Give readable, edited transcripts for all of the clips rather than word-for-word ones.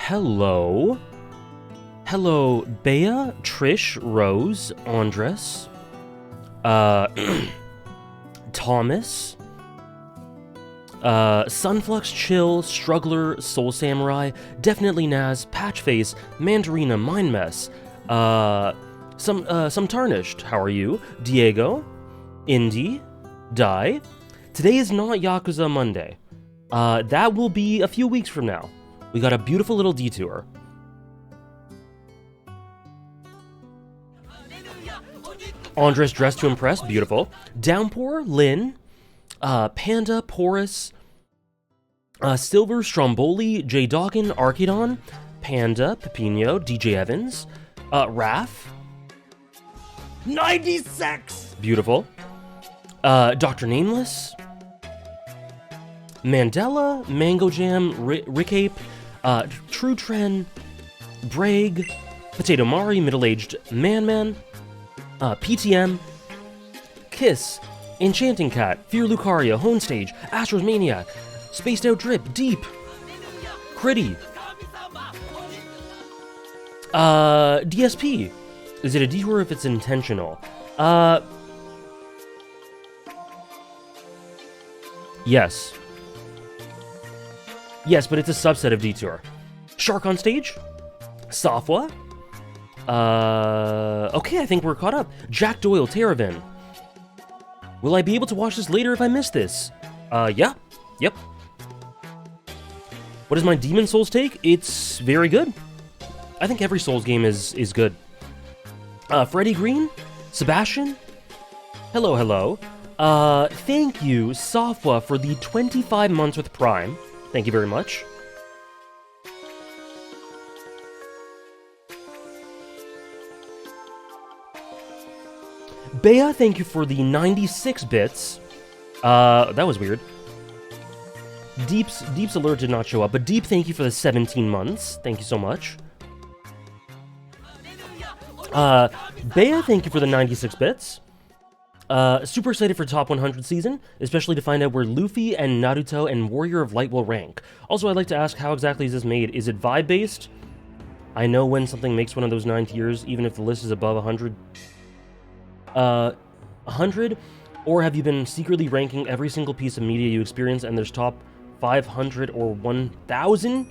Hello. Hello, Bea, Trish, Rose, Andres, Thomas, Sunflux, Chill, Struggler, Soul Samurai, Definitely Naz, Patchface, Mandarina, Mind Mess, some Tarnished, how are you? Diego, Indy, Die. Today is not Yakuza Monday. That will be a few weeks from now. We got a beautiful little detour. Andres dressed to impress, beautiful. Downpour, Lynn, Panda, Porus, Silver, Stromboli, J. Dawkin, Archidon, Panda, Pepino, DJ Evans, Raph, 96! Beautiful. Dr. Nameless, Mandela, Mango Jam, Rick Ape, True Tren, Bragg, Potato Mari, Middle-Aged Man, PTM, Kiss, Enchanting Cat, Fear Lucaria, Hone Stage, Astros Maniac, Spaced Out Drip, Deep, Critty, DSP. Is it a detour if it's intentional? Yes. Yes, but it's a subset of detour. Shark on Stage, Safwa. Okay, I think we're caught up. Jack Doyle, Terravin. Will I be able to watch this later if I miss this? Yeah. Yep. What is my Demon Souls take? It's very good. I think every Souls game is good. Freddie Green? Sebastian? Hello. Thank you, Safwa, for the 25 months with Prime. Thank you very much. Bea, thank you for the 96 bits. That was weird. Deep's alert did not show up, but Deep, thank you for the 17 months. Thank you so much. Bea, thank you for the 96 bits. Super excited for Top 100 season, especially to find out where Luffy and Naruto and Warrior of Light will rank. Also, I'd like to ask, how exactly is this made? Is it vibe-based? I know when something makes one of those 9 tiers, even if the list is above 100. 100? Or have you been secretly ranking every single piece of media you experience and there's top 500 or 1,000?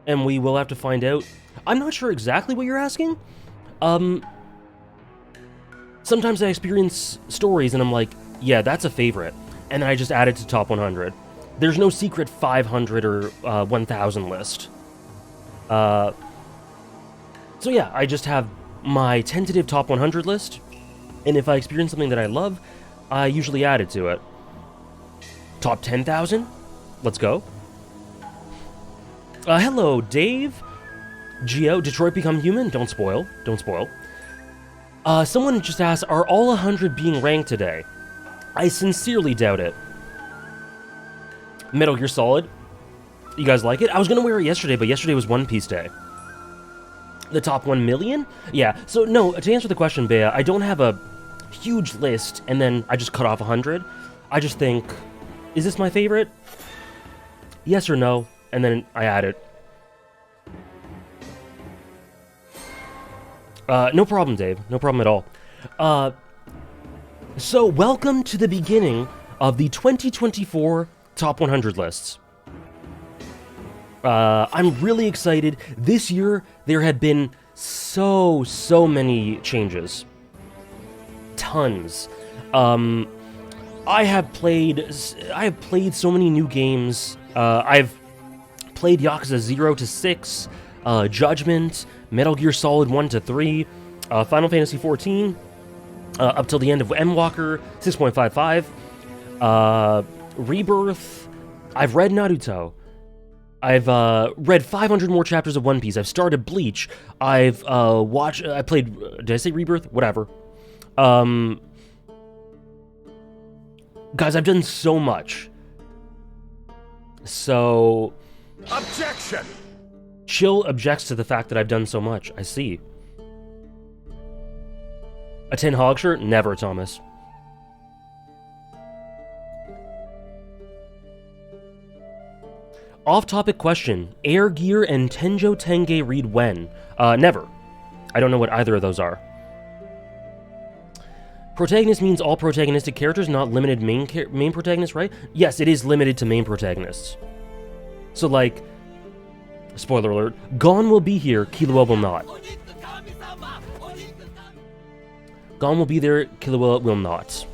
And we will have to find out. I'm not sure exactly what you're asking. Sometimes I experience stories and I'm like, yeah, that's a favorite. And then I just add it to top 100. There's no secret 500 or 1,000 list. So yeah, I just have my tentative top 100 list. And if I experience something that I love, I usually add it to it. Top 10,000? Let's go. Hello, Dave. Geo, Detroit Become Human? Don't spoil. Someone just asked, are all 100 being ranked today? I sincerely doubt it. Metal Gear Solid. You guys like it? I was gonna wear it yesterday, but yesterday was One Piece Day. The top 1 million? Yeah, so no, to answer the question, Bea, I don't have a huge list, and then I just cut off 100. I just think, is this my favorite? Yes or no, and then I add it. No problem, Dave. No problem at all. So, welcome to the beginning of the 2024 Top 100 lists. I'm really excited. This year, there have been so many changes. Tons. I have played so many new games. I've played Yakuza 0 to 6, Judgment, Metal Gear Solid 1 to 3, Final Fantasy 14, up till the end of Endwalker 6.55, Rebirth. I've read Naruto. I've read 500 more chapters of One Piece. I've started Bleach. I've I played, did I say Rebirth? Whatever. Guys, I've done so much. So... Objection! Chill objects to the fact that I've done so much. I see. A tin hog shirt? Never, Thomas. Off-topic question. Air Gear and Tenjo Tenge read when? Never. I don't know what either of those are. Protagonist means all protagonistic characters, not limited main protagonists, right? Yes, it is limited to main protagonists. So, like, spoiler alert, Gon will be here, Killua will not. Gon will be there, Killua will not.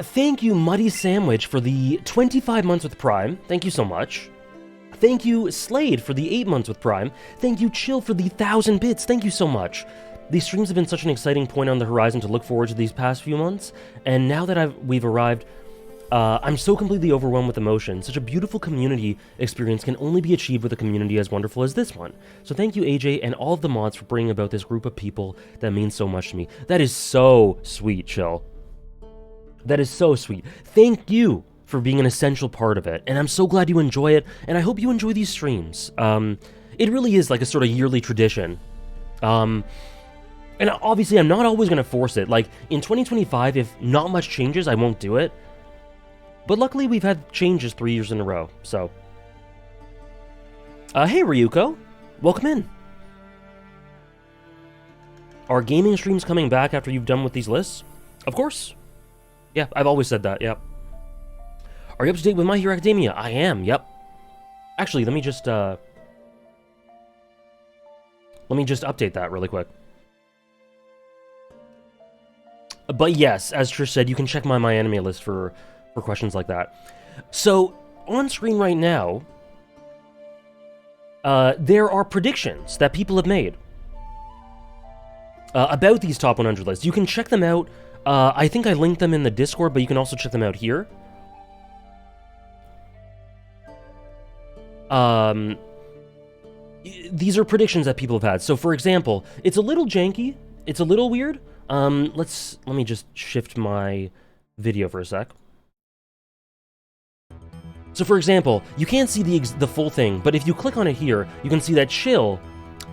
Thank you, Muddy Sandwich, for the 25 months with Prime. Thank you so much. Thank you, Slade, for the 8 months with Prime. Thank you, Chill, for the 1,000 bits. Thank you so much. These streams have been such an exciting point on the horizon to look forward to these past few months, and now that we've arrived, I'm so completely overwhelmed with emotion. Such a beautiful community experience can only be achieved with a community as wonderful as this one. So thank you, AJ, and all of the mods for bringing about this group of people that means so much to me. That is so sweet, Chill. That is so sweet. Thank you for being an essential part of it, and I'm so glad you enjoy it, and I hope you enjoy these streams. It really is like a sort of yearly tradition. And obviously, I'm not always going to force it. Like, in 2025, if not much changes, I won't do it. But luckily, we've had changes 3 years in a row, so... hey, Ryuko. Welcome in. Are gaming streams coming back after you've done with these lists? Of course. Yeah, I've always said that, yep. Are you up to date with My Hero Academia? I am, yep. Actually, let me just update that really quick. But yes, as Trish said, you can check my anime list for questions like that. So, on screen right now, there are predictions that people have made about these top 100 lists. You can check them out. I think I linked them in the Discord, but you can also check them out here. These are predictions that people have had. So, for example, it's a little janky. It's a little weird. Let me just shift my video for a sec. So, for example, you can't see the full thing, but if you click on it here, you can see that Chill,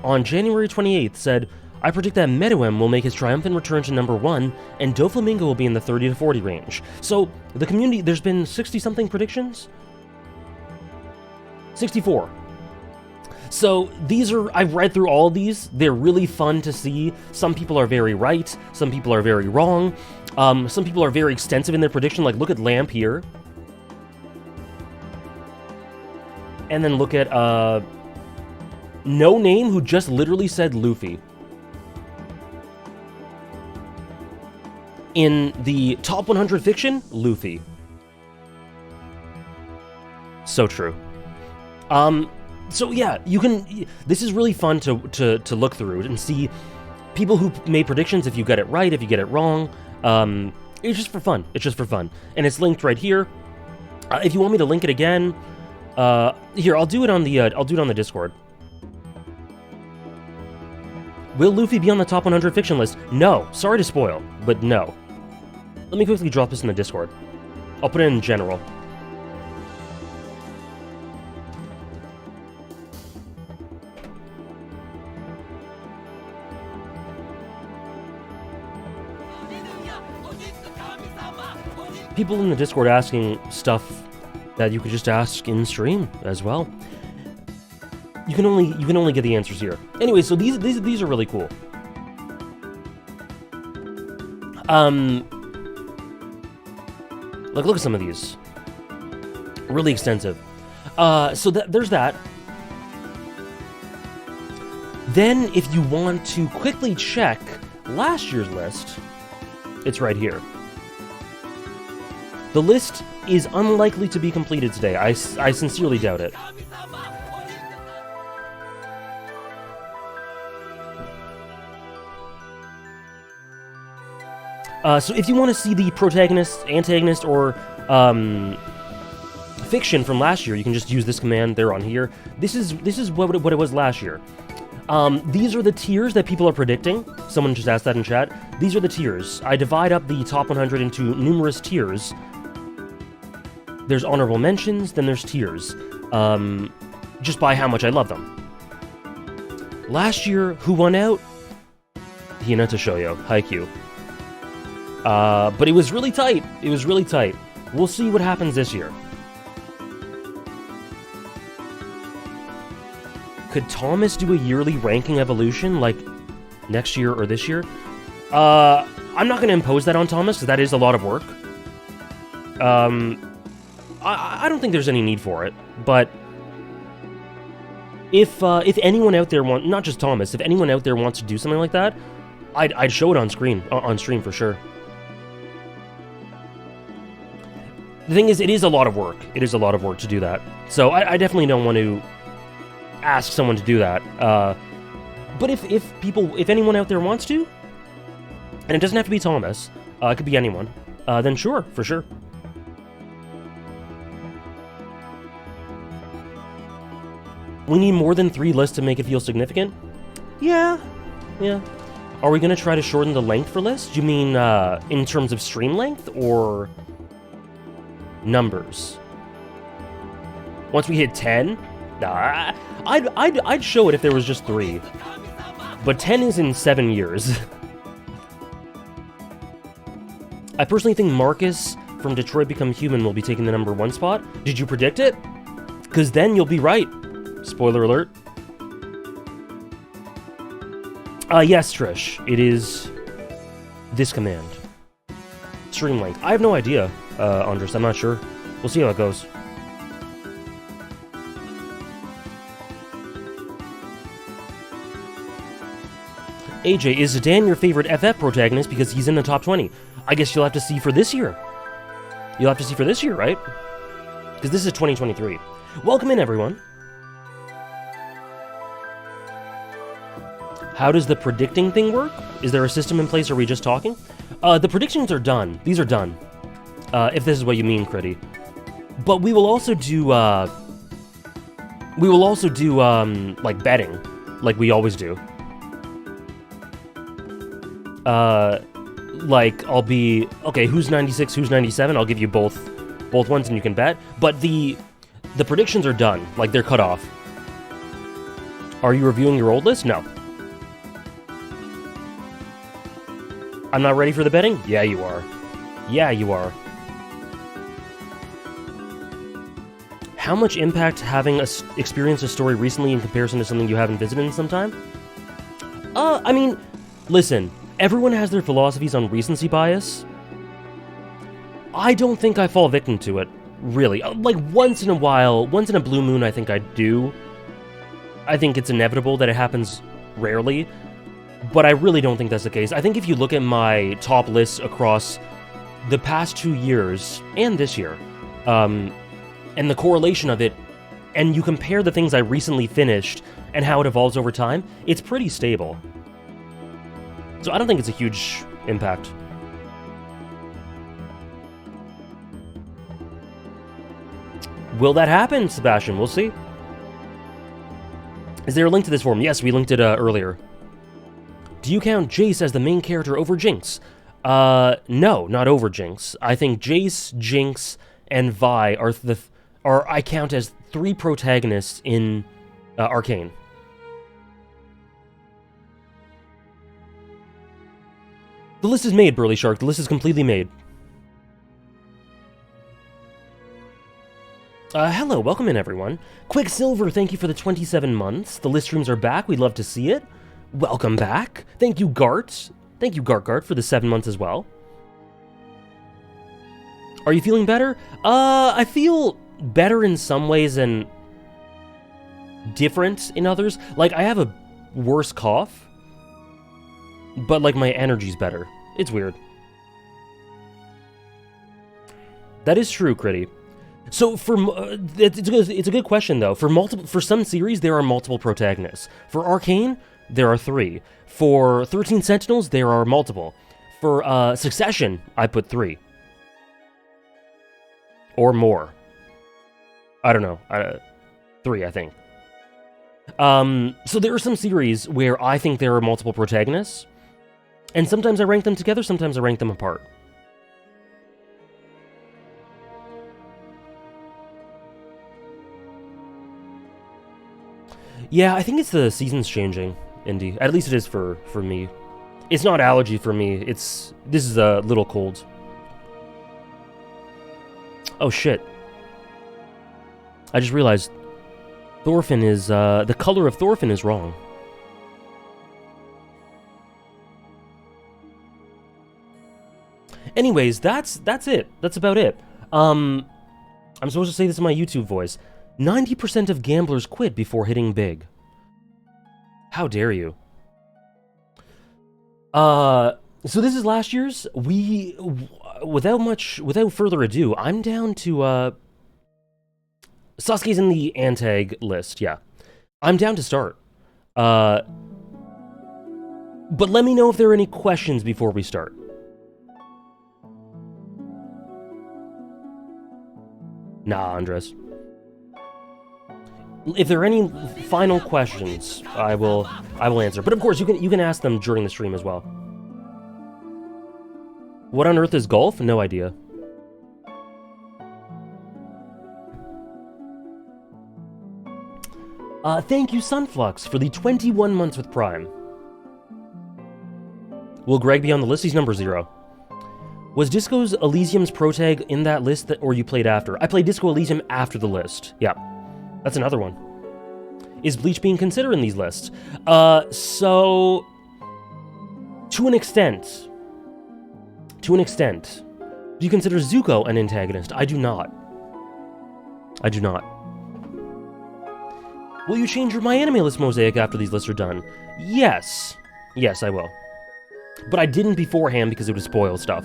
on January 28th, said, I predict that Meruem will make his triumphant return to #1, and Doflamingo will be in the 30 to 40 range. So, the community, there's been 60-something predictions? 64. So, these are, I've read through all of these. They're really fun to see. Some people are very right. Some people are very wrong. Some people are very extensive in their prediction. Like, look at Lamp here. And then look at, No Name, who just literally said Luffy. In the top 100 fiction, Luffy. So true. So yeah, you can. This is really fun to look through and see people who made predictions. If you get it right, if you get it wrong, it's just for fun. It's just for fun, and it's linked right here. If you want me to link it again, here I'll do it on the Discord. Will Luffy be on the top 100 fiction list? No. Sorry to spoil, but no. Let me quickly drop this in the Discord. I'll put it in general. People in the Discord asking stuff that you could just ask in stream as well. You can only get the answers here. Anyway, so these are really cool. Like, look at some of these. Really extensive. So there's that. Then, if you want to quickly check last year's list, it's right here. The list is unlikely to be completed today. I sincerely doubt it. So if you want to see the protagonist, antagonist, or fiction from last year, you can just use this command. They're on here. This is what it was last year. These are the tiers that people are predicting. Someone just asked that in chat. These are the tiers. I divide up the top 100 into numerous tiers. There's honorable mentions, then there's tiers. Just by how much I love them. Last year, who won out? Hinata Shoyo, Haikyuu. But it was really tight. It was really tight. We'll see what happens this year. Could Thomas do a yearly ranking evolution, like next year or this year? I'm not going to impose that on Thomas, because that is a lot of work. I don't think there's any need for it, but if anyone out there not just Thomas, if anyone out there wants to do something like that, I'd show it on stream for sure. The thing is, it is a lot of work. It is a lot of work to do that. So I definitely don't want to ask someone to do that. But if anyone out there wants to, and it doesn't have to be Thomas, it could be anyone, then sure, for sure. We need more than 3 lists to make it feel significant? Yeah. Are we going to try to shorten the length for lists? You mean in terms of stream length, or numbers? Once we hit 10? Nah, I'd show it if there was just 3. But 10 is in 7 years. I personally think Marcus from Detroit Become Human will be taking the #1 spot. Did you predict it? Because then you'll be right. Spoiler alert. Yes, Trish. It is this command. Stream length. I have no idea, Andres. I'm not sure. We'll see how it goes. AJ, is Dan your favorite FF protagonist because he's in the top 20? I guess you'll have to see for this year. You'll have to see for this year, right? Because this is 2023. Welcome in, everyone. How does the predicting thing work? Is there a system in place, or are we just talking? The predictions are done. These are done. If this is what you mean, Critty. But we will also do, like, betting. Like we always do. Like, I'll be... Okay, who's 96, who's 97? I'll give you both ones and you can bet. But the predictions are done. Like, they're cut off. Are you reviewing your old list? No. I'm not ready for the betting? Yeah, you are. Yeah, you are. How much impact having experienced a story recently in comparison to something you haven't visited in some time? I mean, listen, everyone has their philosophies on recency bias. I don't think I fall victim to it, really. Like, once in a while, once in a blue moon, I think I do. I think it's inevitable that it happens rarely. But I really don't think that's the case. I think if you look at my top lists across the past 2 years and this year, and the correlation of it, and you compare the things I recently finished and how it evolves over time, it's pretty stable. So I don't think it's a huge impact. Will that happen, Sebastian? We'll see. Is there a link to this forum? Yes, we linked it earlier. Do you count Jace as the main character over Jinx? No, not over Jinx. I think Jace, Jinx, and Vi are I count as 3 protagonists in Arcane. The list is made, Burly Shark. The list is completely made. Hello, welcome in, everyone. Quicksilver, thank you for the 27 months. The list streams are back. We'd love to see it. Welcome back. Thank you, Gart. Thank you, Gart, for the 7 months as well. Are you feeling better? I feel better in some ways and different in others. Like, I have a worse cough, but, like, my energy's better. It's weird. That is true, Critty. So, it's a good question, though. For some series, there are multiple protagonists. For Arcane, there are 3. For 13 Sentinels, there are multiple. For Succession, I put 3. Or more. I don't know. 3, I think. So there are some series where I think there are multiple protagonists, and sometimes I rank them together, sometimes I rank them apart. Yeah, I think it's the seasons changing, Indy. At least it is for me. It's not allergy for me. This is a little cold. Oh shit. I just realized Thorfinn is, the color of Thorfinn is wrong. Anyways, that's it. That's about it. I'm supposed to say this in my YouTube voice. 90% of gamblers quit before hitting big. How dare you? So this is last year's. Without further ado, I'm down to, Sasuke's in the Antag list, yeah. I'm down to start. But let me know if there are any questions before we start. Nah, Andres. If there are any final questions, I will answer. But of course, you can ask them during the stream as well. What on earth is golf? No idea. Thank you, Sunflux, for the 21 months with Prime. Will Greg be on the list? He's number 0. Was Disco Elysium's protag in that list or you played after? I played Disco Elysium after the list. Yeah. That's another one. Is Bleach being considered in these lists? So... To an extent. Do you consider Zuko an antagonist? I do not. Will you change your My Anime List mosaic after these lists are done? Yes. Yes, I will. But I didn't beforehand because it would spoil stuff.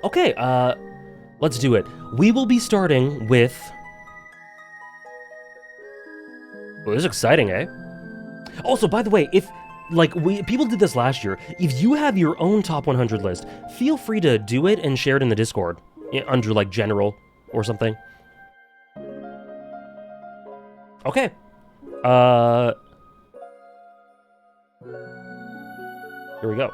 Okay, let's do it. We will be starting with... Oh, this is exciting, eh? Also, by the way, if... people did this last year. If you have your own top 100 list, feel free to do it and share it in the Discord. Under, general or something. Okay. Here we go.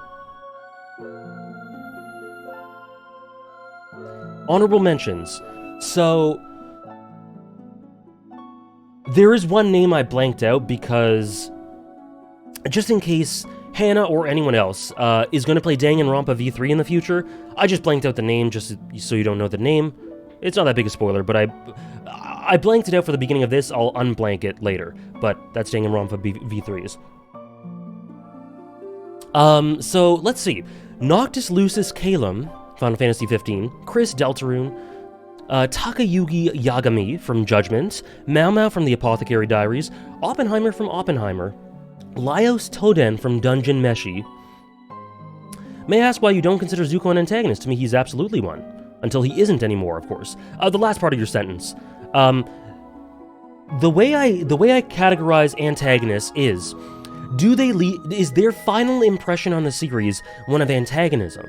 Honorable mentions. So... There is one name I blanked out because... Just in case Hannah or anyone else is going to play Danganronpa V3 in the future, I just blanked out the name just so you don't know the name. It's not that big a spoiler, but I blanked it out for the beginning of this. I'll unblank it later, but that's Danganronpa V3's. So let's see. Noctis Lucis Calum, Final Fantasy 15, Chris Deltarune, Takayuki Yagami from Judgment, Mao Mao from the Apothecary Diaries, Oppenheimer from Oppenheimer, Laios Toden from Dungeon Meshi. May I ask why you don't consider Zuko an antagonist? To me, he's absolutely one. Until he isn't anymore, of course. The last part of your sentence. The way I categorize antagonists is, is their final impression on the series one of antagonism?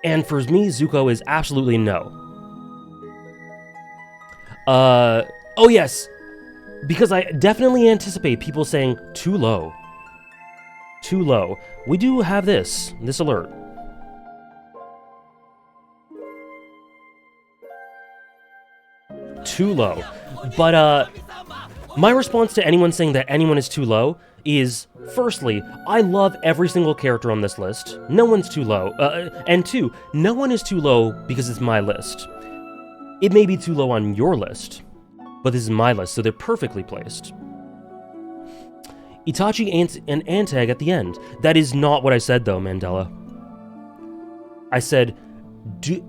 And for me, Zuko is absolutely no. Oh yes, because I definitely anticipate people saying, too low. Too low. We do have this alert. Too low. But, my response to anyone saying that anyone is too low is, firstly, I love every single character on this list. No one's too low. And 2, no one is too low because it's my list. It may be too low on your list, but this is my list, so they're perfectly placed. Itachi and Antag at the end. That is not what I said, though, Mandela. I said,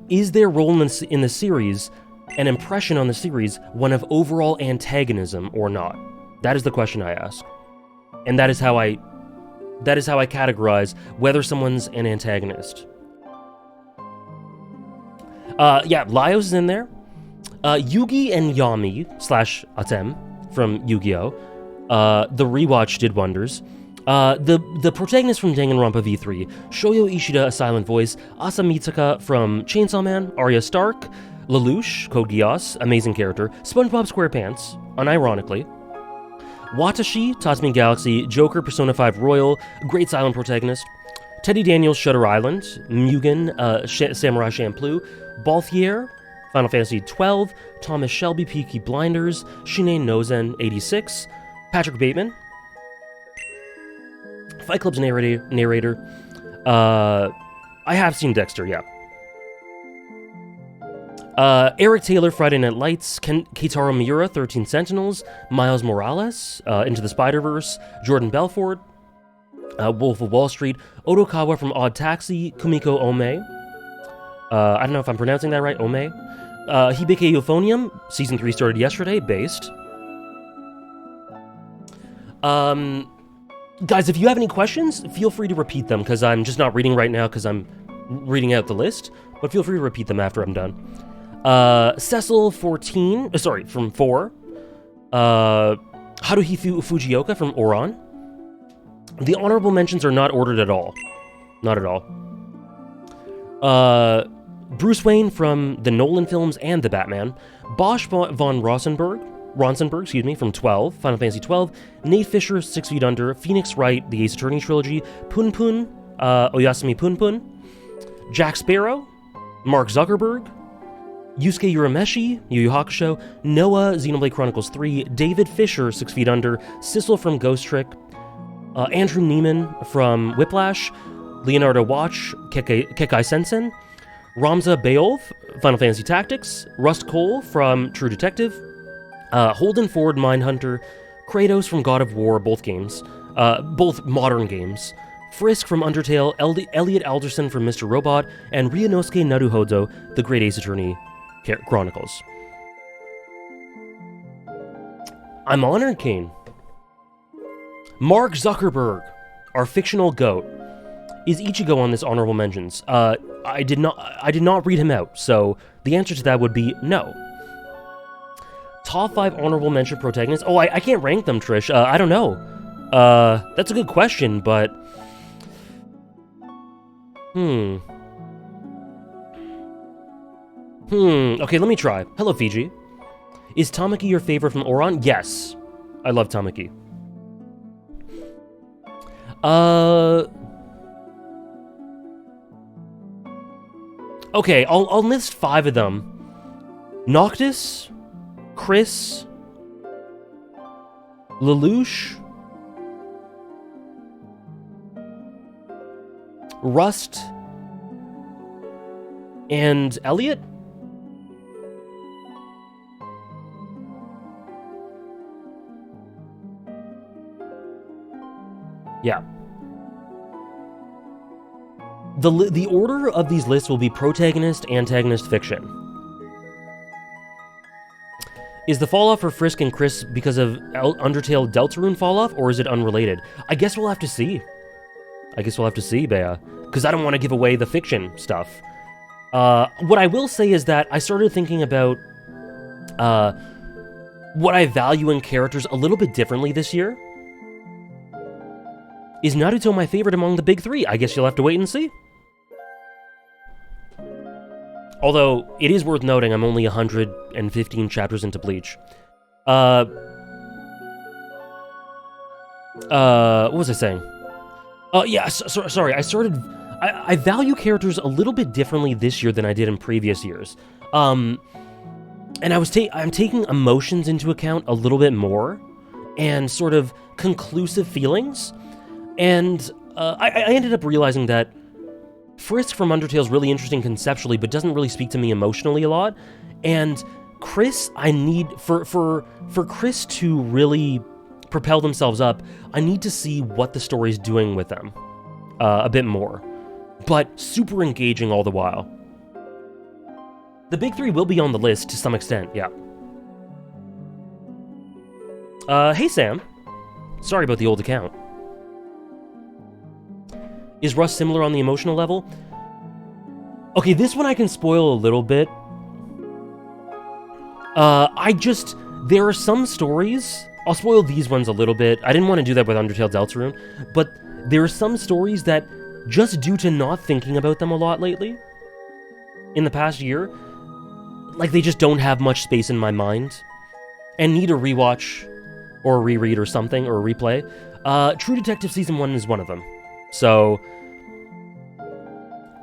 is their role in the series, an impression on the series, one of overall antagonism or not? That is the question I ask. And that is how I categorize whether someone's an antagonist. Yeah, Laios is in there. Yugi and Yami / Atem from Yu-Gi-Oh! The rewatch did wonders. The protagonist from Danganronpa V3, Shoyo Ishida, a silent voice, Asa Mitsuka from Chainsaw Man, Arya Stark, Lelouch, Code Geass, amazing character, SpongeBob SquarePants, unironically, Watashi, Tasmin Galaxy, Joker, Persona 5 Royal, great silent protagonist, Teddy Daniels, Shutter Island, Mugen, Samurai Champloo, Balthier Final Fantasy 12, Thomas Shelby, Peaky Blinders, Shine Nozen, 86, Patrick Bateman, Fight Club's narrator. I have seen Dexter, yeah. Eric Taylor, Friday Night Lights, Keitaro Miura, 13 Sentinels, Miles Morales, Into the Spider-Verse, Jordan Belfort, Wolf of Wall Street, Otokawa from Odd Taxi, Kumiko Ome, I don't know if I'm pronouncing that right, Ome, Hibike Euphonium, Season 3 started yesterday, based. Guys, if you have any questions, feel free to repeat them, because I'm just not reading right now because I'm reading out the list, but feel free to repeat them after I'm done. Cecil 14, from 4. Haruhi Fujioka from Oran. The honorable mentions are not ordered at all. Not at all. Bruce Wayne from the Nolan films and the Batman. Bosch von Ronsenberg, from 12, Final Fantasy 12. Nate Fisher, 6 Feet Under. Phoenix Wright, the Ace Attorney trilogy. Punpun, Oyasumi Punpun. Jack Sparrow, Mark Zuckerberg. Yusuke Urameshi, Yu Yu Hakusho, Noah, Xenoblade Chronicles 3, David Fisher, 6 Feet Under, Sissel from Ghost Trick, Andrew Neiman from Whiplash, Leonardo Watch, Kekai Sensen, Ramza Beolf, Final Fantasy Tactics, Rust Cole from True Detective, Holden Ford, Mindhunter, Kratos from God of War, both games, both modern games, Frisk from Undertale, Elliot Alderson from Mr. Robot, and Ryunosuke Naruhodo, The Great Ace Attorney Chronicles. I'm honored, Kane. Mark Zuckerberg, our fictional goat, is Ichigo on this honorable mentions. I did not read him out, so the answer to that would be no. Top 5 honorable mention protagonists. Oh, I can't rank them, Trish. I don't know. That's a good question, but okay, let me try. Hello, Fiji. Is Tamaki your favorite from Oran? Yes. I love Tamaki. Okay, I'll list 5 of them. Noctis, Chris, Lelouch, Rust, and Elliot? Yeah. The order of these lists will be protagonist, antagonist, fiction. Is the falloff for Frisk and Chris because of Undertale Deltarune falloff, or is it unrelated? I guess we'll have to see. Bea. Because I don't want to give away the fiction stuff. What I will say is that I started thinking about what I value in characters a little bit differently this year. Is Naruto my favorite among the big 3? I guess you'll have to wait and see. Although, it is worth noting I'm only 115 chapters into Bleach. What was I saying? Yeah, sorry, I value characters a little bit differently this year than I did in previous years. And I'm taking emotions into account a little bit more, and sort of conclusive feelings. And I ended up realizing that Frisk from Undertale is really interesting conceptually, but doesn't really speak to me emotionally a lot. And Chris, I need for Chris to really propel themselves up, I need to see what the story's doing with them a bit more. But super engaging all the while. The big 3 will be on the list to some extent, yeah. Hey Sam. Sorry about the old account. Is Rust similar on the emotional level? Okay, this one I can spoil a little bit. There are some stories, I'll spoil these ones a little bit. I didn't want to do that with Undertale Deltarune, but there are some stories that, just due to not thinking about them a lot lately, in the past year, like they just don't have much space in my mind, and need a rewatch, or a reread or something, or a replay. True Detective Season 1 is one of them. So,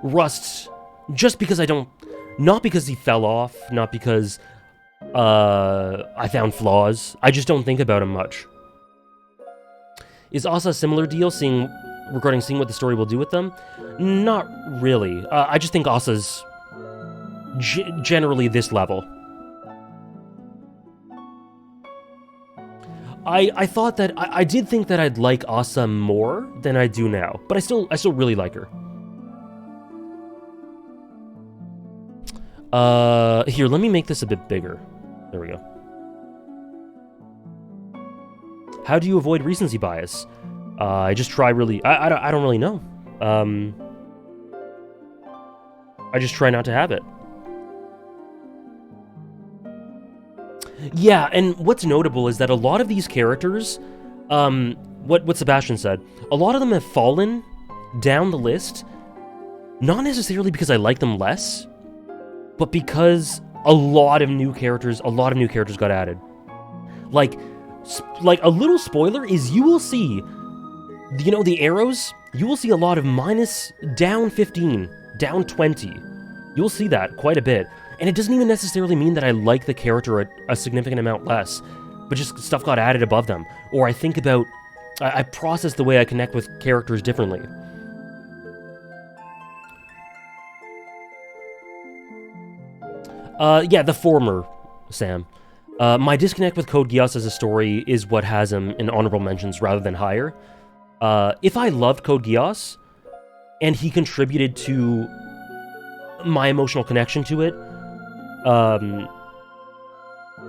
Rust, just because I don't Not because he fell off, not because I found flaws. I just don't think about him much. Is Asa a similar deal, regarding seeing what the story will do with them? Not really. I just think Asa's generally this level. I thought that I did think that I'd like Asa more than I do now, but I still really like her. Here, let me make this a bit bigger. There we go. How do you avoid recency bias? I just try really... I don't really know. I just try not to have it. Yeah, and what's notable is that a lot of these characters, what Sebastian said, a lot of them have fallen down the list, not necessarily because I like them less, but because a lot of new characters got added. Like a little spoiler is you will see, you know, the arrows, you will see a lot of minus down 15, down 20. You'll see that quite a bit. And it doesn't even necessarily mean that I like the character a significant amount less, but just stuff got added above them. Or I think about, I process the way I connect with characters differently. Yeah, the former, Sam. My disconnect with Code Geass as a story is what has him in honorable mentions rather than higher. If I loved Code Geass, and he contributed to my emotional connection to it,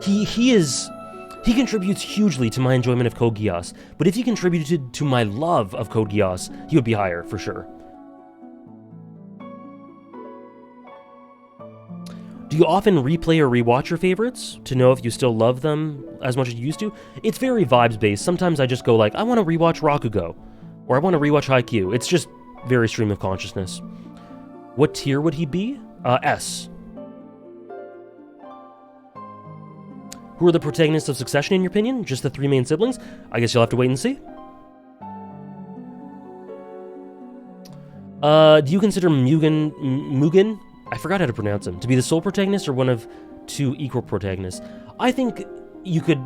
he contributes hugely to my enjoyment of Code Geass, but if he contributed to my love of Code Geass, he would be higher, for sure. Do you often replay or rewatch your favorites to know if you still love them as much as you used to? It's very vibes-based. Sometimes I just go like, I want to rewatch Rakugo, or I want to rewatch Haikyuu. It's just very stream of consciousness. What tier would he be? S. Who are the protagonists of Succession in your opinion? Just the three main siblings? I guess you'll have to wait and see. Do you consider Mugen? I forgot how to pronounce him. To be the sole protagonist or one of two equal protagonists? I think you could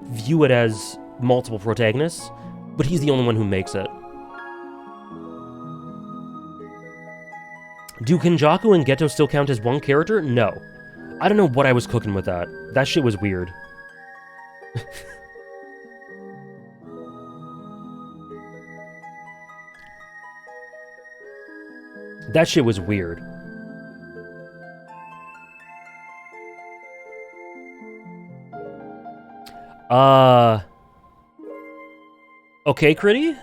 view it as multiple protagonists, but he's the only one who makes it. Do Kenjaku and Geto still count as one character? No. I don't know what I was cooking with that. That shit was weird. That shit was weird. Okay, Critty?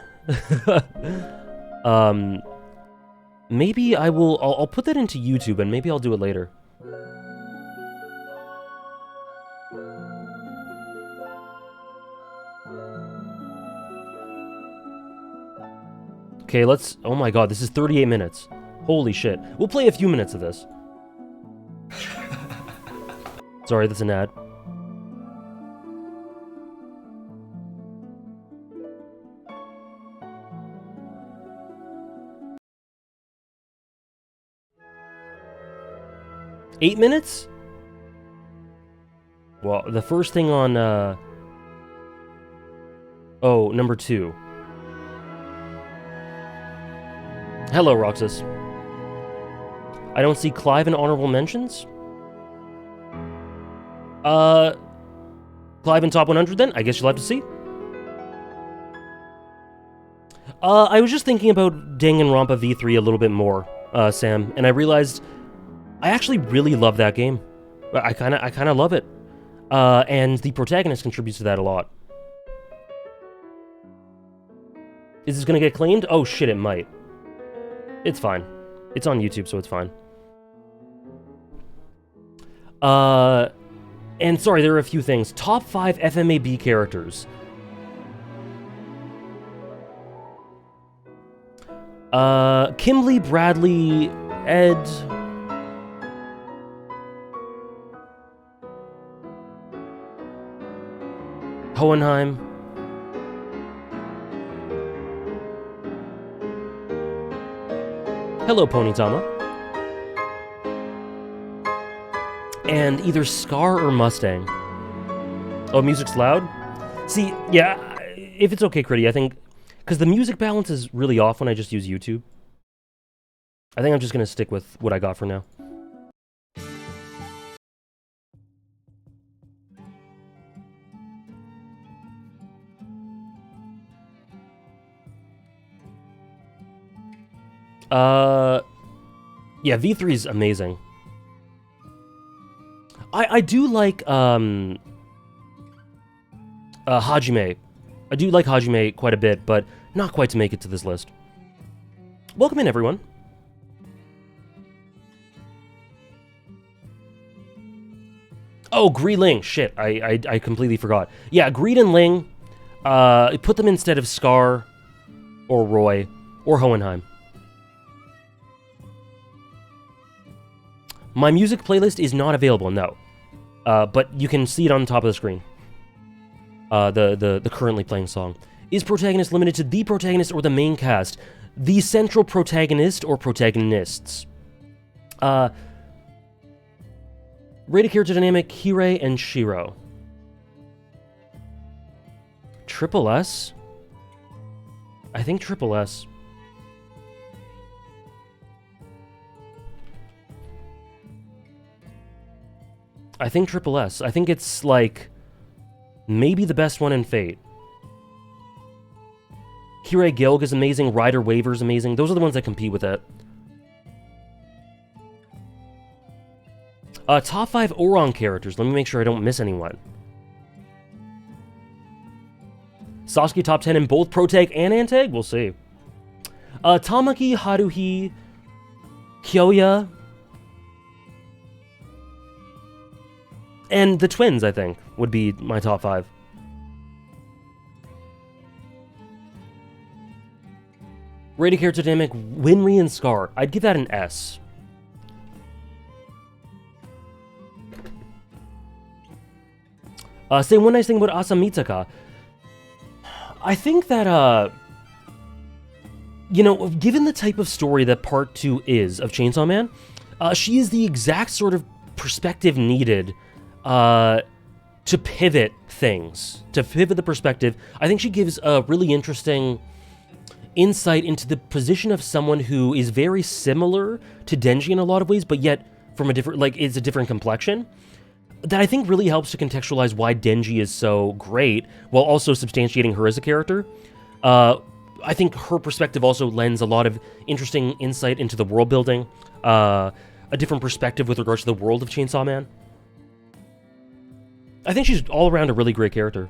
Maybe I'll put that into YouTube and maybe I'll do it later. Okay, oh my god, this is 38 minutes. Holy shit. We'll play a few minutes of this. Sorry, that's an ad. Eight minutes? Well, the first thing on, oh, number 2. Hello, Roxas. I don't see Clive in honorable mentions? Clive in top 100 then? I guess you'll have to see. I was just thinking about Danganronpa V3 a little bit more, Sam, and I realized I actually really love that game. I kinda love it. And the protagonist contributes to that a lot. Is this gonna get claimed? Oh shit, it might. It's fine. It's on YouTube, so it's fine. And sorry, there are a few things. Top 5 FMAB characters. Kimberly, Bradley, Ed... Hohenheim. Hello, Ponytama. and either Scar or Mustang. Oh, music's loud? See, yeah, if it's okay, Critty, I think... Because the music balance is really off when I just use YouTube. I think I'm just going to stick with what I got for now. Yeah, V3 is amazing. I do like, Hajime. I do like Hajime quite a bit, but not quite to make it to this list. Welcome in, everyone. Oh, Greed Ling. Shit, I completely forgot. Yeah, Greed and Ling, put them instead of Scar, or Roy, or Hohenheim. My music playlist is not available, no. But you can see it on the top of the screen. The currently playing song. Is Protagonist limited to the protagonist or the main cast? The central protagonist or protagonists? Rated character dynamic, Hirei and Shiro. Triple S? I think Triple S. I think Triple S. I think it's, like, maybe the best one in Fate. Hirei Gilg is amazing. Rider Waver is amazing. Those are the ones that compete with it. Top 5 Oron characters. Let me make sure I don't miss anyone. Sasuke top 10 in both Protag and Antag? We'll see. Tamaki, Haruhi, Kyoya, and the twins, I think, would be my top 5. Rated character dynamic, Winry and Scar. I'd give that an S. Say one nice thing about Asamitaka. I think that, you know, given the type of story that Part 2 is of Chainsaw Man, she is the exact sort of perspective needed to pivot things, to pivot the perspective. I think she gives a really interesting insight into the position of someone who is very similar to Denji in a lot of ways, but yet from a different, like, it's a different complexion. That I think really helps to contextualize why Denji is so great, while also substantiating her as a character. I think her perspective also lends a lot of interesting insight into the world building, a different perspective with regards to the world of Chainsaw Man. I think she's all around a really great character.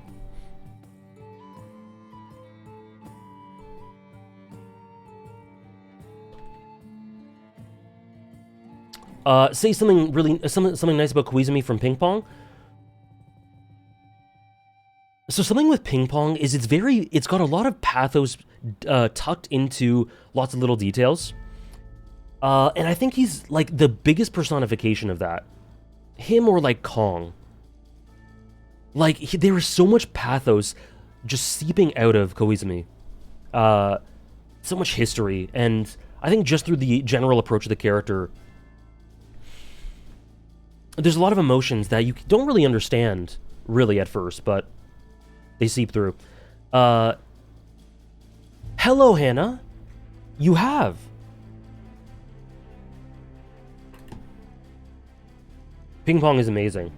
Say something really, something nice about Koizumi from Ping Pong. So something with Ping Pong is it's got a lot of pathos tucked into lots of little details. And I think he's like the biggest personification of that. Him or like Kong. Like, there is so much pathos just seeping out of Koizumi. So much history, and I think just through the general approach of the character, there's a lot of emotions that you don't really understand, really, at first, but they seep through. Hello, Hannah. You have. Ping Pong is amazing.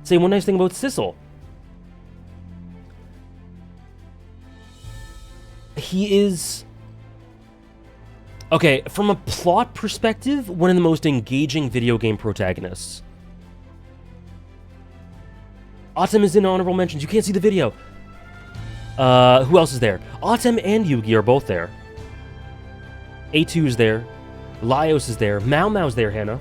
Say one nice thing about Sissel. He is... Okay, from a plot perspective, one of the most engaging video game protagonists. Autumn is in honorable mentions. You can't see the video. Who else is there? Autumn and Yugi are both there. A2 is there. Laios is there. Mao Mao's there, Hannah.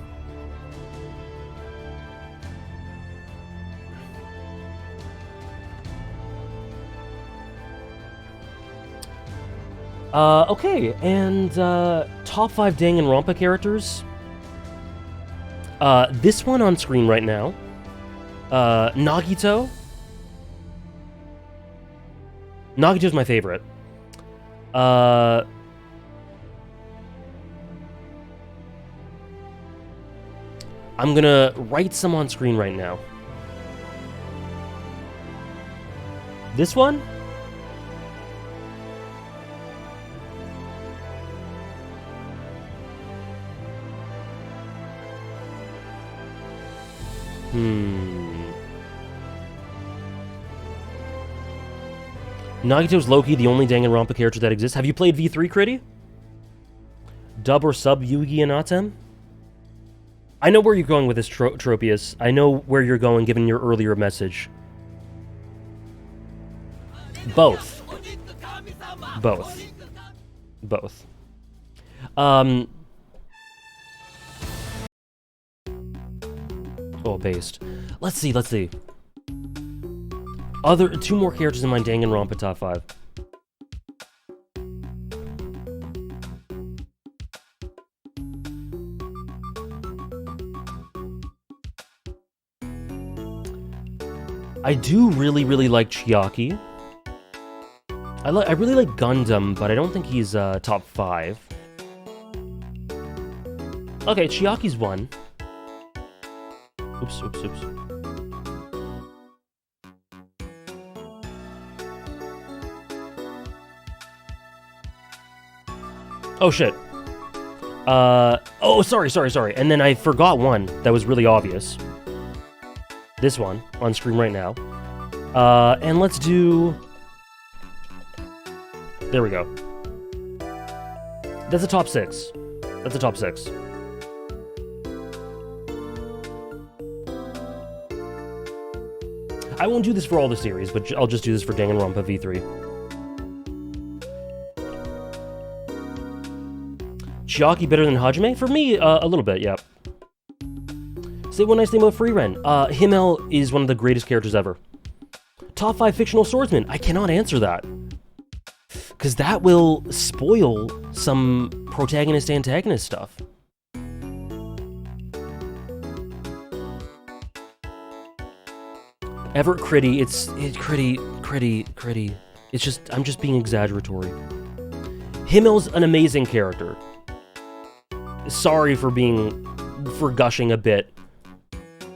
Okay, and top 5 Danganronpa characters. This one on screen right now. Nagito. Nagito's my favorite. I'm gonna write some on screen right now. This one? Nagito's Loki, the only Danganronpa character that exists. Have you played V3, Critty? Dub or sub Yugi and Atem? I know where you're going with this, Tropius. I know where you're going, given your earlier message. Both. Both. Both. Oh, based. Let's see. Two more characters in my Danganronpa top 5. I do really like Chiaki. I really like Gundam, but I don't think he's top 5. Okay, Chiaki's 1. Oops. Oh, shit. Oh, sorry. And then I forgot one that was really obvious. This one, on screen right now. And let's do... There we go. That's a top 6. I won't do this for all the series, but I'll just do this for Danganronpa V3. Chiaki better than Hajime? For me, a little bit, yeah. Say one nice thing about Frieren. Himmel is one of the greatest characters ever. Top 5 fictional swordsmen. I cannot answer that. Because that will spoil some protagonist-antagonist stuff. Everett Critty, Critty. It's just, I'm just being exaggeratory. Himmel's an amazing character. Sorry for gushing a bit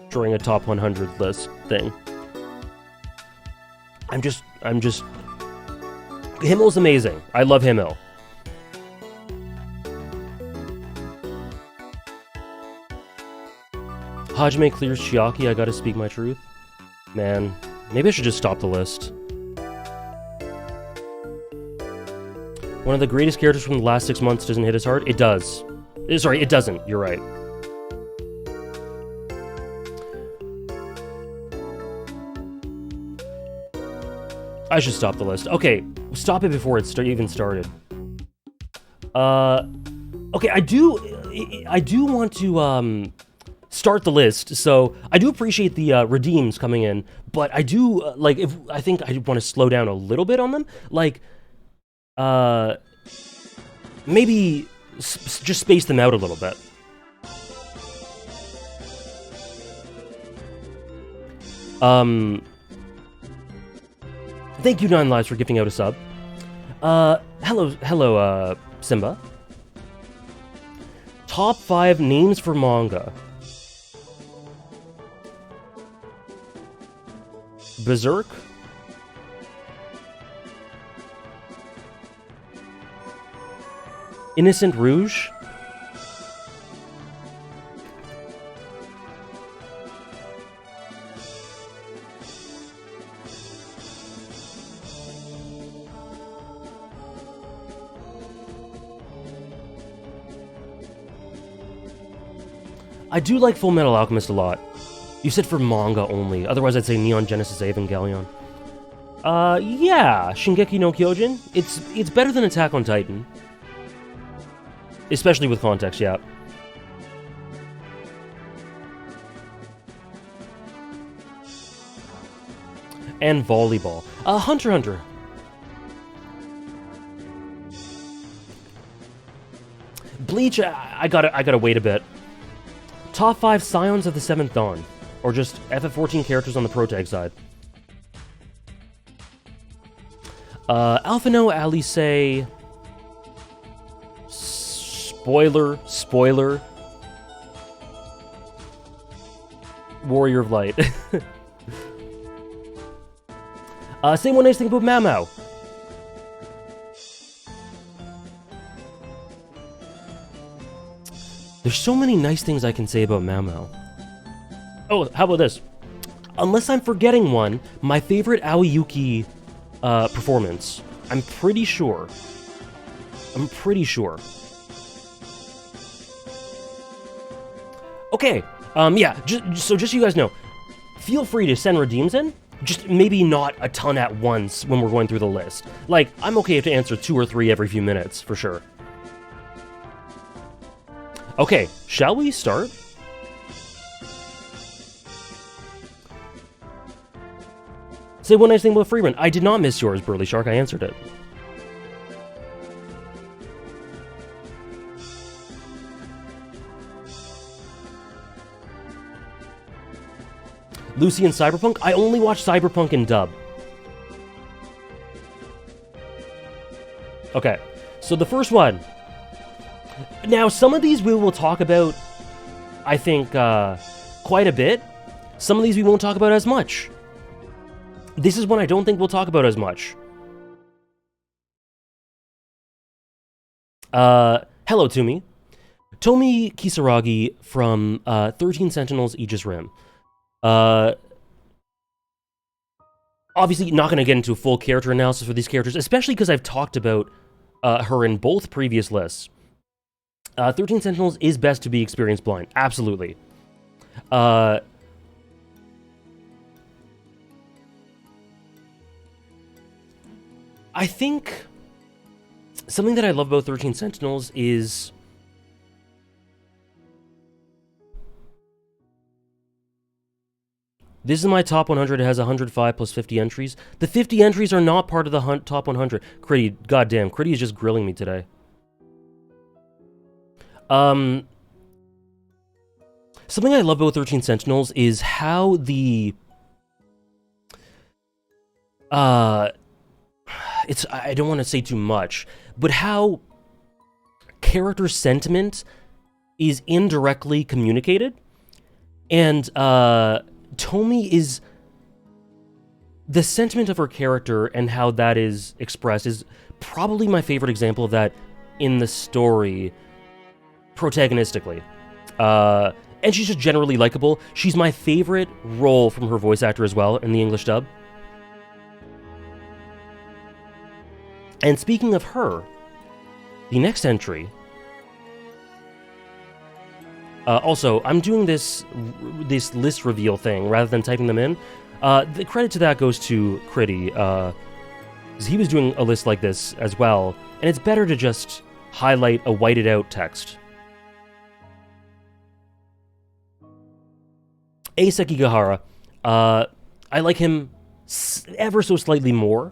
during a top 100 list thing. I'm just... Himmel's amazing. I love Himmel. Hajime clears Chiaki, I gotta speak my truth. Man, maybe I should just stop the list. One of the greatest characters from the last 6 months doesn't hit as hard? It does. Sorry, it doesn't. You're right. I should stop the list. Okay, stop it before it even started. Okay, I do want to start the list. So I do appreciate the redeems coming in, but I do I think I want to slow down a little bit on them. Like, maybe just space them out a little bit. Thank you, 9 Lives, for gifting out a sub. Hello, Simba. Top 5 names for manga. Berserk. Innocent Rouge. I do like Full Metal Alchemist a lot. You said for manga only, otherwise I'd say Neon Genesis Evangelion. Yeah, Shingeki no Kyojin. It's better than Attack on Titan. Especially with context, yeah. And volleyball. Hunter x Hunter. Bleach, I gotta wait a bit. Top 5 Scions of the Seventh Dawn. Or just FF14 characters on the Protag side. Alphino, Alice... Spoiler. Warrior of Light. Say one nice thing about Mau Mau. There's so many nice things I can say about Mau Mau. Oh, how about this? Unless I'm forgetting one, my favorite Aoyuki performance. I'm pretty sure. Okay, yeah, just so you guys know, feel free to send redeems in, just maybe not a ton at once when we're going through the list. Like, I'm okay to answer 2 or 3 every few minutes, for sure. Okay, shall we start? Say one nice thing about Freeman. I did not miss yours, Burly Shark, I answered it. Lucy and Cyberpunk? I only watch Cyberpunk in dub. Okay, so the first one. Now, some of these we will talk about, I think, quite a bit. Some of these we won't talk about as much. This is one I don't think we'll talk about as much. Hello, Tomi. Tomi Kisaragi from 13 Sentinels Aegis Rim. Obviously, not going to get into a full character analysis for these characters, especially because I've talked about her in both previous lists. 13 Sentinels is best to be experienced blind. Absolutely. I think something that I love about 13 Sentinels is this is my top 100. It has 105 plus 50 entries. The 50 entries are not part of the top 100. Critty, goddamn, Critty is just grilling me today. Something I love about 13 Sentinels is how the I don't want to say too much, but how character sentiment is indirectly communicated, and Tomi is the sentiment of her character and how that is expressed is probably my favorite example of that in the story, protagonistically. And she's just generally likable. She's my favorite role from her voice actor as well in the English dub. And speaking of her, the next entry... also, I'm doing this list reveal thing rather than typing them in. The credit to that goes to Critty, because he was doing a list like this as well, and it's better to just highlight a whited out text. A. Sekigahara. I like him ever so slightly more,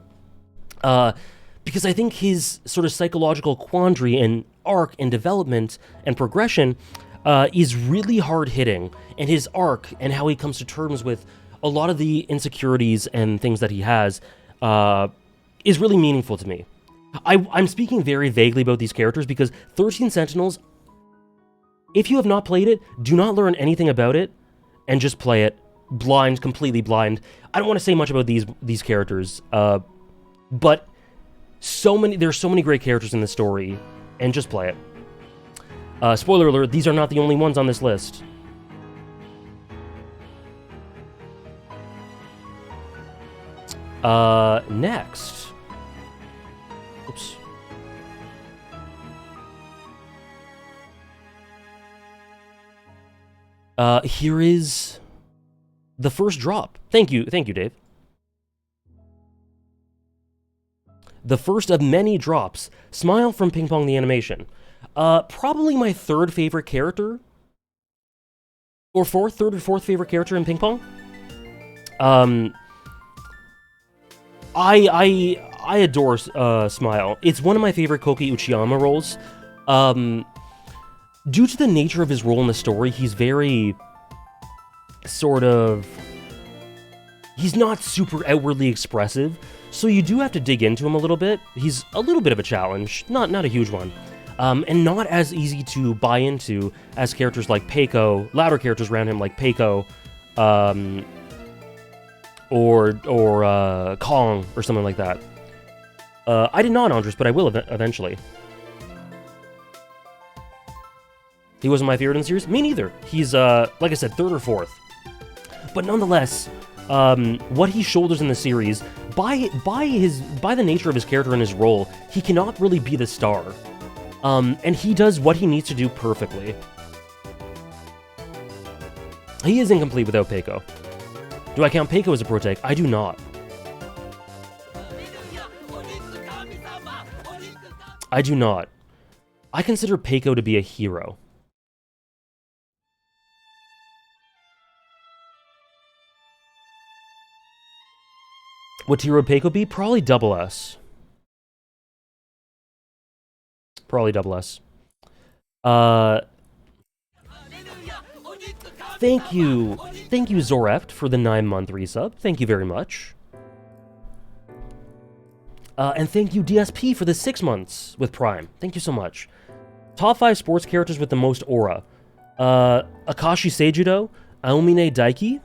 because I think his sort of psychological quandary and arc and development and progression is really hard-hitting, and his arc and how he comes to terms with a lot of the insecurities and things that he has is really meaningful to me. I'm speaking very vaguely about these characters because 13 Sentinels, if you have not played it, do not learn anything about it, and just play it blind, completely blind. I don't want to say much about these characters, but there's so many great characters in this story, and just play it. Spoiler alert, these are not the only ones on this list. Next. Oops. Here is the first drop. Thank you, Dave. The first of many drops. Smile from Ping Pong the Animation. Probably my third favorite character. Or third or fourth favorite character in Ping Pong. I adore Smile. It's one of my favorite Koki Uchiyama roles. Due to the nature of his role in the story, he's very he's not super outwardly expressive, so you do have to dig into him a little bit. He's a little bit of a challenge, not a huge one, and not as easy to buy into as characters like Peiko, louder characters around him like Peiko, or Kong or something like that. I did not, Andres, but I will eventually. He wasn't my favorite in the series? Me neither. He's, like I said, third or fourth. But nonetheless, what he shoulders in the series, by the nature of his character and his role, he cannot really be the star. And he does what he needs to do perfectly. He is incomplete without Peiko. Do I count Peiko as a protag? I do not. I do not. I consider Peiko to be a hero. What tier would Peiko be? Probably double S. Probably double S. Thank you. Thank you, Zorept, for the 9-month resub. Thank you very much. And thank you, DSP, for the 6 months with Prime. Thank you so much. Top 5 sports characters with the most aura. Akashi Seijudo, Aomine Daiki,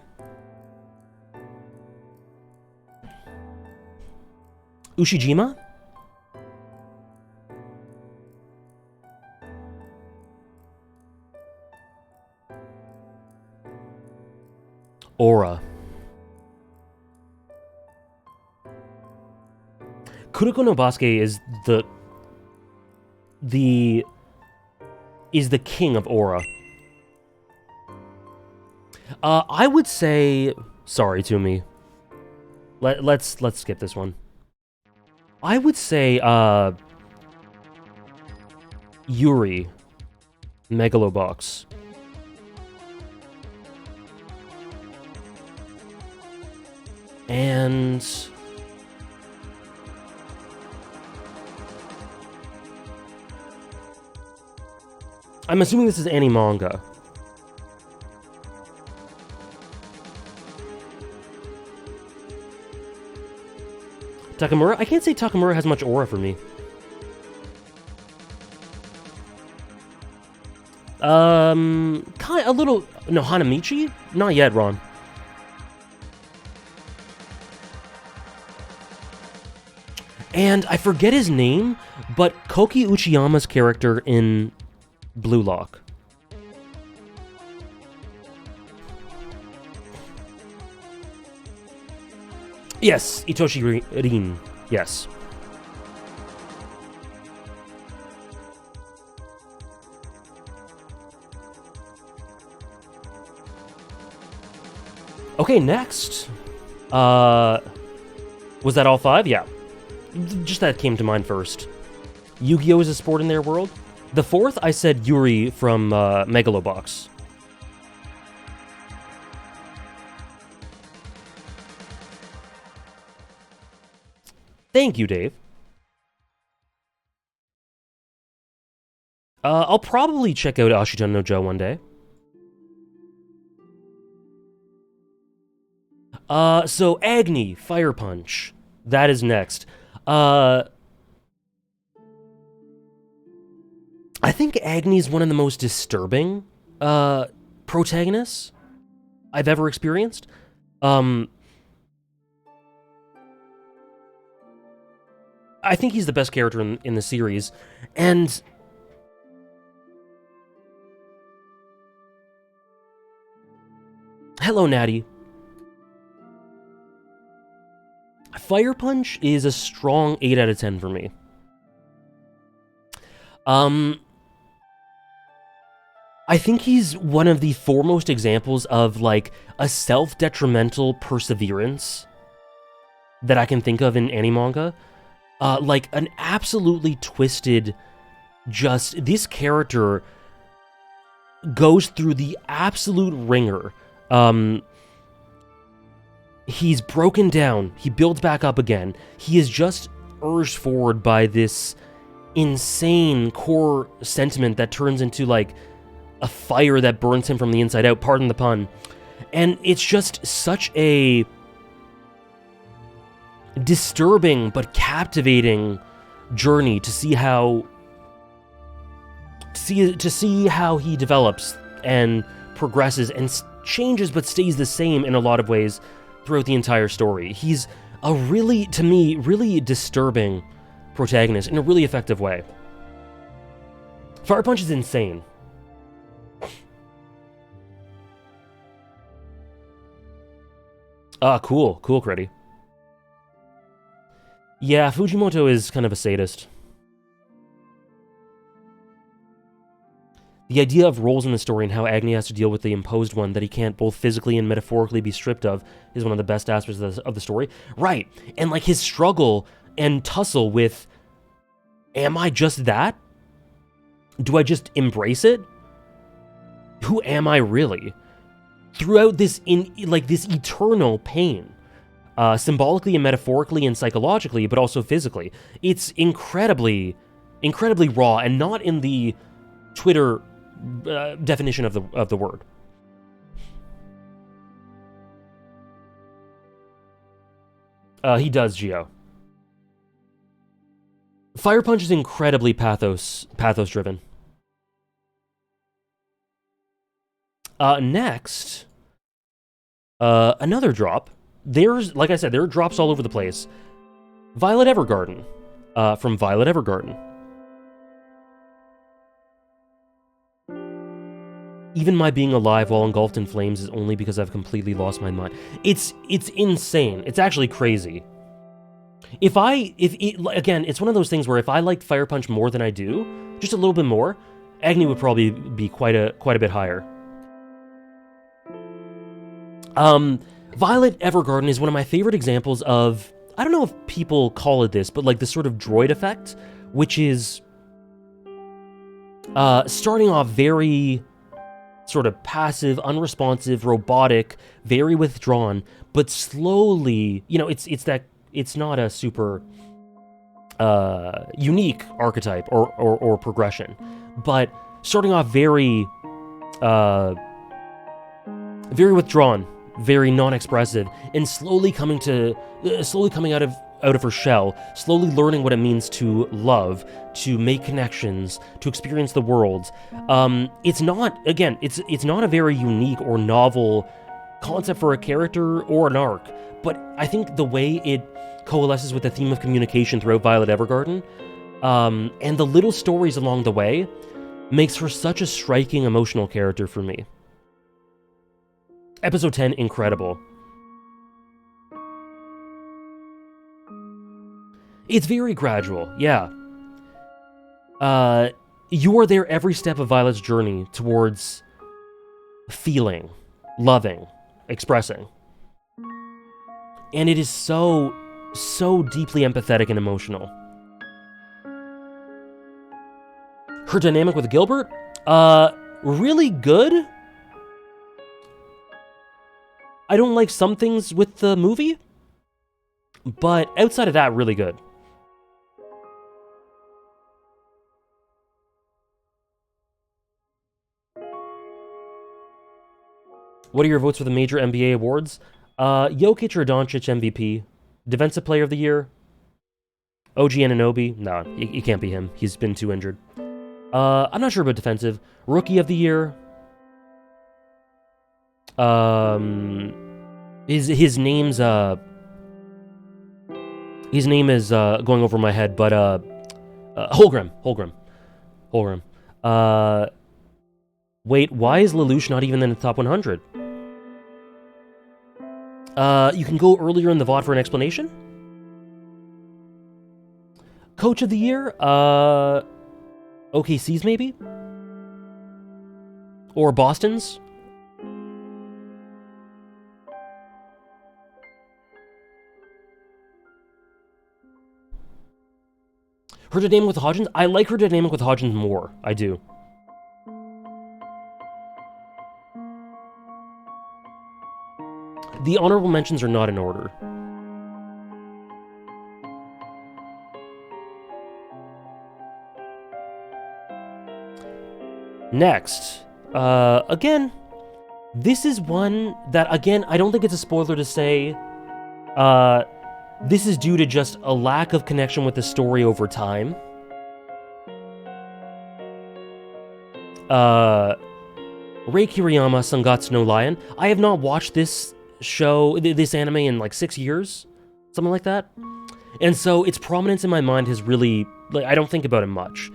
Ushijima, aura. Kuroko no Basuke is the king of aura. I would say, sorry to me. Let's skip this one. I would say Yuri, Megalobox. And I'm assuming this is any manga. Takamura? I can't say Takamura has much aura for me. Kind a little. No, Hanamichi? Not yet, Ron. And I forget his name, but Koki Uchiyama's character in Blue Lock. Yes, Itoshi Rin. Yes. Okay, next. Was that all 5? Yeah. Just that came to mind first. Yu-Gi-Oh! Is a sport in their world. The 4th, I said Yuri from Megalobox. Thank you, Dave. I'll probably check out Ashita no Joe one day. So Agni, Fire Punch. That is next. I think Agni's one of the most disturbing protagonists I've ever experienced. I think he's the best character in the series, and hello, Natty. Fire Punch is a strong 8 out of 10 for me. I think he's one of the foremost examples of, like, a self-detrimental perseverance that I can think of in any manga. Like, an absolutely twisted, just, this character goes through the absolute ringer. He's broken down, he builds back up again, he is just urged forward by this insane core sentiment that turns into, like, a fire that burns him from the inside out, pardon the pun. And it's just such a disturbing but captivating journey to see how he develops and progresses and changes but stays the same in a lot of ways throughout the entire story. He's a really, to me, really disturbing protagonist in a really effective way. Fire Punch is insane. Cool, Creddy. Yeah, Fujimoto is kind of a sadist. The idea of roles in the story and how Agni has to deal with the imposed one that he can't both physically and metaphorically be stripped of is one of the best aspects of the story. Right, and like his struggle and tussle with, am I just that? Do I just embrace it? Who am I really? Throughout this this eternal pain, symbolically and metaphorically and psychologically, but also physically, it's incredibly raw, and not in the Twitter definition of the word. He does, Gio. Fire Punch is incredibly pathos driven. Next, another drop. There's, like I said, there are drops all over the place. Violet Evergarden, from Violet Evergarden. Even my being alive while engulfed in flames is only because I've completely lost my mind. It's insane. It's actually crazy. Again, it's one of those things where if I liked Fire Punch more than I do, just a little bit more, Agni would probably be quite a bit higher. Violet Evergarden is one of my favorite examples of, I don't know if people call it this, but like the sort of droid effect, which is starting off very sort of passive, unresponsive, robotic, very withdrawn, but slowly, it's not a super unique archetype or progression, but starting off very withdrawn, very non-expressive, and slowly coming out of her shell, slowly learning what it means to love, to make connections, to experience the world. It's not a very unique or novel concept for a character or an arc, but I think the way it coalesces with the theme of communication throughout Violet Evergarden, and the little stories along the way, makes her such a striking emotional character for me. Episode 10, incredible. It's very gradual, yeah. You are there every step of Violet's journey towards feeling, loving, expressing. And it is so deeply empathetic and emotional. Her dynamic with Gilbert? Really good. I don't like some things with the movie, but outside of that, really good. What are your votes for the major NBA awards? Jokic or Doncic MVP? Defensive Player of the Year? OG Anunoby? No, you can't be him. He's been too injured. I'm not sure about defensive. Rookie of the Year? His name is going over my head, but Holmgren. Wait, why is Lelouch not even in the top 100? You can go earlier in the VOD for an explanation. Coach of the Year? OKC's maybe? Or Boston's? Her dynamic with Hodgins? I like her dynamic with Hodgins more. I do. The honorable mentions are not in order. Next. Again, this is one that, again, I don't think it's a spoiler to say, this is due to just a lack of connection with the story over time. Rei Kiriyama, Sangatsu no Lion. I have not watched this show, this anime in like 6 years, something like that. And so its prominence in my mind has really, like, I don't think about it much.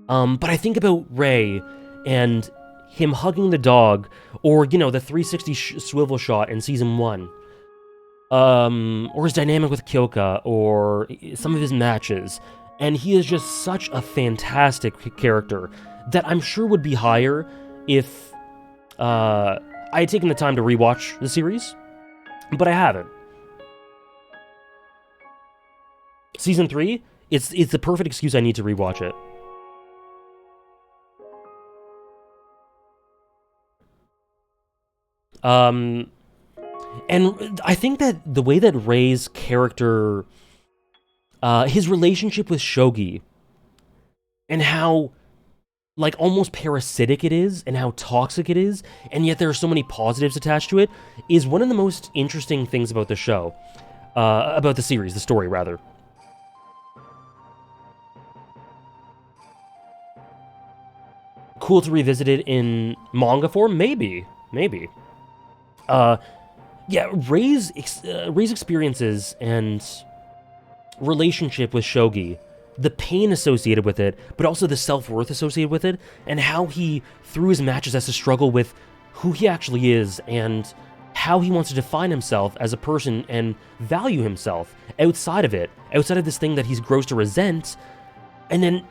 But I think about Rei and him hugging the dog, or, you know, the 360 swivel shot in season 1. Or his dynamic with Kyoka, or some of his matches. And he is just such a fantastic character that I'm sure would be higher if I had taken the time to rewatch the series, but I haven't. Season 3, it's the perfect excuse I need to rewatch it. And I think that the way that Rei's character, his relationship with Shogi, and how, like, almost parasitic it is, and how toxic it is, and yet there are so many positives attached to it, is one of the most interesting things about the show. About the series, the story, rather. Cool to revisit it in manga form? Maybe. Yeah, Rei's experiences and relationship with Shogi, the pain associated with it, but also the self-worth associated with it, and how he, through his matches, has to struggle with who he actually is, and how he wants to define himself as a person and value himself outside of it, outside of this thing that he's grows to resent, and then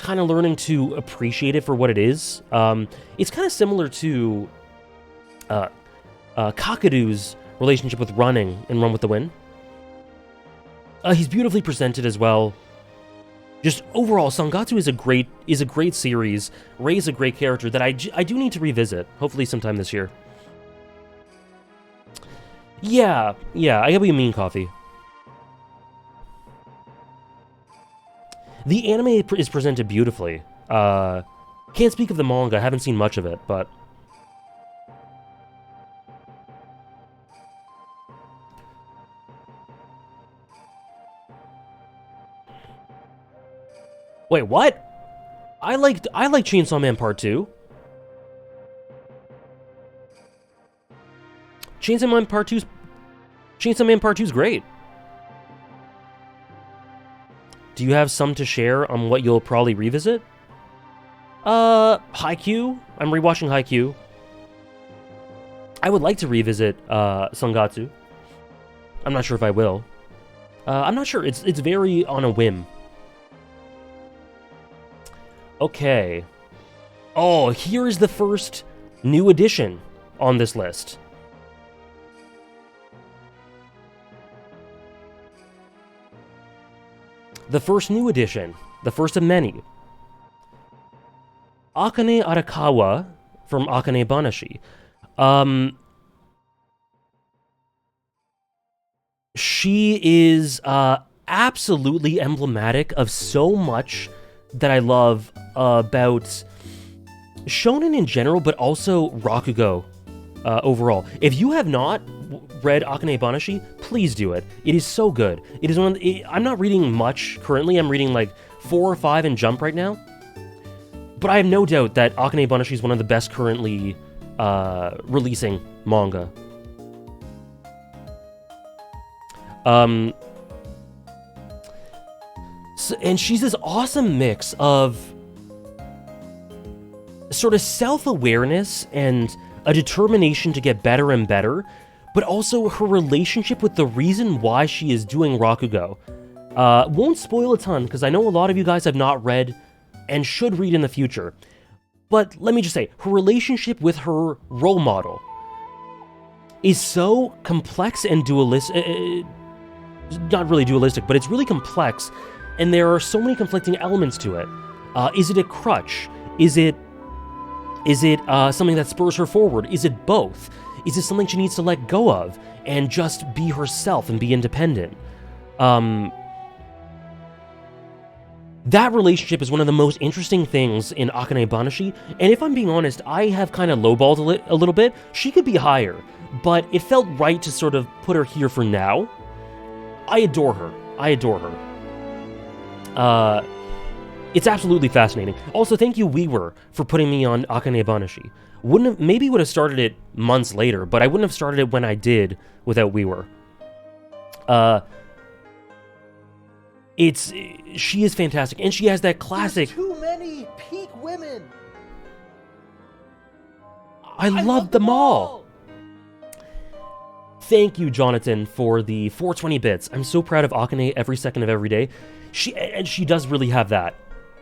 kind of learning to appreciate it for what it is. It's kind of similar to Kakadu's relationship with running in Run with the Wind. He's beautifully presented as well. Just overall, Sangatsu is a great series. Rei's a great character that I do need to revisit, hopefully sometime this year. Yeah, I get what you mean, Coffee. The anime is presented beautifully. Can't speak of the manga, I haven't seen much of it, but... Wait, what? I like Chainsaw Man Part 2. Chainsaw Man Part 2's great. Do you have some to share on what you'll probably revisit? Haikyuu. I'm rewatching Haikyuu. I would like to revisit Sangatsu. I'm not sure if I will. I'm not sure. It's very on a whim. Okay. Oh, here is the first new addition on this list. The first new addition. The first of many. Akane Arakawa from Akane Banashi. She is absolutely emblematic of so much that I love about shonen in general, but also Rakugo overall. If you have not read Akane Banashi, please do it. It is so good. It is one of the, I'm not reading much currently. I'm reading like 4 or 5 in Jump right now. But I have no doubt that Akane Banashi is one of the best currently releasing manga. And she's this awesome mix of sort of self-awareness and a determination to get better and better, but also her relationship with the reason why she is doing Rakugo. Won't spoil a ton, because I know a lot of you guys have not read and should read in the future. But let me just say, her relationship with her role model is so complex and dualistic. Not really dualistic, but it's really complex, and there are so many conflicting elements to it. Is it a crutch? Is it something that spurs her forward? Is it both? Is it something she needs to let go of and just be herself and be independent? That relationship is one of the most interesting things in Akane Banashi, and if I'm being honest, I have kind of lowballed it a little bit. She could be higher, but it felt right to sort of put her here for now. I adore her. It's absolutely fascinating. Also, thank you, Weaver, for putting me on Akane Banashi. Maybe would have started it months later, but I wouldn't have started it when I did without Weaver. She is fantastic, and she has that classic. There's too many peak women. I love them all. Thank you, Jonathan, for the 420 bits. I'm so proud of Akane every second of every day. She does really have that.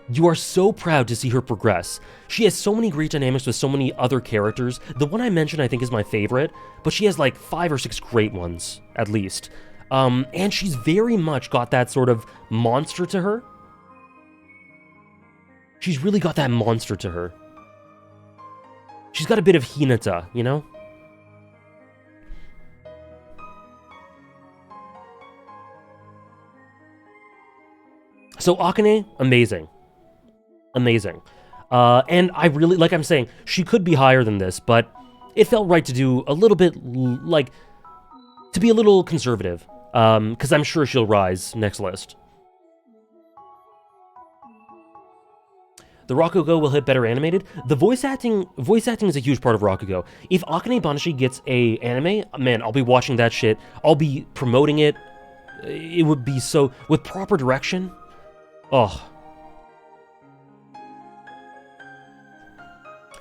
You are so proud to see her progress. She has so many great dynamics with so many other characters. The one I mentioned I think is my favorite, but she has like 5 or 6 great ones, at least. And she's very much got that sort of monster to her. She's really got that monster to her. She's got a bit of Hinata, you know? So Akane, amazing. Amazing. And I really, like I'm saying, she could be higher than this, but it felt right to do a little bit, like, to be a little conservative. Because I'm sure she'll rise next list. The Rakugo will hit better animated. The voice acting is a huge part of Rakugo. If Akane Banashi gets a anime, man, I'll be watching that shit. I'll be promoting it. It would be so, with proper direction. Oh.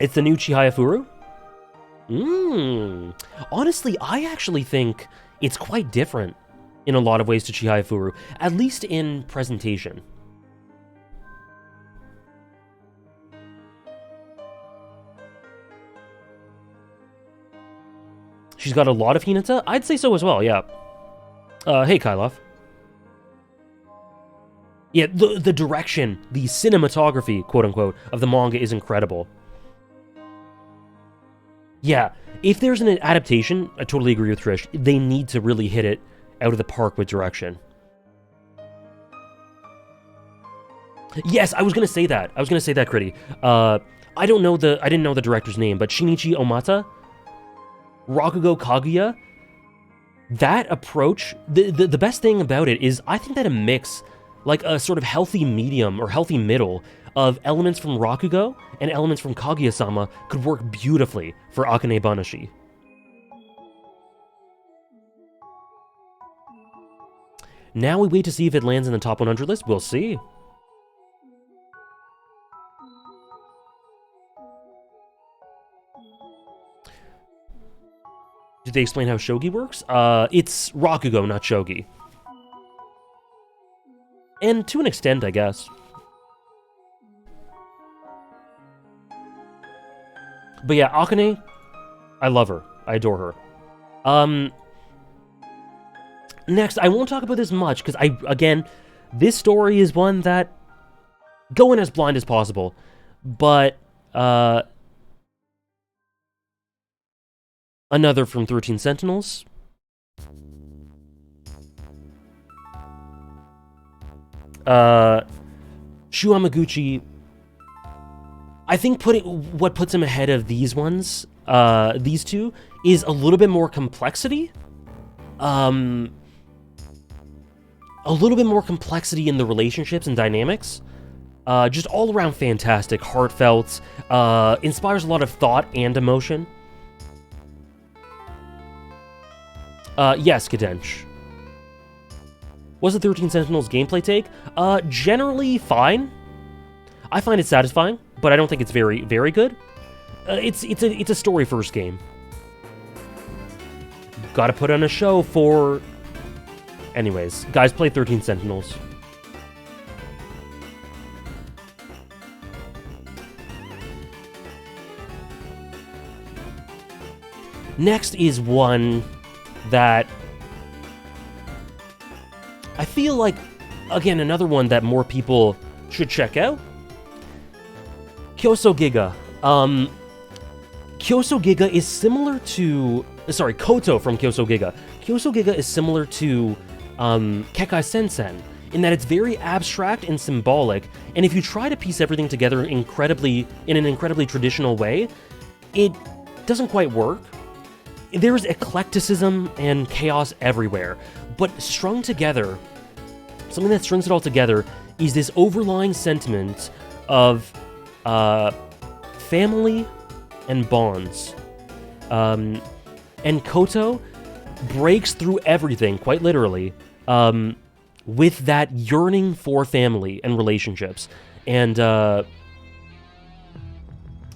It's the new Chihaya Furu? Honestly, I actually think it's quite different in a lot of ways to Chihaya Furu, at least in presentation. She's got a lot of Hinata? I'd say so as well, yeah. Hey, Kylov. Yeah, the direction, the cinematography, quote-unquote, of the manga is incredible. Yeah, if there's an adaptation, I totally agree with Trish, they need to really hit it out of the park with direction. Yes, I was gonna say that. Critty. I didn't know the director's name, but Shinichi Omata, Rakugo Kaguya, that approach, the best thing about it is I think that a mix, like a sort of healthy medium or healthy middle of elements from Rakugo and elements from Kaguya-sama could work beautifully for Akane Banashi. Now we wait to see if it lands in the top 100 list. We'll see. Did they explain how shogi works? It's Rakugo, not shogi. And to an extent, I guess. But yeah, Akane, I love her. I adore her. Next, I won't talk about this much, because again, this story is one that, go in as blind as possible, but, another from 13 Sentinels. Shu Amaguchi, I think what puts him ahead of these ones, these two, is a little bit more complexity. A little bit more complexity in the relationships and dynamics. Just all around fantastic, heartfelt, inspires a lot of thought and emotion. Yes, Kadench. Was the 13 Sentinels gameplay take? Generally fine. I find it satisfying, but I don't think it's very, very good. It's a story-first game. Gotta put on a show for... Anyways, guys, play 13 Sentinels. Next is one that I feel like, again, another one that more people should check out. Kyoso Giga. Kyoso Giga is similar to... Sorry, Koto from Kyoso Giga. Kyoso Giga is similar to Kekai Sensen in that it's very abstract and symbolic, and if you try to piece everything together in an incredibly traditional way, it doesn't quite work. There's eclecticism and chaos everywhere, but strung together, something that strings it all together is this overlying sentiment of family and bonds. And Koto breaks through everything, quite literally, with that yearning for family and relationships. And,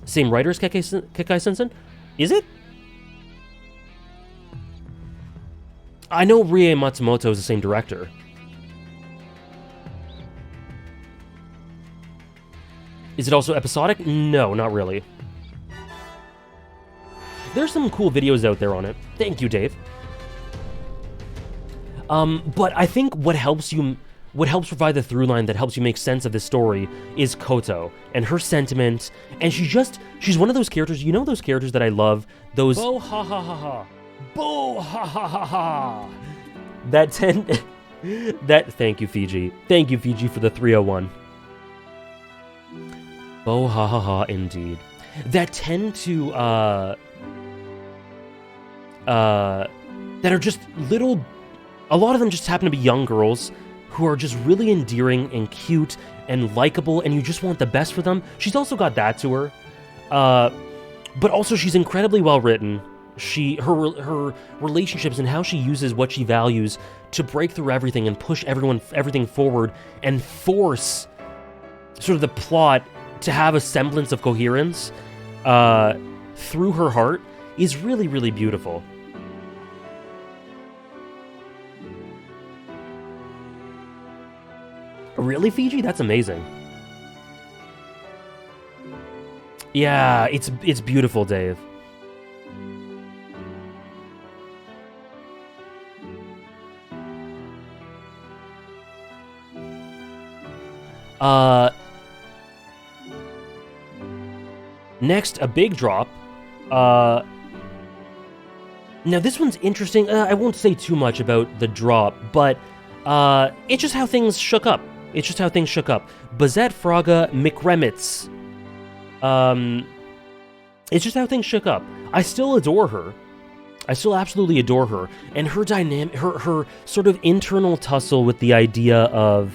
same writers, Kekai-Sensen? Is it? I know Rie Matsumoto is the same director. Is it also episodic? No, not really. There's some cool videos out there on it. Thank you, Dave. But I think what helps provide the through line that helps you make sense of this story is Koto and her sentiments. And she's one of those characters, you know those characters that I love? Those bo ha ha ha ha. Bo ha ha ha ha. Thank you, Fiji. Thank you, Fiji, for the 301. Bo ha ha ha, indeed. That tend to, that are just little... A lot of them just happen to be young girls who are just really endearing and cute and likable, and you just want the best for them. She's also got that to her. But also she's incredibly well written. Her relationships and how she uses what she values to break through everything and push everything forward and force sort of the plot to have a semblance of coherence through her heart is really, really beautiful. Really, Fiji? That's amazing. Yeah, it's beautiful, Dave. Next, a big drop. Now this one's interesting. I won't say too much about the drop, but it's just how things shook up. Bazette Fraga McRemitz. It's just how things shook up. I still adore her. I still absolutely adore her. And her dynamic, her sort of internal tussle with the idea of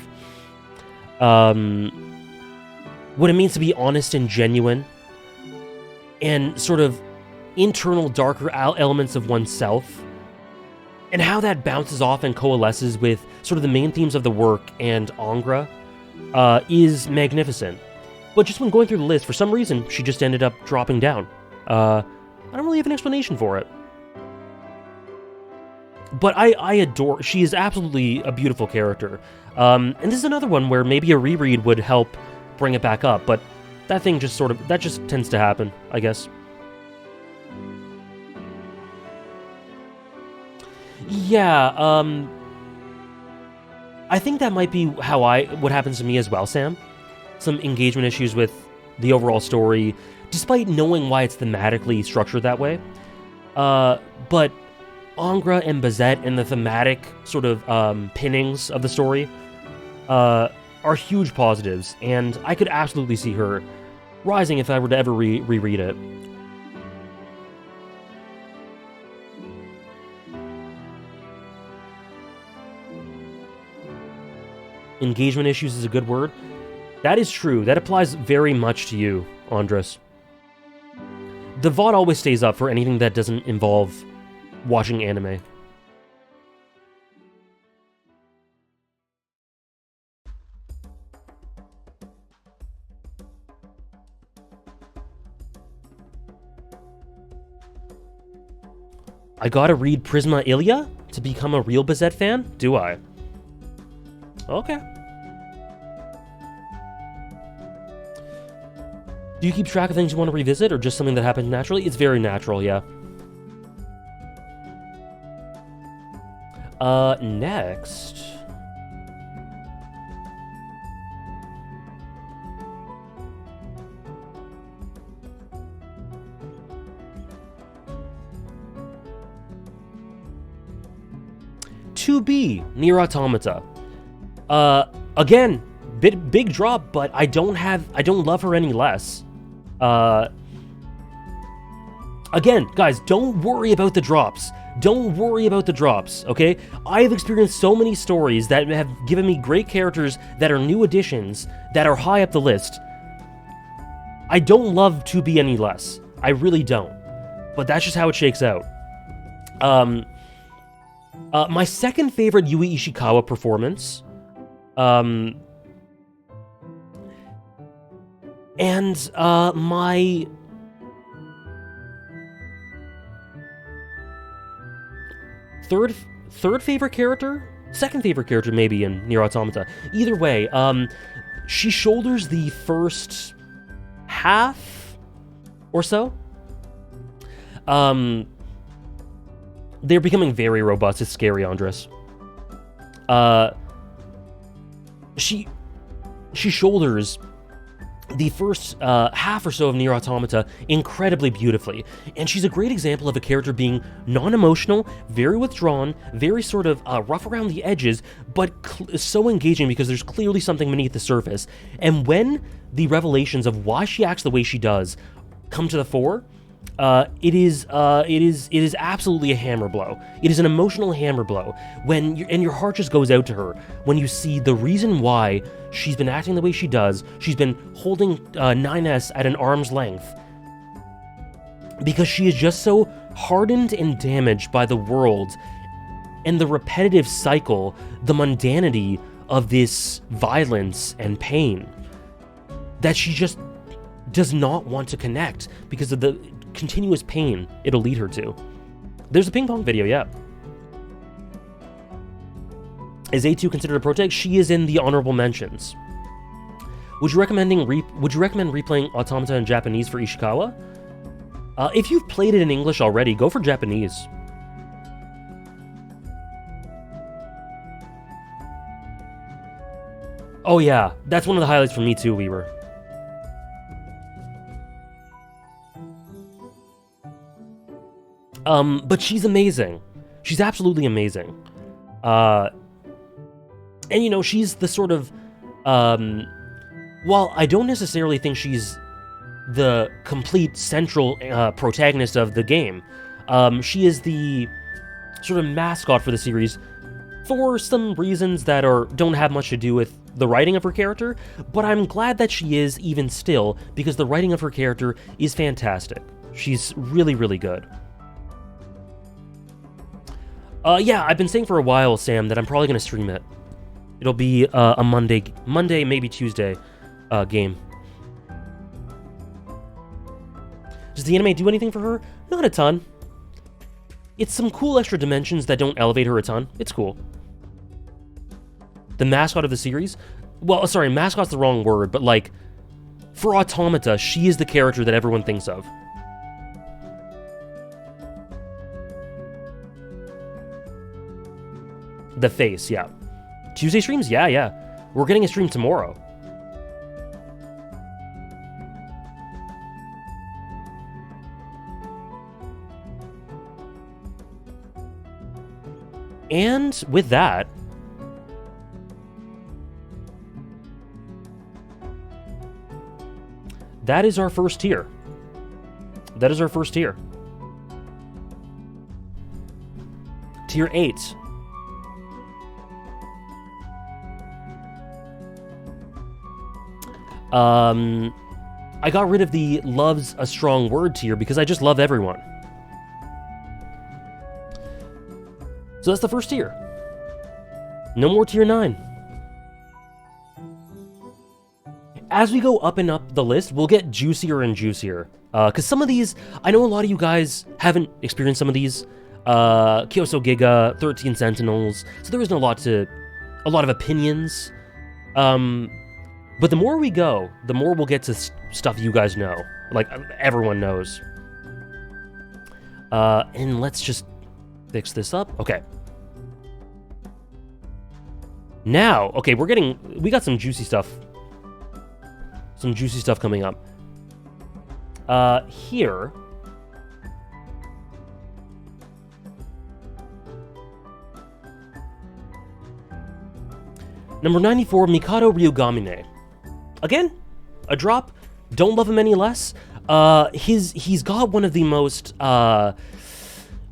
what it means to be honest and genuine, and sort of internal darker elements of oneself, and how that bounces off and coalesces with sort of the main themes of the work and Angra is magnificent. But just when going through the list, for some reason, she just ended up dropping down. I don't really have an explanation for it. But I adore... She is absolutely a beautiful character. And this is another one where maybe a reread would help bring it back up, but that thing just sort of... That just tends to happen, I guess. Yeah, I think that might be what happens to me as well, Sam. Some engagement issues with the overall story, despite knowing why it's thematically structured that way. But Angra and Bazette and the thematic sort of pinnings of the story are huge positives, and I could absolutely see her rising if I were to ever reread it. Engagement issues is a good word. That is true. That applies very much to you, Andres. The VOD always stays up for anything that doesn't involve watching anime. I gotta read Prisma Ilia to become a real Bazette fan? Do I? Okay. Do you keep track of things you want to revisit, or just something that happens naturally? It's very natural, yeah. Next... To be Nier Automata. Again, big drop, but I don't love her any less. I Again, guys, don't worry about the drops. Don't worry about the drops, okay? I have experienced so many stories that have given me great characters that are new additions, that are high up the list. I don't love 2B any less. I really don't. But that's just how it shakes out. My second favorite Yui Ishikawa performance, my third favorite character? Second favorite character, maybe, in Nier Automata. Either way, she shoulders the first half or so. They're becoming very robust. It's scary, Andres. She shoulders the first half or so of Nier Automata incredibly beautifully, and she's a great example of a character being non-emotional, very withdrawn, very sort of rough around the edges, but so engaging because there's clearly something beneath the surface. And when the revelations of why she acts the way she does come to the fore, it is absolutely a hammer blow. It is an emotional hammer blow when your heart just goes out to her when you see the reason why she's been acting the way she does. She's been holding 9S at an arm's length because she is just so hardened and damaged by the world and the repetitive cycle, the mundanity of this violence and pain, that she just does not want to connect because of the continuous pain it'll lead her to. There's a ping pong video, yeah. Is A2 considered a protag? She is in the honorable mentions. Would you recommend replaying Automata in Japanese for Ishikawa? If you've played it in English already, go for Japanese. Oh yeah, that's one of the highlights for me too, Weaver. But she's amazing. She's absolutely amazing. And you know, she's the sort of, while I don't necessarily think she's the complete central protagonist of the game, she is the sort of mascot for the series for some reasons that don't have much to do with the writing of her character, but I'm glad that she is even still, because the writing of her character is fantastic. She's really, really good. Yeah, I've been saying for a while, Sam, that I'm probably going to stream it. It'll be a Monday, maybe Tuesday game. Does the anime do anything for her? Not a ton. It's some cool extra dimensions that don't elevate her a ton. It's cool. The mascot of the series? Well, sorry, mascot's the wrong word, but like, for Automata, she is the character that everyone thinks of. The face, yeah. Tuesday streams? Yeah. We're getting a stream tomorrow. And with that, that is our first tier. That is our first tier. Tier 8. I got rid of the love's a strong word tier because I just love everyone. So that's the first tier. No more tier 9. As we go up and up the list, we'll get juicier and juicier. Because some of these, I know a lot of you guys haven't experienced some of these. Kyoso Giga, 13 Sentinels. So there isn't a lot of opinions. But the more we go, the more we'll get to stuff you guys know. Like, everyone knows. And let's just fix this up. Okay. Now, okay, we got some juicy stuff. Some juicy stuff coming up. Here. Number 94, Mikado Ryugamine. Again, a drop. Don't love him any less. He's got one of the most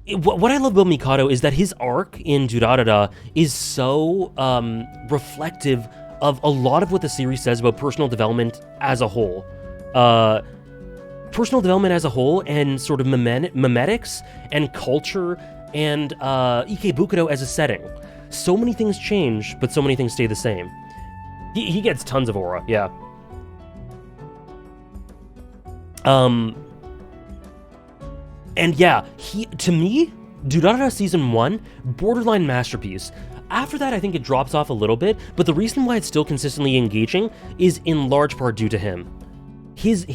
what I love about Mikado is that his arc in Durarara is so reflective of a lot of what the series says about personal development as a whole. Personal development as a whole, and sort of memetics and culture and Ikebukuro as a setting. So many things change, but so many things stay the same. He gets tons of aura, yeah. And yeah, to me, Durarara Season 1, borderline masterpiece. After that, I think it drops off a little bit, but the reason why it's still consistently engaging is in large part due to him. His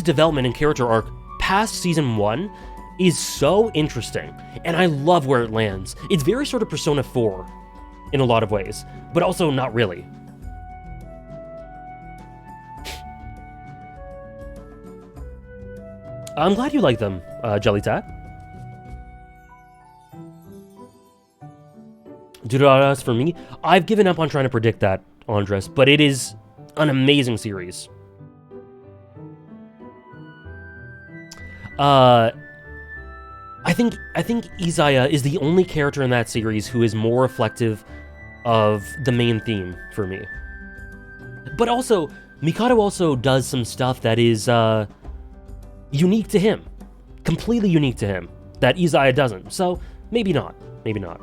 development and character arc past Season 1 is so interesting, and I love where it lands. It's very sort of Persona 4 in a lot of ways, but also not really. I'm glad you like them, Jellytat. Durarara's for me. I've given up on trying to predict that, Andres, but it is an amazing series. I think Izaya is the only character in that series who is more reflective of the main theme for me. But also, Mikado also does some stuff that is unique to him. Completely unique to him. That Izaya doesn't. So, maybe not. Maybe not.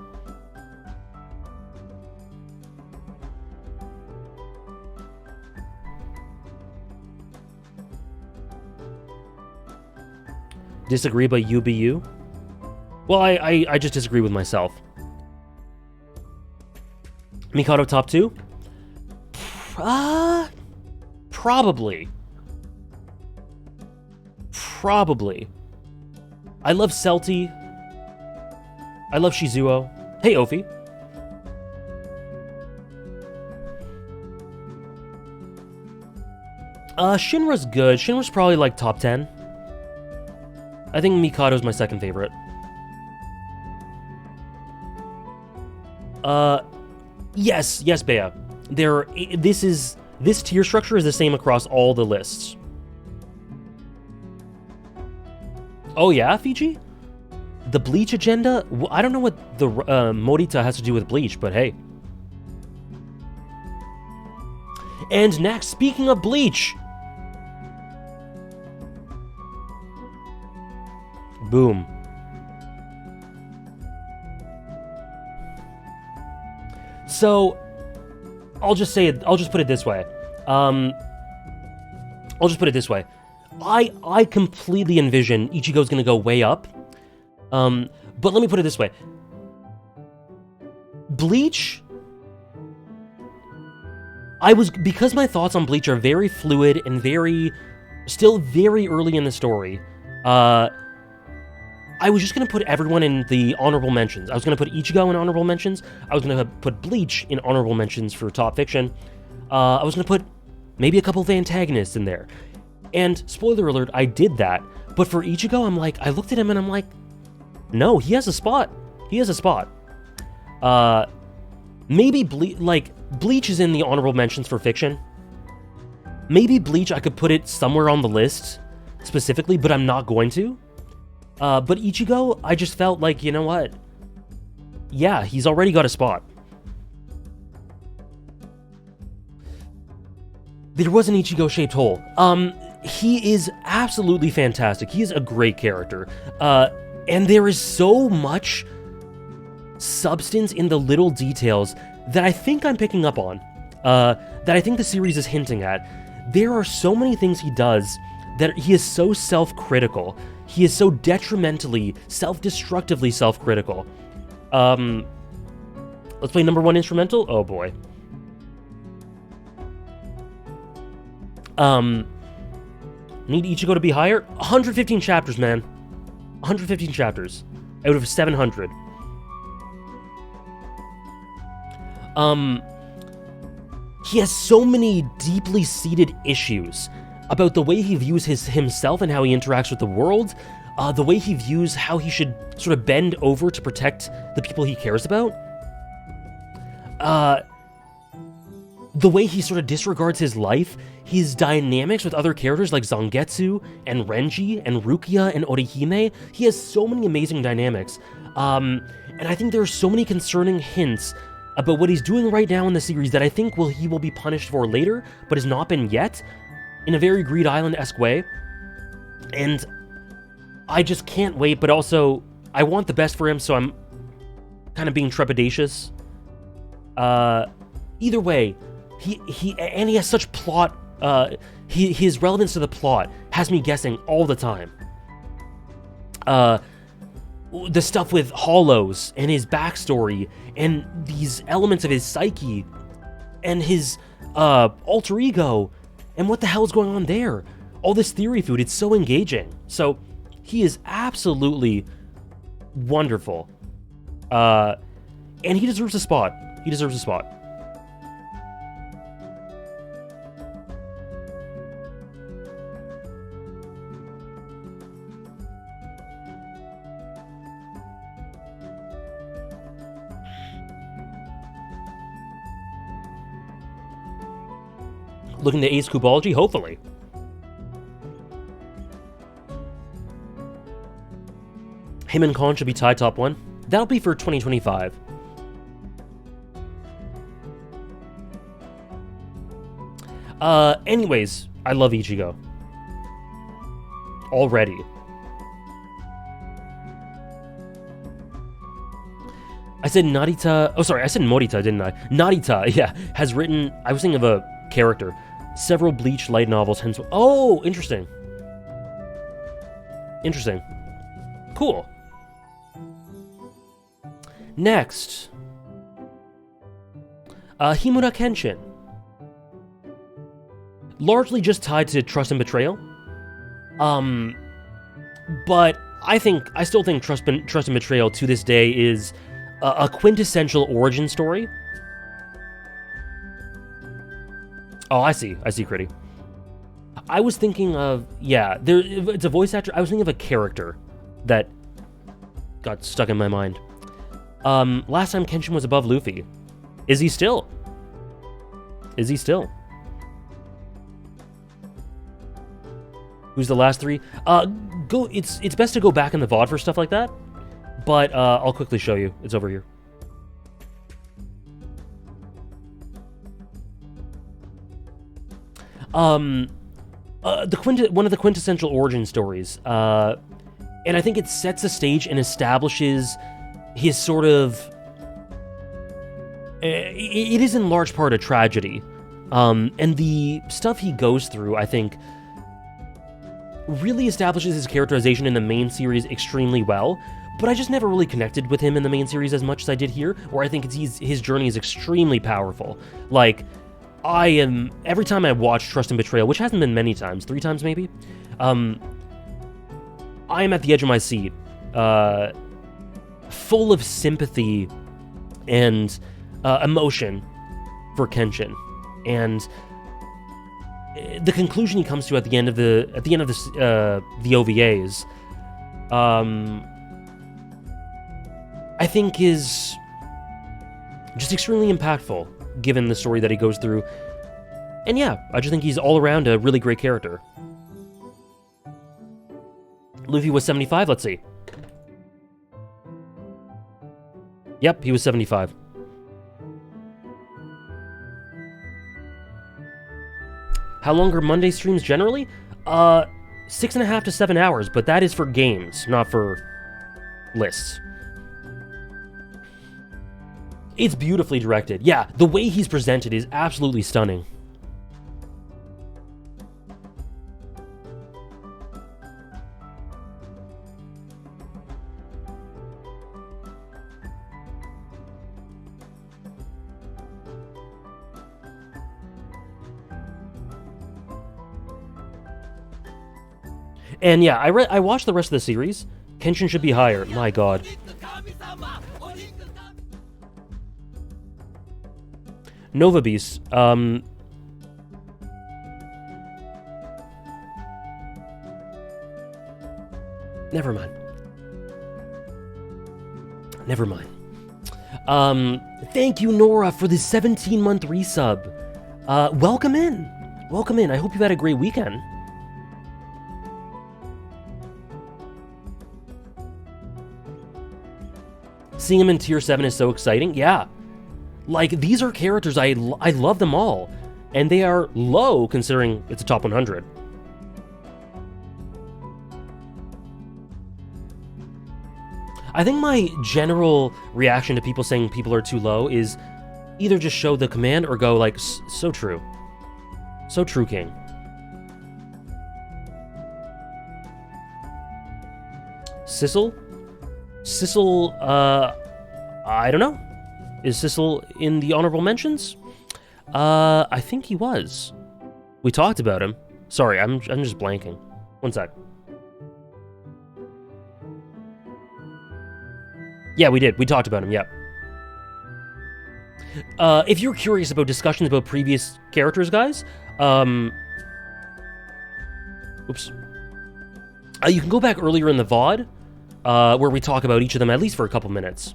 Disagree, but you be you? Well, I just disagree with myself. Mikado top 2? Probably. Probably. I love Celti. I love Shizuo. Hey, Ophi. Shinra's good. Shinra's probably like top 10. I think Mikado's my second favorite. Yes, Bea. This tier structure is the same across all the lists. Oh yeah, Fiji? The Bleach agenda? I don't know what the Morita has to do with Bleach, but hey. And next, speaking of Bleach. Boom. So, I'll just put it this way. I completely envision Ichigo's gonna go way up. But let me put it this way. Bleach, because my thoughts on Bleach are very fluid and still very early in the story, I was just going to put everyone in the honorable mentions. I was going to put Ichigo in honorable mentions. I was going to put Bleach in honorable mentions for top fiction. I was going to put maybe a couple of antagonists in there. And spoiler alert, I did that. But for Ichigo, I looked at him and I'm like, no, he has a spot. He has a spot. Maybe Bleach is in the honorable mentions for fiction. Maybe Bleach, I could put it somewhere on the list specifically, but I'm not going to. But Ichigo, I just felt like, you know what? Yeah, he's already got a spot. There was an Ichigo-shaped hole. He is absolutely fantastic. He is a great character. And there is so much substance in the little details that I think I'm picking up on. That I think the series is hinting at. There are so many things he does that he is so self-critical. He is so detrimentally, self-destructively self-critical. Let's play number 1 instrumental? Oh boy. Need Ichigo to be higher? 115 chapters, man. 115 chapters. Out of 700. He has so many deeply seated issues about the way he views himself and how he interacts with the world, the way he views how he should sort of bend over to protect the people he cares about. the way he sort of disregards his life, his dynamics with other characters like Zangetsu and Renji and Rukia and Orihime, he has so many amazing dynamics. And I think there are so many concerning hints about what he's doing right now in the series that I think he will be punished for later, but has not been yet, in a very Greed Island-esque way. And I just can't wait, but also, I want the best for him, so I'm kind of being trepidatious. Either way, he has such plot, his relevance to the plot has me guessing all the time. The stuff with Hollows and his backstory and these elements of his psyche and his alter ego and what the hell is going on there. All this theory food, it's so engaging. So he is absolutely wonderful. And he deserves a spot. He deserves a spot. Looking to ace Kubology? Hopefully. Him and Khan should be tied top 1. That'll be for 2025. Anyways, I love Ichigo. Already. I said Narita... Oh, sorry, I said Morita, didn't I? Narita, yeah, has written... I was thinking of a character. Several Bleach light novels, hence... Oh, interesting. Interesting. Cool. Next. Himura Kenshin. Largely just tied to Trust and Betrayal. But I still think Trust and Betrayal to this day is a quintessential origin story. Oh, I see, Critty. I was thinking of, yeah, it's a voice actor. I was thinking of a character that got stuck in my mind. Last time Kenshin was above Luffy. Is he still? Is he still? Who's the last 3? It's best to go back in the VOD for stuff like that, but I'll quickly show you. It's over here. One of the quintessential origin stories, and I think it sets the stage and establishes his sort of... It is in large part a tragedy, and the stuff he goes through, I think, really establishes his characterization in the main series extremely well, but I just never really connected with him in the main series as much as I did here, where I think his journey is extremely powerful. Like, every time I watch Trust and Betrayal, which hasn't been many times, 3 times maybe, I am at the edge of my seat, full of sympathy and emotion for Kenshin, and the conclusion he comes to at the end of the OVAs, I think is just extremely impactful, given the story that he goes through. And yeah, I just think he's all around a really great character. Luffy was 75, let's see. Yep, he was 75. How long are Monday streams generally? 6.5 to 7 hours, but that is for games, not for lists. It's beautifully directed. Yeah, the way he's presented is absolutely stunning. And yeah, I watched the rest of the series. Kenshin should be higher. My god. Nova Beast. Never mind. Never mind. Thank you, Nora, for the 17-month resub. Welcome in. Welcome in. I hope you've had a great weekend. Seeing him in Tier 7 is so exciting. Yeah. Like, these are characters, I love them all. And they are low, considering it's a top 100. I think my general reaction to people saying people are too low is either just show the command or go like, so true. So true, King. Sissel? Sissel, I don't know. Is Sissel in the honorable mentions? I think he was. We talked about him. Sorry, I'm just blanking. One sec. Yeah, we did. We talked about him, yep. If you're curious about discussions about previous characters, guys, oops. You can go back earlier in the VOD, where we talk about each of them at least for a couple minutes.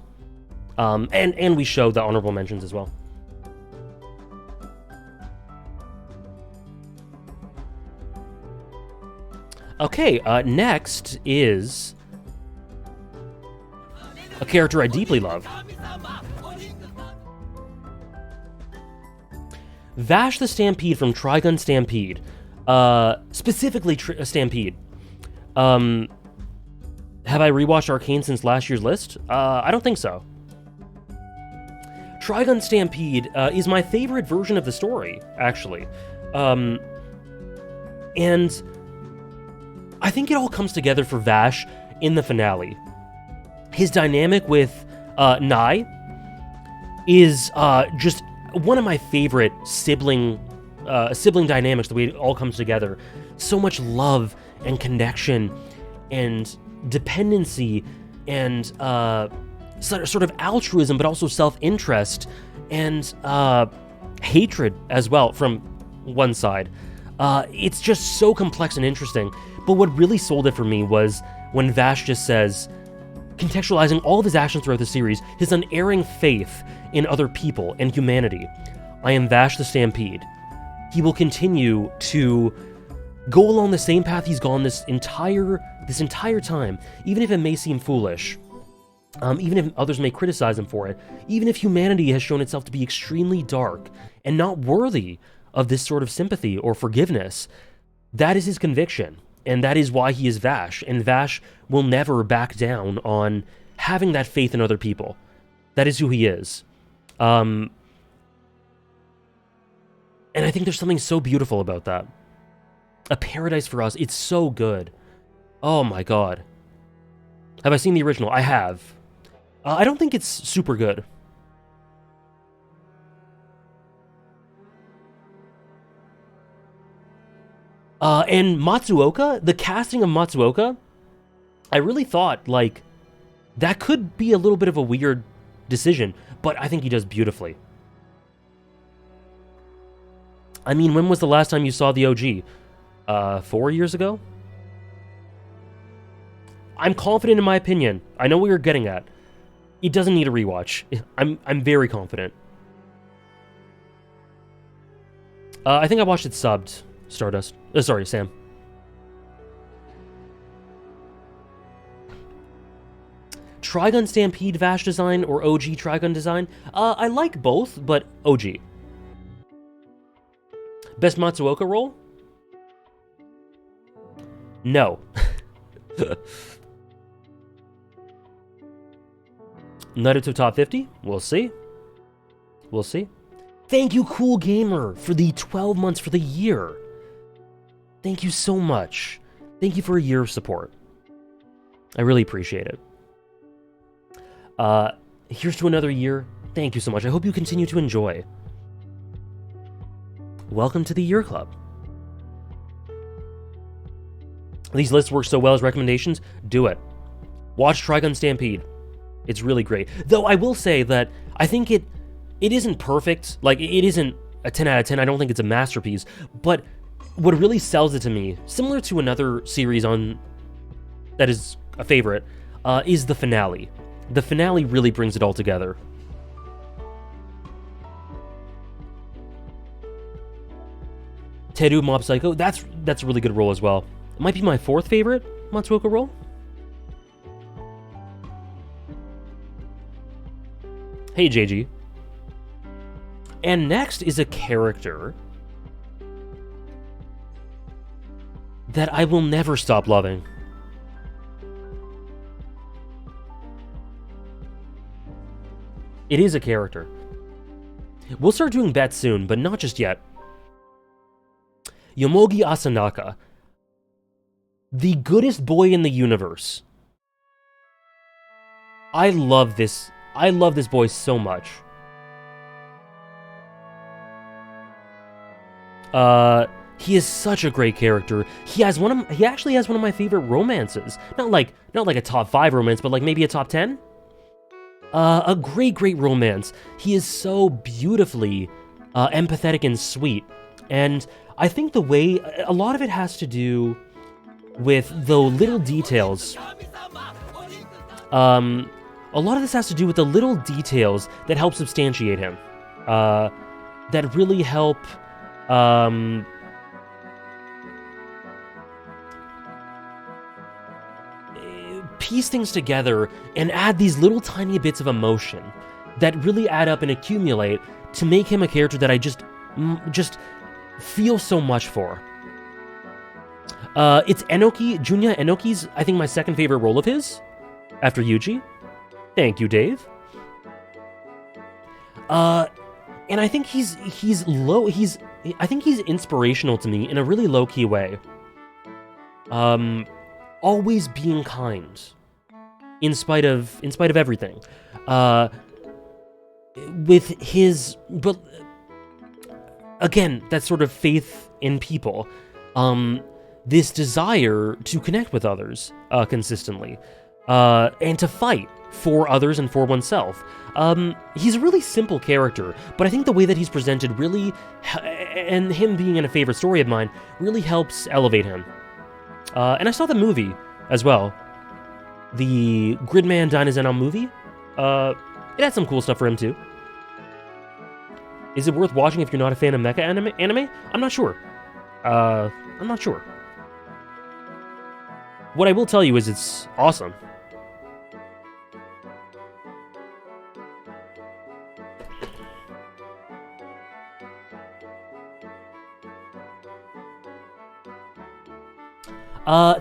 And we show the honorable mentions as well. Okay, next is a character I deeply love. Vash the Stampede from Trigun Stampede. Specifically Stampede. Have I rewatched Arcane since last year's list? I don't think so. Trigun Stampede is my favorite version of the story, actually. And I think it all comes together for Vash in the finale. His dynamic with Nai is just one of my favorite sibling dynamics, the way it all comes together. So much love and connection and dependency and sort of altruism, but also self-interest and hatred as well from one side. It's just so complex and interesting. But what really sold it for me was when Vash just says, contextualizing all of his actions throughout the series, his unerring faith in other people and humanity. I am Vash the Stampede. He will continue to go along the same path he's gone this entire time, even if it may seem foolish, even if others may criticize him for it, even if humanity has shown itself to be extremely dark and not worthy of this sort of sympathy or forgiveness. That is his conviction, and that is why he is Vash, and Vash will never back down on having that faith in other people. That is who he is. And I think there's something so beautiful about that. A Paradise for Us, it's so good. Oh my god. Have I seen the original? I have. I don't think it's super good. And Matsuoka, the casting of Matsuoka, I really thought, like, that could be a little bit of a weird decision, but I think he does beautifully. I mean, when was the last time you saw the OG? 4 years ago? I'm confident in my opinion. I know what you're getting at. It doesn't need a rewatch. I'm very confident. I think I watched it subbed. Stardust. Sorry, Sam. Trigun Stampede Vash design or OG Trigun design? I like both, but OG. Best Matsuoka role? No. Naruto Top 50? We'll see. We'll see. Thank you, Cool Gamer, for the 12 months for the year. Thank you so much. Thank you for a year of support. I really appreciate it. Here's to another year. Thank you so much. I hope you continue to enjoy. Welcome to the Year Club. These lists work so well as recommendations. Do it. Watch Trigun Stampede. It's really great. Though I will say that I think it isn't perfect. Like, it isn't a 10 out of 10. I don't think it's a masterpiece. But what really sells it to me, similar to another series that is a favorite, is the finale. The finale really brings it all together. Teru Mob Psycho, that's a really good role as well. It might be my 4th favorite Matsuoka role. Hey, JG. And next is a character that I will never stop loving. It is a character. We'll start doing bets soon, but not just yet. Yomogi Asanaka. The goodest boy in the universe. I love this boy so much. He is such a great character. He actually has one of my favorite romances. Not like a top 5 romance, but like maybe a top 10. A great romance. He is so beautifully empathetic and sweet. And I think a lot of it has to do with the little details. A lot of this has to do with the little details that help substantiate him. That really help piece things together and add these little tiny bits of emotion that really add up and accumulate to make him a character that I just feel so much for. It's Enoki, Junya Enoki's, I think, my 2nd favorite role of his, after Yuji. Thank you, Dave. And I think he's inspirational to me in a really low-key way. Always being kind, in spite of everything. But again, that sort of faith in people. This desire to connect with others consistently, and to fight for others and for oneself. He's a really simple character, but I think the way that he's presented really, and him being in a favorite story of mine, really helps elevate him. And I saw the movie as well. The Gridman Dynazenon movie. It had some cool stuff for him too. Is it worth watching if you're not a fan of mecha anime? I'm not sure. I'm not sure. What I will tell you is it's awesome.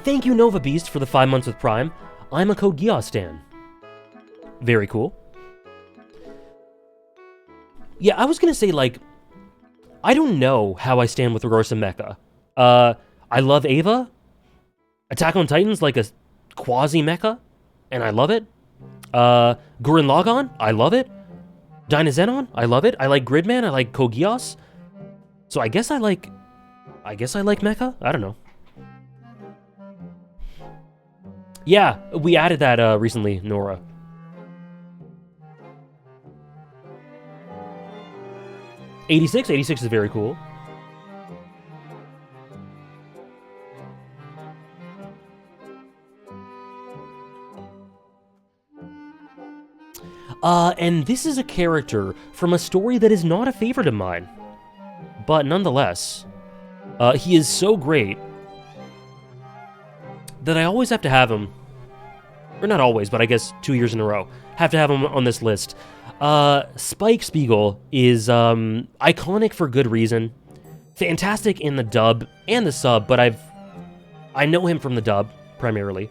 Thank you, Nova Beast, for the 5 months with Prime. I'm a Code Geass stan. Very cool. Yeah, I was gonna say, like, I don't know how I stand with regards to mecha. I love Eva. Attack on Titan's like a quasi-mecha, and I love it. Gurren Lagann, I love it. Dynazenon, I love it. I like Gridman, I like Code Geass. So I guess I like mecha? I don't know. Yeah, we added that recently, Nora. '86 is very cool. And this is a character from a story that is not a favorite of mine. But nonetheless, he is so great that I always have to have him, or not always, but I guess 2 years in a row, have to have him on this list. Spike Spiegel is iconic for good reason. Fantastic in the dub and the sub, but I know him from the dub, primarily.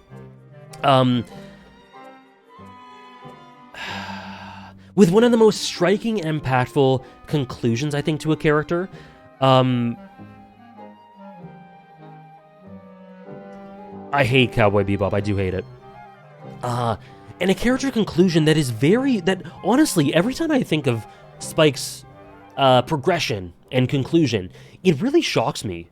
With one of the most striking and impactful conclusions, I think, to a character. I hate Cowboy Bebop, I do hate it. And a character conclusion that honestly, every time I think of Spike's progression and conclusion, it really shocks me.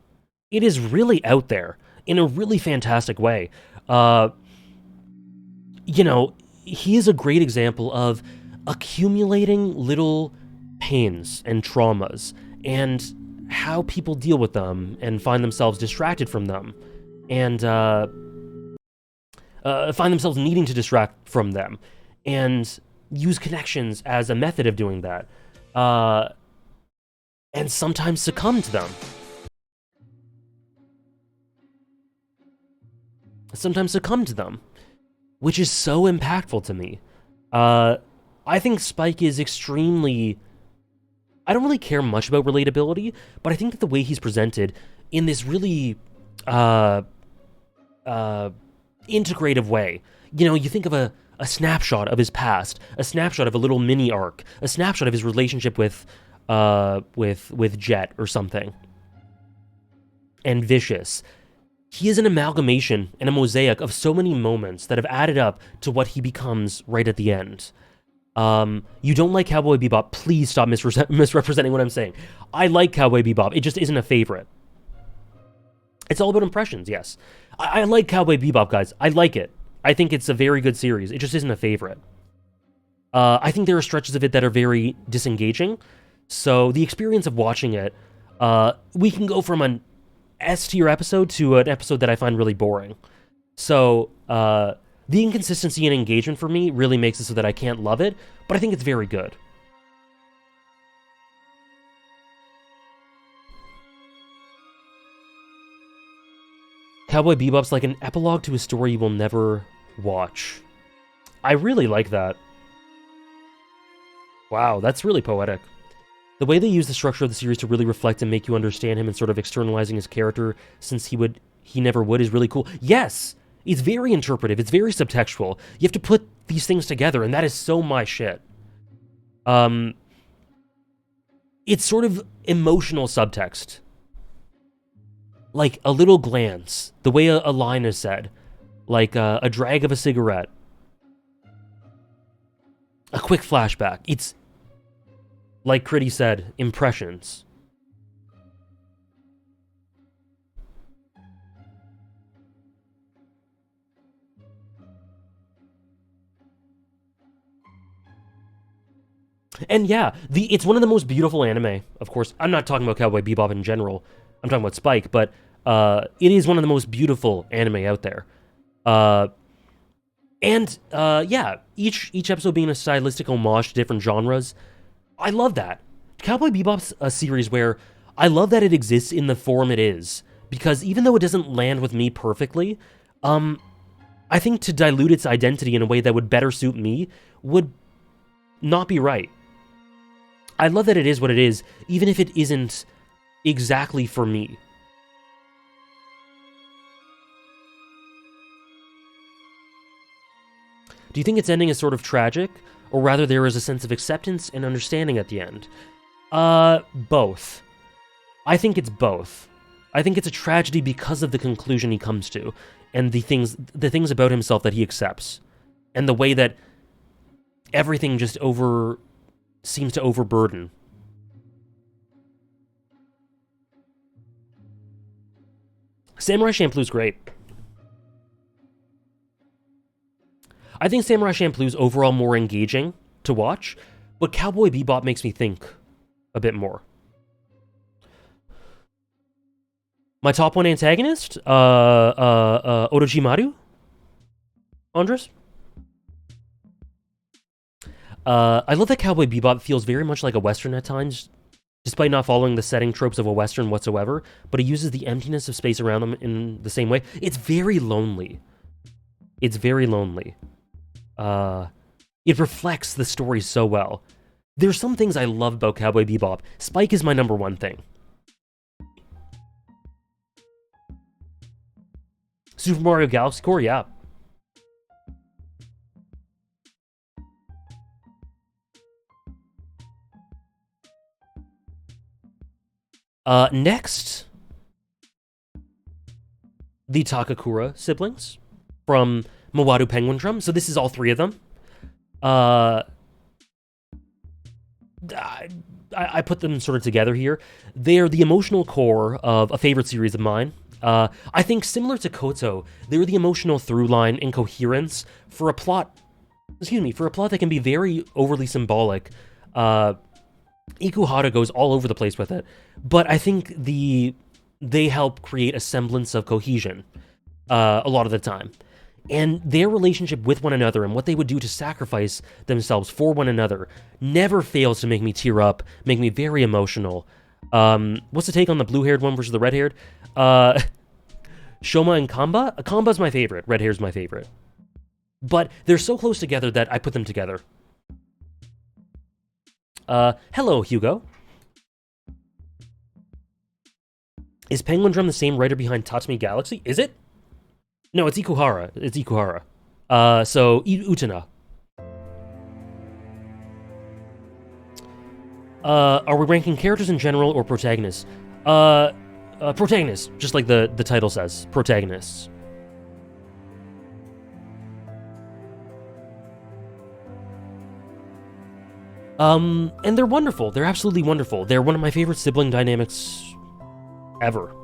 It is really out there in a really fantastic way. You know, he is a great example of accumulating little pains and traumas and how people deal with them and find themselves distracted from them and find themselves needing to distract from them and use connections as a method of doing that, and sometimes succumb to them. sometimes succumb to them, which is so impactful to me. I think Spike is extremely... I don't really care much about relatability, but I think that the way he's presented in this really integrative way. You know, you think of a snapshot of his past, a snapshot of a little mini arc, a snapshot of his relationship with Jet or something, and Vicious. He is an amalgamation and a mosaic of so many moments that have added up to what he becomes right at the end. You don't like Cowboy Bebop, please stop misrepresenting what I'm saying. I like Cowboy Bebop, it just isn't a favorite. It's all about impressions, yes. I like Cowboy Bebop, guys. I like it. I think it's a very good series. It just isn't a favorite. I think there are stretches of it that are very disengaging. So the experience of watching it, we can go from an S-tier episode to an episode that I find really boring. So the inconsistency in engagement for me really makes it so that I can't love it, but I think it's very good. Cowboy Bebop's like an epilogue to a story you will never watch. I really like that. Wow, that's really poetic. The way they use the structure of the series to really reflect and make you understand him and sort of externalizing his character since he never would is really cool. Yes! It's very interpretive, it's very subtextual. You have to put these things together, and that is so my shit. It's sort of emotional subtext. Like a little glance, the way a line is said, like a drag of a cigarette, a quick flashback. It's, like Critty said, impressions. And yeah, it's one of the most beautiful anime, of course. I'm not talking about Cowboy Bebop in general. I'm talking about Spike, but it is one of the most beautiful anime out there. Yeah, each episode being a stylistic homage to different genres. I love that. Cowboy Bebop's a series where I love that it exists in the form it is, because even though it doesn't land with me perfectly, I think to dilute its identity in a way that would better suit me would not be right. I love that it is what it is, even if it isn't exactly for me. Do you think its ending is sort of tragic, or rather there is a sense of acceptance and understanding at the end? Both. I think it's both. I think it's a tragedy because of the conclusion he comes to, and the things about himself that he accepts, and the way that everything just seems to overburden. Samurai Champloo's great. I think Samurai Champloo's overall more engaging to watch, but Cowboy Bebop makes me think a bit more. My top one antagonist? Orochimaru? Andres? I love that Cowboy Bebop feels very much like a Western at times, despite not following the setting tropes of a Western whatsoever, but it uses the emptiness of space around them in the same way. It's very lonely. It's very lonely. It reflects the story so well. There's some things I love about Cowboy Bebop. Spike is my number one thing. Super Mario Galaxy Core, yeah. Next, the Takakura siblings from Mawaru Penguin Drum. So this is all three of them. I put them sort of together here. They're the emotional core of a favorite series of mine. I think similar to Koto, they're the emotional through line and coherence for a plot, that can be very overly symbolic. Ikuhara goes all over the place with it, but I think they help create a semblance of cohesion a lot of the time. And their relationship with one another and what they would do to sacrifice themselves for one another never fails to make me tear up, make me very emotional. What's the take on the blue-haired one versus the red-haired? Shoma and Kamba? Kamba's my favorite. Red hair's my favorite. But they're so close together that I put them together. Hello, Hugo. Is Penguin Drum the same writer behind Tatsumi Galaxy? Is it? No, it's Ikuhara. It's Ikuhara. So, Utena. Are we ranking characters in general or protagonists? Protagonists, just like the title says. Protagonists. And they're wonderful. They're absolutely wonderful. They're one of my favorite sibling dynamics ever.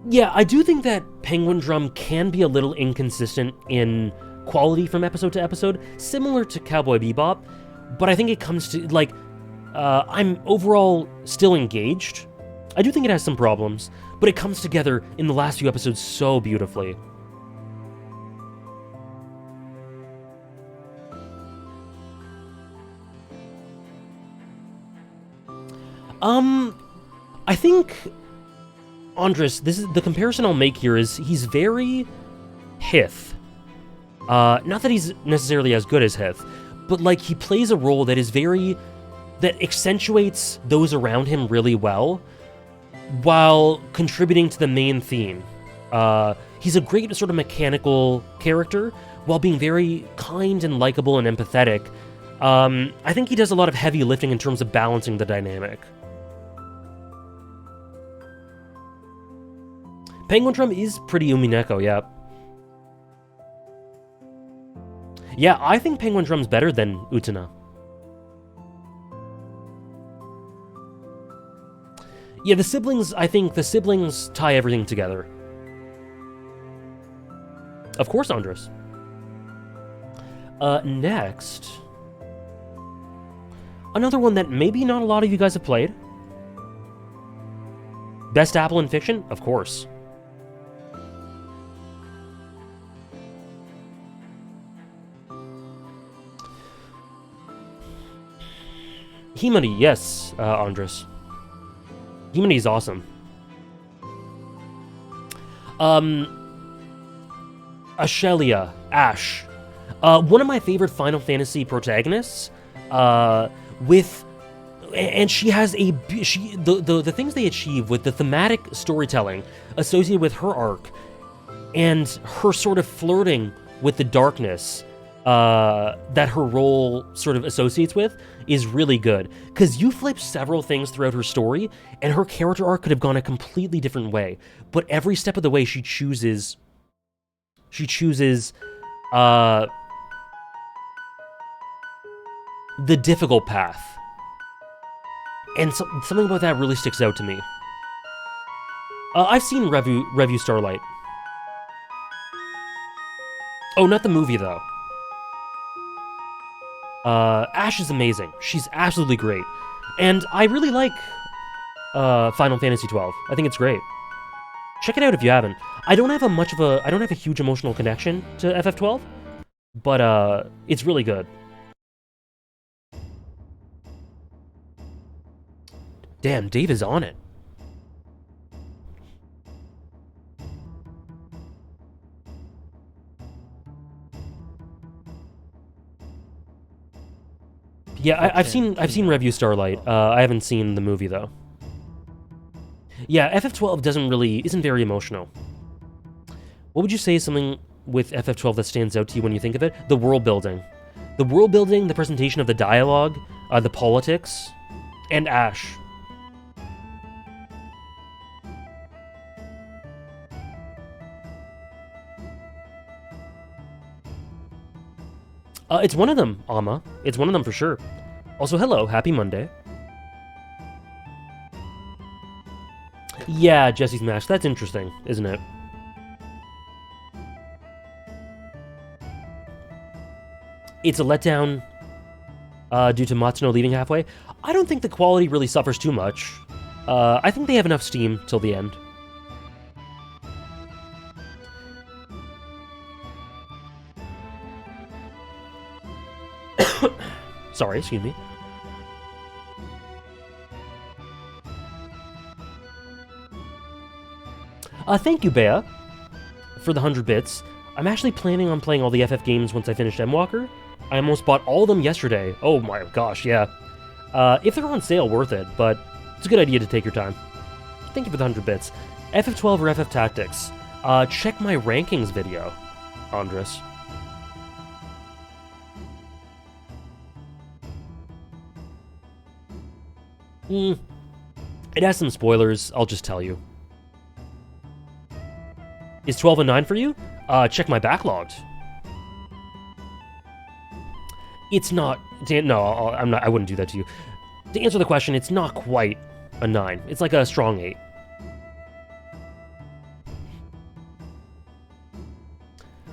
Yeah, I do think that Penguin Drum can be a little inconsistent in quality from episode to episode, similar to Cowboy Bebop, but I think it comes to, like, I'm overall still engaged. I do think it has some problems, but it comes together in the last few episodes so beautifully. I think, Andres, this is the comparison I'll make here is he's very Hith. Not that he's necessarily as good as Hith, but like he plays a role that is that accentuates those around him really well, while contributing to the main theme. He's a great sort of mechanical character, while being very kind and likable and empathetic. I think he does a lot of heavy lifting in terms of balancing the dynamic. Penguin Drum is pretty Umineko, yeah. Yeah, I think Penguin Drum's better than Utena. Yeah, I think the siblings tie everything together. Of course, Andres. Next. Another one that maybe not a lot of you guys have played. Best Apple in Fiction? Of course. Himari, yes, Andres. Himari's awesome. Ashelia, Ash. One of my favorite Final Fantasy protagonists. And she has the things they achieve with the thematic storytelling associated with her arc, and her sort of flirting with the darkness that her role sort of associates with is really good. Because you flip several things throughout her story, and her character arc could have gone a completely different way. But every step of the way, she chooses the difficult path. And something about that really sticks out to me. I've seen Revue Starlight. Oh, not the movie, though. Ash is amazing. She's absolutely great. And I really like Final Fantasy XII. I think it's great. Check it out if you haven't. I don't have a huge emotional connection to FF12, but it's really good. Damn, Dave is on it. Yeah, I've seen Revue Starlight. I haven't seen the movie though. Yeah, FF12 isn't very emotional. What would you say is something with FF12 that stands out to you when you think of it? The world building. The world building, the presentation of the dialogue, the politics, and Ash. It's one of them, Amma. It's one of them for sure. Also, hello, happy Monday. Yeah, Jesse's match. That's interesting, isn't it? It's a letdown due to Matsuno leaving halfway. I don't think the quality really suffers too much. I think they have enough steam till the end. Sorry, excuse me. Thank you, Bea, for the 100 bits. I'm actually planning on playing all the FF games once I finish Endwalker. I almost bought all of them yesterday. Oh my gosh, yeah. If they're on sale, worth it, but it's a good idea to take your time. Thank you for the 100 bits. FF12 or FF Tactics? Check my rankings video, Andres. It has some spoilers, I'll just tell you. Is 12 a 9 for you? Check my backlogged. It's not... No, I'm not. I wouldn't do that to you. To answer the question, it's not quite a 9. It's like a strong 8.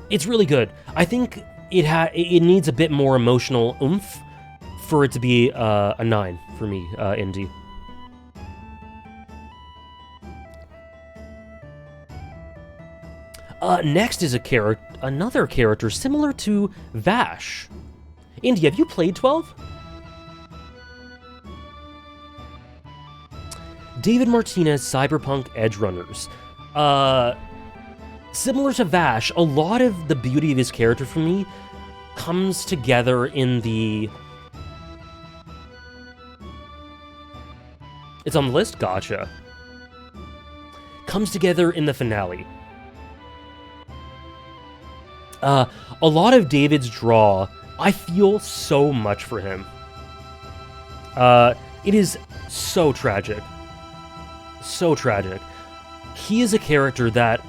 It's really good. I think it needs a bit more emotional oomph for it to be a 9 for me, Indy. Next is another character similar to Vash. Indy, have you played 12? David Martinez, Cyberpunk Edgerunners. Similar to Vash, a lot of the beauty of his character for me comes together in the... It's on the list? Gotcha. Comes together in the finale. A lot of David's draw, I feel so much for him. It is so tragic. So tragic. He is a character that,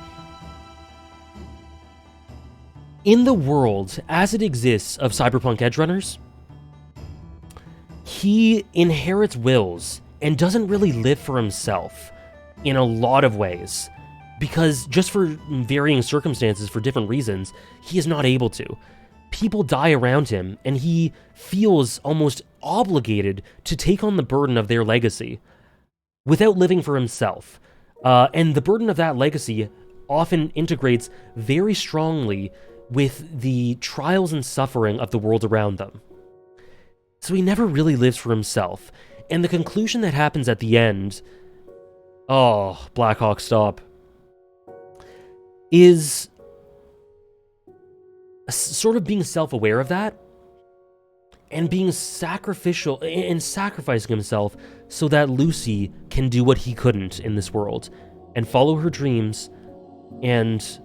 in the world as it exists of Cyberpunk Edgerunners, he inherits wills and doesn't really live for himself in a lot of ways. Because just for varying circumstances, for different reasons, he is not able to. People die around him, and he feels almost obligated to take on the burden of their legacy without living for himself. And the burden of that legacy often integrates very strongly with the trials and suffering of the world around them. So he never really lives for himself. And the conclusion that happens at the end... Oh, Blackhawk, stop. Is sort of being self-aware of that and being sacrificial and sacrificing himself so that Lucy can do what he couldn't in this world and follow her dreams and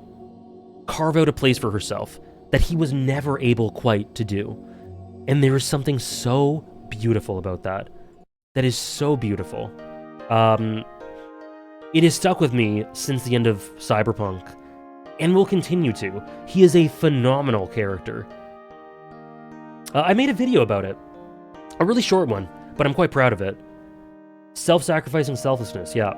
carve out a place for herself that he was never able quite to do. And there is something so beautiful about that. That is so beautiful. It has stuck with me since the end of Cyberpunk. And will continue to. He is a phenomenal character. I made a video about it. A really short one, but I'm quite proud of it. Self-sacrificing selflessness, yeah.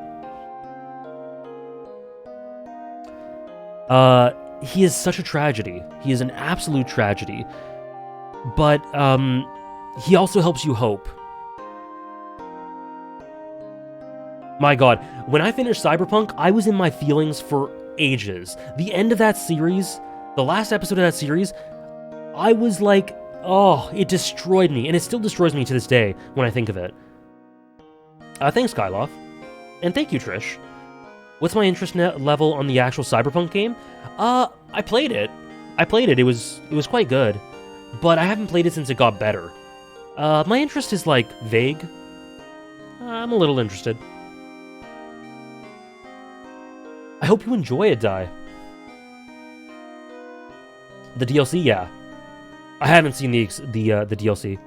He is such a tragedy. He is an absolute tragedy. But, he also helps you hope. My god, when I finished Cyberpunk, I was in my feelings for ages. The end of that series, the last episode of that series, I was like, oh, it destroyed me, and it still destroys me to this day when I think of it. Thanks, Skyloff. And thank you, Trish. What's my interest level on the actual Cyberpunk game? I played it. It was quite good, but I haven't played it since it got better. My interest is, like, vague. I'm a little interested. I hope you enjoy it, Dai. The DLC, yeah. I haven't seen the DLC.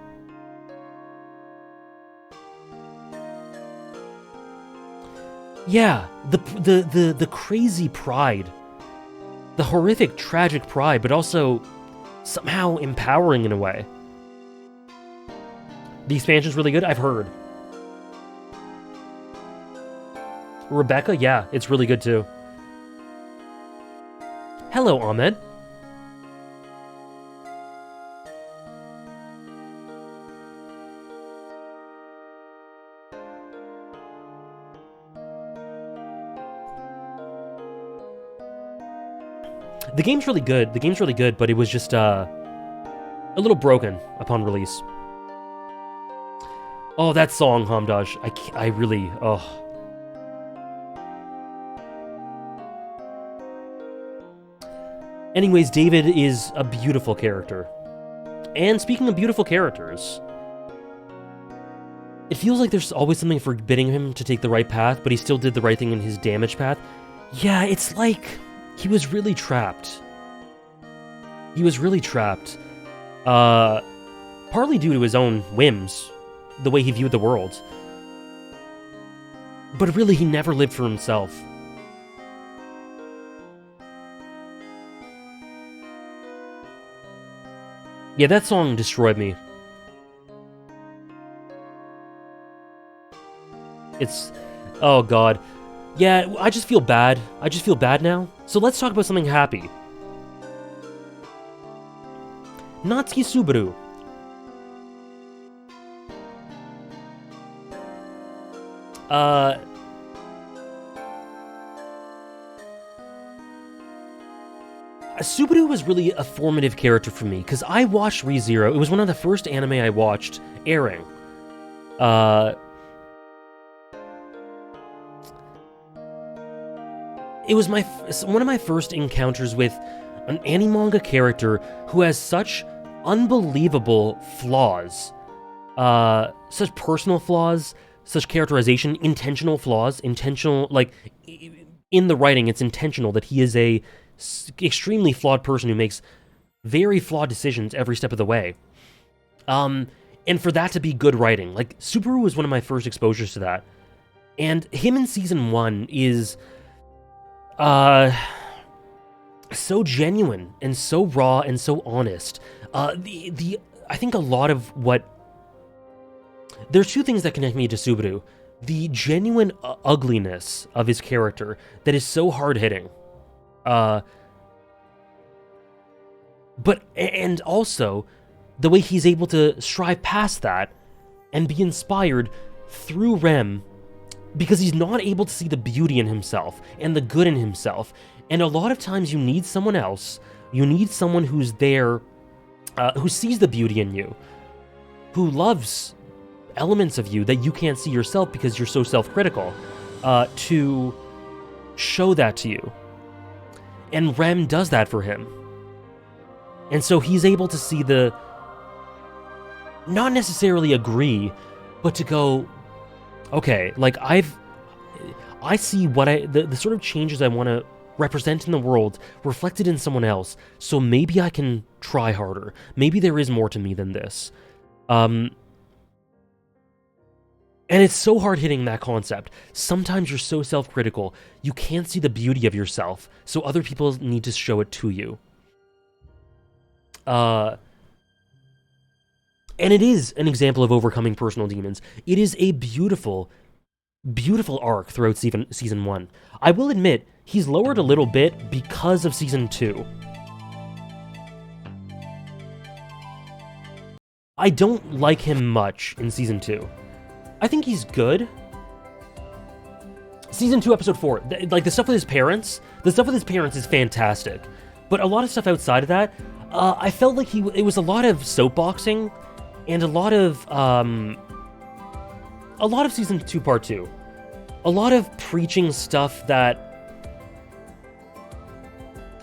Yeah, the crazy pride. The horrific, tragic pride, but also somehow empowering in a way. The expansion's really good, I've heard. Rebecca, yeah, it's really good too. Hello, Ahmed. The game's really good, but it was just, a little broken upon release. Oh, that song, Hamdaj. I really, oh. Anyways, David is a beautiful character. And speaking of beautiful characters, it feels like there's always something forbidding him to take the right path, but he still did the right thing in his damage path. Yeah, it's like he was really trapped. He was really trapped. Partly due to his own whims, the way he viewed the world. But really, he never lived for himself. Yeah, that song destroyed me. It's... oh god. Yeah, I just feel bad. I just feel bad now. So let's talk about something happy. Natsuki Subaru. Subaru was really a formative character for me, because I watched ReZero. It was one of the first anime I watched airing. It was one of my first encounters with an anime character who has such unbelievable flaws. Such personal flaws, such characterization, intentional flaws, like, in the writing, it's intentional that he is a extremely flawed person who makes very flawed decisions every step of the way. And for that to be good writing, like, Subaru was one of my first exposures to that. And him in Season 1 is, so genuine, and so raw, and so honest. I think a lot of what... There's two things that connect me to Subaru. The genuine ugliness of his character that is so hard-hitting. And also, the way he's able to strive past that and be inspired through Rem, because he's not able to see the beauty in himself and the good in himself. And a lot of times you need someone else. You need someone who's there, who sees the beauty in you, who loves elements of you that you can't see yourself because you're so self-critical, to show that to you. And Rem does that for him. And so he's able to see not necessarily agree, but to go, okay, like, I see what the sort of changes I want to represent in the world reflected in someone else, so maybe I can try harder. Maybe there is more to me than this. And it's so hard-hitting, that concept. Sometimes you're so self-critical, you can't see the beauty of yourself, so other people need to show it to you. And it is an example of overcoming personal demons. It is a beautiful, beautiful arc throughout Season 1. I will admit, he's lowered a little bit because of Season 2. I don't like him much in Season 2. I think he's good. Season 2, Episode 4. Like, the stuff with his parents is fantastic. But a lot of stuff outside of that, I felt like it was a lot of soapboxing, and a lot of Season 2, Part 2. A lot of preaching stuff that,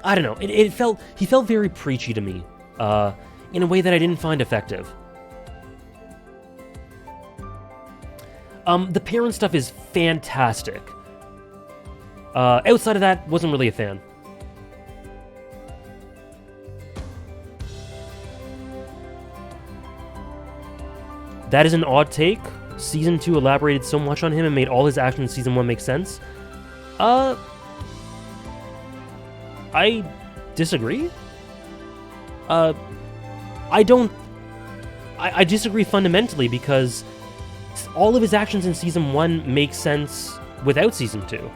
I don't know, he felt very preachy to me, in a way that I didn't find effective. The parent stuff is fantastic. Outside of that, wasn't really a fan. That is an odd take. Season 2 elaborated so much on him and made all his actions in Season 1 make sense. I disagree. I disagree fundamentally, because all of his actions in Season 1 make sense without Season 2.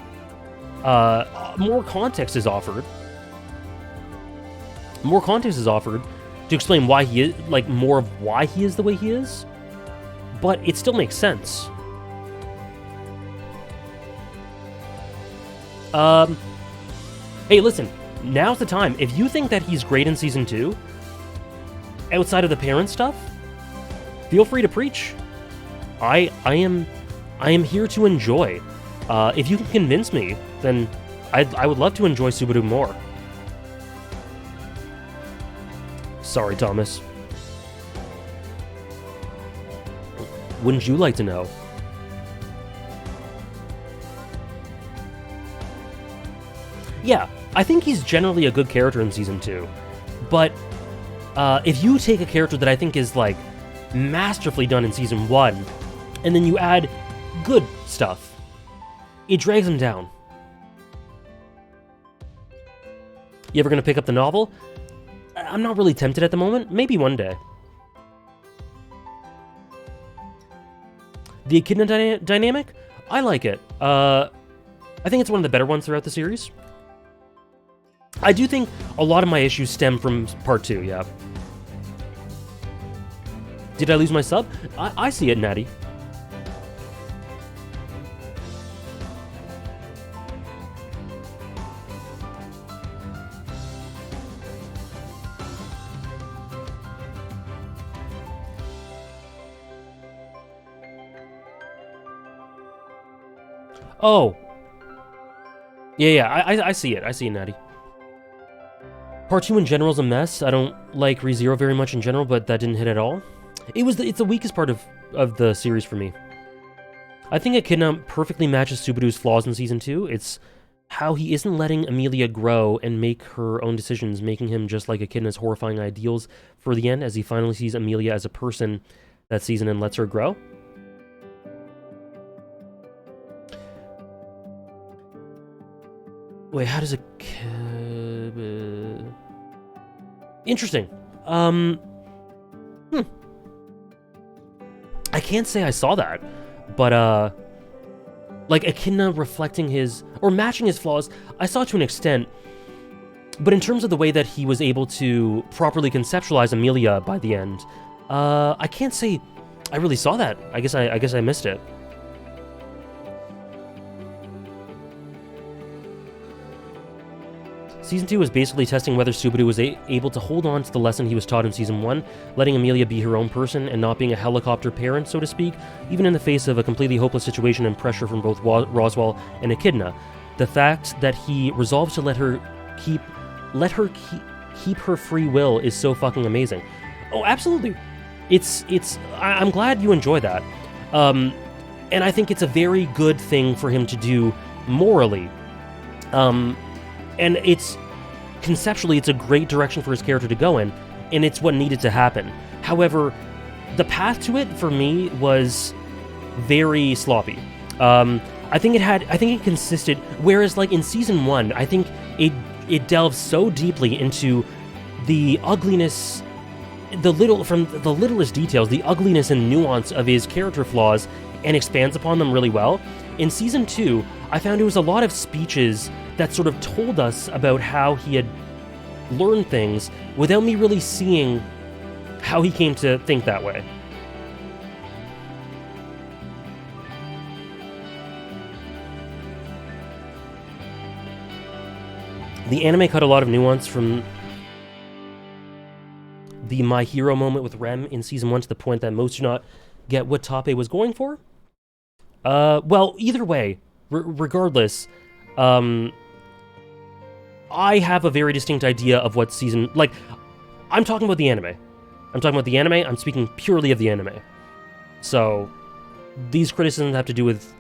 More context is offered. More context is offered to explain why he is, like, more of why he is the way he is. But it still makes sense. Hey, listen, now's the time. If you think that he's great in Season 2, outside of the parent stuff, feel free to preach. I am here to enjoy. If you can convince me, then I would love to enjoy Subaru more. Sorry, Thomas. Wouldn't you like to know? Yeah, I think he's generally a good character in Season 2. But if you take a character that I think is, like, masterfully done in Season 1, and then you add good stuff, it drags him down. You ever gonna pick up the novel? I'm not really tempted at the moment. Maybe one day. The Echidna dynamic? I like it. I think it's one of the better ones throughout the series. I do think a lot of my issues stem from Part 2, yeah. Did I lose my sub? I see it, Natty. Oh. Yeah, I see it. I see it, Natty. Part 2 in general is a mess. I don't like ReZero very much in general, but that didn't hit at all. It's the weakest part of the series for me. I think Echidna perfectly matches Subaru's flaws in Season 2. It's how he isn't letting Amelia grow and make her own decisions, making him just like Echidna's horrifying ideals for the end, as he finally sees Amelia as a person that season and lets her grow. Wait, how does a... Interesting. I can't say I saw that, but, like, Echidna reflecting his... or matching his flaws, I saw it to an extent, but in terms of the way that he was able to properly conceptualize Amelia by the end, I can't say I really saw that. I guess I missed it. Season 2 was basically testing whether Subaru was able to hold on to the lesson he was taught in Season 1, letting Amelia be her own person and not being a helicopter parent, so to speak, even in the face of a completely hopeless situation and pressure from both Roswaal and Echidna. The fact that he resolves to let her keep her free will is so fucking amazing. Oh, absolutely. I'm glad you enjoy that. And I think it's a very good thing for him to do morally. And conceptually, it's a great direction for his character to go in, and it's what needed to happen. However, the path to it, for me, was very sloppy. I think it consisted, whereas, like, in Season 1, I think it delves so deeply into the ugliness, from the littlest details, the ugliness and nuance of his character flaws, and expands upon them really well. In Season 2, I found it was a lot of speeches that sort of told us about how he had learned things without me really seeing how he came to think that way. The anime cut a lot of nuance from the My Hero moment with Rem in Season 1 to the point that most do not get what Tape was going for. Well, either way, regardless, I have a very distinct idea of what season... Like, I'm talking about the anime. I'm speaking purely of the anime. So, these criticisms have to do with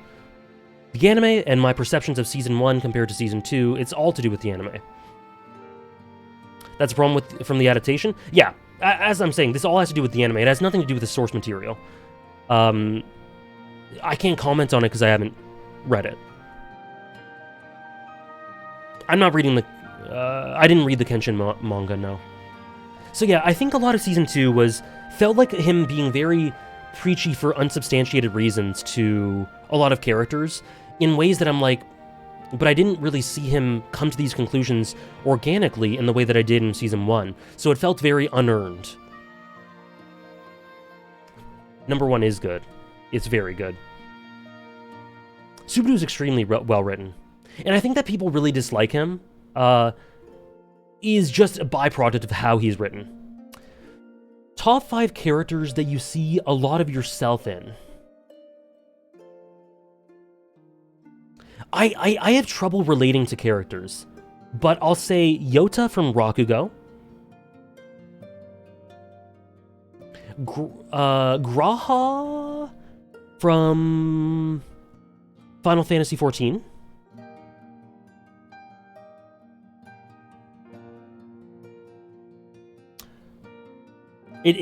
the anime and my perceptions of Season 1 compared to Season 2. It's all to do with the anime. That's a problem from the adaptation? Yeah, as I'm saying, this all has to do with the anime. It has nothing to do with the source material. I can't comment on it because I haven't read it. I'm not reading the... I didn't read the Kenshin manga, no. So yeah, I think a lot of Season 2 felt like him being very preachy for unsubstantiated reasons to a lot of characters in ways that I'm like, but I didn't really see him come to these conclusions organically in the way that I did in Season 1. So it felt very unearned. Number 1 is good. It's very good. Subaru's extremely well written. And I think that people really dislike him is just a byproduct of how he's written. Top 5 characters that you see a lot of yourself in. I have trouble relating to characters, but I'll say Yota from Rakugo. Graha from Final Fantasy XIV.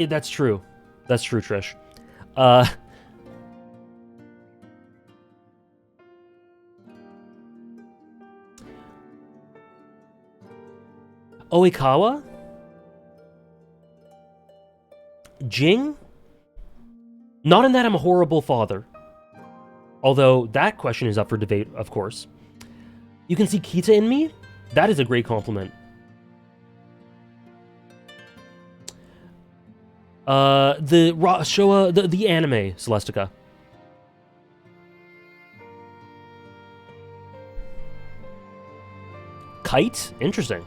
That's true. That's true, Trish. Oikawa? Jing? Not in that I'm a horrible father. Although that question is up for debate, of course. You can see Kita in me? That is a great compliment. The Showa, the anime Celestica. Kite? Interesting.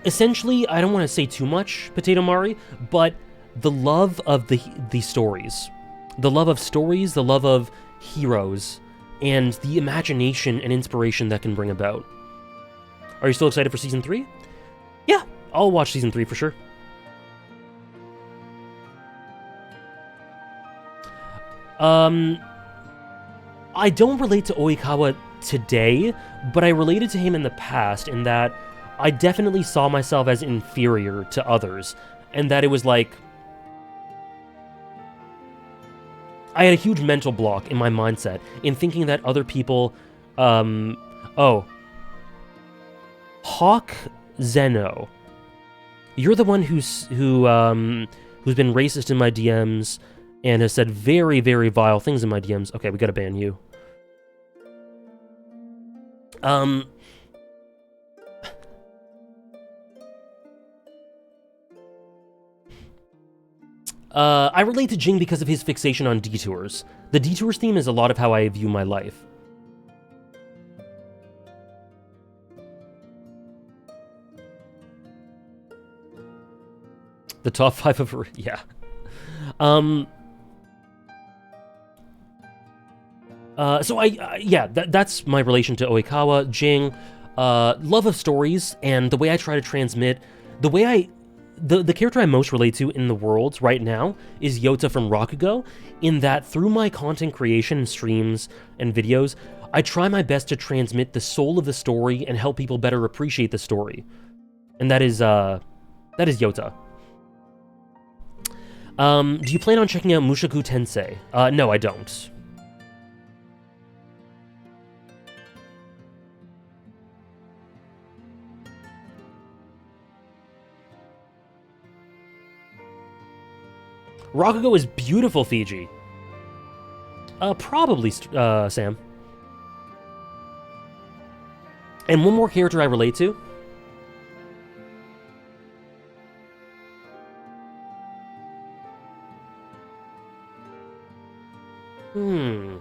Essentially, I don't want to say too much, Potato Mari, but the love of the stories. The love of stories, the love of heroes, and the imagination and inspiration that can bring about. Are you still excited for Season 3? Yeah, I'll watch Season 3 for sure. I don't relate to Oikawa today, but I related to him in the past in that I definitely saw myself as inferior to others, and that it was like I had a huge mental block in my mindset in thinking that other people, Hawk Zeno, you're the one who's been racist in my DMs and has said very, very vile things in my DMs. Okay, we gotta ban you. I relate to Jing because of his fixation on detours. The detours theme is a lot of how I view my life. The top 5 of... yeah. That's my relation to Oikawa, Jing, love of stories, and the way I try to transmit, the character I most relate to in the world right now is Yota from Rakugo, in that through my content creation, streams, and videos, I try my best to transmit the soul of the story and help people better appreciate the story. And that is Yota. Do you plan on checking out Mushoku Tensei? No, I don't. Rakugo is beautiful, Fiji. Probably, Sam. And one more character I relate to. Hmm.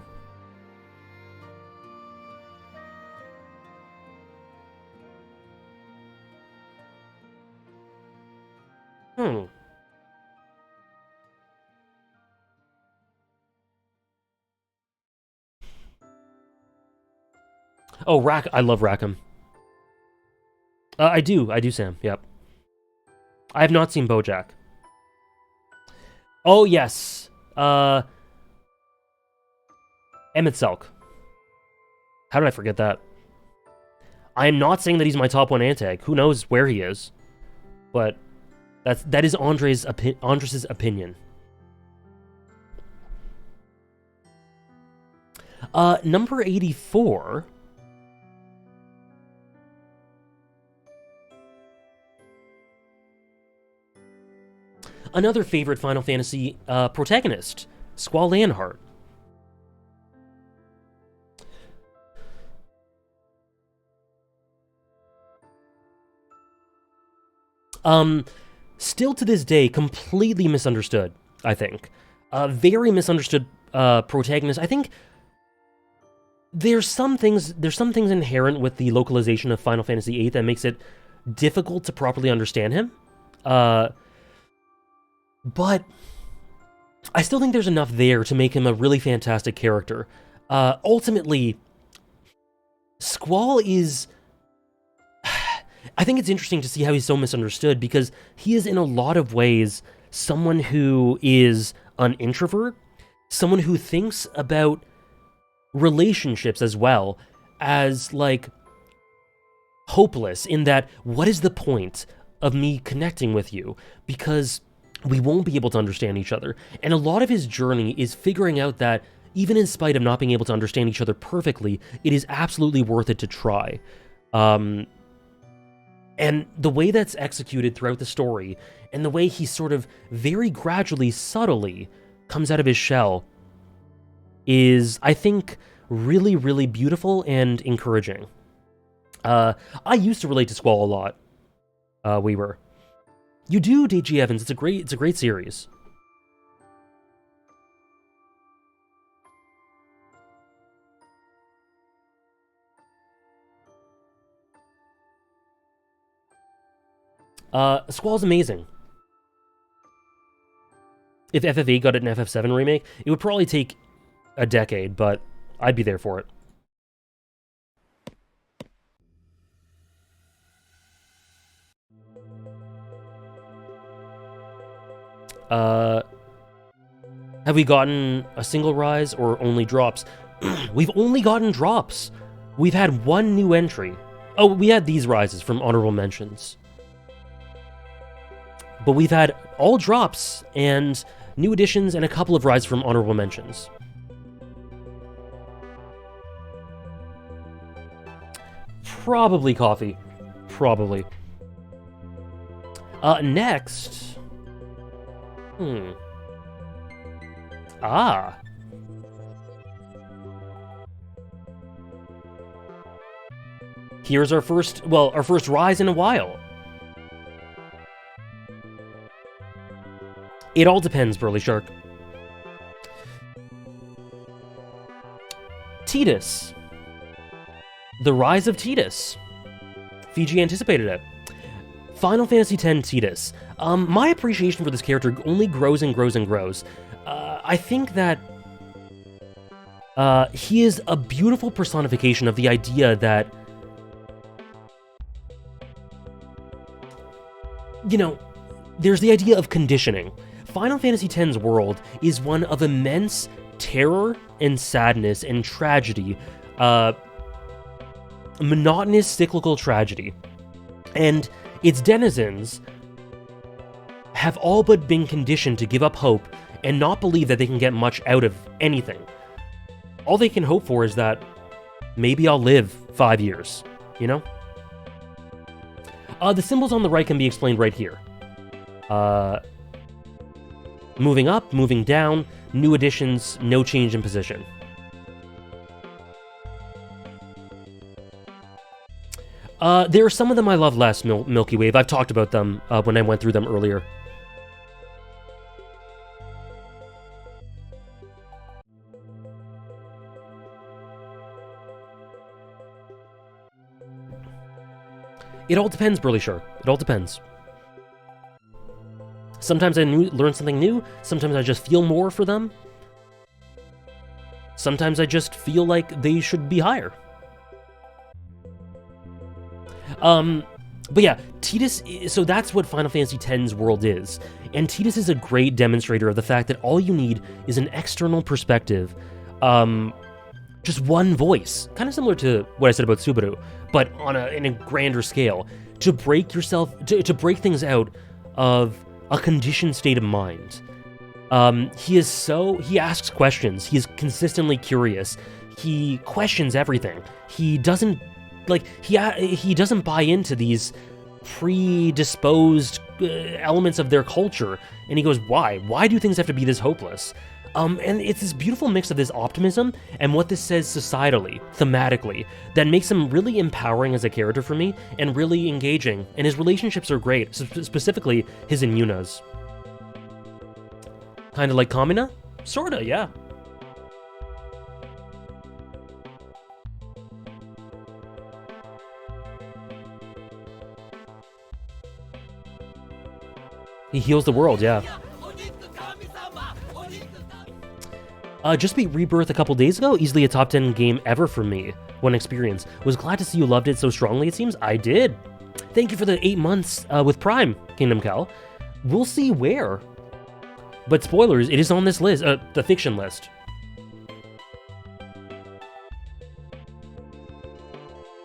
Oh, I love Rackham. I do, Sam, yep. I have not seen BoJack. Oh, yes. Emmett Selk. How did I forget that? I am not saying that he's my top 1 antag. Who knows where he is? But that is Andres' opinion. Number 84... Another favorite Final Fantasy protagonist, Squall Lanhart. Still to this day, completely misunderstood, I think. Very misunderstood protagonist. I think there's some things inherent with the localization of Final Fantasy VIII that makes it difficult to properly understand him. But I still think there's enough there to make him a really fantastic character. Ultimately, Squall is... I think it's interesting to see how he's so misunderstood, because he is in a lot of ways someone who is an introvert, someone who thinks about relationships as well as, like, hopeless, in that, what is the point of me connecting with you? Because we won't be able to understand each other. And a lot of his journey is figuring out that even in spite of not being able to understand each other perfectly, it is absolutely worth it to try. And the way that's executed throughout the story, and the way he sort of very gradually, subtly comes out of his shell, is, I think, really, really beautiful and encouraging. I used to relate to Squall a lot. Weaver. You do, D.G. Evans. It's a great series. Squall's amazing. If FF8 got an FF7 remake, it would probably take a decade, but I'd be there for it. Have we gotten a single rise or only drops? We've only gotten drops. We've had one new entry. Oh, we had these rises from honorable mentions. But we've had all drops and new additions and a couple of rises from honorable mentions. Probably coffee. Probably. Next. Ah. Here's our first rise in a while. It all depends, Burly Shark. Tidus. The Rise of Tidus. Fiji anticipated it. Final Fantasy X Tidus. My appreciation for this character only grows and grows and grows. I think that he is a beautiful personification of the idea that, you know, there's the idea of conditioning. Final Fantasy X's world is one of immense terror and sadness and tragedy, monotonous cyclical tragedy. And its denizens have all but been conditioned to give up hope and not believe that they can get much out of anything. All they can hope for is that maybe I'll live 5 years, you know? The symbols on the right can be explained right here. Moving up, moving down, new additions, no change in position. There are some of them I love less, Milky Wave. I've talked about them when I went through them earlier. It all depends, Burly Shark. It all depends. Sometimes I learn something new, sometimes I just feel more for them. Sometimes I just feel like they should be higher. But yeah, Tidus, so that's what Final Fantasy X's world is. And Tidus is a great demonstrator of the fact that all you need is an external perspective, just one voice, kind of similar to what I said about Subaru, but in a grander scale, to break yourself, to break things out of a conditioned state of mind. He asks questions. He is consistently curious. He questions everything. He doesn't buy into these predisposed elements of their culture. And he goes, why? Why do things have to be this hopeless? And it's this beautiful mix of this optimism and what this says societally, thematically, that makes him really empowering as a character for me and really engaging. And his relationships are great, specifically his and Yuna's. Kind of like Kamina? Sorta, yeah. He heals the world, yeah. Just beat Rebirth a couple days ago. Easily a top 10 game ever for me. One experience. Was glad to see you loved it so strongly, it seems. I did. Thank you for the 8 months with Prime, Kingdom Cal. We'll see where. But spoilers, it is on this list, the fiction list.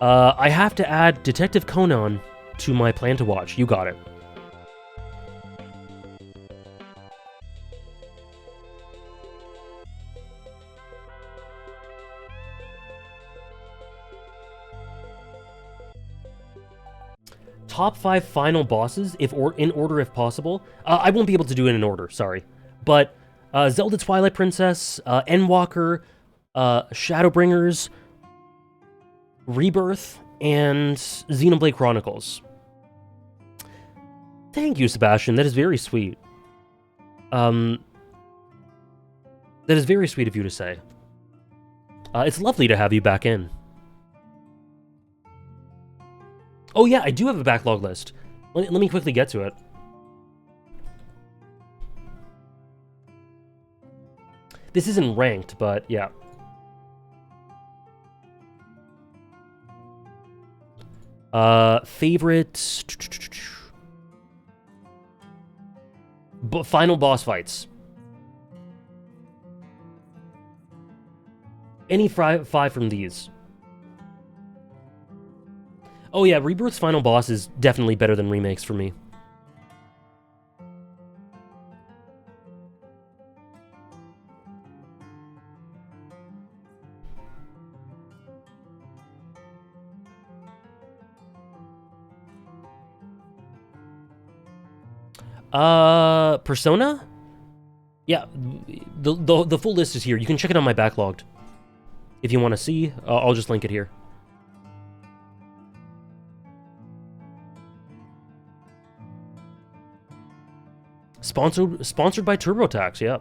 I have to add Detective Conan to my plan to watch. You got it. Top 5 final bosses, in order if possible. I won't be able to do it in order, sorry. But Zelda Twilight Princess, Endwalker, Shadowbringers, Rebirth, and Xenoblade Chronicles. Thank you, Sebastian. That is very sweet. That is very sweet of you to say. It's lovely to have you back in. Oh yeah, I do have a backlog list. Let me quickly get to it. This isn't ranked, but yeah. Favorite... final boss fights. Any 5 from these. Oh yeah, Rebirth's final boss is definitely better than remakes for me. Persona? Yeah, the full list is here. You can check it on my backlogged. If you want to see, I'll just link it here. Sponsored by TurboTax, yeah.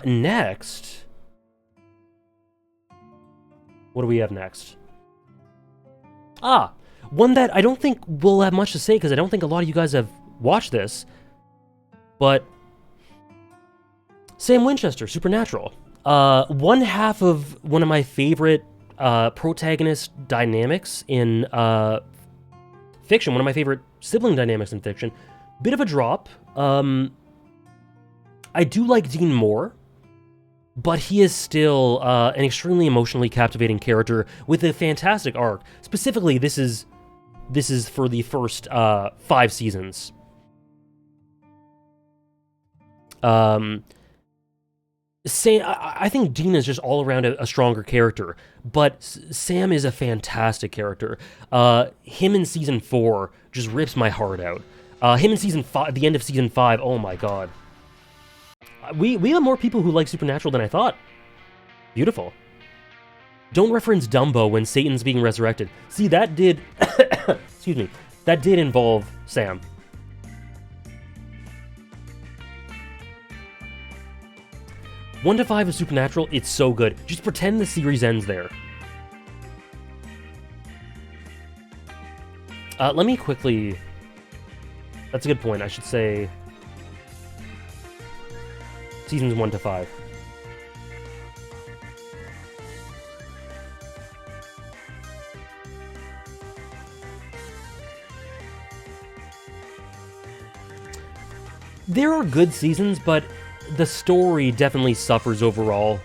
Next. What do we have next? One that I don't think we'll have much to say because I don't think a lot of you guys have watched this. But Sam Winchester, Supernatural. One half of one of my favorite protagonist dynamics in fiction, one of my favorite sibling dynamics in fiction. Bit of a drop. I do like Dean more, but he is still an extremely emotionally captivating character with a fantastic arc. Specifically, this is for the first 5 seasons. I think Dean is just all around a stronger character, but Sam is a fantastic character. Him in season 4 just rips my heart out. Him in season 5, the end of season 5, oh my god. We have more people who like Supernatural than I thought. Beautiful. Don't reference Dumbo when Satan's being resurrected. See, that did... excuse me. That did involve Sam. One to 5 of Supernatural, it's so good. Just pretend the series ends there. Let me quickly... That's a good point. I should say... Seasons 1 to 5. There are good seasons, but the story definitely suffers overall.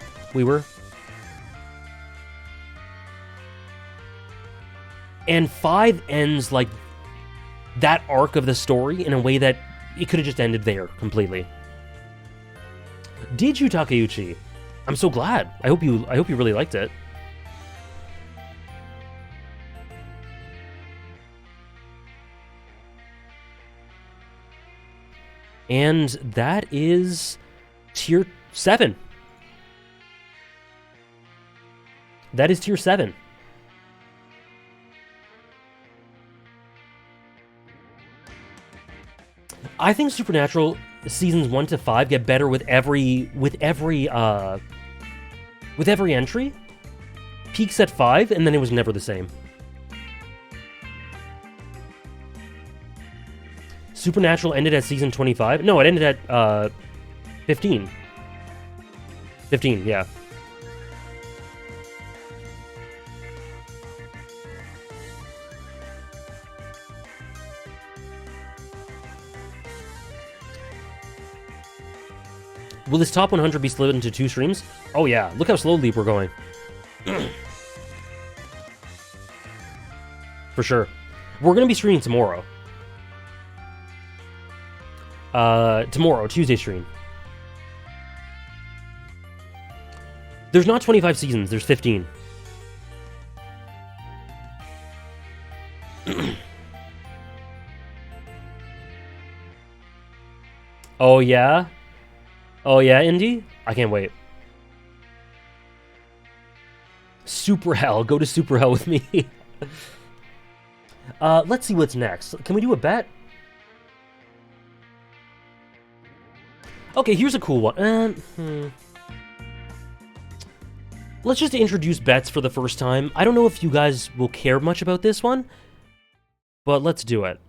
And 5 ends like that arc of the story in a way that it could have just ended there completely. Did you, Takeuchi? I'm so glad. I hope you really liked it. And that is tier 7. That is tier 7. I think Supernatural seasons 1 to 5 get better with every entry. Peaks at 5, and then it was never the same. Supernatural ended at season 25. No, it ended at 15. 15, yeah. Will this top 100 be split into 2 streams? Oh yeah, look how slowly we're going. For sure. We're gonna be streaming tomorrow. Tomorrow, Tuesday stream. There's not 25 seasons, there's 15. Oh yeah? Oh yeah, Indy? I can't wait. Super Hell, go to Super Hell with me. Let's see what's next. Can we do a bet? Okay, here's a cool one. Let's just introduce bets for the first time. I don't know if you guys will care much about this one, but let's do it.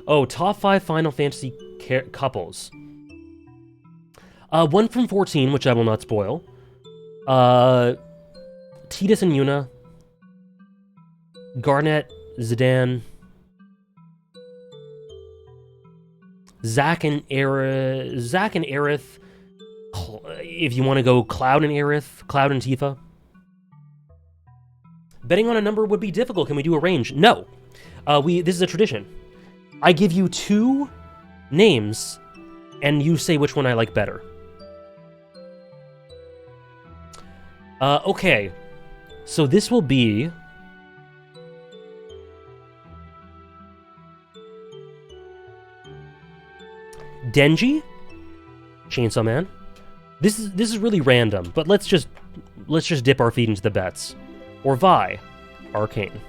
Oh, top 5 Final Fantasy couples. One from 14, which I will not spoil. Tidus and Yuna. Garnet, Zidane. Zack and Aerith. If you want to go Cloud and Aerith, Cloud and Tifa. Betting on a number would be difficult. Can we do a range? No. This is a tradition. I give you 2 names, and you say which one I like better. Okay. So this will be... Denji, Chainsaw Man. This is really random, but let's just dip our feet into the bets. Or Vi, Arcane.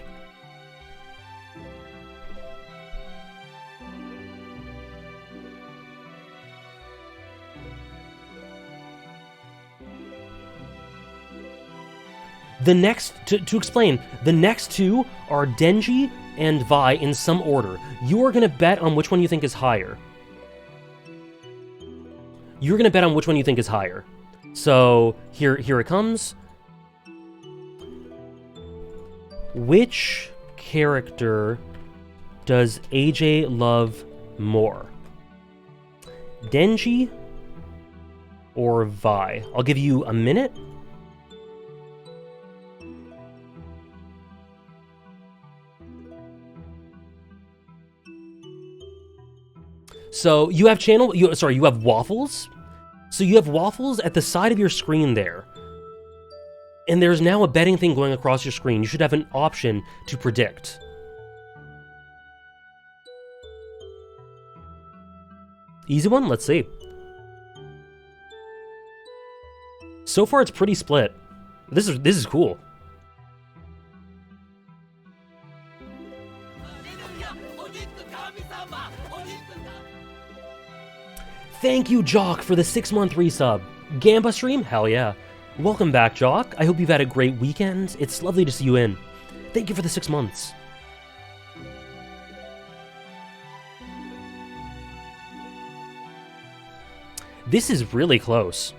The next, to explain, the next 2 are Denji and Vi in some order. You are going to bet on which one you think is higher. You're going to bet on which one you think is higher. So, here it comes. Which character does AJ love more? Denji or Vi? I'll give you a minute. So you have you have waffles. So you have waffles at the side of your screen there. And there's now a betting thing going across your screen. You should have an option to predict. Easy one? Let's see. So far it's pretty split. This is cool. Thank you, Jock, for the 6-month resub. Gamba stream? Hell yeah. Welcome back, Jock. I hope you've had a great weekend. It's lovely to see you in. Thank you for the 6 months. This is really close.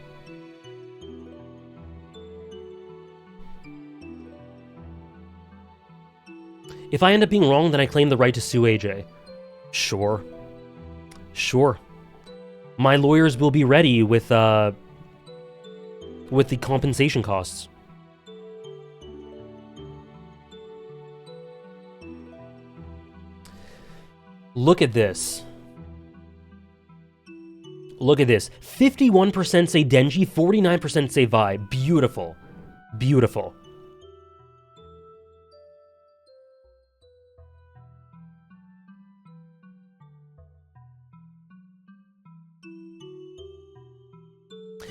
If I end up being wrong, then I claim the right to sue AJ. Sure. Sure. My lawyers will be ready with the compensation costs. Look at this. Look at this. 51% say Denji, 49% say Vi. Beautiful. Beautiful.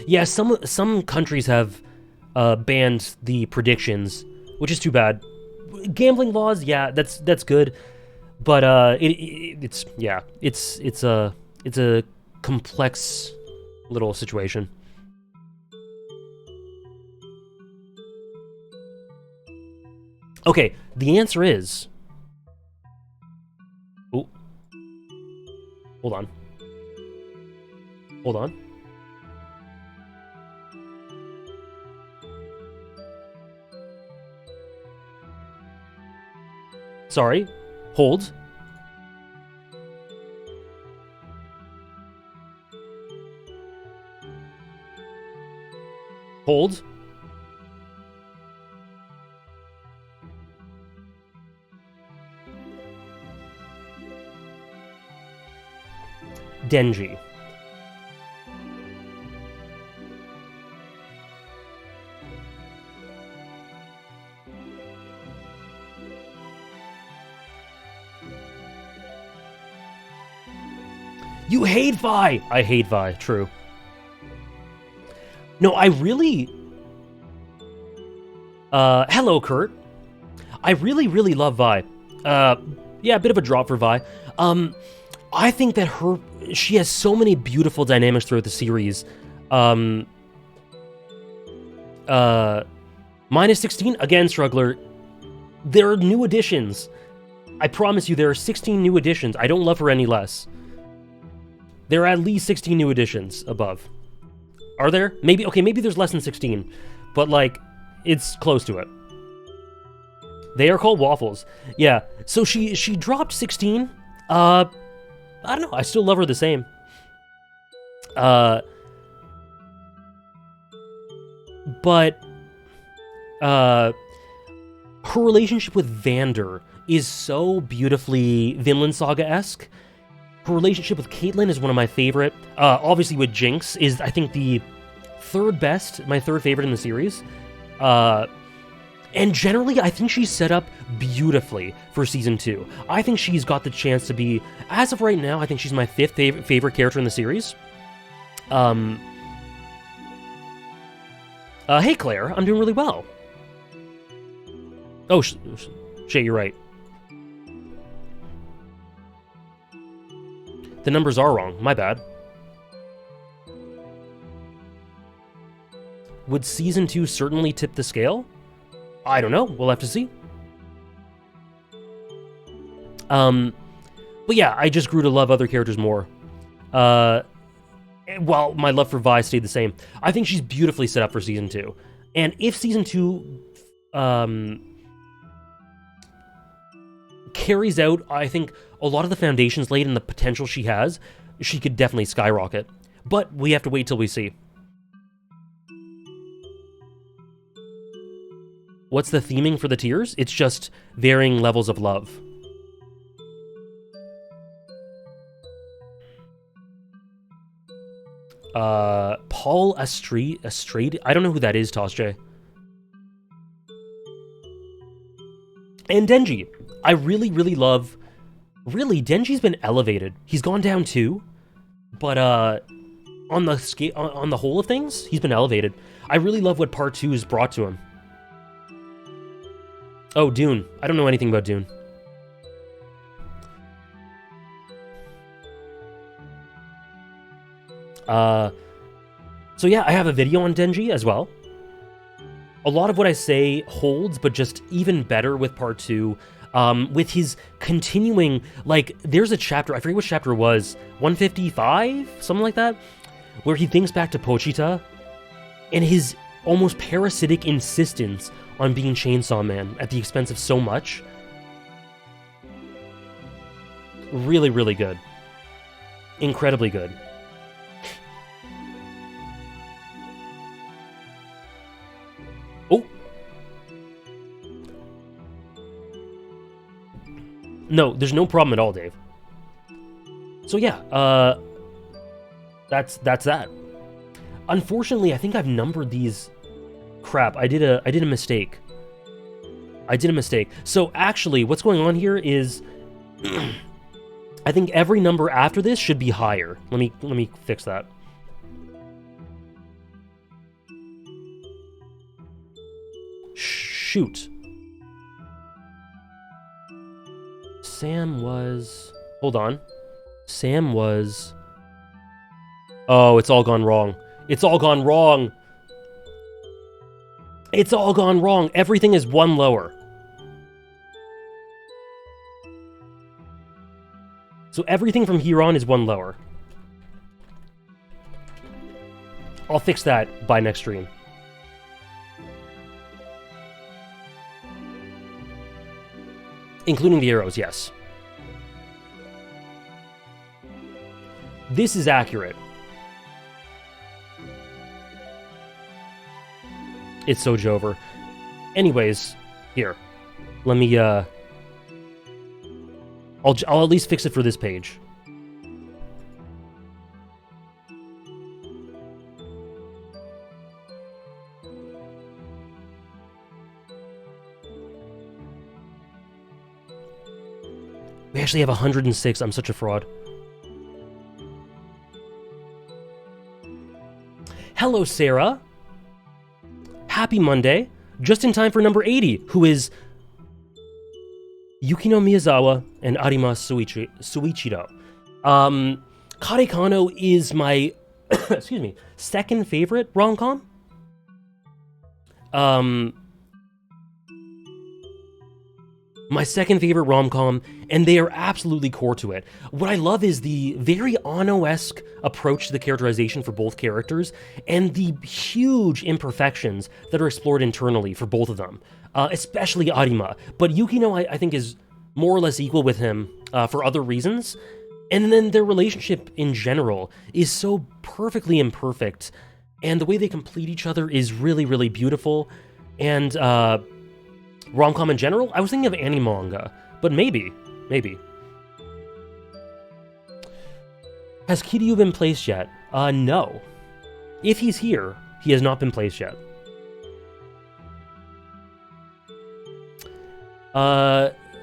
Yeah, some countries have banned the predictions, which is too bad. Gambling laws, yeah, that's good, but it's a complex little situation. Okay, the answer is... Oh. Hold on. Hold on. Sorry. Hold. Hold. Denji. You hate Vi! I hate Vi, true. No, I really... hello, Kurt. I really, really love Vi. Yeah, a bit of a drop for Vi. I think that she has so many beautiful dynamics throughout the series. Minus 16, again, Struggler. There are new additions. I promise you, there are 16 new additions. I don't love her any less. There are at least 16 new additions above. Are there? Maybe, okay, maybe there's less than 16. But, like, it's close to it. They are called waffles. Yeah, so she dropped 16. I don't know, I still love her the same. But, her relationship with Vander is so beautifully Vinland Saga-esque. Her relationship with Caitlyn is one of my favorite. Obviously with Jinx is, I think, the my third favorite in the series. And generally, I think she's set up beautifully for Season 2. I think she's got the chance to be, as of right now, I think she's my fifth favorite character in the series. Hey Claire, I'm doing really well. Oh, Shay, you're right. The numbers are wrong, my bad. Would Season 2 certainly tip the scale? I don't know, we'll have to see. But yeah, I just grew to love other characters more. While my love for Vi stayed the same. I think she's beautifully set up for Season 2. And if Season 2 carries out, I think, a lot of the foundations laid and the potential she has, she could definitely skyrocket. But we have to wait till we see. What's the theming for the tiers? It's just varying levels of love. Paul Astrade? I don't know who that is, Tosjay. And Denji. I really, really love... Really, Denji's been elevated. He's gone down too, but on the whole of things, he's been elevated. I really love what Part 2 has brought to him. Oh, Dune. I don't know anything about Dune. So yeah, I have a video on Denji as well. A lot of what I say holds, but just even better with Part 2. With his continuing, like, there's a chapter, I forget which chapter it was, 155? Something like that? Where he thinks back to Pochita, and his almost parasitic insistence on being Chainsaw Man at the expense of so much. Really, really good. Incredibly good. Oh! No, there's no problem at all, Dave. So yeah, that's that. Unfortunately, I think I've numbered these... Crap, I did a mistake. I did a mistake. So actually, what's going on here is... I think every number after this should be higher. Let me fix that. Shoot. Sam was... Hold on. Sam was... Oh, it's all gone wrong. It's all gone wrong! It's all gone wrong! Everything is one lower. So everything from here on is one lower. I'll fix that by next stream. Including the arrows, yes. This is accurate. It's so Jover. Anyways, here. Let me, I'll at least fix it for this page. We actually have 106. I'm such a fraud. Hello, Sarah. Happy Monday. Just in time for number 80, who is Yukino Miyazawa and Arima Suichiro. Karekano is my, excuse me, second favorite rom-com. My second favorite rom-com, and they are absolutely core to it. What I love is the very Anno-esque approach to the characterization for both characters, and the huge imperfections that are explored internally for both of them, especially Arima. But Yukino, I think, is more or less equal with him for other reasons, and then their relationship in general is so perfectly imperfect, and the way they complete each other is really, really beautiful, and rom-com in general? I was thinking of anime manga, but maybe. Has Kiryu been placed yet? No. If he's here, he has not been placed yet.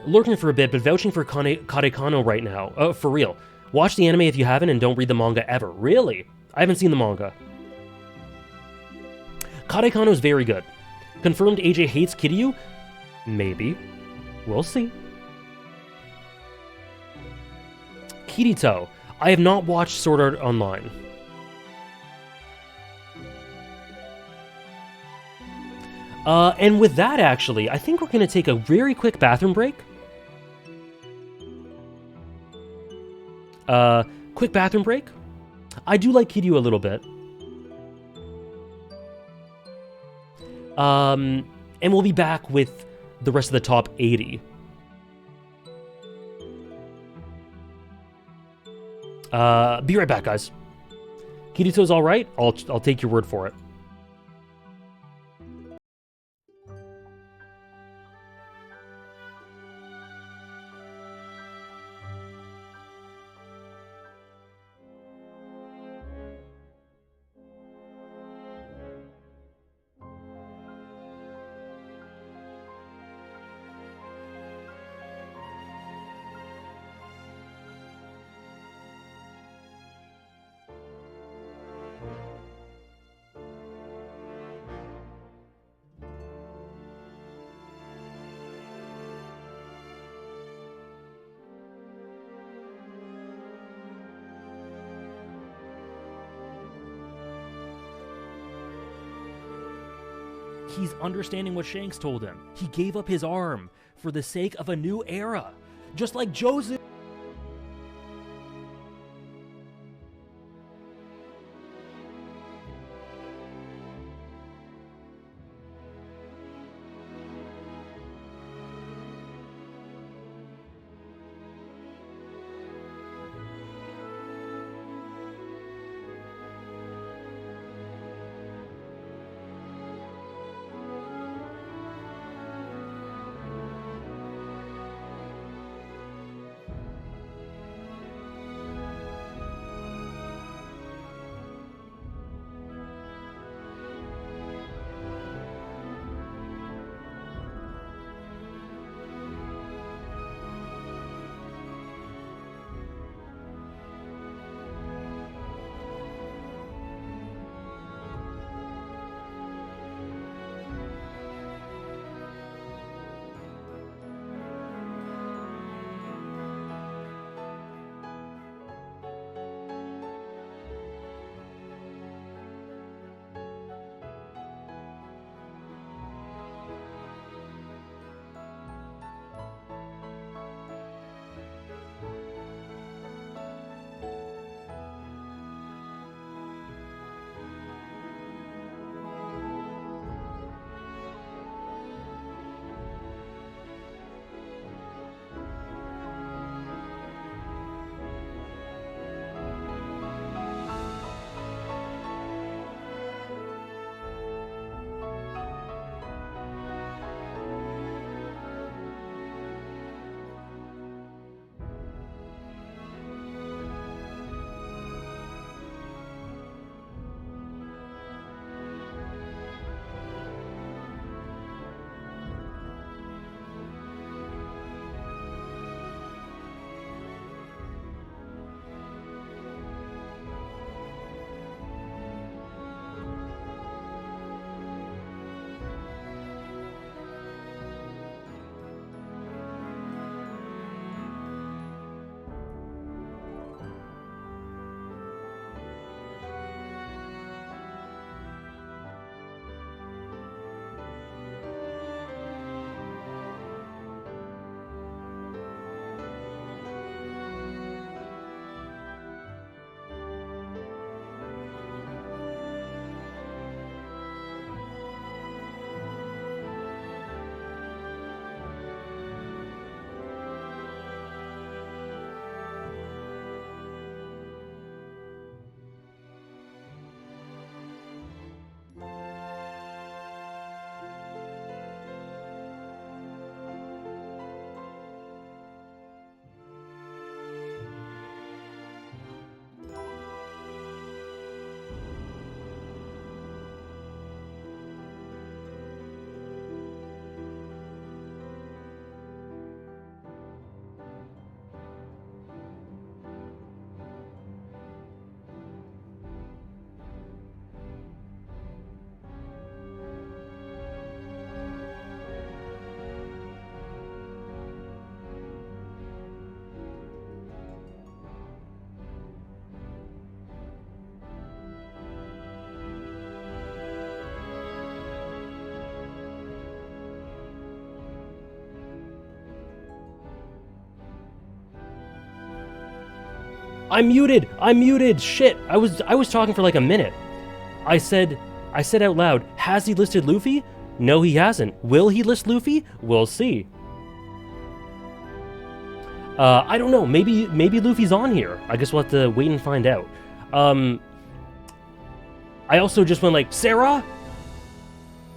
Lurking for a bit, but vouching for Karekano right now. Oh, for real. Watch the anime if you haven't, and don't read the manga ever. Really? I haven't seen the manga. Karekano's very good. Confirmed AJ hates Kiryu? Maybe. We'll see. Kirito. I have not watched Sword Art Online. And with that, actually, I think we're going to take a very quick bathroom break. Quick bathroom break. I do like Kiryu a little bit. And we'll be back with the rest of the top 80. Be right back, guys. Kirito's all right. I'll take your word for it. He's understanding what Shanks told him. He gave up his arm for the sake of a new era. Just like Joseph. I'm muted! I'm muted! Shit! I was talking for like a minute. I said out loud, has he listed Luffy? No, he hasn't. Will he list Luffy? We'll see. I don't know. Maybe Luffy's on here. I guess we'll have to wait and find out. I also just went like, Sarah?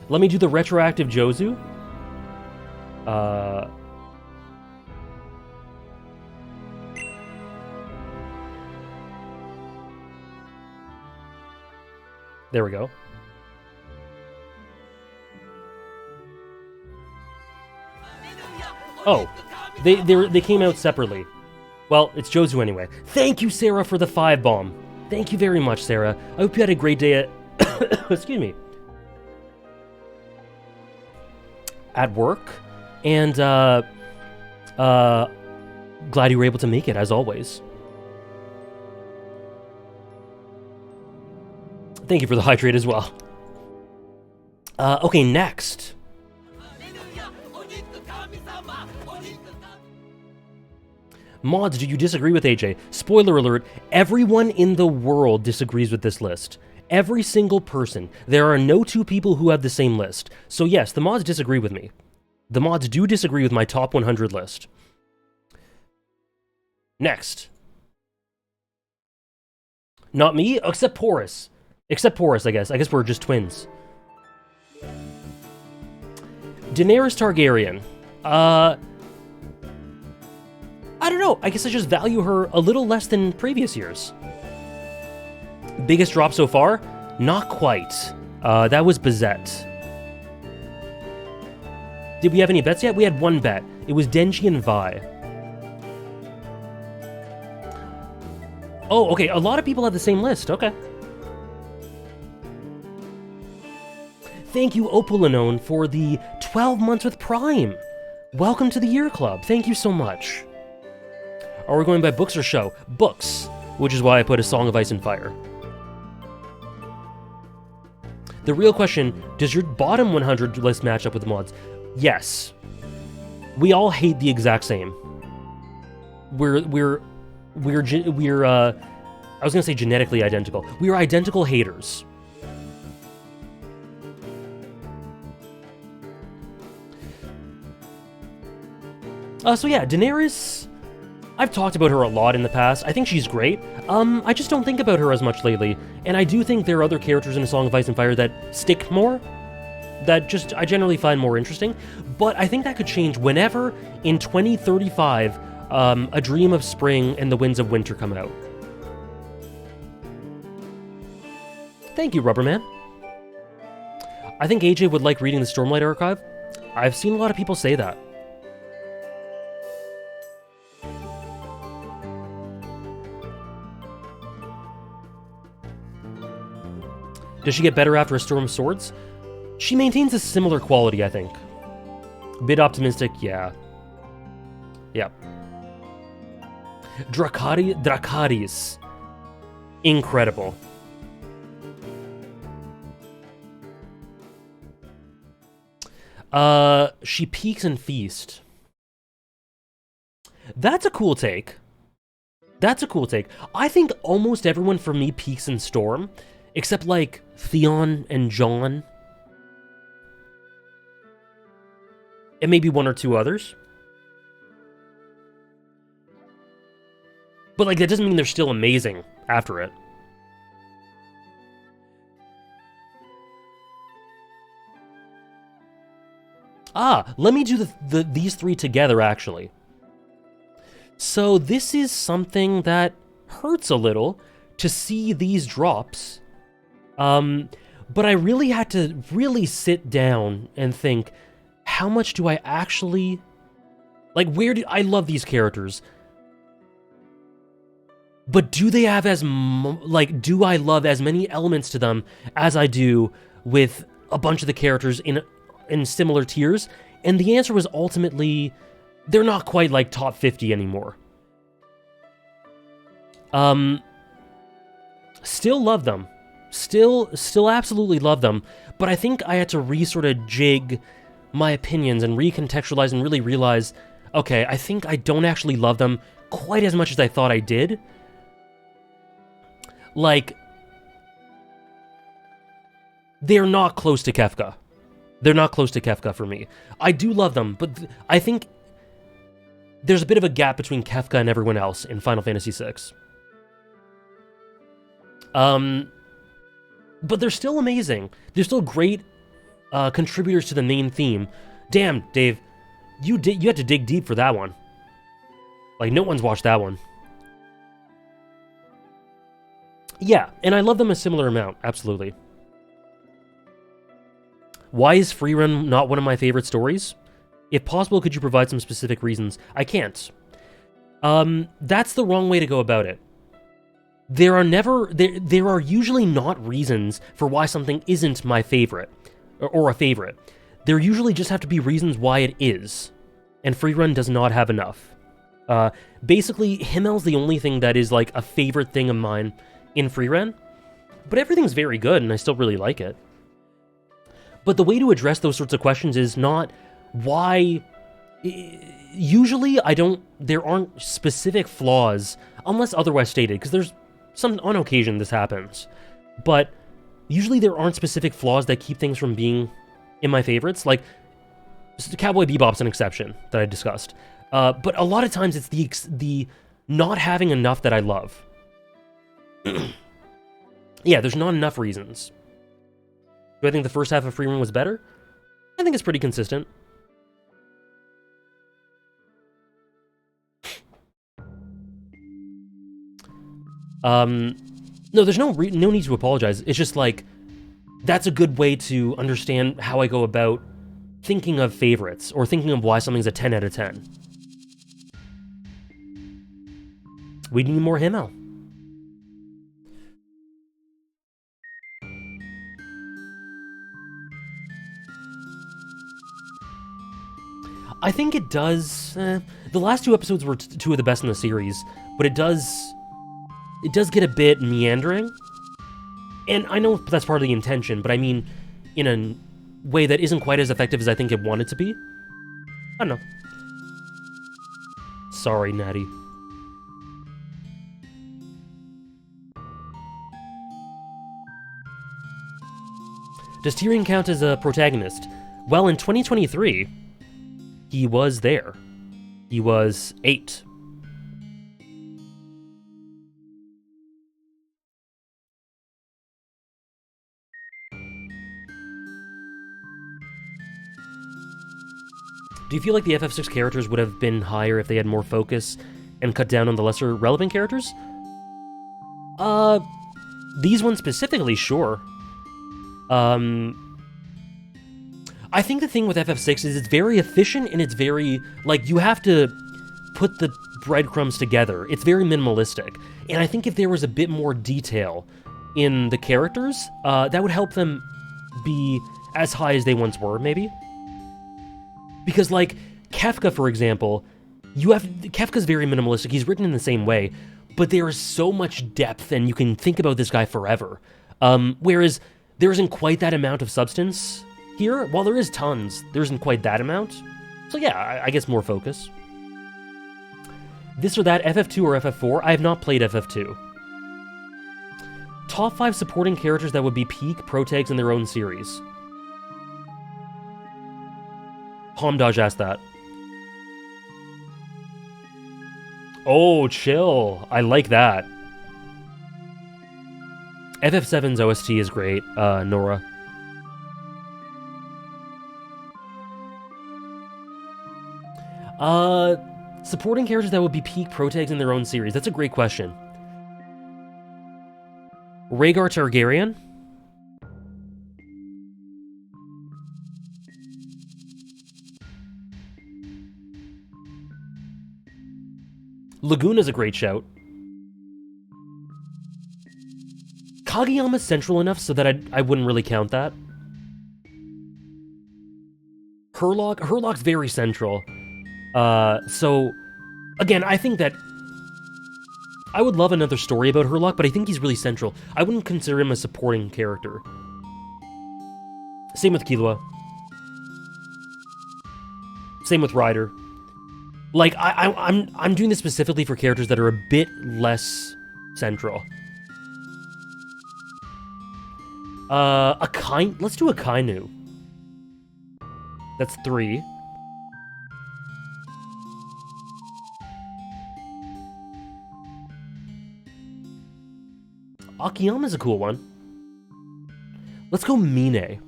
Let me do the retroactive Jozu. There we go. Oh, they came out separately. Well, it's Jozu anyway. Thank you, Sarah, for the 5 bomb. Thank you very much, Sarah. I hope you had a great day at excuse me. At work, and glad you were able to make it as always. Thank you for the hydrate as well. Okay, next. Mods, do you disagree with AJ? Spoiler alert, everyone in the world disagrees with this list. Every single person. There are no 2 people who have the same list. So yes, the mods disagree with me. The mods do disagree with my top 100 list. Next. Not me, except Porus. Except Porus, I guess. I guess we're just twins. Daenerys Targaryen. I don't know. I guess I just value her a little less than previous years. Biggest drop so far? Not quite. That was Bazette. Did we have any bets yet? We had 1 bet. It was Denji and Vi. Oh, okay. A lot of people have the same list. Okay. Thank you, Opolanone, for the 12 months with Prime. Welcome to the Year Club. Thank you so much. Are we going by books or show? Books, which is why I put A Song of Ice and Fire. The real question, does your bottom 100 list match up with the mods? Yes. We all hate the exact same. We're I was gonna say genetically identical. We are identical haters. So yeah, Daenerys, I've talked about her a lot in the past. I think she's great. I just don't think about her as much lately. And I do think there are other characters in A Song of Ice and Fire that stick more, that just I generally find more interesting. But I think that could change whenever, in 2035, A Dream of Spring and The Winds of Winter come out. Thank you, Rubberman. I think AJ would like reading the Stormlight Archive. I've seen a lot of people say that. Does she get better after a Storm of Swords? She maintains a similar quality, I think. Bit optimistic, yeah. Yep. Dracarys. Incredible. She peaks and feast. That's a cool take. That's a cool take. I think almost everyone for me peaks in Storm, except like Theon and Jon. And maybe 1 or 2 others. But like that doesn't mean they're still amazing after it. Let me do these 3 together, actually. So this is something that hurts a little to see these drops. But I really had to really sit down and think, how much do I actually... Like, I love these characters. But do they have as... do I love as many elements to them as I do with a bunch of the characters in similar tiers? And the answer was ultimately, they're not quite like top 50 anymore. Still love them. Still absolutely love them. But I think I had to sort of jig my opinions and recontextualize and really realize, okay, I think I don't actually love them quite as much as I thought I did. like, they're not close to Kefka. They're not close to Kefka for me. I do love them, but I think there's a bit of a gap between Kefka and everyone else in Final Fantasy VI. But they're still amazing. They're still great contributors to the main theme. Damn, Dave, you had to dig deep for that one. Like, no one's watched that one. Yeah, and I love them a similar amount, absolutely. Why is Freerun not one of my favorite stories? If possible, could you provide some specific reasons? I can't. That's the wrong way to go about it. There are usually not reasons for why something isn't my favorite, or a favorite. There usually just have to be reasons why it is, and Freerun does not have enough. Basically, Himmel's the only thing that is like a favorite thing of mine in Freerun, but everything's very good and I still really like it. But the way to address those sorts of questions is not why... Usually, there aren't specific flaws, unless otherwise stated, because on occasion this happens. But usually there aren't specific flaws that keep things from being in my favorites. Like, Cowboy Bebop's an exception that I discussed. But a lot of times it's the not having enough that I love. Yeah, there's not enough reasons. Do I think the first half of Freerun was better? I think it's pretty consistent. No, there's no need to apologize. It's just like, that's a good way to understand how I go about thinking of favorites, or thinking of why something's a 10 out of 10. We need more Himmel. I think it does... the last two episodes were two of the best in the series, but it does get a bit meandering. And I know that's part of the intention, but I mean in a way that isn't quite as effective as I think it wanted to be. I don't know. Sorry, Natty. Does Tyrion count as a protagonist? Well, in 2023, he was there. He was 8. Do you feel like the FF6 characters would have been higher if they had more focus and cut down on the lesser relevant characters? These ones specifically, sure. I think the thing with FF6 is it's very efficient and it's very, like, you have to put the breadcrumbs together. It's very minimalistic. And I think if there was a bit more detail in the characters, that would help them be as high as they once were, maybe. Because, like, Kefka, for example, Kefka's very minimalistic. He's written in the same way, but there is so much depth and you can think about this guy forever. Whereas there isn't quite that amount of substance here. While there is tons, there isn't quite that amount. So yeah, I guess more focus. This or that, FF2 or FF4? I have not played FF2. Top 5 supporting characters that would be peak protags in their own series. Homdodge asked that. Oh, chill. I like that. FF7's OST is great, Nora. Supporting characters that would be peak protags in their own series. That's a great question. Rhaegar Targaryen? Laguna's a great shout. Kageyama's central enough so that I wouldn't really count that. Herlock's very central. So, again, I think that I would love another story about Herlock, but I think he's really central. I wouldn't consider him a supporting character. Same with Killua. Same with Ryder. Like, I'm doing this specifically for characters that are a bit less central. Let's do a Kainu. That's 3. Akiyama's a cool one. Let's go Mine.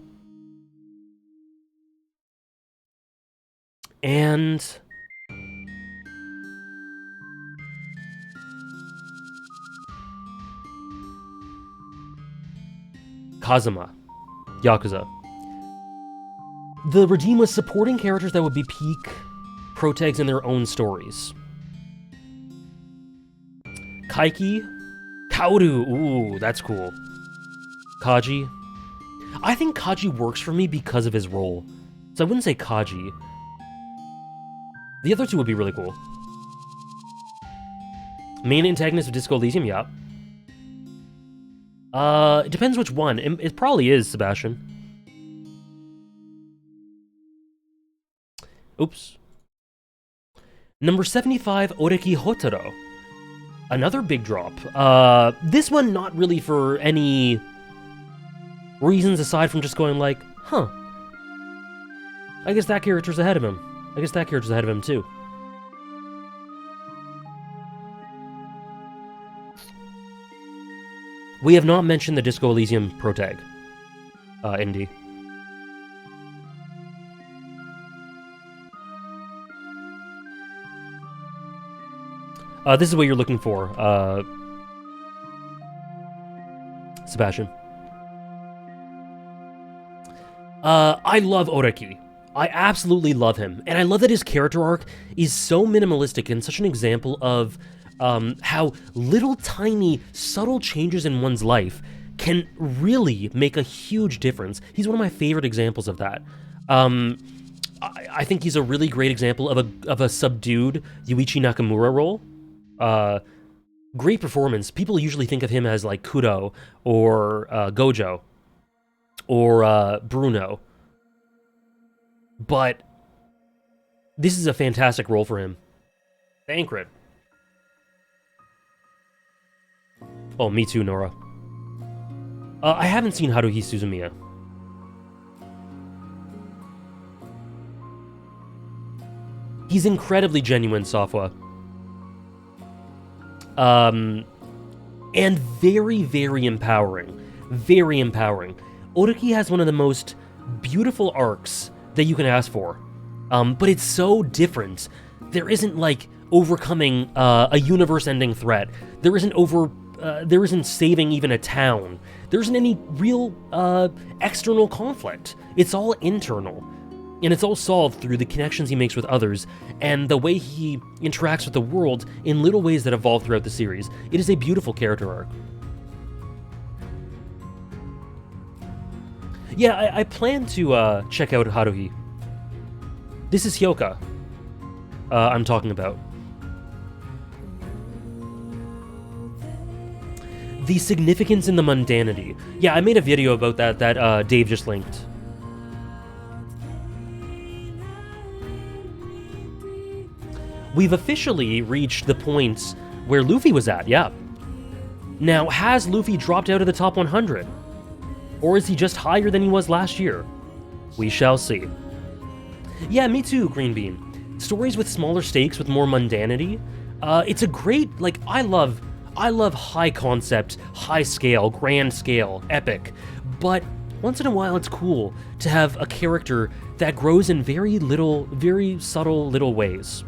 And... Kazuma. Yakuza. The Redeem was supporting characters that would be peak protags in their own stories. Kaiki. Kaoru. Ooh, that's cool. Kaji. I think Kaji works for me because of his role. So I wouldn't say Kaji. The other two would be really cool. Main antagonist of Disco Elysium, yeah. It depends which one. It probably is Sebastian. Oops. Number 75, Oreki Hotaro. Another big drop. This one not really for any reasons aside from just going like, huh. I guess that character's ahead of him. I guess that character's ahead of him too. We have not mentioned the Disco Elysium protag. Indie. This is what you're looking for, Sebastian. I love Oreki. I absolutely love him. And I love that his character arc is so minimalistic and such an example of how little tiny, subtle changes in one's life can really make a huge difference. He's one of my favorite examples of that. I think he's a really great example of a subdued Yuichi Nakamura role. Great performance. People usually think of him as like Kudo or Gojo or Bruno. But this is a fantastic role for him. Thancred. Oh, me too, Nora. I haven't seen Haruhi Suzumiya. He's incredibly genuine, Safwa. And very, very empowering. Very empowering. Oreki has one of the most beautiful arcs that you can ask for. But it's so different. There isn't, like, overcoming a universe-ending threat. There isn't saving even a town. There isn't any real external conflict. It's all internal. And it's all solved through the connections he makes with others and the way he interacts with the world in little ways that evolve throughout the series. It is a beautiful character arc. Yeah, I plan to check out Haruhi. This is Hyoka I'm talking about. The significance in the mundanity. Yeah, I made a video about that Dave just linked. We've officially reached the points where Luffy was at, yeah. Now, has Luffy dropped out of the top 100? Or is he just higher than he was last year? We shall see. Yeah, me too, Green Bean. Stories with smaller stakes, with more mundanity. It's a great, like, I love high concept, high scale, grand scale, epic. But once in a while, it's cool to have a character that grows in very subtle little ways.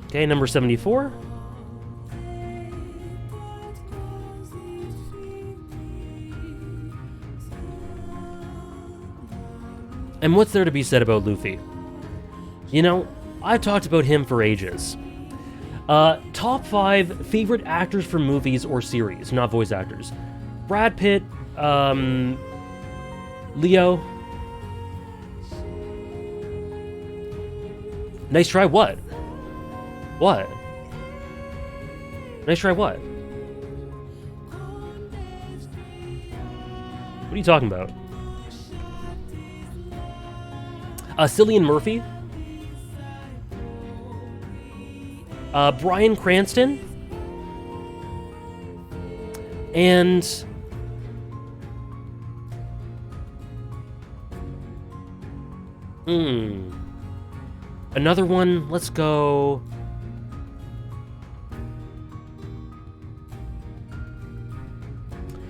Okay, number 74. And what's there to be said about Luffy? You know, I've talked about him for ages. Top 5 favorite actors for movies or series, not voice actors. Brad Pitt, Leo. Nice try, what? What? Nice try, what? What are you talking about? Cillian Murphy? Bryan Cranston. And... Another one, let's go...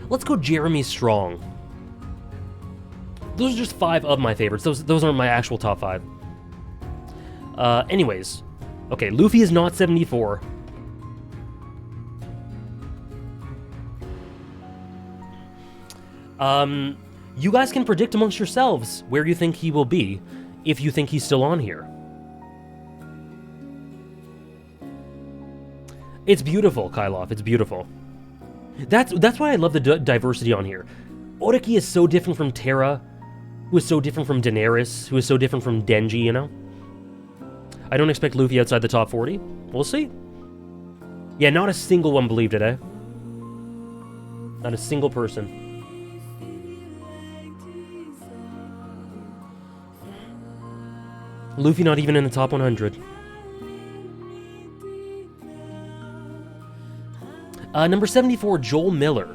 Let's go Jeremy Strong. Those are just 5 of my favorites. Those aren't my actual top 5. Anyways. Okay, Luffy is not 74. You guys can predict amongst yourselves where you think he will be, if you think he's still on here. It's beautiful, Kyloff. It's beautiful. That's why I love the diversity on here. Oriki is so different from Terra, who is so different from Daenerys, who is so different from Denji, you know? I don't expect Luffy outside the top 40. We'll see. Yeah, not a single one believed it, eh? Not a single person. Luffy not even in the top 100. Number 74, Joel Miller.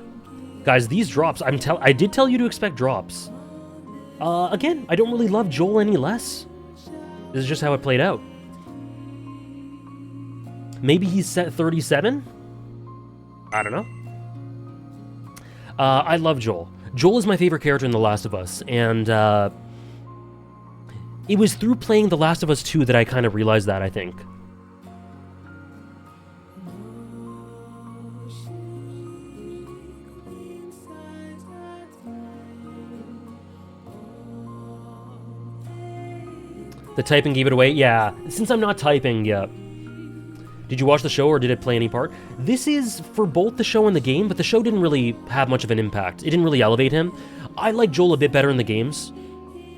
Guys, these drops, I did tell you to expect drops. Again, I don't really love Joel any less. This is just how it played out. Maybe he's set 37? I don't know. I love Joel. Joel is my favorite character in The Last of Us, and it was through playing The Last of Us 2 that I kind of realized that, I think. The typing gave it away? Yeah. Since I'm not typing, yeah. Did you watch the show or did it play any part? This is for both the show and the game, but the show didn't really have much of an impact. It didn't really elevate him. I like Joel a bit better in the games.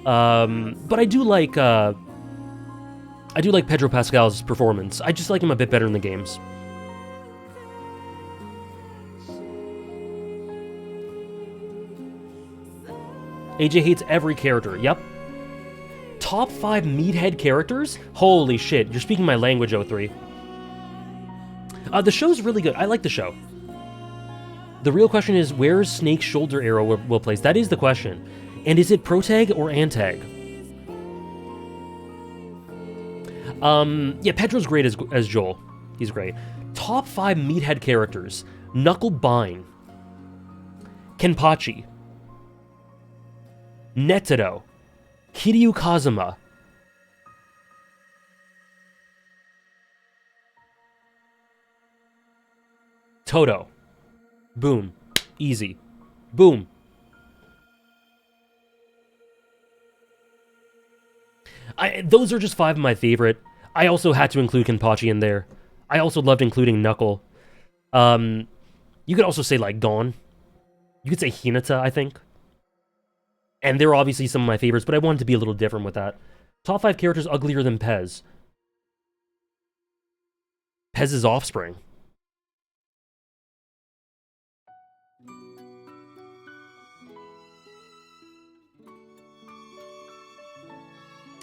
But I do like Pedro Pascal's performance. I just like him a bit better in the games. AJ hates every character. Yep. Top 5 meathead characters? Holy shit, you're speaking my language, O3. The show's really good. I like the show. The real question is, where's Snake's shoulder arrow will place? That is the question. And is it protag or antag? Yeah, Pedro's great as Joel. He's great. Top 5 meathead characters. Knuckle Bine. Kenpachi. Netero. Kiryu Kazuma. Toto. Boom. Easy. Boom. Those are just 5 of my favorite. I also had to include Kenpachi in there. I also loved including Knuckle. You could also say, like, Gon. You could say Hinata, I think. And they're obviously some of my favorites, but I wanted to be a little different with that. Top 5 characters uglier than Pez. Pez's offspring.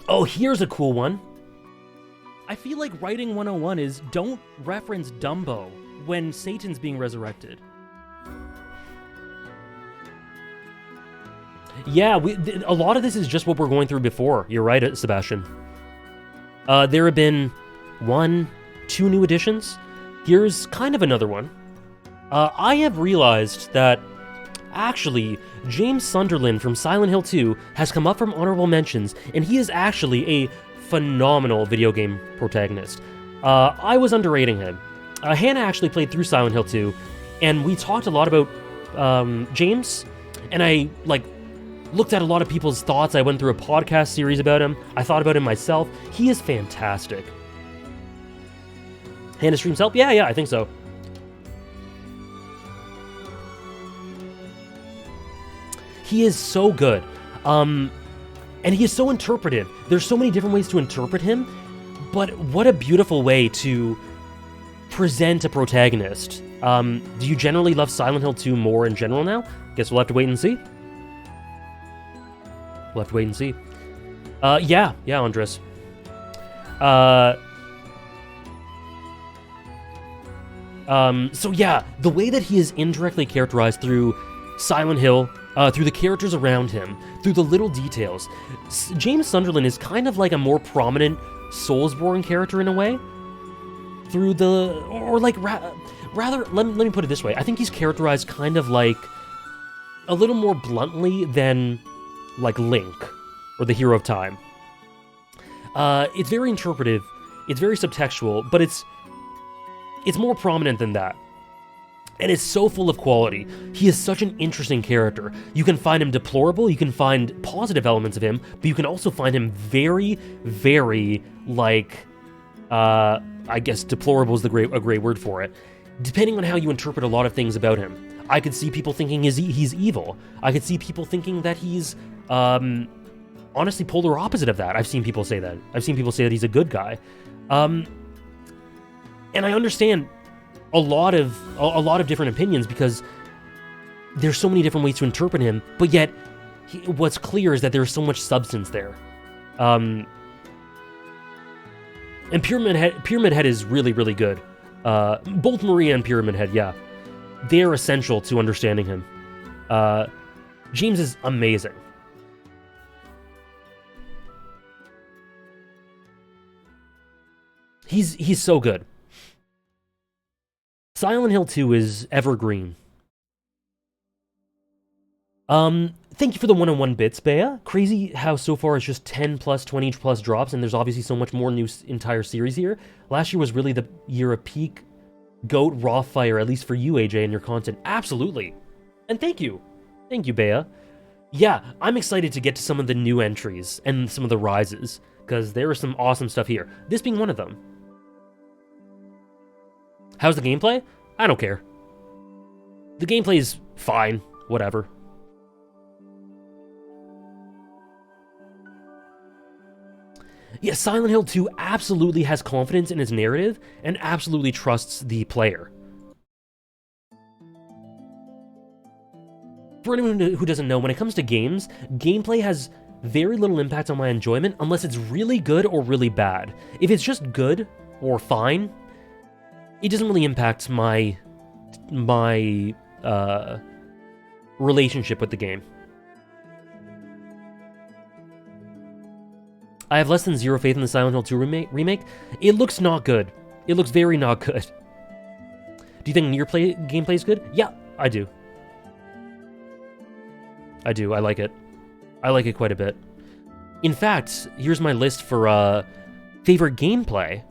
Oh, here's a cool one. I feel like writing 101 is don't reference Dumbo when Satan's being resurrected. Yeah, a lot of this is just what we're going through before. You're right, Sebastian. There have been 1, 2 new additions. Here's kind of another one. I have realized that, actually, James Sunderland from Silent Hill 2 has come up from honorable mentions, and he is actually a phenomenal video game protagonist. I was underrating him. Hannah actually played through Silent Hill 2, and we talked a lot about James, and I, looked at a lot of people's thoughts. I went through a podcast series about him. I thought about him myself. He is fantastic. Hannah streams help? Yeah, I think so. He is so good. And he is so interpretive. There's so many different ways to interpret him, but what a beautiful way to present a protagonist. Do you generally love Silent Hill 2 more in general now? Guess we'll have to wait and see. We'll have to wait and see. Yeah, Andres. So yeah, the way that he is indirectly characterized through Silent Hill, through the characters around him, through the little details. James Sunderland is kind of like a more prominent Soulsborne character in a way. Through the, or like, rather, let me put it this way. I think he's characterized kind of like, a little more bluntly than, like, Link, or the Hero of Time. It's very interpretive, it's very subtextual, but it's more prominent than that. And it's so full of quality. He is such an interesting character. You can find him deplorable, you can find positive elements of him, but you can also find him very, very, like, I guess deplorable is a great word for it. Depending on how you interpret a lot of things about him. I could see people thinking he's evil. I could see people thinking that he's, honestly polar opposite of that. I've seen people say that. I've seen people say that he's a good guy. And I understand a lot of different opinions because there's so many different ways to interpret him, but yet what's clear is that there's so much substance there. And Pyramid Head is really, really good. Both Maria and Pyramid Head, yeah. They're essential to understanding him. James is amazing. He's so good. Silent Hill 2 is evergreen. Thank you for the 101 bits, Bea. Crazy how so far it's just 10 plus, 20 plus drops, and there's obviously so much more new entire series here. Last year was really the year of peak GOAT raw fire, at least for you, AJ, and your content. Absolutely. And thank you. Thank you, Bea. Yeah, I'm excited to get to some of the new entries and some of the rises, because there is some awesome stuff here. This being one of them. How's the gameplay? I don't care. The gameplay is fine. Whatever. Yeah, Silent Hill 2 absolutely has confidence in its narrative and absolutely trusts the player. For anyone who doesn't know, when it comes to games, gameplay has very little impact on my enjoyment unless it's really good or really bad. If it's just good or fine, it doesn't really impact my relationship with the game. I have less than zero faith in the Silent Hill 2 remake. It looks not good. It looks very not good. Do you think gameplay is good? Yeah, I do. I do. I like it. I like it quite a bit. In fact, here's my list for favorite gameplay.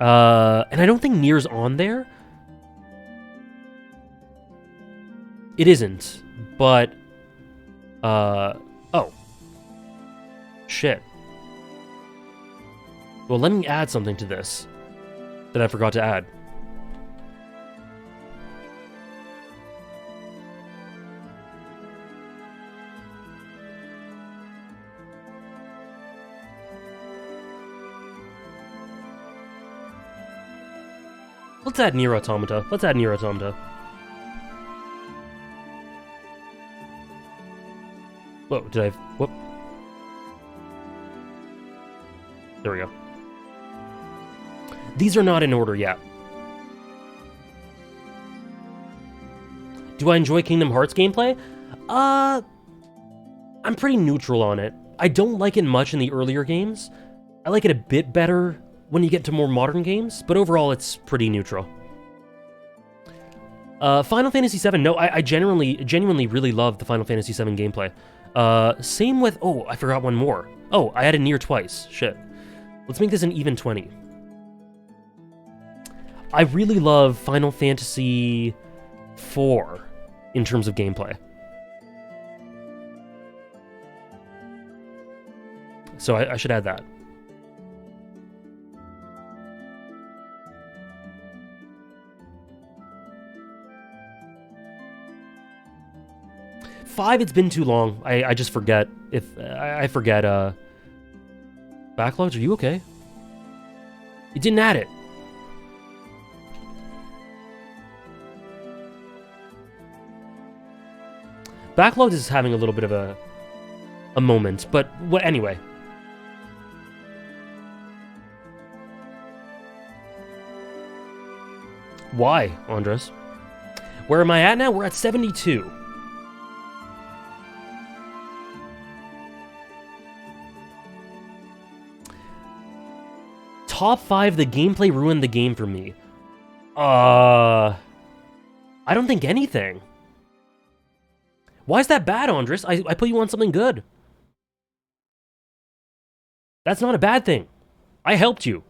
And I don't think Nier's on there. It isn't, but oh. Shit. Well, let me add something to this that I forgot to add. Let's add Nier Automata. Let's add Nier Automata. Whoa, did I... Whoop. There we go. These are not in order yet. Do I enjoy Kingdom Hearts gameplay? I'm pretty neutral on it. I don't like it much in the earlier games. I like it a bit better when you get to more modern games, but overall it's pretty neutral. Final Fantasy VII, no, I genuinely really love the Final Fantasy VII gameplay. Same with, oh, I forgot one more. Oh, I added Nier twice, shit. Let's make this an even 20. I really love Final Fantasy IV in terms of gameplay. So I should add that. Five, it's been too long. I just forget. I forget, Backlogs, are you okay? You didn't add it. Backlogs is having a little bit of a moment, but anyway. Why, Andres? Where am I at now? We're at 72. Top 5, the gameplay ruined the game for me. I don't think anything. Why is that bad, Andres? I put you on something good. That's not a bad thing. I helped you.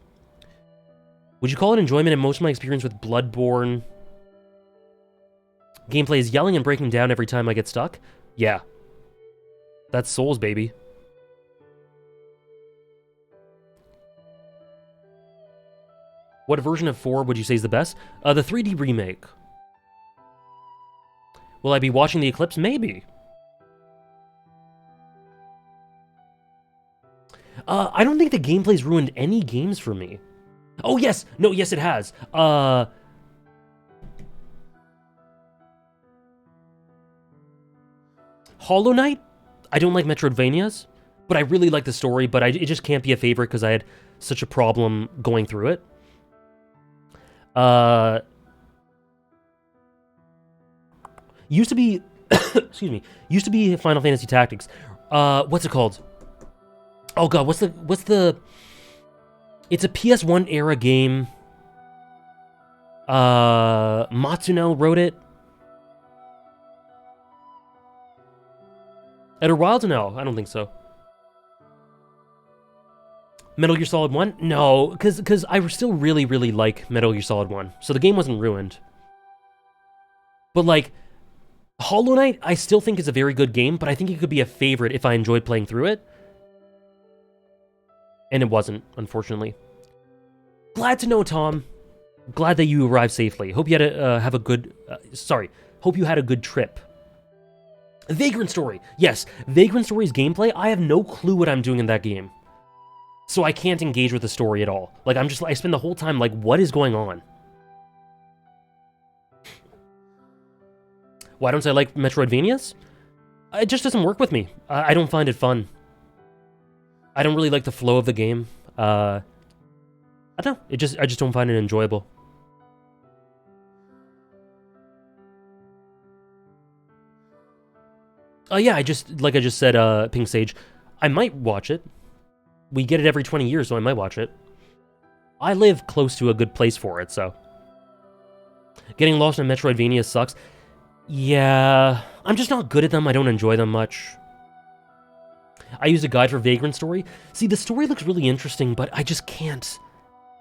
Would you call it enjoyment and most of my experience with Bloodborne? Gameplay is yelling and breaking down every time I get stuck? Yeah. That's Souls, baby. What version of 4 would you say is the best? The 3D remake. Will I be watching the Eclipse? Maybe. I don't think the gameplay's ruined any games for me. Oh, yes! No, yes, it has. Hollow Knight? I don't like Metroidvanias, but I really like the story, but it just can't be a favorite because I had such a problem going through it. Used to be, excuse me, used to be Final Fantasy Tactics. What's it called? Oh god, what's the, it's a PS1 era game. Matsuno wrote it. At a while to know, I don't think so. Metal Gear Solid 1? No, because I still really, really like Metal Gear Solid 1, so the game wasn't ruined. But, like, Hollow Knight, I still think is a very good game, but I think it could be a favorite if I enjoyed playing through it. And it wasn't, unfortunately. Glad to know, Tom. Glad that you arrived safely. Hope you had have a good... hope you had a good trip. Vagrant Story. Yes, Vagrant Story's gameplay, I have no clue what I'm doing in that game. So I can't engage with the story at all. Like, I spend the whole time like, what is going on? Why don't I like Metroidvanias? It just doesn't work with me. I don't find it fun. I don't really like the flow of the game. I don't know. I just don't find it enjoyable. Yeah, like I just said, Pink Sage, I might watch it. We get it every 20 years, so I might watch it. I live close to a good place for it, so. Getting lost in Metroidvania sucks. Yeah, I'm just not good at them. I don't enjoy them much. I used a guide for Vagrant Story. See, the story looks really interesting, but I just can't.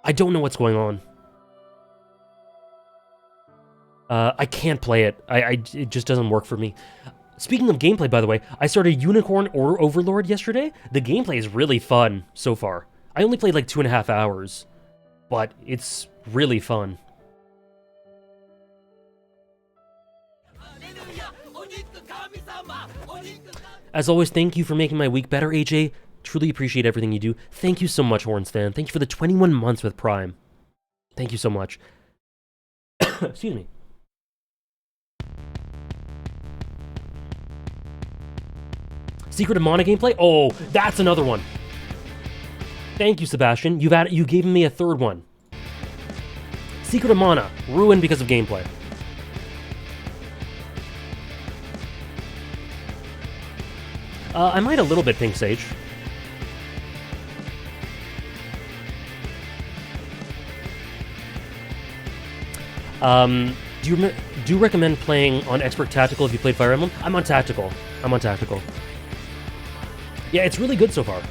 I don't know what's going on. I can't play it. It just doesn't work for me. Speaking of gameplay, by the way, I started Unicorn or Overlord yesterday. The gameplay is really fun so far. I only played like 2.5 hours, but it's really fun. As always, thank you for making my week better, AJ. Truly appreciate everything you do. Thank you so much, Hornstan. Thank you for the 21 months with Prime. Thank you so much. Excuse me. Secret of Mana gameplay? Oh, that's another one. Thank you, Sebastian. You've given me a third one. Secret of Mana, ruined because of gameplay. I might a little bit, Pink Sage. Do you recommend playing on Expert Tactical if you played Fire Emblem? I'm on Tactical. Yeah, it's really good so far.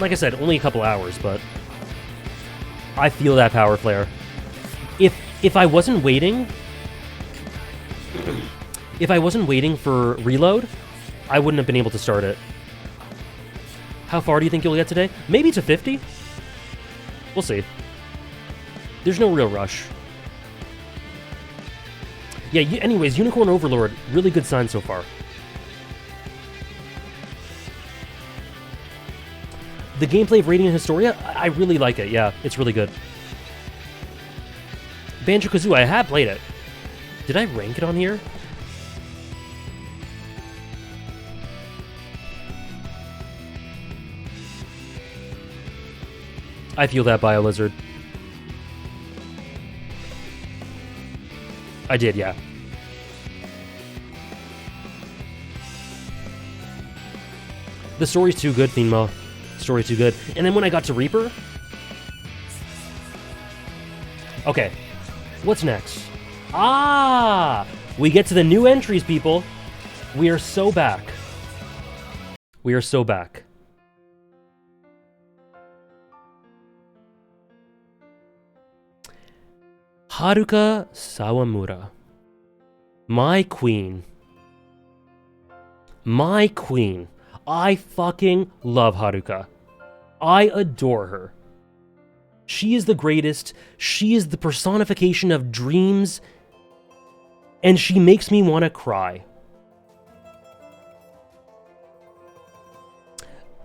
Like I said, only a couple hours, but I feel that power flare. If I wasn't waiting, for reload, I wouldn't have been able to start it. How far do you think you'll get today? Maybe to 50? We'll see. There's no real rush. Yeah, anyways, Unicorn Overlord, really good sign so far. The gameplay of Radiant Historia, I really like it, yeah, it's really good. Banjo-Kazooie, I have played it. Did I rank it on here? I feel that, BioLizard. I did, yeah. The story's too good, Finmo. Story's too good. And then when I got to Reaper... Okay. What's next? Ah! We get to the new entries, people. We are so back. We are so back. Haruka Sawamura. My queen. My queen. I fucking love Haruka. I adore her. She is the greatest. She is the personification of dreams. And she makes me want to cry.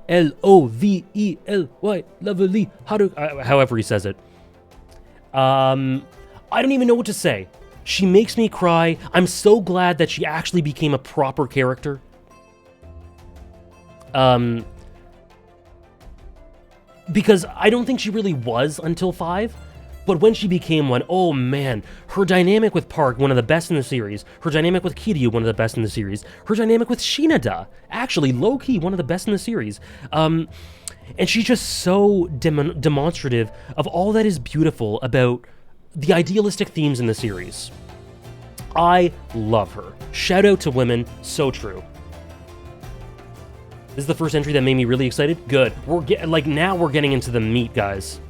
Lovely, lovely, Haruka, however he says it. I don't even know what to say. She makes me cry. I'm so glad that she actually became a proper character. Because I don't think she really was until 5, but when she became one, oh man, her dynamic with Park, one of the best in the series, her dynamic with Kiryu, one of the best in the series, her dynamic with Shinada, actually, low-key, one of the best in the series, and she's just so demonstrative of all that is beautiful about the idealistic themes in the series. I love her. Shout out to women, so true. This is the first entry that made me really excited. Good. Now we're getting into the meat, guys.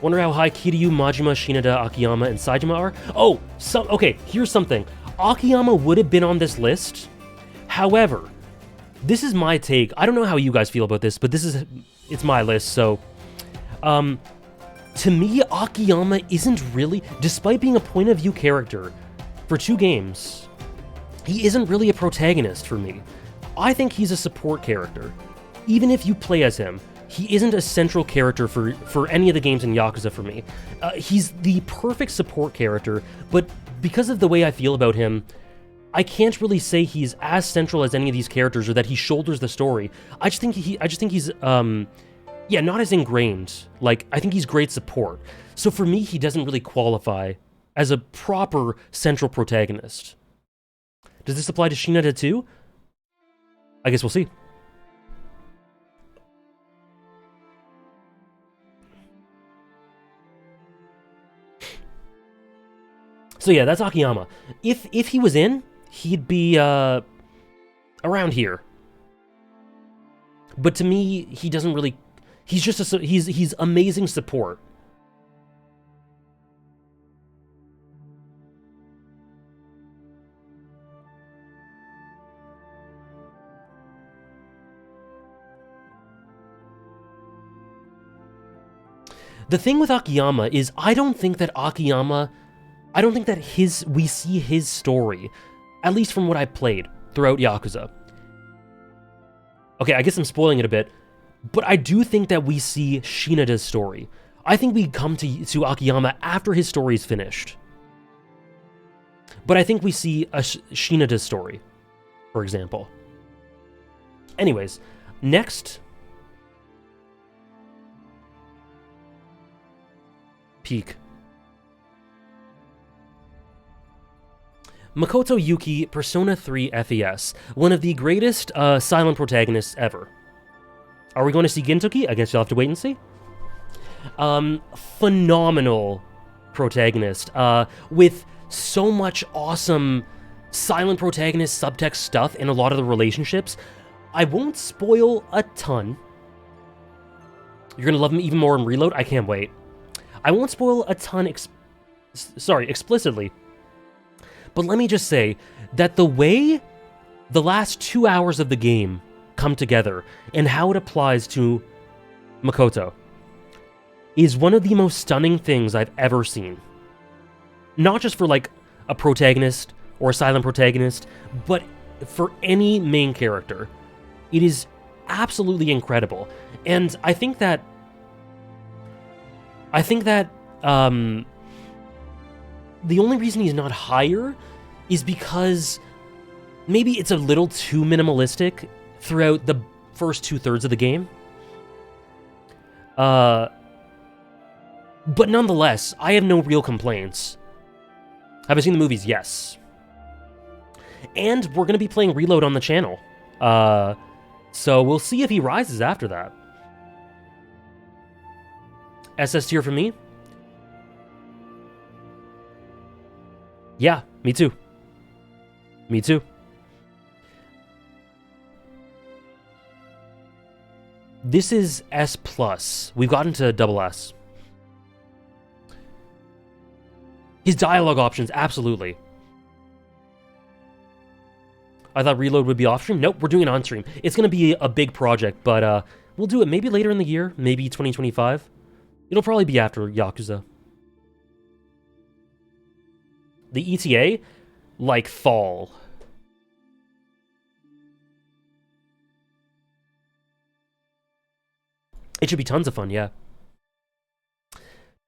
Wonder how high Kiryu, Majima, Shinada, Akiyama, and Saejima are? Oh, okay, here's something. Akiyama would have been on this list. However, this is my take. I don't know how you guys feel about this, but it's my list, so... to me, Akiyama isn't really... Despite being a point-of-view character for 2 games, he isn't really a protagonist for me. I think he's a support character. Even if you play as him, he isn't a central character for any of the games in Yakuza for me. He's the perfect support character, but because of the way I feel about him, I can't really say he's as central as any of these characters or that he shoulders the story. I just think he's not as ingrained. Like, I think he's great support. So for me, he doesn't really qualify as a proper central protagonist. Does this apply to Shinada too? I guess we'll see. So yeah, that's Akiyama. If he was in, he'd be around here. But to me, he doesn't really. He's just he's amazing support. The thing with Akiyama is I don't think that we see his story, at least from what I've played throughout Yakuza. Okay, I guess I'm spoiling it a bit, but I do think that we see Shinada's story. I think we come to Akiyama after his story is finished. But I think we see a Shinada's story, for example. Anyways, next... Peak. Makoto Yuki, Persona 3 FES, one of the greatest silent protagonists ever. Are we going to see Gintoki? I guess you'll have to wait and see. Phenomenal protagonist, with so much awesome silent protagonist subtext stuff in a lot of the relationships. I won't spoil a ton. You're gonna love him even more in Reload? I can't wait. I won't spoil a ton explicitly. But let me just say that the way the last 2 hours of the game come together and how it applies to Makoto is one of the most stunning things I've ever seen. Not just for like a protagonist or a silent protagonist, but for any main character. It is absolutely incredible. And I think that the only reason he's not higher is because maybe it's a little too minimalistic throughout the first 2/3 of the game. But nonetheless, I have no real complaints Have I seen the movies? Yes. And we're going to be playing Reload on the channel. So we'll see if he rises after that. SS tier for me? Yeah, me too. Me too. This is S+. We've gotten to double S. His dialogue options, absolutely. I thought Reload would be off-stream. Nope, we're doing it on-stream. It's going to be a big project, but we'll do it maybe later in the year, maybe 2025. It'll probably be after Yakuza. The ETA? Like fall. It should be tons of fun, yeah.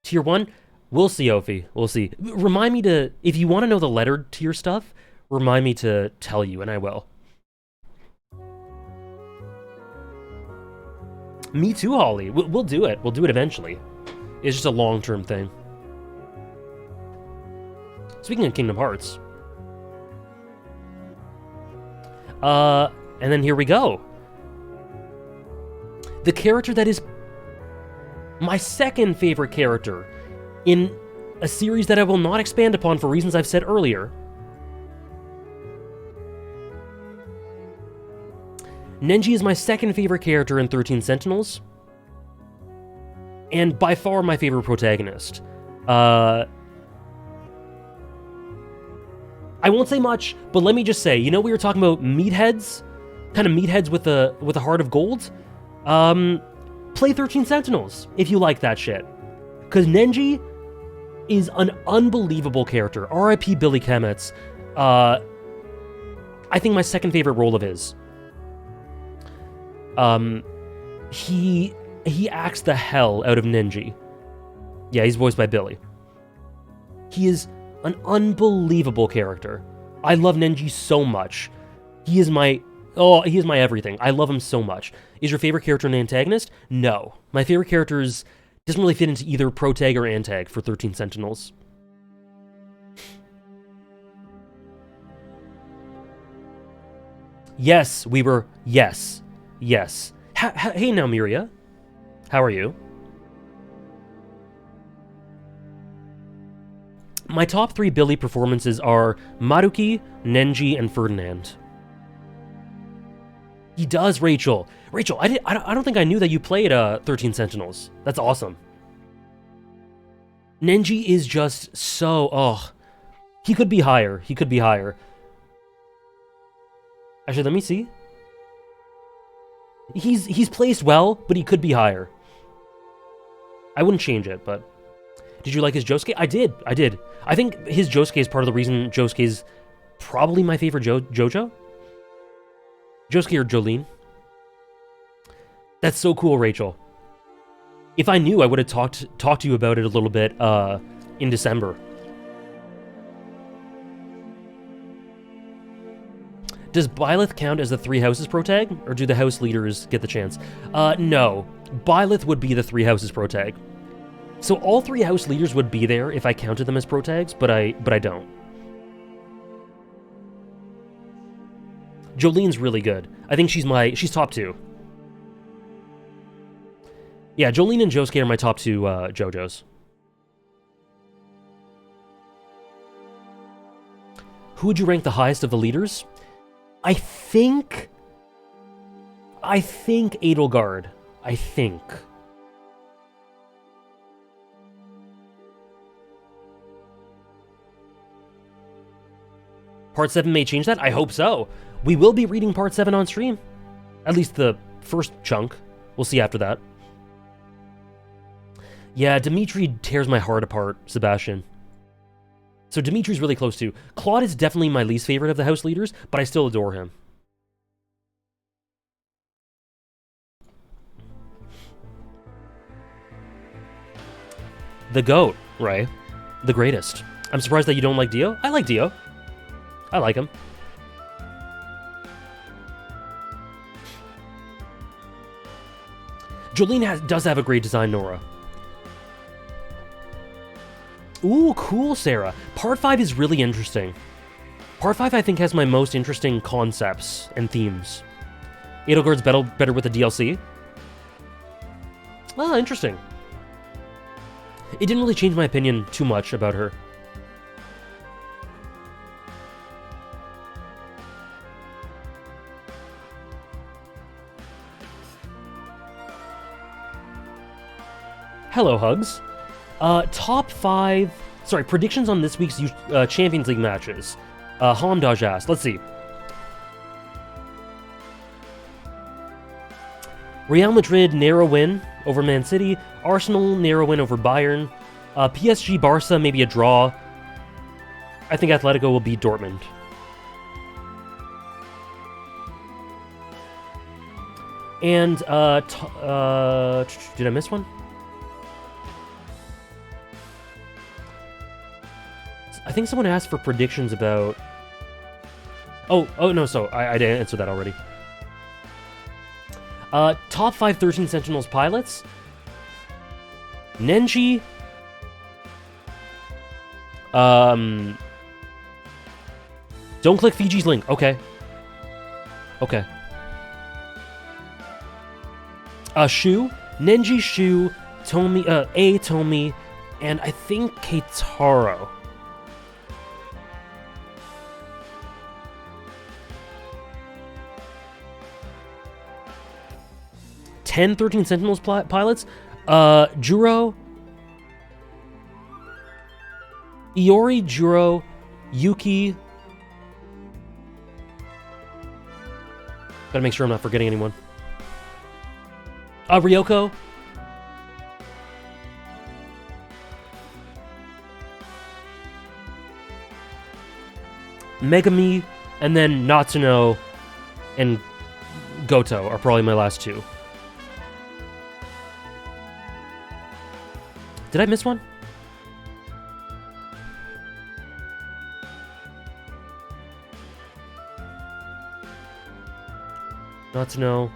Tier 1? We'll see, Ophi. We'll see. Remind me to... If you want to know the lettered tier stuff, remind me to tell you, and I will. Me too, Holly. We'll do it. We'll do it eventually. It's just a long-term thing. Speaking of Kingdom Hearts. And then here we go. The character that is my second favorite character in a series that I will not expand upon for reasons I've said earlier. Nenji is my second favorite character in 13 Sentinels. And by far my favorite protagonist. I won't say much, but let me just say, you know we were talking about meatheads? Kind of meatheads with a heart of gold? Play 13 Sentinels, if you like that shit. Because Nenji is an unbelievable character. R.I.P. Billy Kemetz. I think my second favorite role of his. He acts the hell out of Nenji. Yeah, he's voiced by Billy. He is an unbelievable character. I love Nenji so much. He is my everything. I love him so much. Is your favorite character an antagonist? No. My favorite character doesn't really fit into either protag or antag for 13 Sentinels. Yes, yes. Yes. Hey now, Miria. How are you? My top 3 Billy performances are Maruki, Nenji, and Ferdinand. He does, Rachel. Rachel, I don't think I knew that you played 13 Sentinels. That's awesome. Nenji is just so... Oh, he could be higher. He could be higher. Actually, let me see. He's placed well, but he could be higher. I wouldn't change it, but... Did you like his Josuke? I did. I think his Josuke is part of the reason Josuke is probably my favorite JoJo. Josuke or Jolene. That's so cool, Rachel. If I knew, I would have talked to you about it a little bit in December. Does Byleth count as the 3 houses protag, or do the house leaders get the chance? No. Byleth would be the 3 houses protag. So all 3 house leaders would be there if I counted them as protags, but I don't. Jolene's really good. I think she's top 2. Yeah, Jolene and Josuke are my top 2 JoJos. Who would you rank the highest of the leaders? I think Edelgard. I think. Part 7 may change that? I hope so. We will be reading Part 7 on stream. At least the first chunk. We'll see after that. Yeah, Dimitri tears my heart apart, Sebastian. So Dimitri's really close too. Claude is definitely my least favorite of the house leaders, but I still adore him. The GOAT, right? The greatest. I'm surprised that you don't like Dio. I like Dio. I like him. Jolene does have a great design, Nora. Ooh, cool, Sarah. Part 5 is really interesting. Part 5, I think, has my most interesting concepts and themes. Edelgard's better with the DLC. Ah, interesting. It didn't really change my opinion too much about her. Hello, Hugs. Top 5... Sorry, predictions on this week's Champions League matches. Hamdaj asked. Let's see. Real Madrid, narrow win over Man City. Arsenal, narrow win over Bayern. PSG, Barca, maybe a draw. I think Atletico will beat Dortmund. And, did I miss one? I think someone asked for predictions about... Oh no, so I didn't answer that already. Top 5 13 Sentinels pilots. Nenji. Don't click Fiji's link. Okay. Okay. Shu. Nenji, Shu, Tomi, Tomi, and I think Keitaro. 10 13 Sentinels pilots. Juro. Iori, Juro, Yuki. Gotta make sure I'm not forgetting anyone. Ryoko. Megami, and then Natsuno and Goto are probably my last two. Did I miss one? Natsuno.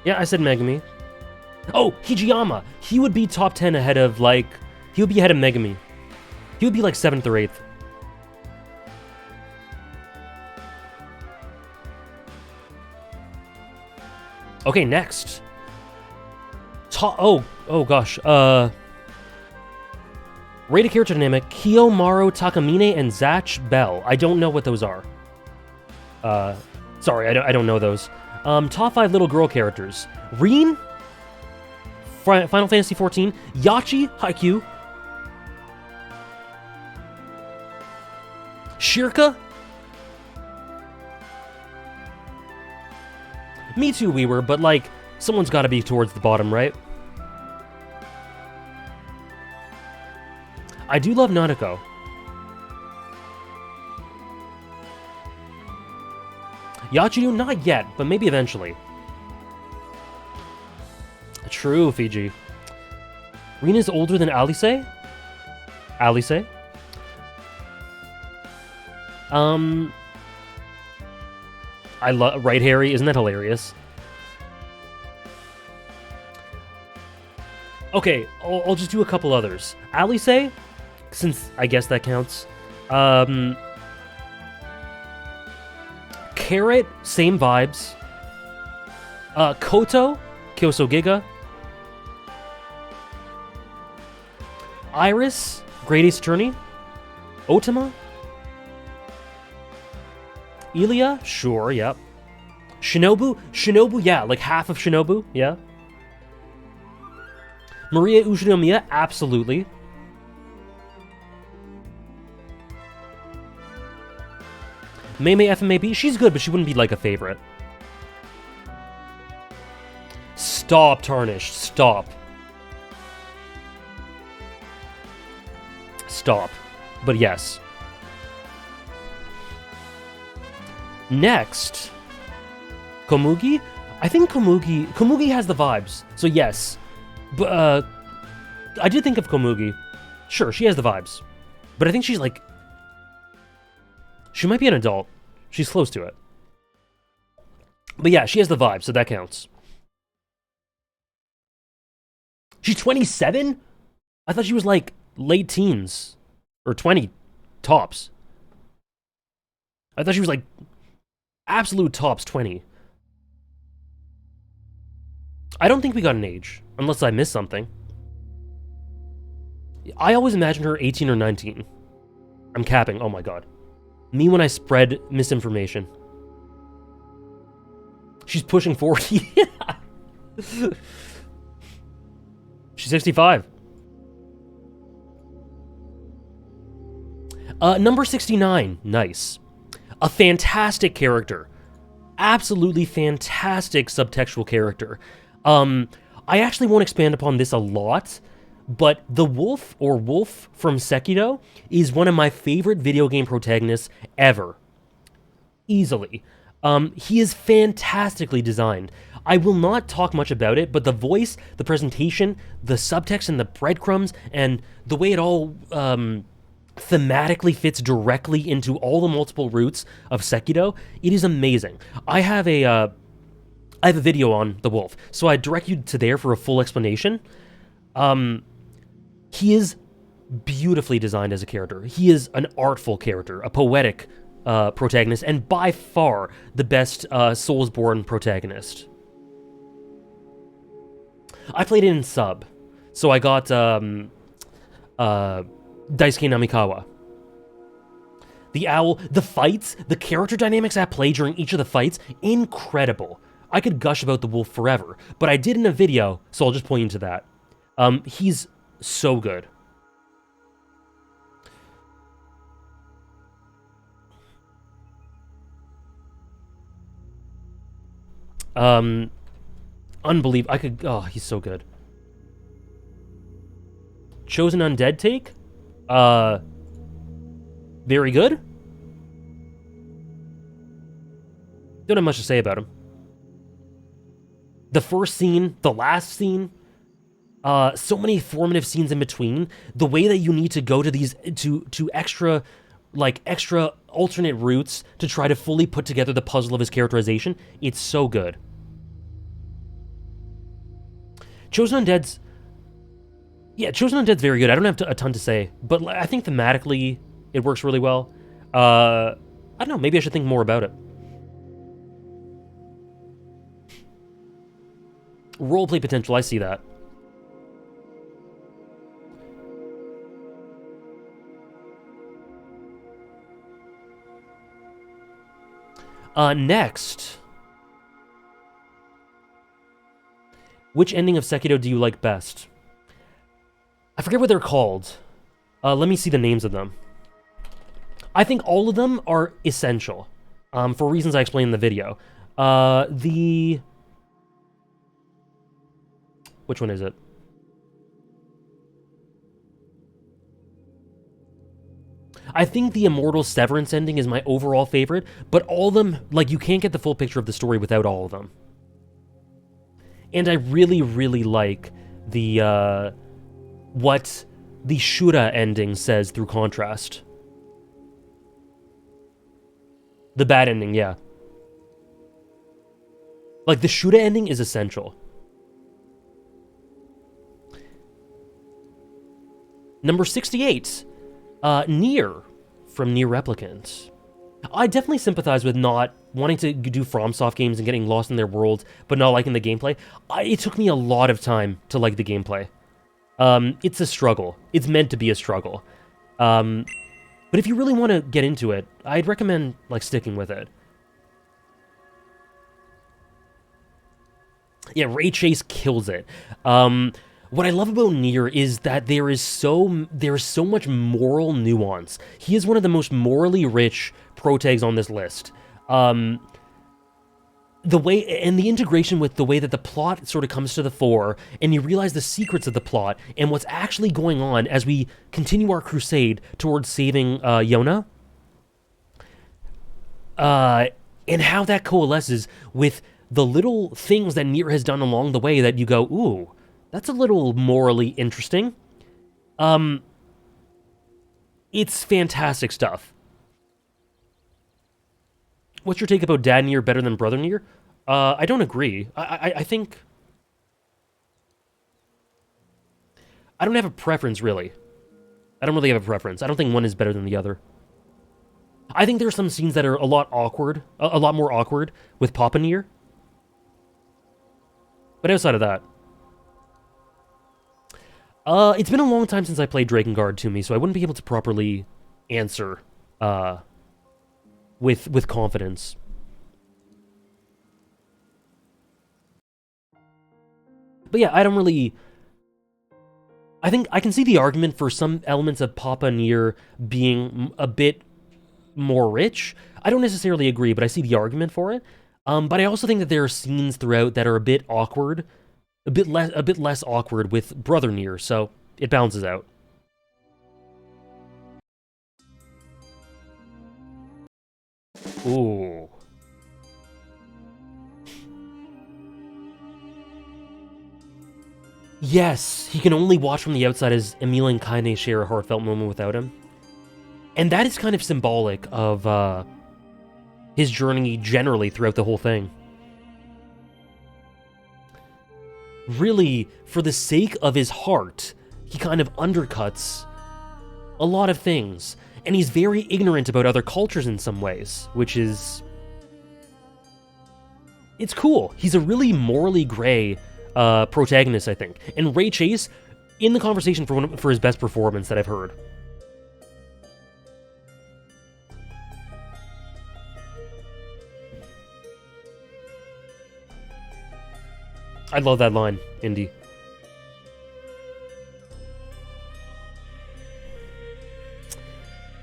Yeah, I said Megami. Oh, Hijiyama! He would be top 10 ahead of, like... He would be ahead of Megami. He would be, like, 7th or 8th. Okay, next. Oh gosh. Rated character dynamic, Kiyomaru Takamine and Zatch Bell. I don't know what those are. Sorry, I don't know those. Top 5 little girl characters. Rin, Final Fantasy XIV, Yachi, Haikyuu, Shirka, me too, we were, but like, someone's gotta be towards the bottom, right? I do love Nanako. Yachiru, not yet, but maybe eventually. True, Fiji. Rina's older than Alice? Alice? I love... Right, Harry? Isn't that hilarious? Okay, I'll just do a couple others. Alice, since I guess that counts. Carrot, same vibes. Koto, Kyoso Giga. Iris, Great Ace Attorney. Otama. Ilya, sure, yep. Shinobu, yeah, like half of Shinobu, yeah. Maria Ushinomiya, absolutely. Meimei FMAP, she's good, but she wouldn't be like a favorite. Stop, Tarnished, stop. Stop. But yes. Next, Komugi. I think Komugi has the vibes. So yes, but I did think of Komugi. Sure, she has the vibes, but I think she's like, she might be an adult. She's close to it. But yeah, she has the vibes, so that counts. She's 27? I thought she was like late teens or 20 tops. I thought she was like absolute tops 20. I don't think we got an age, unless I missed something. I always imagined her 18 or 19. I'm capping, oh my god. Me when I spread misinformation. She's pushing 40. She's 65. Number 69, nice. A fantastic character. Absolutely fantastic subtextual character. I actually won't expand upon this a lot, but the wolf, or Wolf from Sekiro, is one of my favorite video game protagonists ever. Easily. He is fantastically designed. I will not talk much about it, but the voice, the presentation, the subtext and the breadcrumbs, and the way it all thematically fits directly into all the multiple routes of Sekiro, it is amazing. I have a video on the wolf, so I direct you to there for a full explanation. He is beautifully designed as a character. He is an artful character, a poetic protagonist, and by far the best Soulsborne protagonist. I played it in sub, so I got Daisuke Namikawa. The owl, the fights, the character dynamics at play during each of the fights, incredible. I could gush about the wolf forever, but I did in a video, so I'll just point you to that. He's so good. Unbelievable. Oh, he's so good. Chosen Undead take? Very good? Don't have much to say about him. The first scene, the last scene, so many formative scenes in between. The way that you need to go to these, to extra alternate routes to try to fully put together the puzzle of his characterization, it's so good. Chosen Undead's very good. I don't have a ton to say, but I think thematically it works really well. I don't know, maybe I should think more about it. Roleplay potential, I see that. Next. Which ending of Sekiro do you like best? I forget what they're called. Let me see the names of them. I think all of them are essential, for reasons I explained in the video. Which one is it? I think the Immortal Severance ending is my overall favorite, but all of them, like, you can't get the full picture of the story without all of them. And I really, really like the, what the Shura ending says through contrast. The bad ending, yeah. Like, the Shura ending is essential. Number 68, Nier, from Nier Replicant. I definitely sympathize with not wanting to do FromSoft games and getting lost in their world, but not liking the gameplay. It took me a lot of time to like the gameplay. It's a struggle. It's meant to be a struggle. But if you really want to get into it, I'd recommend, like, sticking with it. Yeah, Ray Chase kills it. What I love about Nier is that there is so much moral nuance. He is one of the most morally rich protags on this list. The way, and the integration with the way that the plot sort of comes to the fore, and you realize the secrets of the plot, and what's actually going on as we continue our crusade towards saving Yona. And how that coalesces with the little things that Nier has done along the way that you go, ooh, that's a little morally interesting. It's fantastic stuff. What's your take about Dad Nier better than Brother Nier? I don't agree. I think... I don't have a preference, really. I don't really have a preference. I don't think one is better than the other. I think there are some scenes that are a lot awkward, a lot more awkward with Papa Nier. But outside of that, it's been a long time since I played Drakengard to me, so I wouldn't be able to properly answer with confidence. But yeah, I don't really... I think I can see the argument for some elements of Papa Nier being a bit more rich. I don't necessarily agree, but I see the argument for it. But I also think that there are scenes throughout that are a bit awkward, a bit less awkward with Brother Nier, so it balances out. Ooh. Yes, he can only watch from the outside as Emil and Kaine share a heartfelt moment without him. And that is kind of symbolic of his journey generally throughout the whole thing. Really, for the sake of his heart, he kind of undercuts a lot of things. And he's very ignorant about other cultures in some ways, which is... It's cool. He's a really morally gray protagonist, I think. And Ray Chase, in the conversation for his best performance that I've heard. I love that line, Indy.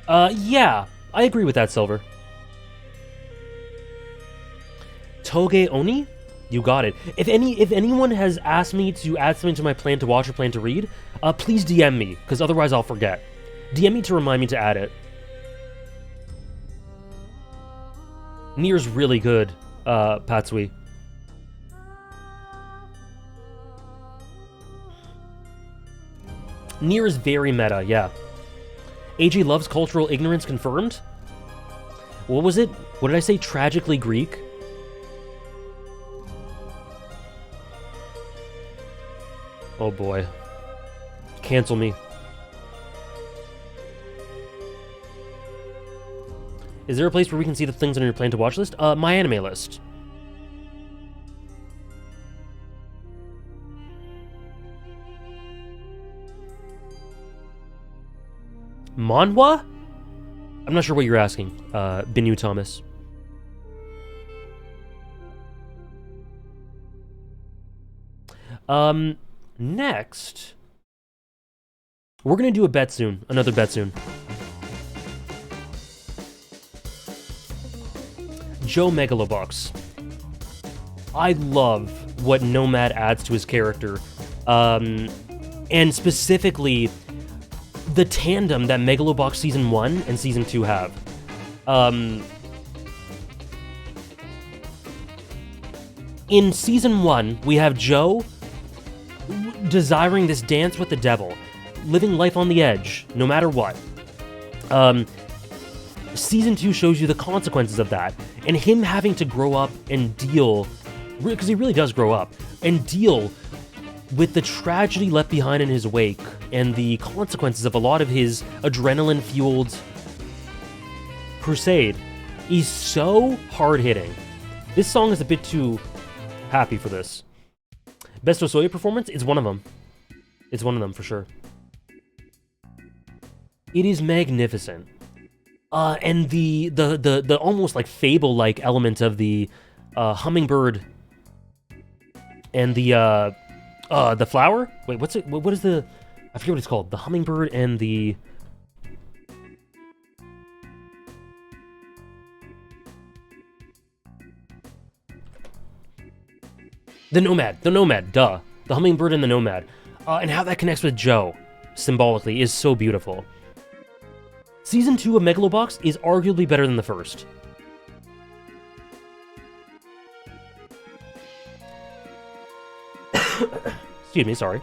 Yeah, I agree with that, Silver. Toge Oni? You got it. If anyone has asked me to add something to my plan to watch or plan to read, please DM me, because otherwise I'll forget. DM me to remind me to add it. Nier's really good, Patsui. Nier is very meta, yeah. AJ loves cultural ignorance confirmed? What was it? What did I say? Tragically Greek? Oh boy. Cancel me. Is there a place where we can see the things on your plan to watch list? My anime list. Manhwa? I'm not sure what you're asking, Binu Thomas. Next, we're gonna do a bet soon. Another bet soon. Joe Megalobox. I love what Nomad adds to his character, and specifically the tandem that Megalobox Season 1 and Season 2 have. In Season 1, we have Joe desiring this dance with the devil, living life on the edge, no matter what. Season 2 shows you the consequences of that, and him having to grow up and deal, because he really does grow up, and deal with the tragedy left behind in his wake, and the consequences of a lot of his adrenaline-fueled crusade. He's so hard-hitting. This song is a bit too happy for this. Best Osoya performance? It's one of them. It's one of them, for sure. It is magnificent. And the almost like fable-like element of the hummingbird and the flower? Wait, what's it? What is the... I forget what it's called. The hummingbird and the... The nomad, duh. The hummingbird and the nomad. And how that connects with Joe, symbolically, is so beautiful. Season 2 of Megalobox is arguably better than the first. Excuse me, sorry.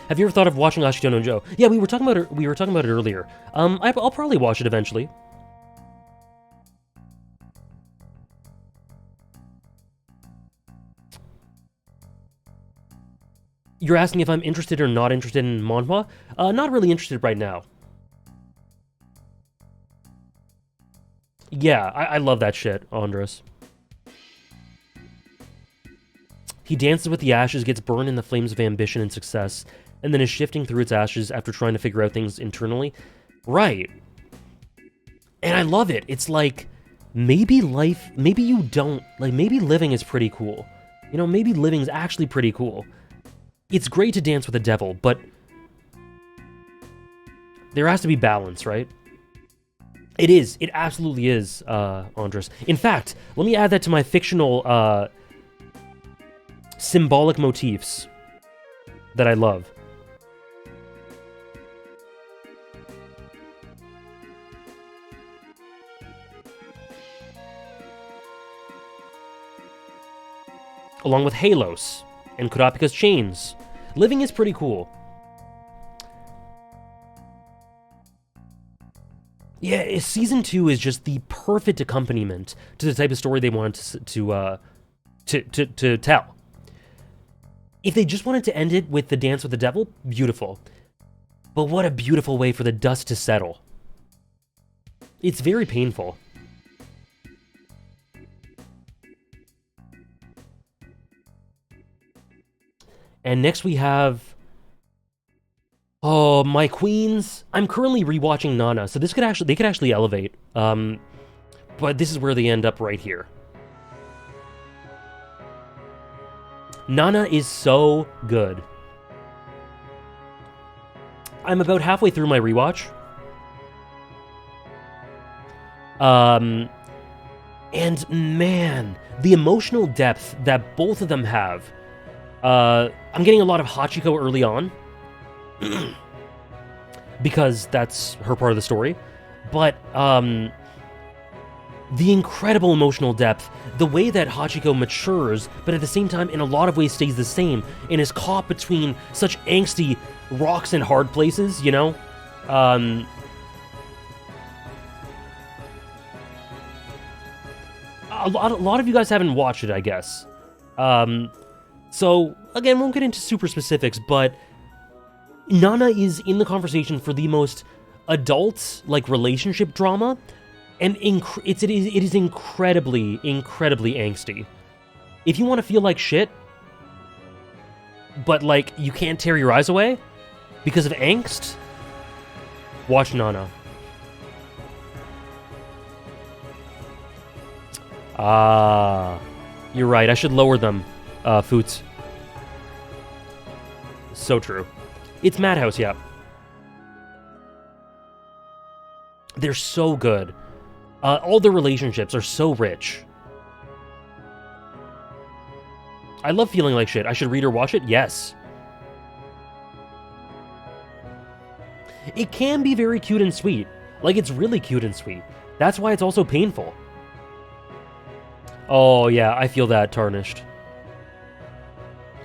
Have you ever thought of watching Ashito no Joe? Yeah, we were talking about it earlier. I'll probably watch it eventually. You're asking if I'm interested or not interested in manhwa? Not really interested right now. Yeah, I love that shit, Andres. He dances with the ashes, gets burned in the flames of ambition and success, and then is shifting through its ashes after trying to figure out things internally. Right. And I love it. It's like, maybe you don't, like, maybe living is pretty cool. You know, maybe living is actually pretty cool. It's great to dance with the devil, but there has to be balance, right? It is. It absolutely is, Andres. In fact, let me add that to my fictional, symbolic motifs that I love. Along with Halos and Kurapika's chains. Living is pretty cool. Yeah, Season 2 is just the perfect accompaniment to the type of story they wanted to tell. If they just wanted to end it with the dance with the devil, beautiful. But what a beautiful way for the dust to settle. It's very painful. And next we have... Oh, my queens. I'm currently rewatching Nana, so this could actually, they could actually elevate. But this is where they end up right here. Nana is so good. I'm about halfway through my rewatch. And man, the emotional depth that both of them have. I'm getting a lot of Hachiko early on. Because that's her part of the story. But, the incredible emotional depth, the way that Hachiko matures, but at the same time, in a lot of ways, stays the same, and is caught between such angsty rocks and hard places, you know? A lot of you guys haven't watched it, I guess. So, again, won't get into super specifics, but Nana is in the conversation for the most adult, like, relationship drama, and it is incredibly, incredibly angsty. If you want to feel like shit, but, like, you can't tear your eyes away because of angst, watch Nana. You're right, I should lower them, Foots. So true. It's Madhouse, yeah. They're so good. All the relationships are so rich. I love feeling like shit. I should read or watch it? Yes. It can be very cute and sweet. Like, it's really cute and sweet. That's why it's also painful. Oh, yeah, I feel that, Tarnished.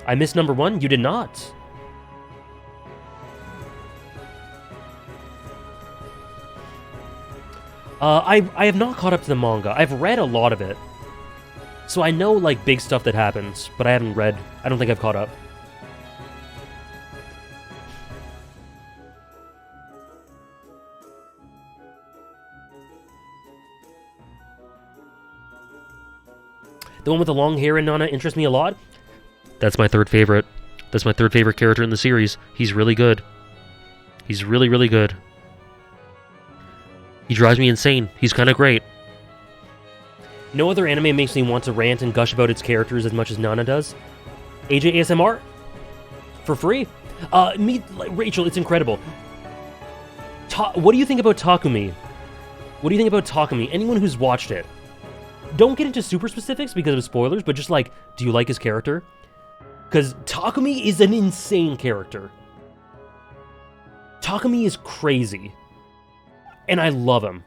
I missed number 1? You did not. I have not caught up to the manga. I've read a lot of it. So I know, like, big stuff that happens, but I haven't read. I don't think I've caught up. The one with the long hair in Nana interests me a lot. That's my third favorite. That's my third favorite character in the series. He's really good. He's really, really good. He drives me insane. He's kind of great. No other anime makes me want to rant and gush about its characters as much as Nana does. AJ ASMR? For free? Rachel, it's incredible. What do you think about Takumi? What do you think about Takumi? Anyone who's watched it. Don't get into super specifics because of spoilers, but just like, do you like his character? Because Takumi is an insane character. Takumi is crazy. And I love him.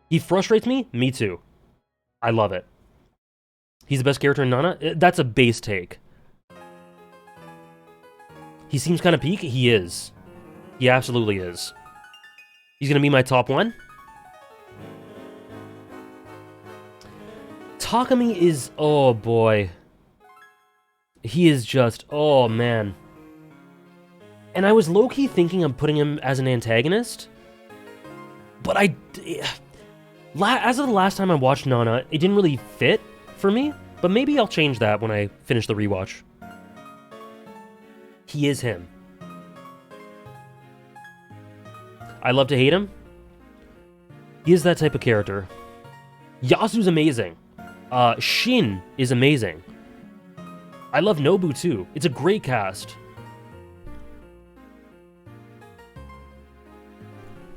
He frustrates me? Me too. I love it. He's the best character in Nana? That's a base take. He seems kind of peak? He is. He absolutely is. He's gonna be my top 1? Takumi is... oh boy. He is just, oh man. And I was low-key thinking of putting him as an antagonist, but as of the last time I watched Nana, it didn't really fit for me, but maybe I'll change that when I finish the rewatch. He is him. I love to hate him. He is that type of character. Yasu's amazing. Shin is amazing. I love Nobu too. It's a great cast.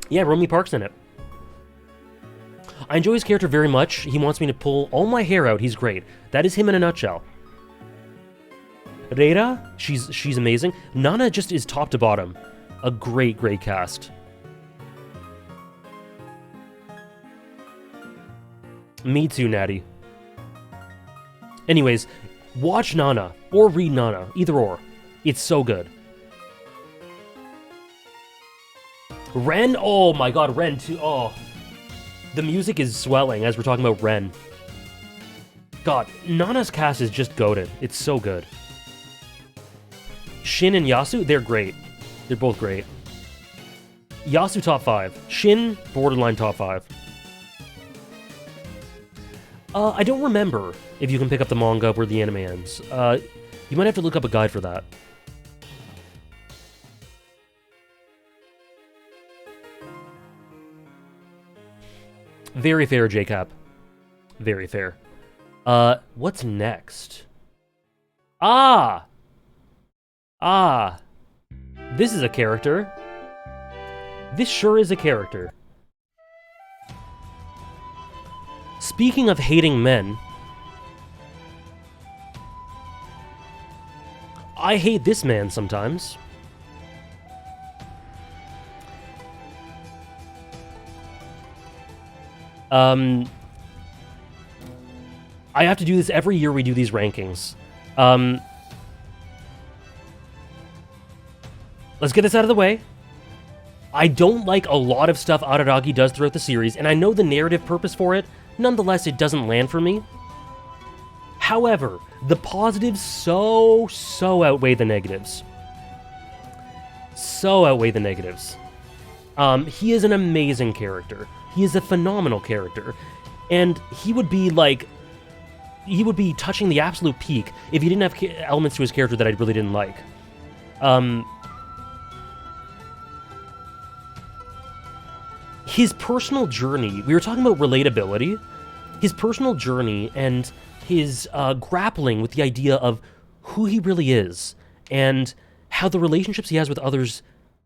Yeah, Romy Park's in it. I enjoy his character very much. He wants me to pull all my hair out. He's great. That is him in a nutshell. Reira, she's amazing. Nana just is top to bottom. A great, great cast. Me too, Natty. Anyways, watch Nana, or read Nana, either or. It's so good. Ren, oh my god, Ren too, oh. The music is swelling as we're talking about Ren. God, Nana's cast is just goated. It's so good. Shin and Yasu, they're great. They're both great. Yasu top 5. Shin, borderline top 5. I don't remember if you can pick up the manga where the anime ends. You might have to look up a guide for that. Very fair, JCap. Very fair. What's next? Ah! This is a character. This sure is a character. Speaking of hating men, I hate this man sometimes. I have to do this every year we do these rankings. Let's get this out of the way. I don't like a lot of stuff Araragi does throughout the series, and I know the narrative purpose for it. Nonetheless, it doesn't land for me. However, the positives so outweigh the negatives. So outweigh the negatives. He is an amazing character. He is a phenomenal character. And he would be touching the absolute peak if he didn't have elements to his character that I really didn't like. His personal journey, we were talking about relatability, his personal journey and his grappling with the idea of who he really is and how the relationships he has with others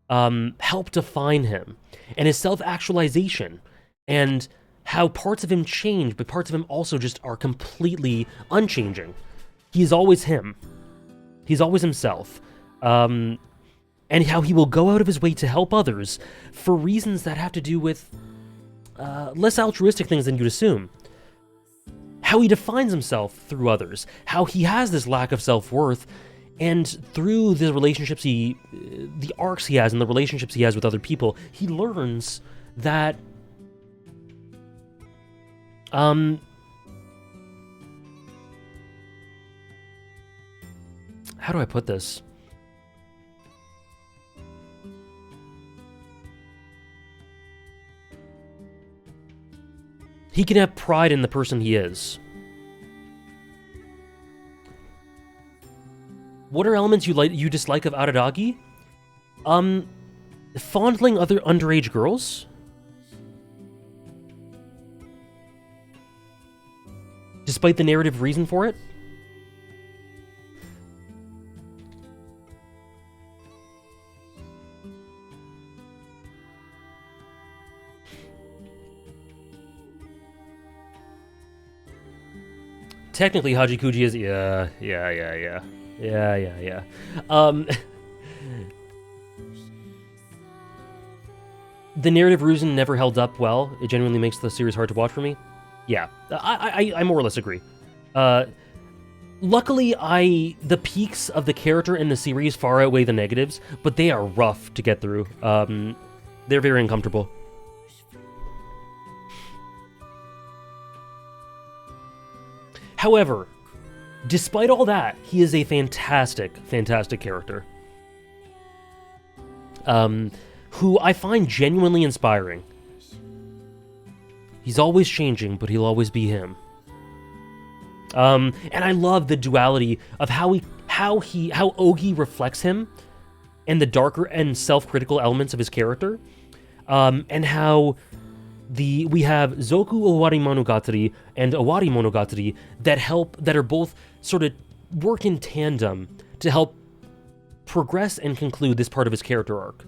help define him, and his self-actualization, and how parts of him change, but parts of him also just are completely unchanging. He's always him. He's always himself. And how he will go out of his way to help others for reasons that have to do with less altruistic things than you'd assume. How he defines himself through others. How he has this lack of self-worth, and through the relationships the arcs he has and the relationships he has with other people, he learns that how do I put this? He can have pride in the person he is. What are elements you dislike of Araragi? Fondling other underage girls? Despite the narrative reason for it? Technically, Hajikuji is... Yeah. The narrative reason never held up well. It genuinely makes the series hard to watch for me. Yeah, I more or less agree. Luckily, the peaks of the character in the series far outweigh the negatives, but they are rough to get through. They're very uncomfortable. However, Despite all that, he is a fantastic, fantastic character. Who I find genuinely inspiring. He's always changing, but he'll always be him. And I love the duality of how Ogi reflects him, and the darker and self-critical elements of his character, and how we have Zoku Owari Monogatari and Owari Monogatari that are both sort of work in tandem to help progress and conclude this part of his character arc.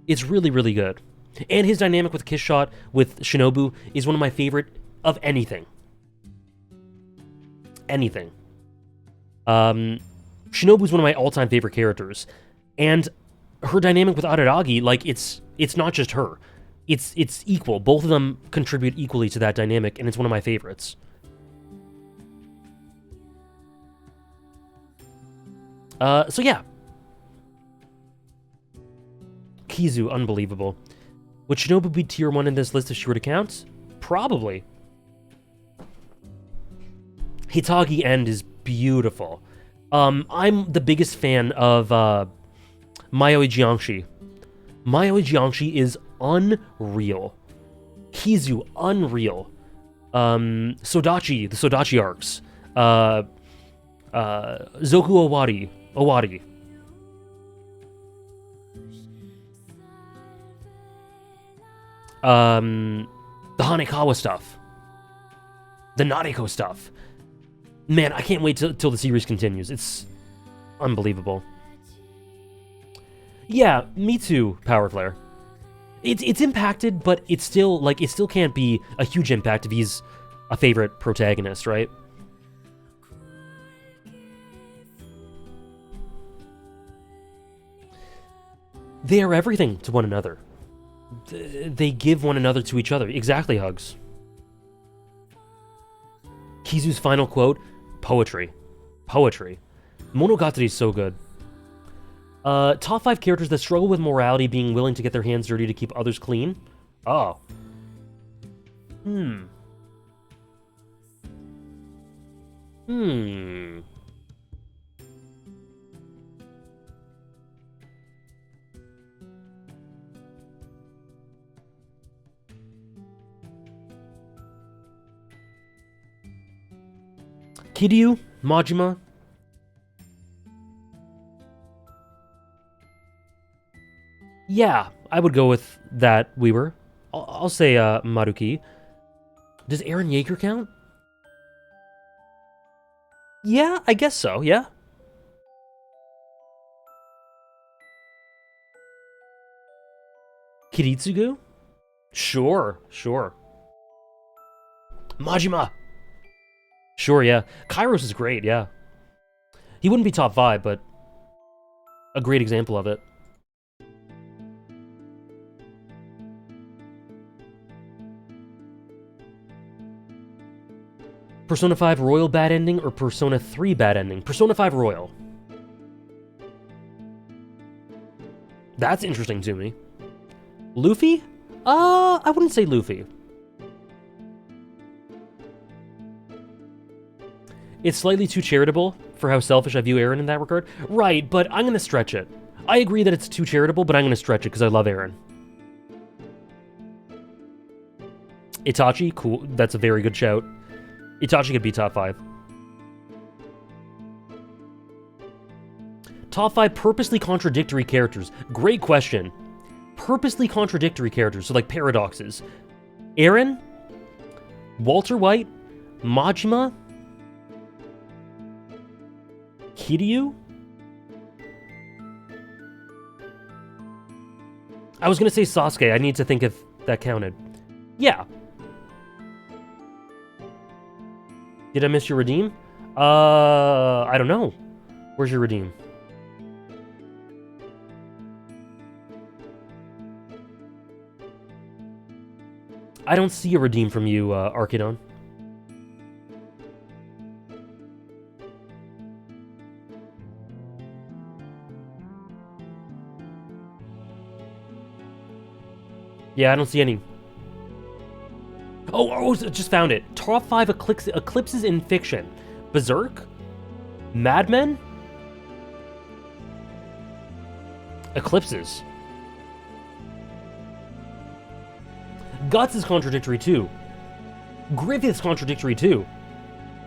It's really, really good. And his dynamic with Kishshot, with Shinobu, is one of my favorite of anything. Anything. Shinobu's one of my all-time favorite characters. And her dynamic with Araragi, like, it's not just her. It's equal. Both of them contribute equally to that dynamic, and it's one of my favorites. So yeah. Kizu, unbelievable. Would Shinobu be tier 1 in this list if she were to count? Probably. Hitagi End is beautiful. I'm the biggest fan of Mayoi Jiangshi. Mayoi Jiangshi is unreal. Kizu, unreal. Sodachi, the Sodachi arcs. Zoku Owari. The Hanekawa stuff. The Nadeko stuff. Man, I can't wait till the series continues. It's unbelievable. Yeah, me too, Power Flare. It's impacted, but it still can't be a huge impact if he's a favorite protagonist, right? They are everything to one another. They give one another to each other. Exactly, Hugs. Kizu's final quote, poetry. Poetry. Monogatari is so good. Top 5 characters that struggle with morality being willing to get their hands dirty to keep others clean? Oh. Kiryu, Majima. Yeah, I would go with that, Weaver. I'll say Maruki. Does Eren Yeager count? Yeah, I guess so, yeah. Kiritsugu? Sure. Majima! Sure, yeah. Kairos is great, yeah. He wouldn't be top 5, but a great example of it. Persona 5 Royal bad ending or Persona 3 bad ending? Persona 5 Royal. That's interesting to me. Luffy? I wouldn't say Luffy. It's slightly too charitable for how selfish I view Eren in that regard. Right, but I'm going to stretch it. I agree that it's too charitable, but I'm going to stretch it because I love Eren. Itachi? Cool. That's a very good shout. Itachi could be top 5. Top 5 purposely contradictory characters. Great question. Purposely contradictory characters, so like paradoxes. Eren? Walter White? Majima? Kiryu? I was gonna say Sasuke. I need to think if that counted. Yeah. Did I miss your redeem? I don't know. Where's your redeem? I don't see a redeem from you, Archidon. Yeah, I don't see any. Oh, just found it. Top 5 eclipses in fiction. Berserk, Mad Men? Eclipses. Guts is contradictory too. Griffith's contradictory too.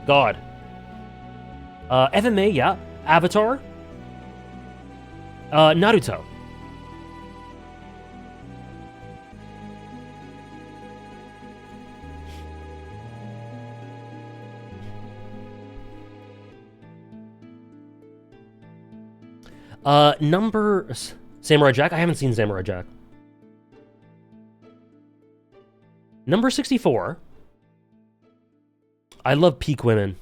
God. FMA, yeah. Avatar. Naruto. Samurai Jack? I haven't seen Samurai Jack. Number 64. I love peak women.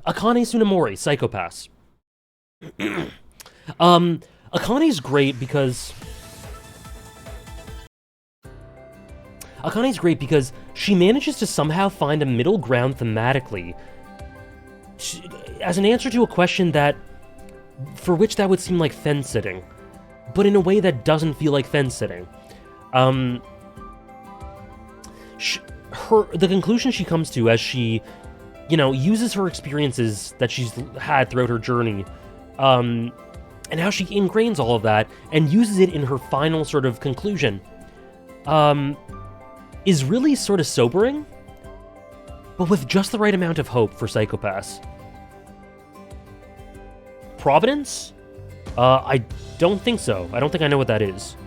Akane Tsunemori, Psychopaths. Akane's great because... Akane's great because she manages to somehow find a middle ground thematically. As an answer to a question that... for which that would seem like fence-sitting. But in a way that doesn't feel like fence-sitting. The conclusion she comes to as she, uses her experiences that she's had throughout her journey, and how she ingrains all of that and uses it in her final sort of conclusion, is really sort of sobering, but with just the right amount of hope for Psychopaths. Providence? I don't think so. I don't think I know what that is.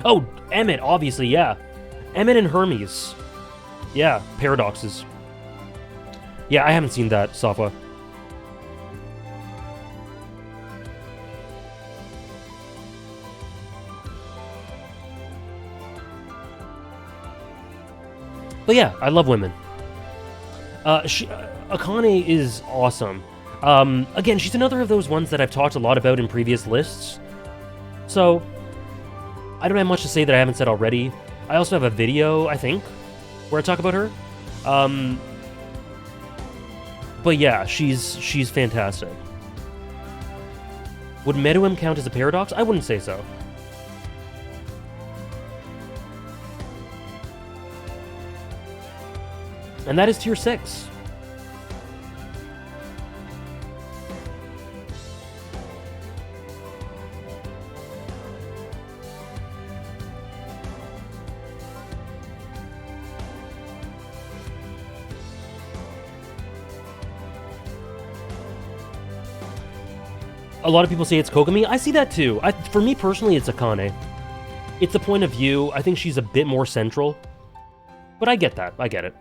Oh, Emmett, obviously, yeah. Emmett and Hermes. Yeah, Paradoxes. Yeah, I haven't seen that, Safa. But yeah, I love women. Akane is awesome. Again, she's another of those ones that I've talked a lot about in previous lists. So, I don't have much to say that I haven't said already. I also have a video, I think, where I talk about her. But yeah, she's fantastic. Would Meruem count as a paradox? I wouldn't say so. And that is tier 6. A lot of people say it's Kogami. I see that too. For me personally, it's Akane. It's the point of view. I think she's a bit more central. But I get that. I get it.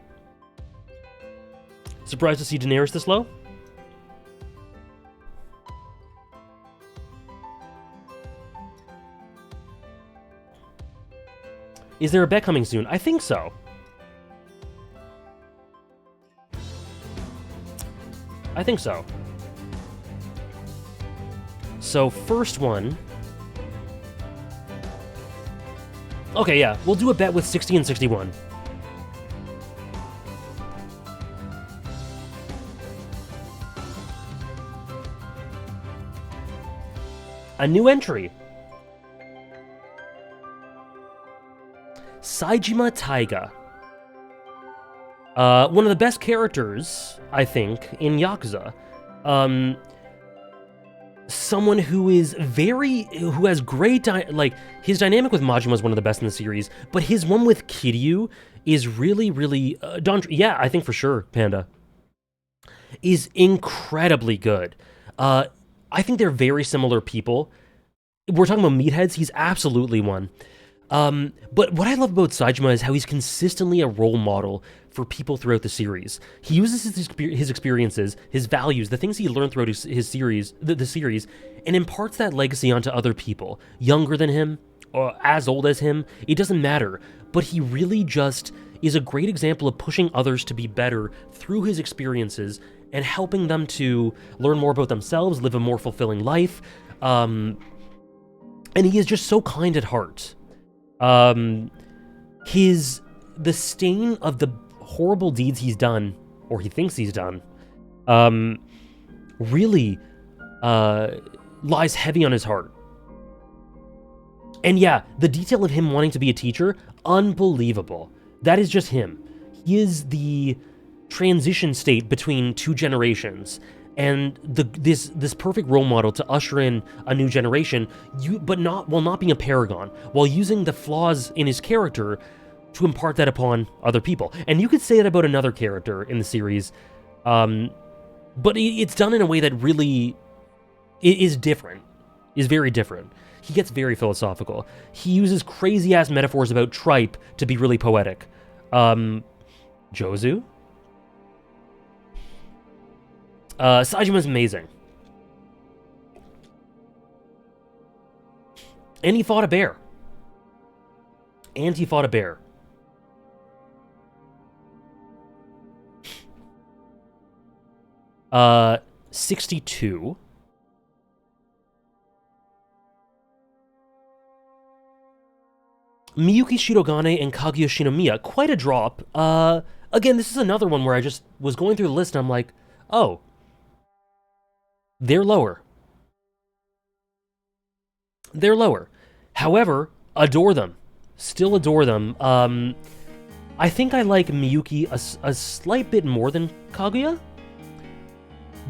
Surprised to see Daenerys this low? Is there a bet coming soon? I think so. I think so. So, first one... Okay, yeah. We'll do a bet with 60 and 61. A new entry. Saejima Taiga. One of the best characters, I think, in Yakuza. Someone who has great, his dynamic with Majima is one of the best in the series, but his one with Kiryu is really, really, yeah, I think for sure, Panda, is incredibly good. I think they're very similar people. We're talking about meatheads, he's absolutely one. But what I love about Saejima is how he's consistently a role model for people throughout the series. He uses his experiences, his values, the things he learned throughout his series, the series, and imparts that legacy onto other people, younger than him, or as old as him. It doesn't matter, but he really just is a great example of pushing others to be better through his experiences and helping them to learn more about themselves, live a more fulfilling life. And he is just so kind at heart. The stain of the horrible deeds he's done, or he thinks he's done, really lies heavy on his heart. And yeah, the detail of him wanting to be a teacher, unbelievable. That is just him. He is the transition state between two generations, and this perfect role model to usher in a new generation, but not while not being a paragon, while using the flaws in his character to impart that upon other people. And you could say that about another character in the series, but it's done in a way that really is different, is very different. He gets very philosophical. He uses crazy-ass metaphors about tripe to be really poetic. Jozu? Sajima's amazing. And he fought a bear. 62. Miyuki Shirogane and Kaguya Shinomiya, quite a drop. Again, this is another one where I just was going through the list and I'm like, oh, they're lower. They're lower. However, adore them. Still adore them. I think I like Miyuki a slight bit more than Kaguya,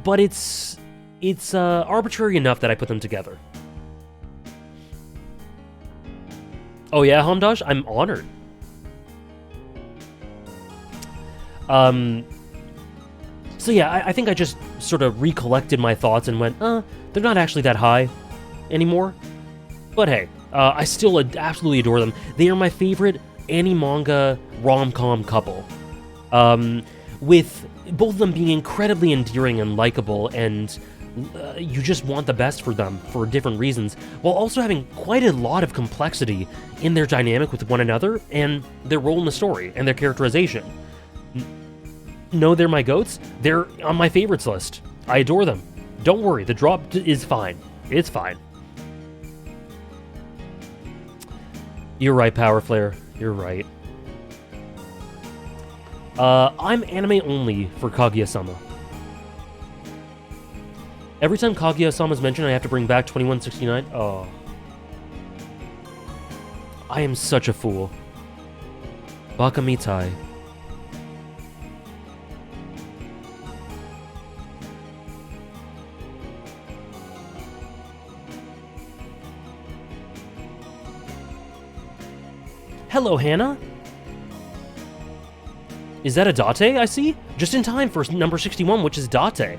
but it's arbitrary enough that I put them together. Oh yeah, Hamdaj? I'm honored. So yeah, I think I just sort of recollected my thoughts and went, they're not actually that high anymore. But hey, I still absolutely adore them. They are my favorite anime-manga rom-com couple. With both of them being incredibly endearing and likable, and you just want the best for them for different reasons, while also having quite a lot of complexity in their dynamic with one another and their role in the story and their characterization. No, they're my goats. They're on my favorites list. I adore them. Don't worry, the drop is fine. It's fine. You're right, Power Flare. You're right. I'm anime only for Kaguya-sama. Every time Kaguya-sama is mentioned, I have to bring back 2169. Oh. I am such a fool. Baka mitai. Hello, Hannah. Is that a Date I see? Just in time for number 61, which is Date.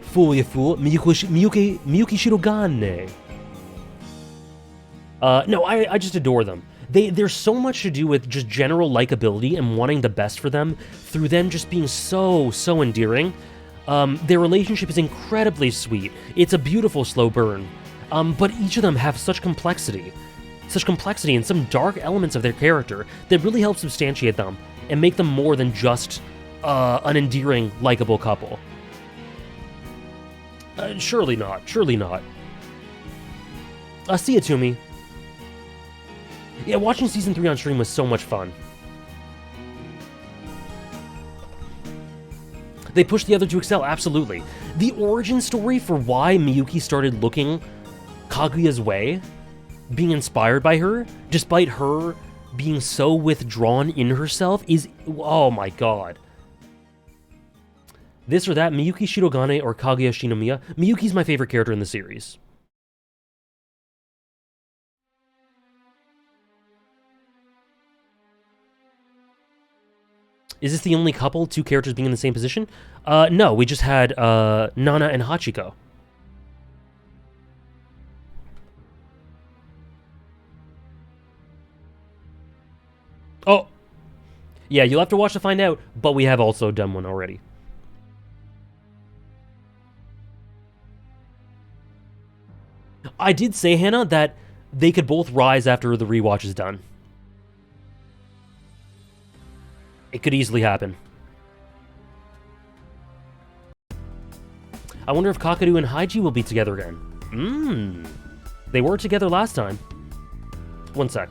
Fool, you fool. Miyuki Shirogane. No, I just adore them. There's so much to do with just general likability and wanting the best for them through them just being so endearing. Their relationship is incredibly sweet. It's a beautiful slow burn. But each of them have such complexity and some dark elements of their character that really help substantiate them and make them more than just an endearing, likable couple. Surely not. See it to me. Yeah, watching Season 3 on stream was so much fun. They pushed the other to excel, absolutely. The origin story for why Miyuki started looking Kaguya's way, being inspired by her, despite her being so withdrawn in herself, is... oh my god. This or that, Miyuki Shirogane or Kaguya Shinomiya. Miyuki's my favorite character in the series. Is this the only couple, two characters being in the same position? No, we just had Nana and Hachiko. Oh! Yeah, you'll have to watch to find out, but we have also done one already. I did say, Hannah, that they could both rise after the rewatch is done. It could easily happen. I wonder if Kakadu and Haiji will be together again. They were together last time. One sec.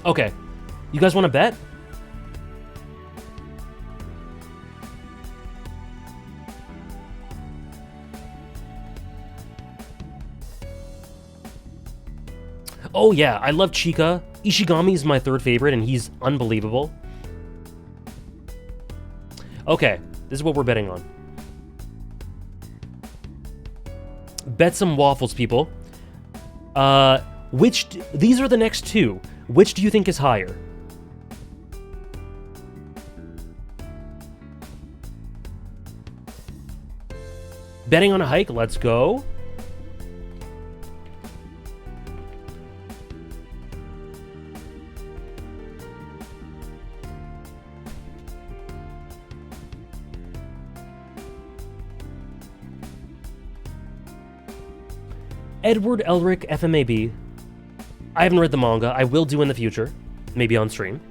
Okay. You guys want to bet? Oh yeah, I love Chika. Ishigami is my third favorite, and he's unbelievable. Okay, this is what we're betting on. Bet some waffles, people. These are the next two. Which do you think is higher? Betting on a hike, let's go. Edward Elric, FMAB. I haven't read the manga. I will do in the future, maybe on stream.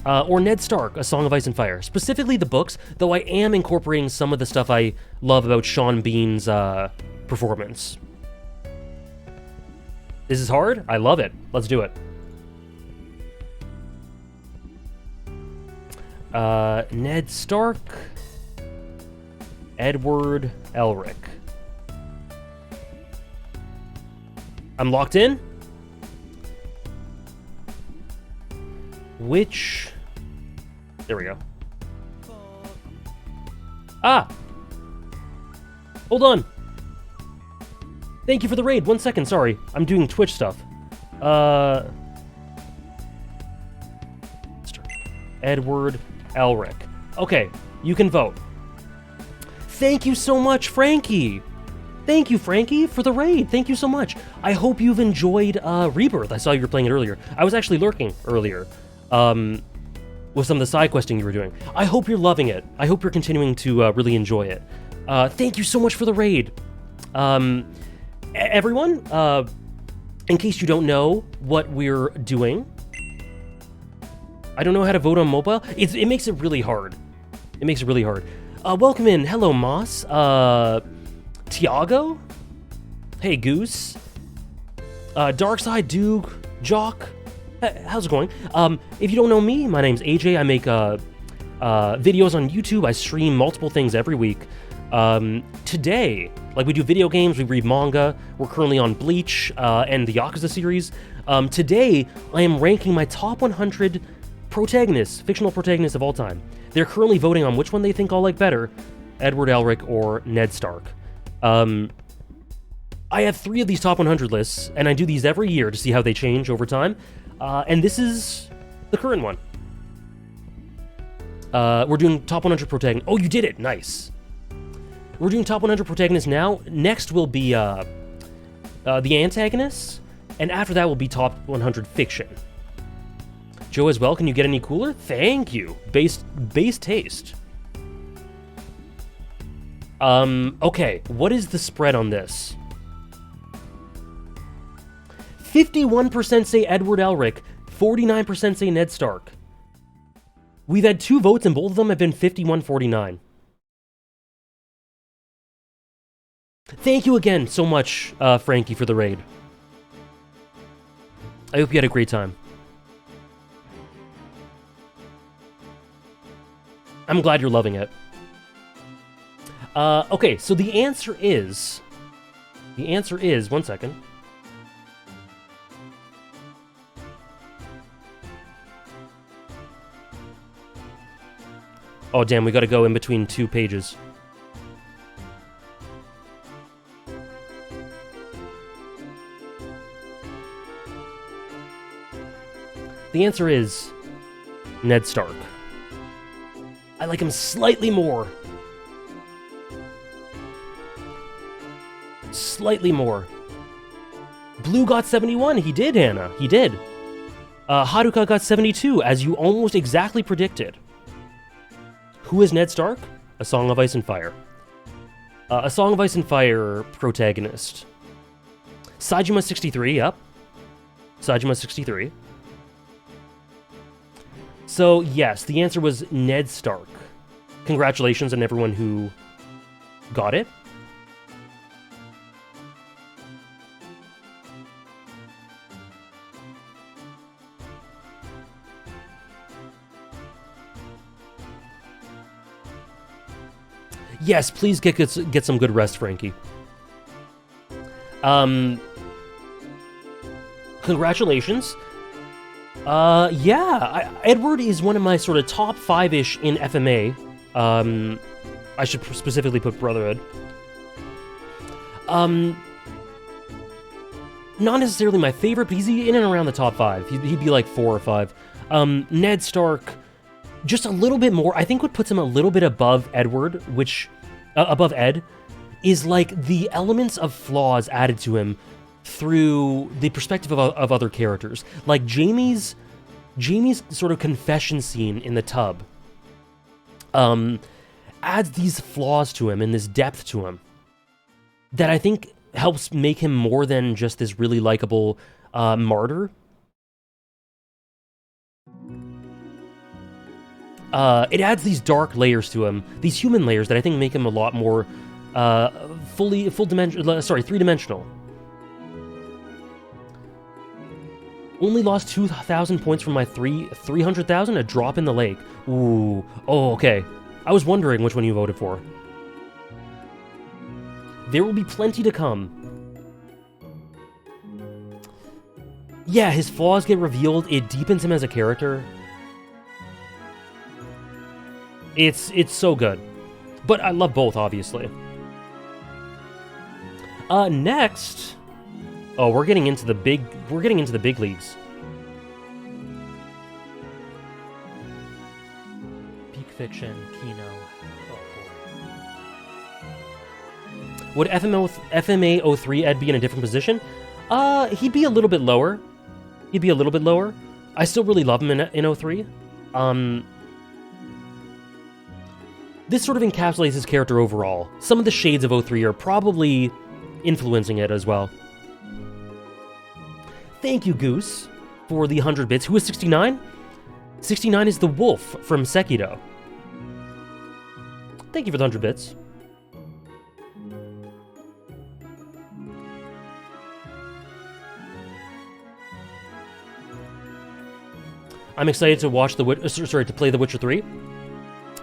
Or Ned Stark, A Song of Ice and Fire. Specifically the books, though I am incorporating some of the stuff I love about Sean Bean's performance. This is hard? I love it. Let's do it. Ned Stark. Edward Elric. I'm locked in? Which... There we go. Ah! Hold on! Thank you for the raid. 1 second, sorry. I'm doing Twitch stuff. Edward Elric. Okay, you can vote. Thank you so much, Frankie! Thank you, Frankie, for the raid. Thank you so much. I hope you've enjoyed Rebirth. I saw you were playing it earlier. I was actually lurking earlier with some of the side questing you were doing. I hope you're loving it. I hope you're continuing to really enjoy it. Thank you so much for the raid. Everyone, in case you don't know what we're doing, I don't know how to vote on mobile. It makes it really hard. It makes it really hard. Welcome in. Hello, Moss. Tiago? Hey, Goose. Darkside, Doog, Jock. How's it going? If you don't know me, my name's AJ. I make videos on YouTube. I stream multiple things every week. Today, like we do video games, we read manga. We're currently on Bleach and the Yakuza series. Today, I am ranking my top 100 protagonists, fictional protagonists of all time. They're currently voting on which one they think I'll like better, Edward Elric or Ned Stark. I have 3 of these top 100 lists, and I do these every year to see how they change over time. And this is the current one. We're doing top 100 protagonists. Oh, you did it! Nice. We're doing top 100 protagonists now. Next will be the antagonists, and after that will be top 100 fiction. Joe as well, can you get any cooler? Thank you. Base taste. Okay, what is the spread on this? 51% say Edward Elric, 49% say Ned Stark. We've had 2 votes and both of them have been 51-49. Thank you again so much, Frankie, for the raid. I hope you had a great time. I'm glad you're loving it. Okay, so the answer is... 1 second. Oh, damn, we gotta go in between 2 pages. The answer is Ned Stark. I like him slightly more. Slightly more. Blue got 71. He did, Hannah. He did. Haruka got 72, as you almost exactly predicted. Who is Ned Stark? A Song of Ice and Fire. A Song of Ice and Fire protagonist. Sajima 63, yep. Sajima 63. So, yes, the answer was Ned Stark. Congratulations on everyone who got it. Yes, please get some good rest, Frankie. Because congratulations. Yeah, Edward is one of my sort of top 5-ish in FMA. I should specifically put Brotherhood. Not necessarily my favorite, but he's in and around the top 5. He'd be like 4 or 5. Ned Stark, just a little bit more. I think what puts him a little bit above Edward, above Ed, is like the elements of flaws added to him through the perspective of other characters. Like Jamie's sort of confession scene in the tub adds these flaws to him and this depth to him that I think helps make him more than just this really likable martyr. It adds these dark layers to him, these human layers that I think make him a lot more three-dimensional. Only lost 2,000 points from my 300,000, a drop in the lake. Ooh, oh, okay. I was wondering which one you voted for. There will be plenty to come. Yeah, his flaws get revealed. It deepens him as a character. It's so good. But I love both, obviously. Next... Oh, we're getting into the big leagues. Peak Fiction, Kino. Oh, boy. Would FMA 03 Ed be in a different position? He'd be a little bit lower. I still really love him in 03. This sort of encapsulates his character overall. Some of the shades of 03 are probably influencing it as well. Thank you, Goose, for the 100 bits. Who is 69? 69 is the wolf from Sekiro. Thank you for the 100 bits. I'm excited to watch to play The Witcher 3.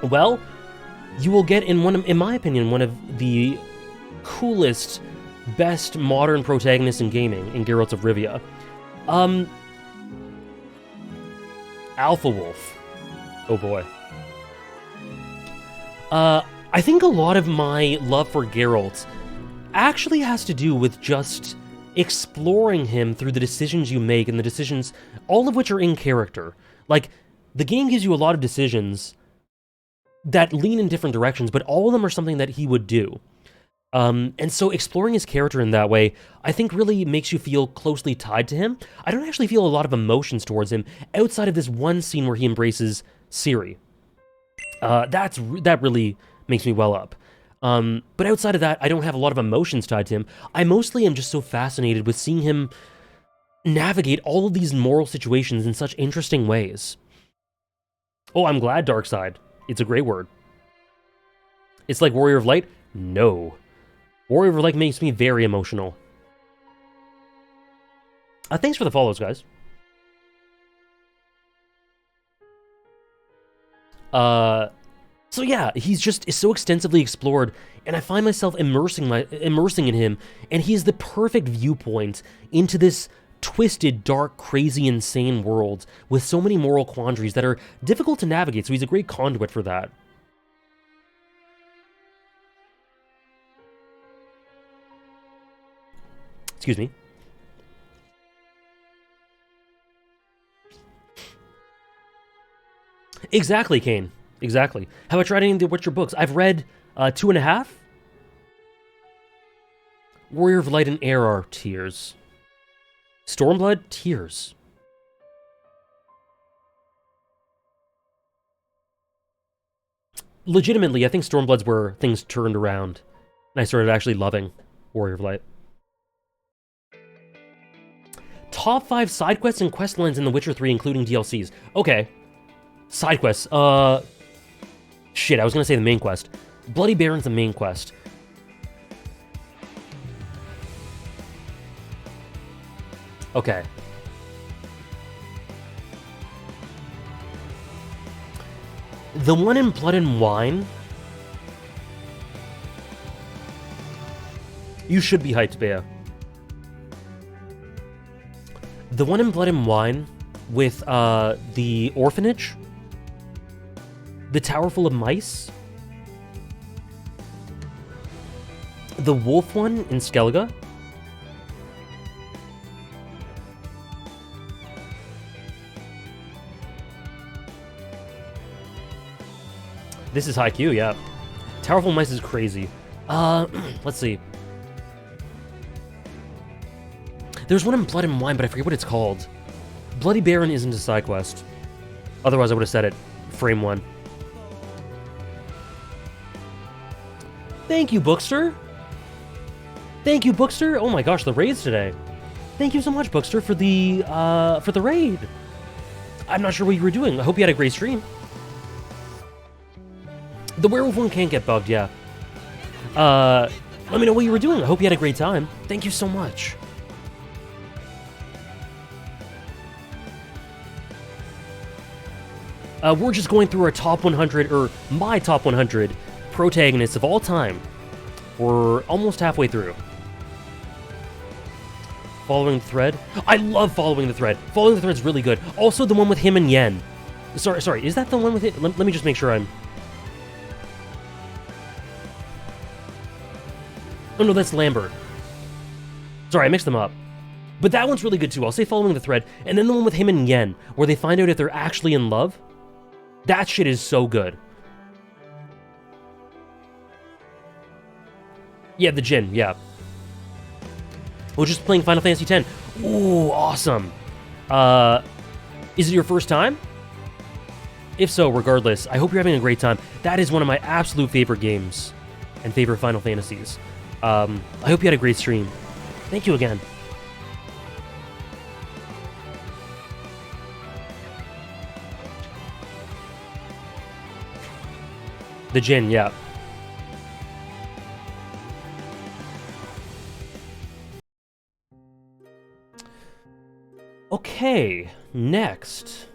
Well, you will get in my opinion, one of the coolest, best modern protagonists in gaming in Geralt of Rivia. Alpha Wolf. Oh boy. I think a lot of my love for Geralt actually has to do with just exploring him through the decisions you make, and the decisions, all of which are in character. Like, the game gives you a lot of decisions that lean in different directions, but all of them are something that he would do. And so exploring his character in that way, I think really makes you feel closely tied to him. I don't actually feel a lot of emotions towards him outside of this one scene where he embraces Ciri. That really makes me well up. But outside of that, I don't have a lot of emotions tied to him. I mostly am just so fascinated with seeing him navigate all of these moral situations in such interesting ways. Oh, I'm glad, Darkside. It's a great word. It's like Warrior of Light? No. Warrior of Light makes me very emotional. Thanks for the follows, guys. So yeah, he's so extensively explored, and I find myself immersing in him, and he is the perfect viewpoint into this twisted, dark, crazy, insane world with so many moral quandaries that are difficult to navigate, so he's a great conduit for that. Excuse me. Exactly, Kane. Exactly. Have I tried any of the Witcher books? I've read 2.5. Warrior of Light and Air are tears. Stormblood? Tears. Legitimately, I think Stormblood's where things turned around, and I started actually loving Warrior of Light. Top 5 side quests and quest lines in The Witcher 3, including DLCs. Okay. Side quests. Shit, I was gonna say the main quest. Bloody Baron's the main quest. Okay. The one in Blood and Wine... You should be hyped, Bea. The one in Blood and Wine with the orphanage, the tower full of mice, the wolf one in Skellige. This is Haikyuu, yeah. Tower full of mice is crazy. Let's see. There's one in Blood and Wine, but I forget what it's called. Bloody Baron isn't a side quest. Otherwise, I would have said it. Frame 1. Thank you, Bookster. Thank you, Bookster. Oh my gosh, the raids today. Thank you so much, Bookster, for the raid. I'm not sure what you were doing. I hope you had a great stream. The werewolf one can't get bugged, yeah. Let me know what you were doing. I hope you had a great time. Thank you so much. We're just going through our top 100, or my top 100 protagonists of all time. We're almost halfway through. Following the thread. I love Following the Thread. Following the Thread's really good. Also, the one with him and Yen. Sorry, is that the one with it? Let me just make sure I'm... Oh no, that's Lambert. Sorry, I mixed them up. But that one's really good too. I'll say Following the Thread. And then the one with him and Yen, where they find out if they're actually in love. That shit is so good. Yeah, the Jin, yeah. We're just playing Final Fantasy X. Ooh, awesome. Is it your first time? If so, regardless, I hope you're having a great time. That is one of my absolute favorite games and favorite Final Fantasies. I hope you had a great stream. Thank you again. The Jin, yeah. Okay, next.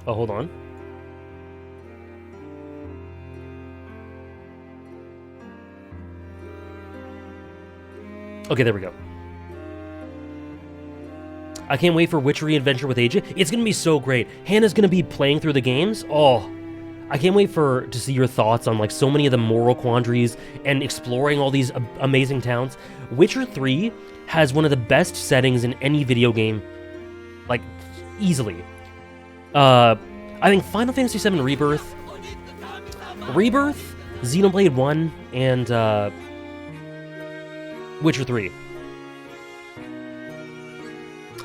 Oh, hold on. Okay, there we go. I can't wait for Witchery Adventure with AJ. It's gonna be so great. Hannah's gonna be playing through the games. Oh, I can't wait to see your thoughts on like so many of the moral quandaries and exploring all these amazing towns. Witcher 3 has one of the best settings in any video game, like easily. I think Final Fantasy VII Rebirth, Xenoblade 1, and Witcher 3.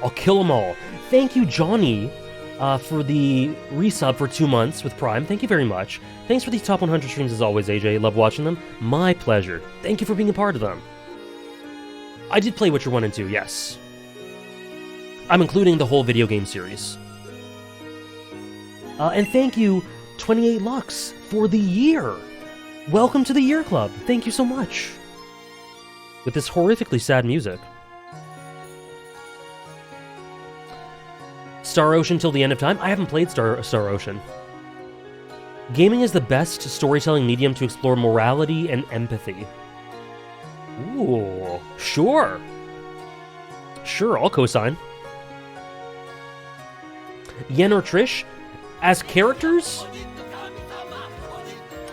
I'll kill them all. Thank you, Johnny, for the resub for 2 months with Prime. Thank you very much. Thanks for these top 100 streams as always, AJ. Love watching them. My pleasure. Thank you for being a part of them. I did play Witcher 1 and 2, yes. I'm including the whole video game series. And thank you, 28 Lux, for the year. Welcome to the Year Club. Thank you so much. With this horrifically sad music. Star Ocean till the end of time? I haven't played Star Ocean. Gaming is the best storytelling medium to explore morality and empathy. Ooh, sure. Sure, I'll co-sign. Yen or Trish? As characters?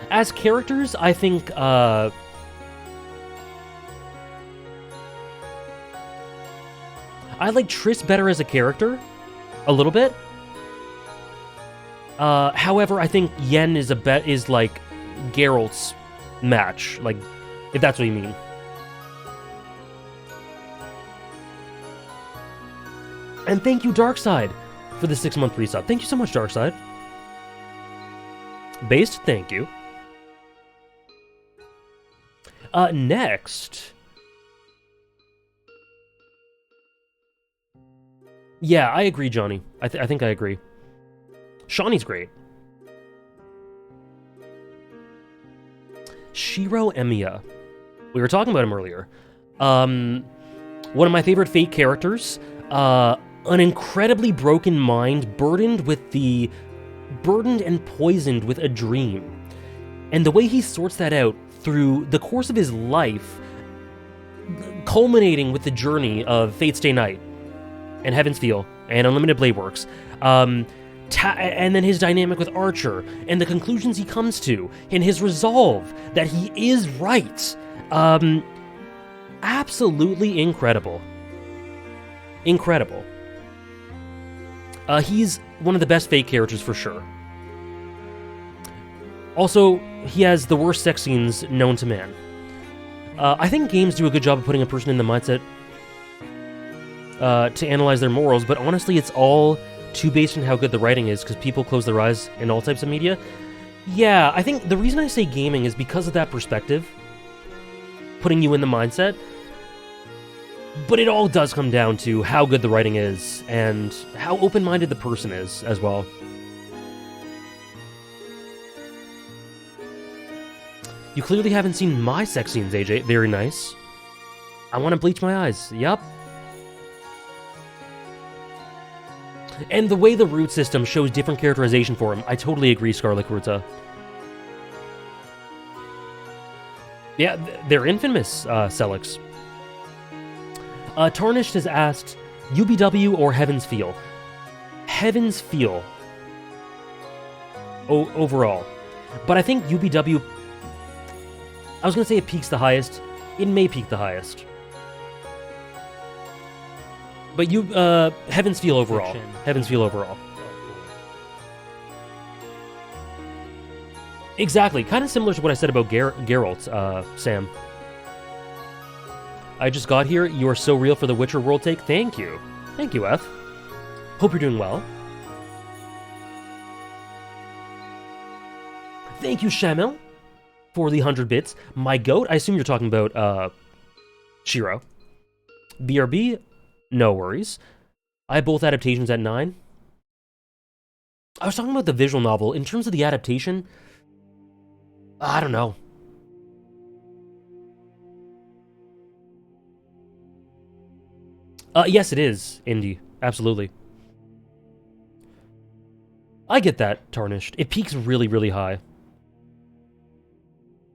I think, I like Triss better as a character. A little bit. However, I think Yen is like Geralt's match. Like, if that's what you mean. And thank you, Darkside, for the 6-month resub. Thank you so much, Darkside. Based, thank you. Next. Yeah, I agree, Johnny. I think I agree. Shawnee's great. Shiro Emiya. We were talking about him earlier. One of my favorite Fate characters. An incredibly broken mind, burdened and poisoned with a dream. And the way he sorts that out through the course of his life, culminating with the journey of Fate's Day Night, and Heaven's Feel, and Unlimited Blade Works, and then his dynamic with Archer, and the conclusions he comes to, and his resolve that he is right. Absolutely incredible. Incredible. He's one of the best Fate characters for sure. Also, he has the worst sex scenes known to man. I think games do a good job of putting a person in the mindset to analyze their morals, but honestly, it's all too based on how good the writing is, because people close their eyes in all types of media. Yeah, I think the reason I say gaming is because of that perspective, putting you in the mindset, but it all does come down to how good the writing is, and how open-minded the person is, as well. You clearly haven't seen my sex scenes, AJ. Very nice. I want to bleach my eyes. Yup. And the way the root system shows different characterization for him, I totally agree, Scarlet Kurta. Yeah, they're infamous, Celix. Tarnished has asked, UBW or Heaven's Feel? Heaven's Feel. Overall. But I think UBW... I was going to say it peaks the highest. It may peak the highest. But Heaven's Feel overall. Heaven's Feel overall. Exactly. Kind of similar to what I said about Geralt, Sam. I just got here. You are so real for the Witcher world take. Thank you. Thank you, F. Hope you're doing well. Thank you, Shamil, for the 100 bits. My goat, I assume you're talking about, Shiro. BRB, no worries. I have both adaptations at 9. I was talking about the visual novel. In terms of the adaptation, I don't know. Yes, it is, Indy. Absolutely. I get that, Tarnished. It peaks really, really high.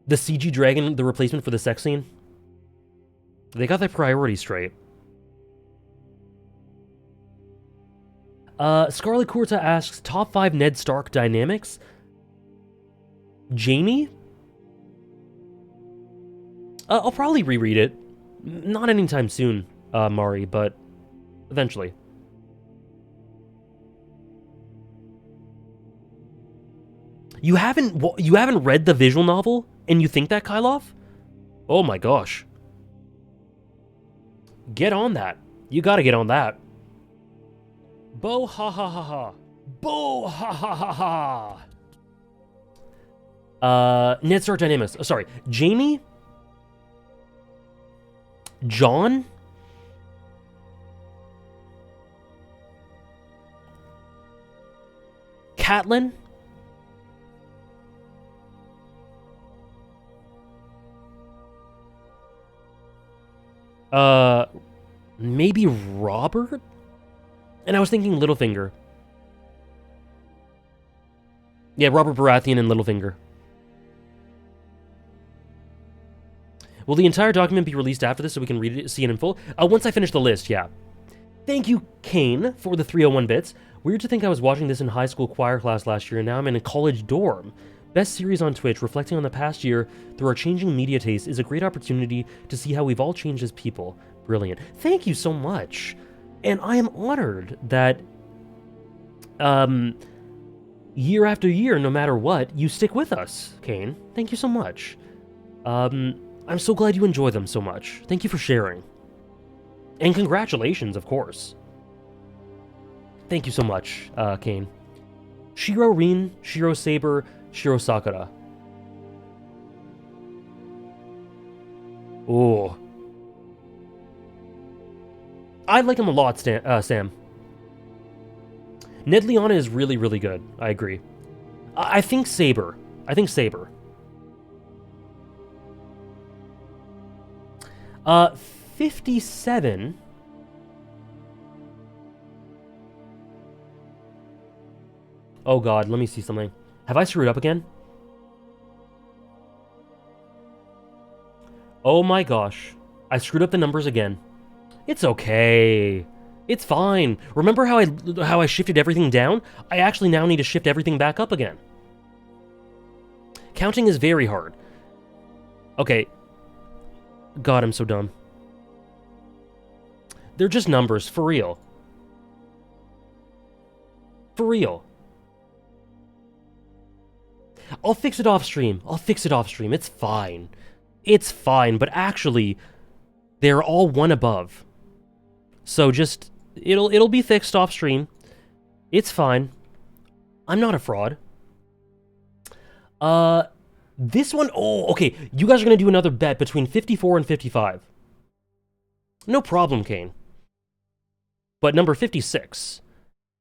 The CG dragon, the replacement for the sex scene? They got their priorities straight. Scarlet Kurta asks, top 5 Ned Stark dynamics? Jamie? I'll probably reread it. Not anytime soon, Mari, but eventually. You haven't read the visual novel, and you think that, Kylov? Oh my gosh. Get on that. You gotta get on that. Bo ha ha ha ha. Bo ha ha ha ha. Ned Stark Dynamics. Oh, sorry. Jamie? John? Catelyn? Maybe Robert? And I was thinking Littlefinger. Yeah, Robert Baratheon and Littlefinger. Will the entire document be released after this so we can read it, see it in full? Once I finish the list, yeah. Thank you, Kane, for the 301 bits. Weird to think I was watching this in high school choir class last year, and now I'm in a college dorm. Best series on Twitch, reflecting on the past year through our changing media taste, is a great opportunity to see how we've all changed as people. Brilliant. Thank you so much. And I am honored that, year after year, no matter what, you stick with us, Kane. Thank you so much. I'm so glad you enjoy them so much. Thank you for sharing. And congratulations, of course. Thank you so much, Kane. Shiro Rin, Shiro Saber, Shiro Sakura. Oh. I like him a lot, Sam. Ned Leona is really, really good. I agree. I think Saber. 57. Oh god, let me see something. Have I screwed up again? Oh my gosh. I screwed up the numbers again. It's okay. It's fine. Remember how I shifted everything down? I actually now need to shift everything back up again. Counting is very hard. Okay. God, I'm so dumb. They're just numbers, for real. For real. I'll fix it off stream. It's fine. It's fine, but actually, they're all one above. So just, it'll be fixed off stream. It's fine. I'm not a fraud. This one, oh, okay. You guys are gonna do another bet between 54 and 55. No problem, Kane. But number 56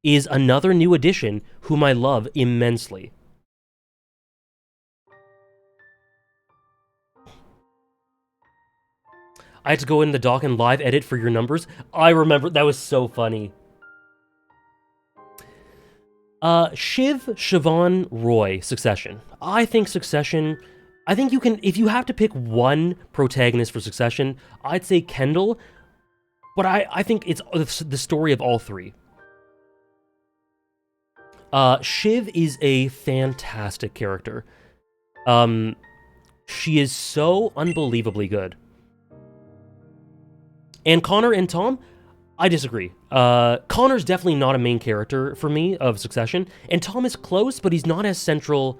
is another new addition whom I love immensely. I had to go in the doc and live edit for your numbers. I remember, that was so funny. Shiv, Siobhan, Roy, Succession. I think Succession, I think you can, if you have to pick one protagonist for Succession, I'd say Kendall, but I think it's the story of all three. Shiv is a fantastic character. She is so unbelievably good. And Connor and Tom, I disagree. Connor's definitely not a main character for me of Succession, and Tom is close, but he's not as central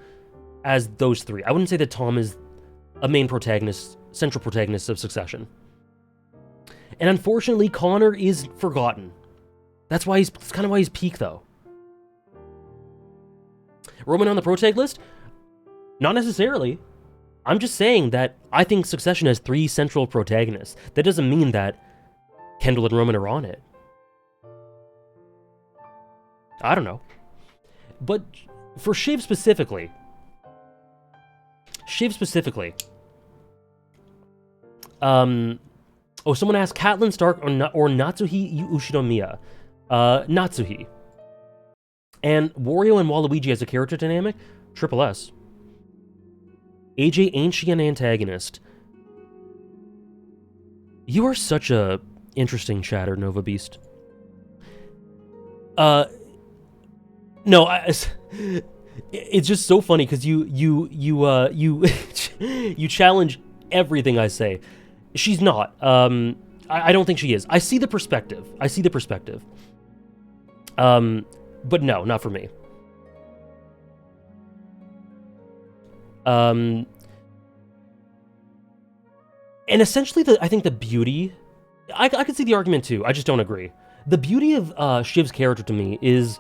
as those three. I wouldn't say that Tom is a main protagonist, central protagonist of Succession. And unfortunately, Connor is forgotten. That's kind of why he's peak, though. Roman on the protag list? Not necessarily. I'm just saying that I think Succession has 3 central protagonists. That doesn't mean that Kendall and Roman are on it. I don't know. But for Shiv specifically, oh, someone asked Catelyn Stark or Natsuhi Ushinomiya. Natsuhi. And Wario and Waluigi as a character dynamic, Triple S. AJ, ain't she an antagonist? You are such a interesting chatter, Nova Beast. No, it's just so funny because you you challenge everything I say. She's not. I don't think she is. I see the perspective. But no, not for me. And essentially, I think the beauty... I could see the argument too, I just don't agree. The beauty of Shiv's character to me is...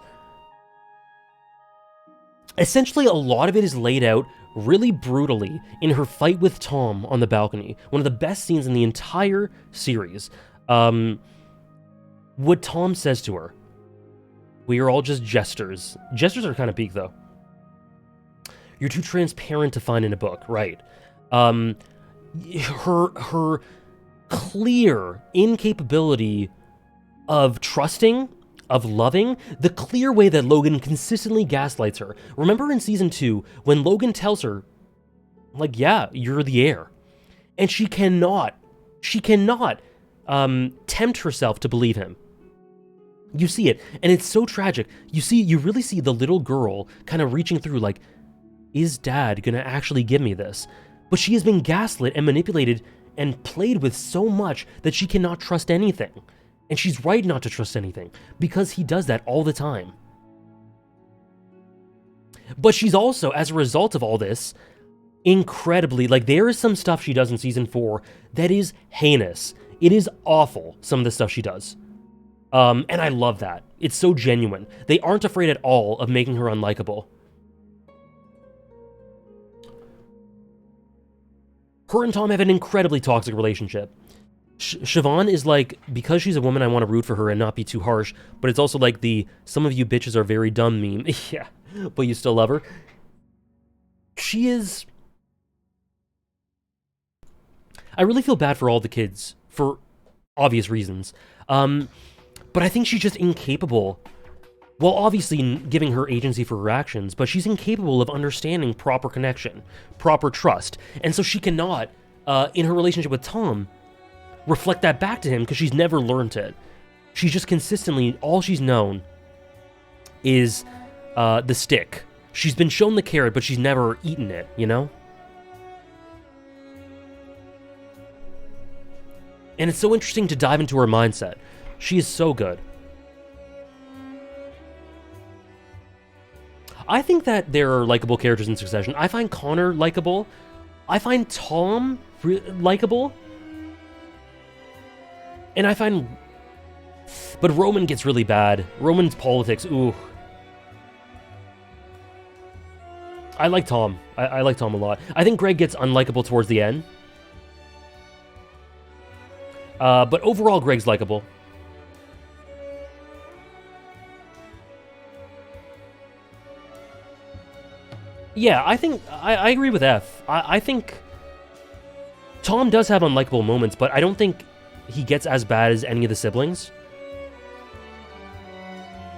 essentially, a lot of it is laid out really brutally in her fight with Tom on the balcony. One of the best scenes in the entire series. What Tom says to her. We are all just jesters. Jesters are kind of peak, though. You're too transparent to find in a book, right? Her clear incapability of trusting, of loving, the clear way that Logan consistently gaslights her. Remember in Season 2, when Logan tells her, like, yeah, you're the heir. And she cannot tempt herself to believe him. You see it, and it's so tragic. You really see the little girl kind of reaching through, like, is Dad gonna actually give me this? But she has been gaslit and manipulated and played with so much that she cannot trust anything. And she's right not to trust anything, because he does that all the time. But she's also, as a result of all this, incredibly, like, there is some stuff she does in Season 4 that is heinous. It is awful, some of the stuff she does. And I love that. It's so genuine. They aren't afraid at all of making her unlikable. Her and Tom have an incredibly toxic relationship. Siobhan is like, because she's a woman, I want to root for her and not be too harsh, but it's also like the, some of you bitches are very dumb meme. Yeah, but you still love her. She is... I really feel bad for all the kids, for obvious reasons. But I think she's just incapable. while obviously giving her agency for her actions, but she's incapable of understanding proper connection, proper trust, and so she cannot, in her relationship with Tom, reflect that back to him because she's never learned it. She's just consistently, all she's known is the stick. She's been shown the carrot, but she's never eaten it, you know? And it's so interesting to dive into her mindset. She is so good. I think that there are likable characters in Succession. I find Connor likable. I find Tom likable. And I find... But Roman gets really bad. Roman's politics, ooh. I like Tom. I like Tom a lot. I think Greg gets unlikable towards the end. But overall, Greg's likable. Yeah, I think... I agree with F. I think... Tom does have unlikable moments, but I don't think he gets as bad as any of the siblings.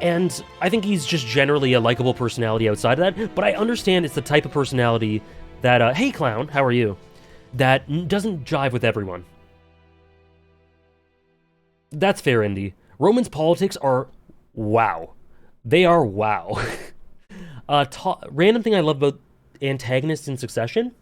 And I think he's just generally a likable personality outside of that, but I understand it's the type of personality that, hey clown, how are you? That doesn't jive with everyone. That's fair, Indy. Roman's politics are wow. They are wow. Random thing I love about antagonists in Succession?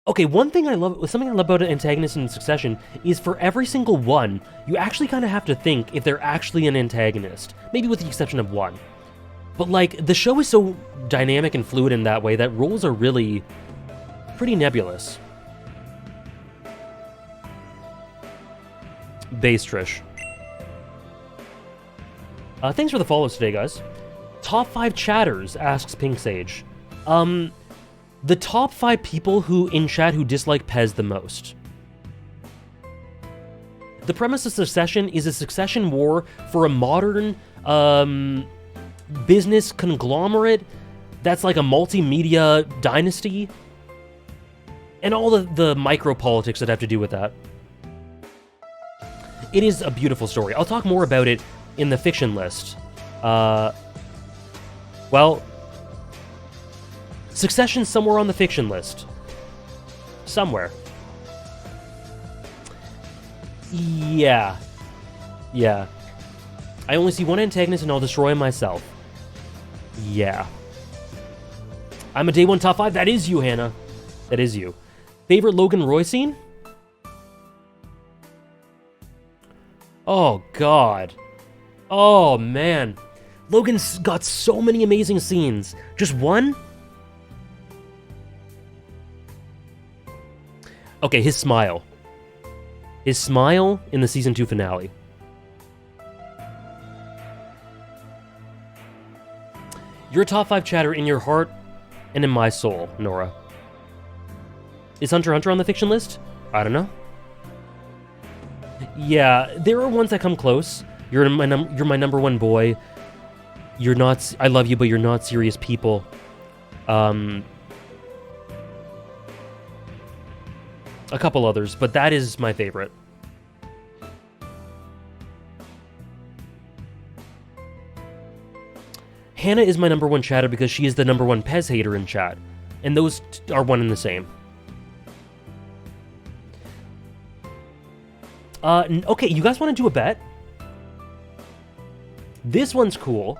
Okay, something I love about an antagonist in Succession is for every single one, you actually kind of have to think if they're actually an antagonist. Maybe with the exception of one. But, like, the show is so dynamic and fluid in that way that roles are really pretty nebulous. Base Trish. Thanks for the follows today, guys. Top 5 chatters, asks Pink Sage. The top 5 people in chat who dislike Pez the most. The premise of Succession is a succession war for a modern business conglomerate that's like a multimedia dynasty. And all the micro-politics that have to do with that. It is a beautiful story. I'll talk more about it in the fiction list. Well... Succession's somewhere on the fiction list. Somewhere. Yeah. Yeah. I only see one antagonist and I'll destroy him myself. Yeah. I'm a day one top 5. That is you, Hannah. That is you. Favorite Logan Roy scene? Oh, God. Oh, man. Logan's got so many amazing scenes. Just one? Okay, his smile. His smile in the Season 2 finale. You're a top 5 chatter in your heart and in my soul, Nora. Is Hunter x Hunter on the fiction list? I don't know. Yeah, there are ones that come close. You're my number one boy. You're not... I love you, but you're not serious people. A couple others, but that is my favorite. Hannah is my number one chatter because she is the number one Pez hater in chat. And those are one and the same. Okay, you guys want to do a bet? This one's cool.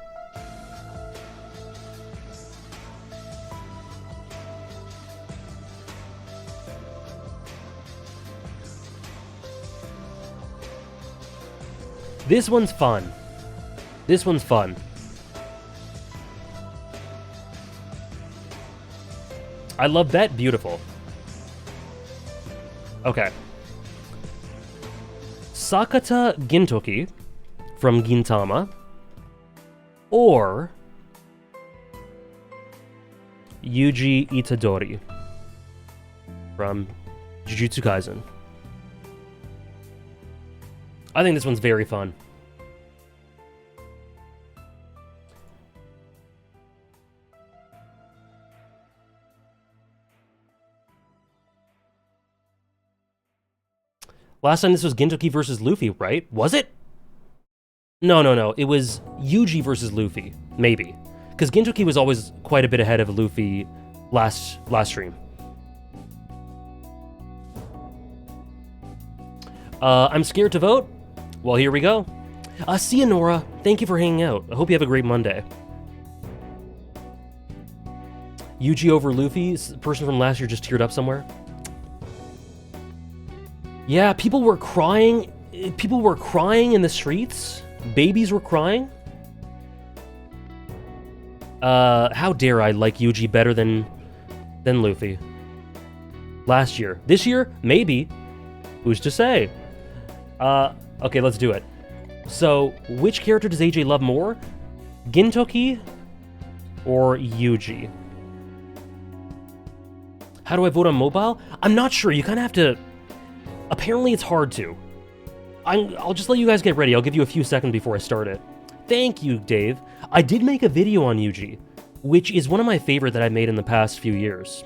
This one's fun. This one's fun. I love bet. Beautiful. Okay. Sakata Gintoki from Gintama or Yuji Itadori from Jujutsu Kaisen. I think this one's very fun. Last time this was Gintoki versus Luffy, right? Was it? No. It was Yuji versus Luffy. Maybe. Because Gintoki was always quite a bit ahead of Luffy last stream. I'm scared to vote? Well, here we go. See you, Nora. Thank you for hanging out. I hope you have a great Monday. Yuji over Luffy? Person from last year just teared up somewhere? Yeah, people were crying. People were crying in the streets. Babies were crying. How dare I like Yuji better than Luffy? Last year. This year? Maybe. Who's to say? Okay, let's do it. So, which character does AJ love more? Gintoki or Yuji? How do I vote on mobile? I'm not sure. You kind of have to... Apparently, it's hard to. I'll just let you guys get ready. I'll give you a few seconds before I start it. Thank you, Dave. I did make a video on Yuji, which is one of my favorite that I've made in the past few years.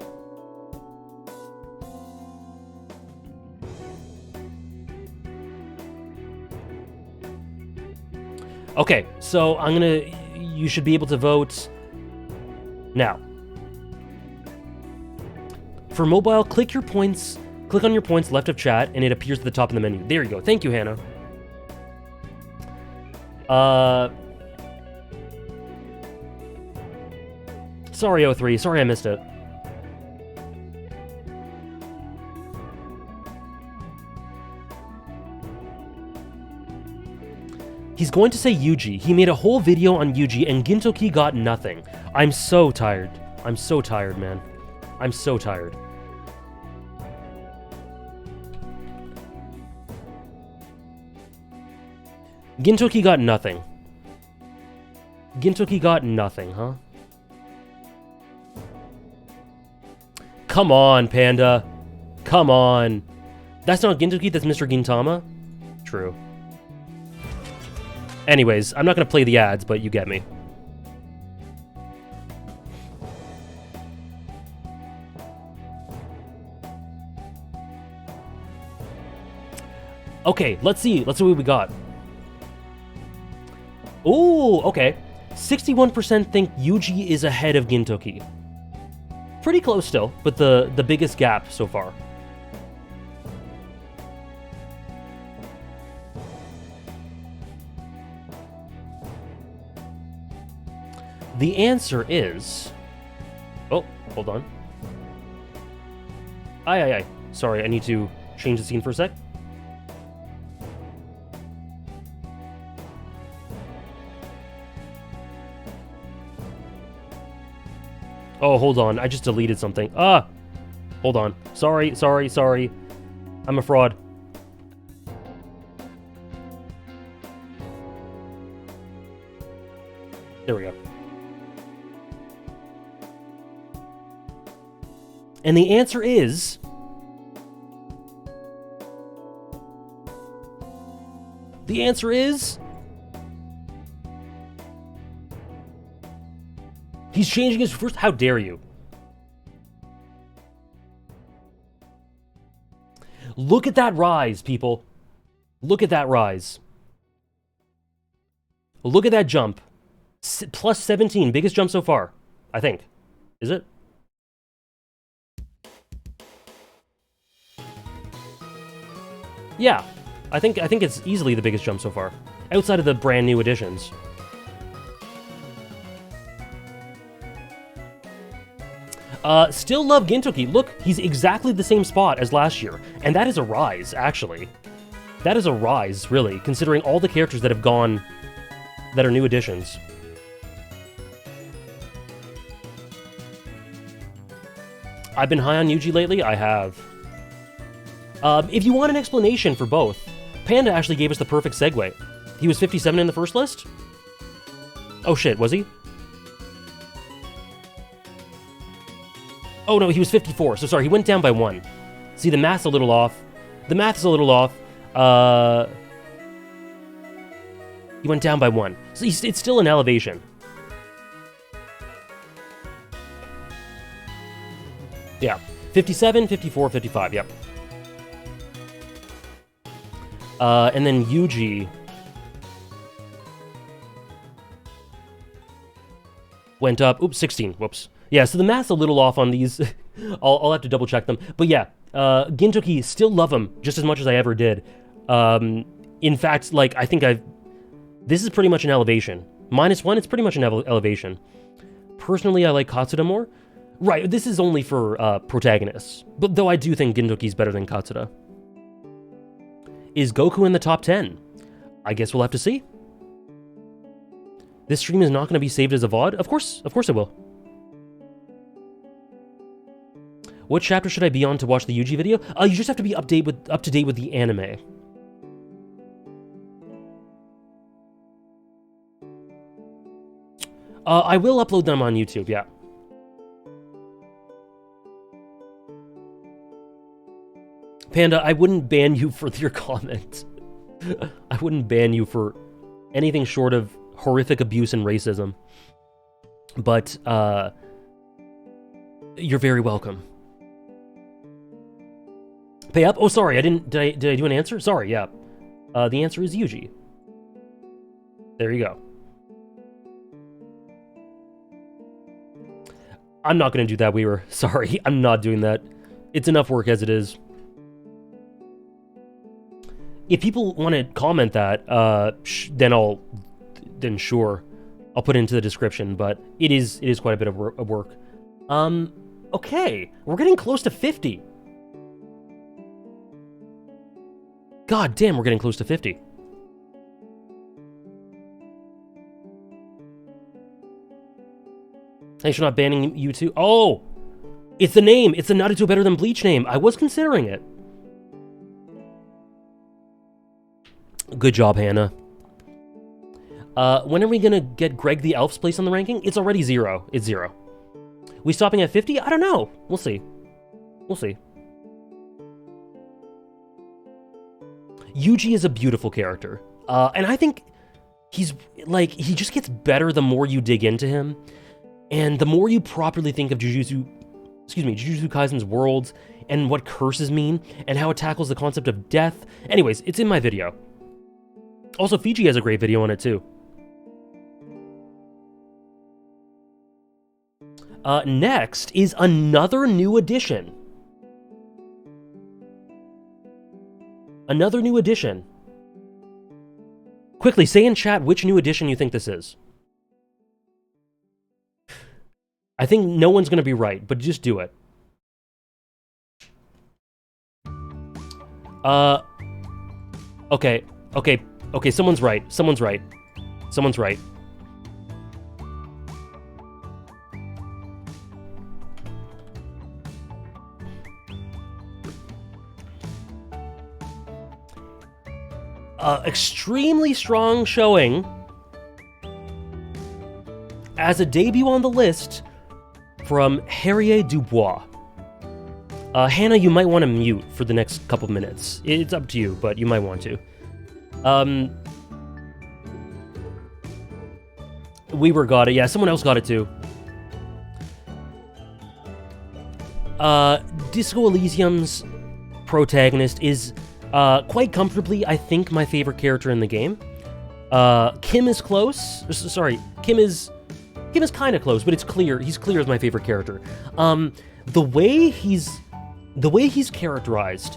Okay, so you should be able to vote now. For mobile, click on your points left of chat, and it appears at the top of the menu. There you go. Thank you, Hannah. Sorry, O3. Sorry I missed it. He's going to say Yuji. He made a whole video on Yuji, and Gintoki got nothing. I'm so tired. I'm so tired, man. I'm so tired. Gintoki got nothing. Gintoki got nothing, huh? Come on, Panda. Come on. That's not Gintoki, that's Mr. Gintama? True. Anyways, I'm not gonna play the ads, but you get me. Okay, let's see what we got. Ooh, okay. 61% think Yuji is ahead of Gintoki. Pretty close still, but the biggest gap so far. The answer is... Oh, hold on. Aye. Sorry, I need to change the scene for a sec. Oh, hold on. I just deleted something. Hold on. Sorry. I'm a fraud. There we go. And the answer is... The answer is... He's changing his first... How dare you? Look at that rise, people. Look at that rise. Look at that jump. Plus 17. Biggest jump so far, I think. Is it? Yeah. I think it's easily the biggest jump so far. Outside of the brand new additions. Still love Gintoki. Look, he's exactly the same spot as last year. And that is a rise, actually. That is a rise, really, considering all the characters that have gone... that are new additions. I've been high on Yuji lately? I have. If you want an explanation for both, Panda actually gave us the perfect segue. He was 57 in the first list? Oh shit, was he? Oh no, he was 54, so sorry, he went down by 1. See, the math's a little off. The math's a little off. He went down by 1. So it's still an elevation. Yeah. 57, 54, 55, yep. And then Yuji went up. Oops, 16. Whoops. Yeah, so the math's a little off on these. I'll have to double check them. But yeah, Gintoki, still love him just as much as I ever did. In fact, like, I think this is pretty much an elevation. -1, it's pretty much an elevation. Personally, I like Katsuda more. Right, this is only for protagonists. But though I do think Gintoki's better than Katsuda. Is Goku in the top 10? I guess we'll have to see. This stream is not going to be saved as a VOD? Of course it will. What chapter should I be on to watch the Yuji video? You just have to be up to date with the anime. I will upload them on YouTube, yeah. Panda, I wouldn't ban you for your comment. I wouldn't ban you for anything short of horrific abuse and racism. But, you're very welcome. Pay up? Oh, sorry, did I do an answer? Sorry, yeah. The answer is Yuji. There you go. I'm not going to do that, Weaver. Sorry, I'm not doing that. It's enough work as it is. If people want to comment that, then sure, I'll put it into the description. But it is quite a bit of work. Okay, we're getting close to 50. God damn, we're getting close to 50. Thanks for not banning you too. Oh, it's the name. It's the Naruto Better Than Bleach name. I was considering it. Good job, Hannah. When are we gonna get Greg the Elf's place on the ranking? It's already 0. It's 0. We stopping at 50? I don't know. We'll see. We'll see. Yuji is a beautiful character. And I think he just gets better the more you dig into him. And the more you properly think of Jujutsu Kaisen's worlds and what curses mean and how it tackles the concept of death. Anyways, it's in my video. Also, Fiji has a great video on it too. Next is another new addition. Another new addition. Quickly, say in chat which new addition you think this is. I think no one's going to be right, but just do it. Okay, someone's right. Someone's right. Someone's right. Extremely strong showing as a debut on the list from Harrier Dubois. Hannah, you might want to mute for the next couple minutes. It's up to you, but you might want to. Weaver got it. Yeah, someone else got it too. Disco Elysium's protagonist is quite comfortably, I think, my favorite character in the game. Kim is close. Sorry, Kim is kind of close, but it's clear. He's clear as my favorite character. The way he's characterized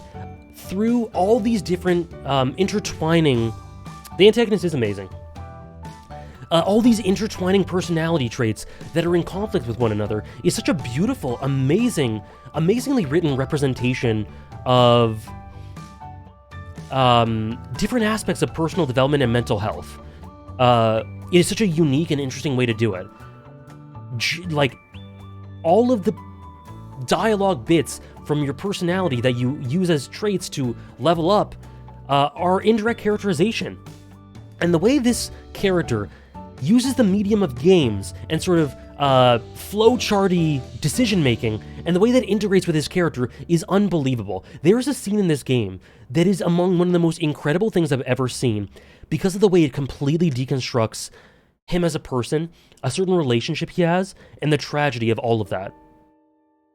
through all these different intertwining... The antagonist is amazing. All these intertwining personality traits that are in conflict with one another is such a beautiful, amazingly written representation of different aspects of personal development and mental health. It is such a unique and interesting way to do it. Like, all of the dialogue bits from your personality that you use as traits to level up are indirect characterization. And the way this character uses the medium of games and sort of flowcharty decision-making, and the way that it integrates with his character is unbelievable. There is a scene in this game that is among one of the most incredible things I've ever seen because of the way it completely deconstructs him as a person, a certain relationship he has, and the tragedy of all of that.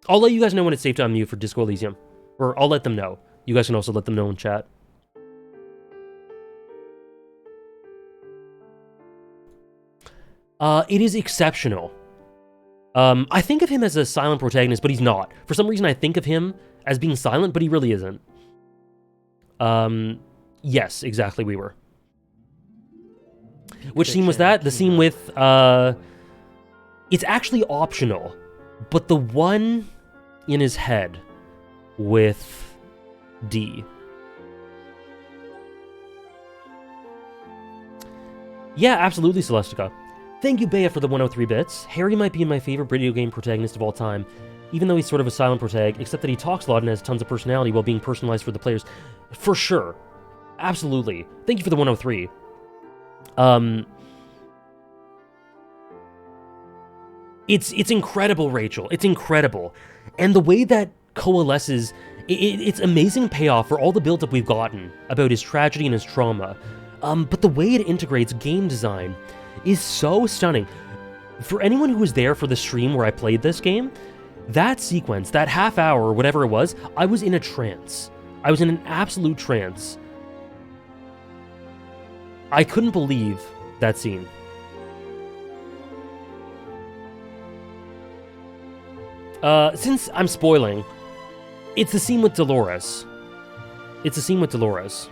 I'll let you guys know when it's safe to unmute for Disco Elysium. Or I'll let them know. You guys can also let them know in chat. It is exceptional. I think of him as a silent protagonist, but he's not. For some reason, I think of him as being silent, but he really isn't. Yes, exactly, we were. Which scene was that? The scene with, it's actually optional, but the one in his head with D. Yeah, absolutely, Celestica. Thank you, Bea, for the 103 bits. Harry might be my favorite video game protagonist of all time, even though he's sort of a silent protag, except that he talks a lot and has tons of personality while being personalized for the players. For sure. Absolutely. Thank you for the 103. It's incredible, Rachel. It's incredible. And the way that coalesces, it's amazing payoff for all the build-up we've gotten about his tragedy and his trauma. But the way it integrates game design is so stunning. For anyone who was there for the stream where I played this game, that sequence, that half hour or whatever it was, I was in a trance. I was in an absolute trance. I couldn't believe that scene. Since I'm spoiling, it's the scene with Dolores. It's the scene with Dolores.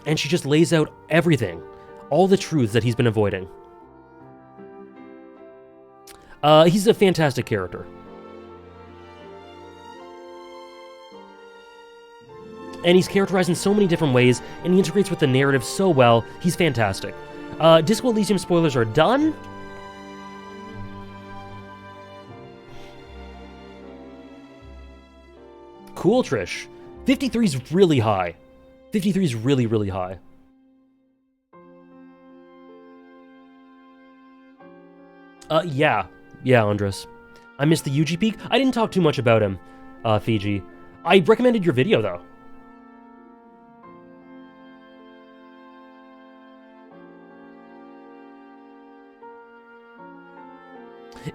And she just lays out everything. All the truths that he's been avoiding. He's a fantastic character. And he's characterized in so many different ways, and he integrates with the narrative so well. He's fantastic. Disco Elysium spoilers are done. Cool, Trish. 53 is really high. 53 is really, really high. Yeah, Andres. I missed the Yuji peak. I didn't talk too much about him, Fiji. I recommended your video, though.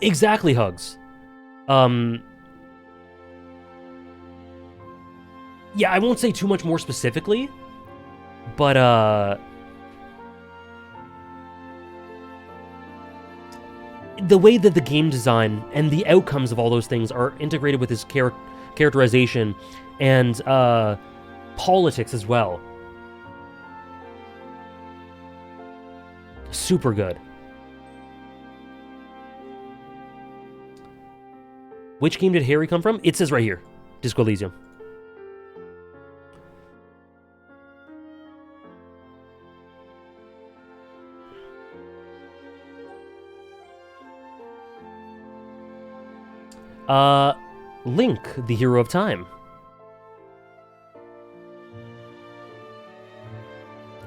Exactly, Hugs. Yeah, I won't say too much more specifically, but, the way that the game design and the outcomes of all those things are integrated with his characterization and, politics as well. Super good. Which game did Harry come from? It says right here. Disco Elysium. Link, the hero of time.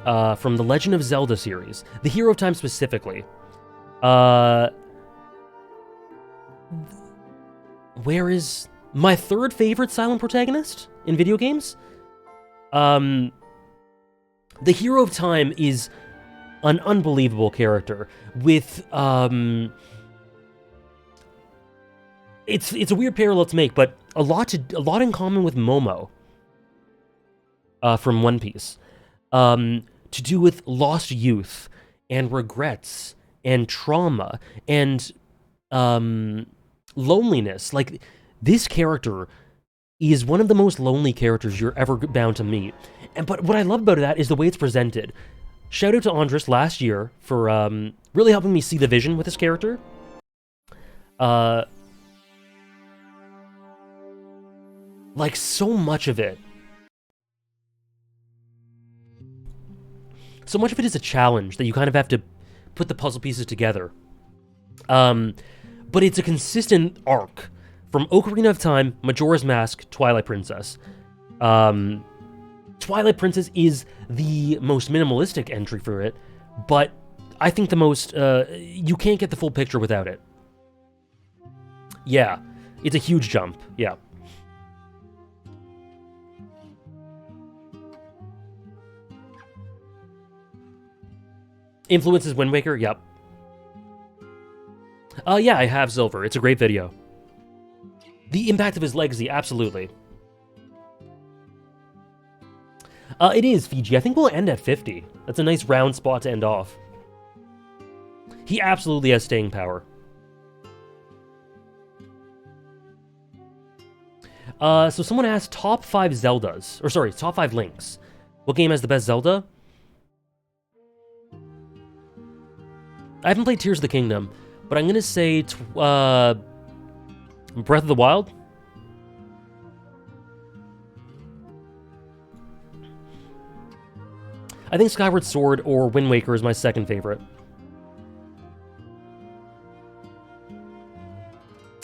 From the Legend of Zelda series. The hero of time specifically. Where is my third favorite silent protagonist in video games? The hero of time is an unbelievable character with, It's a weird parallel to make, but a lot in common with Momo from One Piece, to do with lost youth and regrets and trauma and loneliness. Like, this character is one of the most lonely characters you're ever bound to meet. But what I love about that is the way it's presented. Shout out to Andres last year for really helping me see the vision with this character. Like, so much of it is a challenge that you kind of have to put the puzzle pieces together. But it's a consistent arc from Ocarina of Time, Majora's Mask, Twilight Princess. Twilight Princess is the most minimalistic entry for it, but I think the most, you can't get the full picture without it. Yeah, it's a huge jump, yeah. Influences Wind Waker? Yep. Yeah, I have Silver. It's a great video. The impact of his legacy, absolutely. It is, Fiji. I think we'll end at 50. That's a nice round spot to end off. He absolutely has staying power. So someone asked top 5 Zeldas, or sorry, top 5 Links. What game has the best Zelda? I haven't played Tears of the Kingdom, but I'm gonna say Breath of the Wild. I think Skyward Sword or Wind Waker is my second favorite.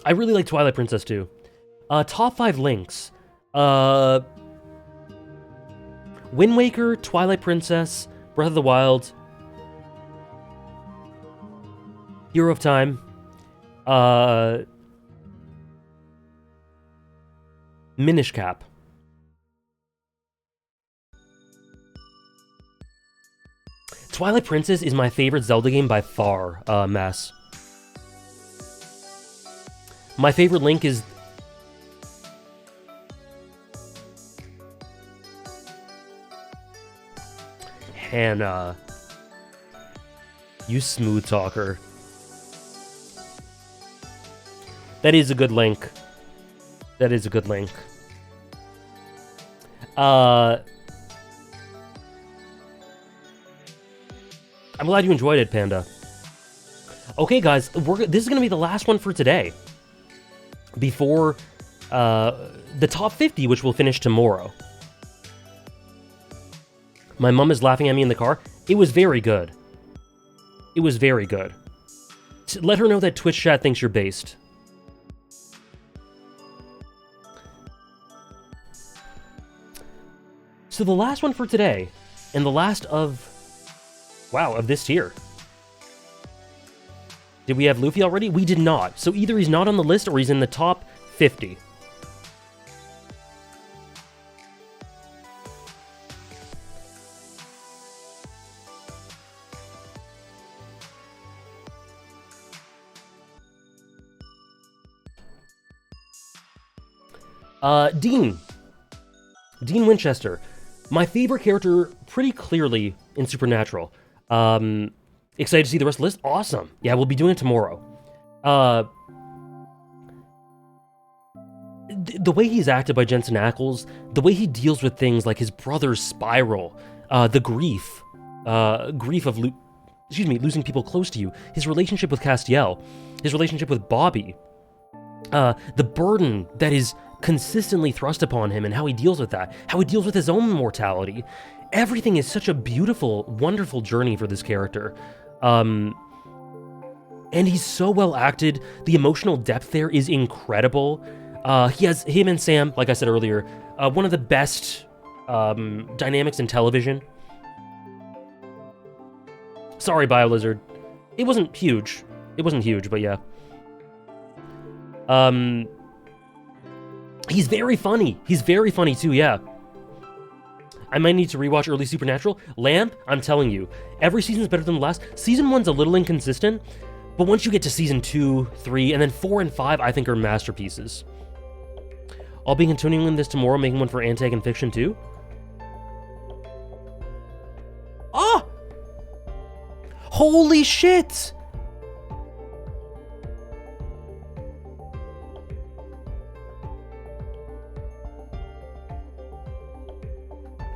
I really like Twilight Princess too. Top 5 Links. Wind Waker, Twilight Princess, Breath of the Wild, Hero of Time, Minish Cap. Twilight Princess is my favorite Zelda game by far, Mess. My favorite Link is... Hannah. You smooth talker. That is a good Link. That is a good Link. I'm glad you enjoyed it, Panda. Okay, guys, this is going to be the last one for today. Before the top 50, which we'll finish tomorrow. My mom is laughing at me in the car. It was very good. It was very good. Let her know that Twitch chat thinks you're based. So the last one for today, and the last of... Wow, of this tier. Did we have Luffy already? We did not. So either he's not on the list or he's in the top 50. Dean. Dean Winchester. My favorite character pretty clearly in Supernatural. Excited to see the rest of the list? Awesome. Yeah, we'll be doing it tomorrow. The way he's acted by Jensen Ackles, the way he deals with things like his brother's spiral, the grief of losing people close to you, his relationship with Castiel, his relationship with Bobby, the burden that is consistently thrust upon him and how he deals with that, how he deals with his own mortality. Everything is such a beautiful, wonderful journey for this character. And he's so well acted. The emotional depth there is incredible. He has, him and Sam, like I said earlier, one of the best dynamics in television. Sorry, BioLizard. It wasn't huge. It wasn't huge, but yeah. He's very funny. He's very funny too, yeah. I might need to rewatch early Supernatural. Lamp, I'm telling you, every season's better than the last. Season 1's a little inconsistent, but once you get to season 2, 3, and then 4 and 5, I think are masterpieces. I'll be continuing this tomorrow, making one for Antag and Fiction too. Ah! Holy shit!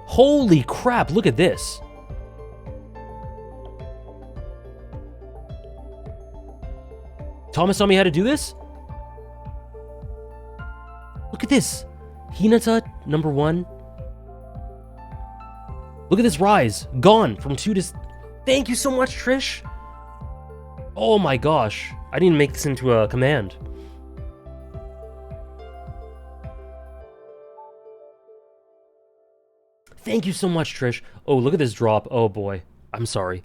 Holy crap, look at this. Thomas taught me how to do this? Look at this. Hinata, number 1. Look at this rise. Gone from 2 to... Thank you so much, Trish. Oh my gosh. I didn't make this into a command. Thank you so much, Trish. Oh, look at this drop. Oh boy. I'm sorry.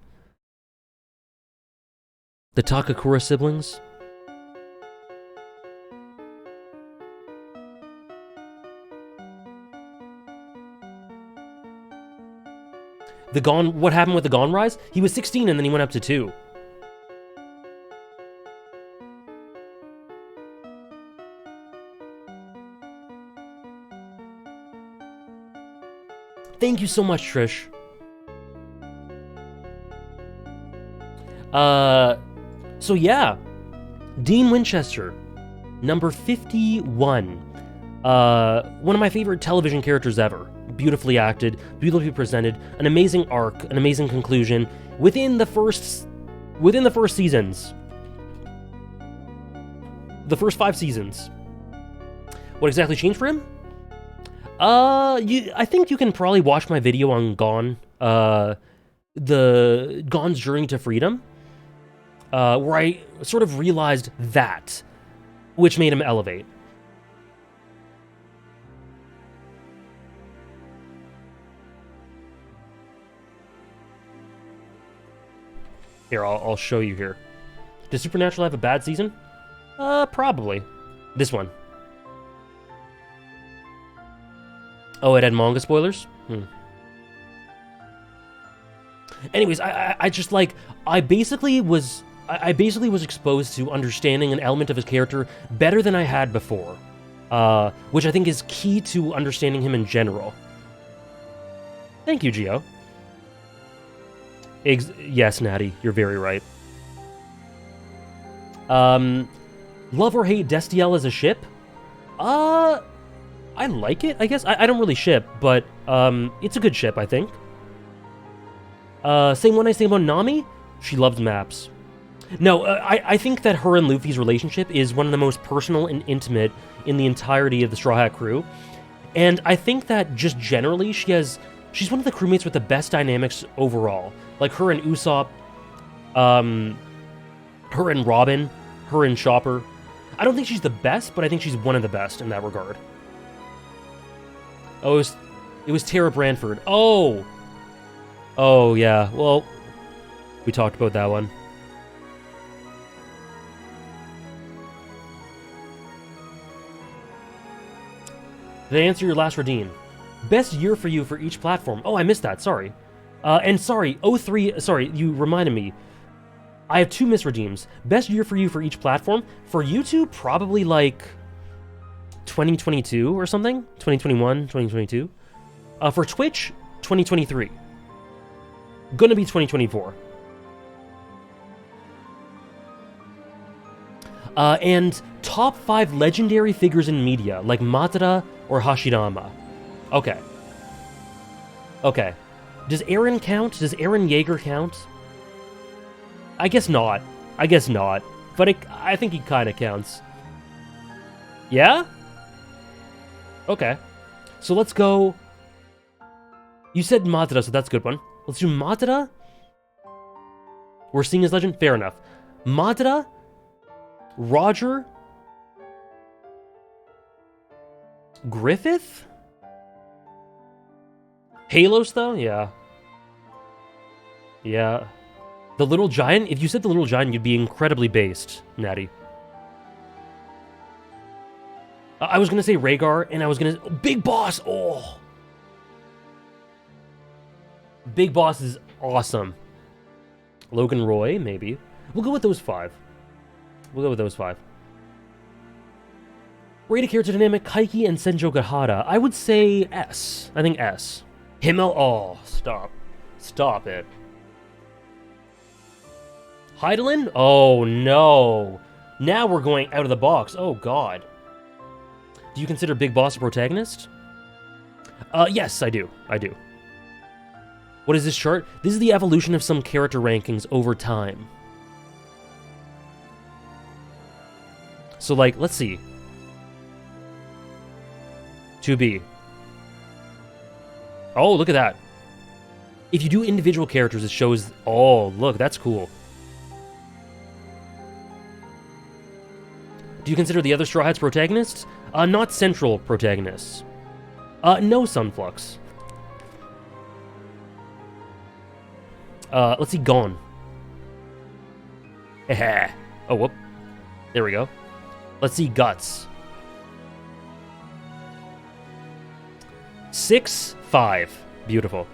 The Takakura siblings. The Gon... What happened with the Gon rise? He was 16 and then he went up to 2. Thank you so much, Trish. So yeah, Dean Winchester, number 51. One of my favorite television characters ever. Beautifully acted, beautifully presented, an amazing arc, an amazing conclusion within the first seasons. The first 5 seasons. What exactly changed for him? I think you can probably watch my video on Gone, the Gone's Journey to Freedom, where I sort of realized that, which made him elevate. Here, I'll show you here. Does Supernatural have a bad season? Probably. This one. Oh, it had manga spoilers? Anyways, I just like, I basically was exposed to understanding an element of his character better than I had before, which I think is key to understanding him in general. Thank you, Gio. Yes, Natty, you're very right. Love or hate Destiel as a ship? I like it, I guess. I don't really ship, but it's a good ship, I think. Same one I say about Nami? She loves maps. No, I think that her and Luffy's relationship is one of the most personal and intimate in the entirety of the Straw Hat crew. And I think that just generally she's one of the crewmates with the best dynamics overall. Like her and Usopp, her and Robin, her and Chopper. I don't think she's the best, but I think she's one of the best in that regard. Oh, it was Tara Branford. Oh, yeah. Well, we talked about that one. Did I answer your last redeem? Best year for you for each platform. Oh, I missed that. Sorry. And sorry, 03... Sorry, you reminded me. I have 2 misredeems. Best year for you for each platform. For YouTube, probably like 2022 or something. 2021, 2022. For Twitch, 2023. Gonna be 2024. And top 5 legendary figures in media, like Madara or Hashirama. Okay. Okay. Does Eren count? Does Eren Yeager count? I guess not. I guess not. But I think he kind of counts. Yeah? Okay. So let's go... You said Madara, so that's a good one. Let's do Madara. We're seeing his legend? Fair enough. Madara, Roger, Griffith? Halos, though? Yeah. Yeah. The Little Giant? If you said the Little Giant, you'd be incredibly based, Natty. I was gonna say Rhaegar, and I was gonna... Big Boss! Oh! Big Boss is awesome. Logan Roy, maybe. We'll go with those 5. We'll go with those 5. Rated character dynamic, Kaiki and Senjo Gahara. I would say S. I think S. Himmel... Oh, stop. Stop it. Heidelin? Oh, no. Now we're going out of the box. Oh, God. Do you consider Big Boss a protagonist? Yes, I do. I do. What is this chart? This is the evolution of some character rankings over time. So, like, let's see. 2B. Oh, look at that. If you do individual characters, it shows... Oh, look, that's cool. Do you consider the other Straw Hats protagonists? Not central protagonists. No Sunflux. Let's see, Gone. Oh, whoop. There we go. Let's see, Guts. 6, 5. Beautiful.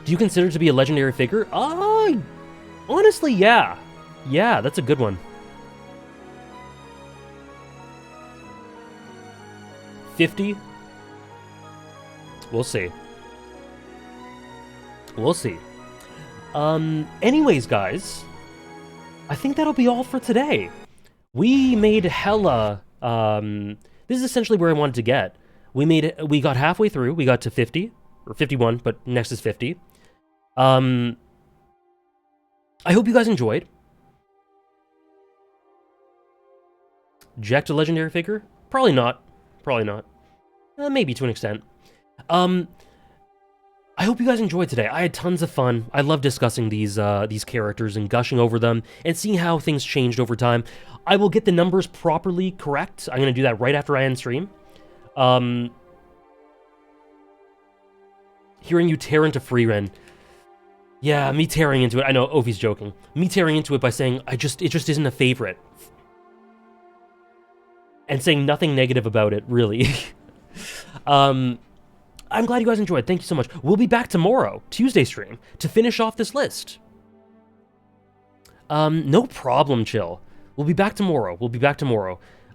Do you consider it to be a legendary figure? Honestly, yeah. Yeah, that's a good one. 50. We'll see. We'll see. Anyways, guys, I think that'll be all for today. We made hella, this is essentially where I wanted to get. We got halfway through, we got to 50, or 51, but next is 50. I hope you guys enjoyed. Jacked a legendary figure? Probably not. Probably not. Maybe to an extent. I hope you guys enjoyed today. I had tons of fun. I love discussing these characters and gushing over them and seeing how things changed over time. I will get the numbers properly correct. I'm going to do that right after I end stream. Hearing you tear into Freeren. Yeah, me tearing into it. I know, Ovi's joking. Me tearing into it by saying, it just isn't a favorite. And saying nothing negative about it, really. I'm glad you guys enjoyed. Thank you so much. We'll be back tomorrow, Tuesday stream, to finish off this list. No problem, Chill. We'll be back tomorrow.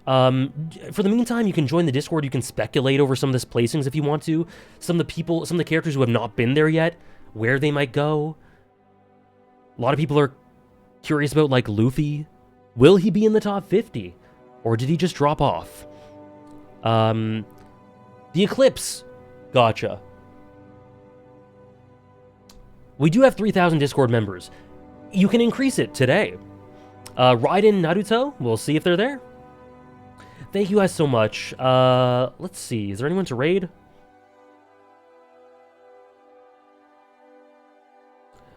For the meantime, you can join the Discord. You can speculate over some of this placings if you want to. Some of the characters who have not been there yet, where they might go. A lot of people are curious about, like, Luffy. Will he be in the top 50? Or did he just drop off? The Eclipse. Gotcha. We do have 3,000 Discord members. You can increase it today. Raiden, Naruto, we'll see if they're there. Thank you guys so much. Let's see, is there anyone to raid?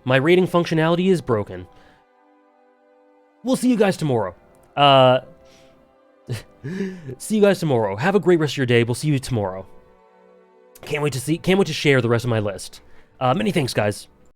My raiding functionality is broken. We'll see you guys tomorrow. See you guys tomorrow. Have a great rest of your day. We'll see you tomorrow. Can't wait to share the rest of my list. Many thanks, guys.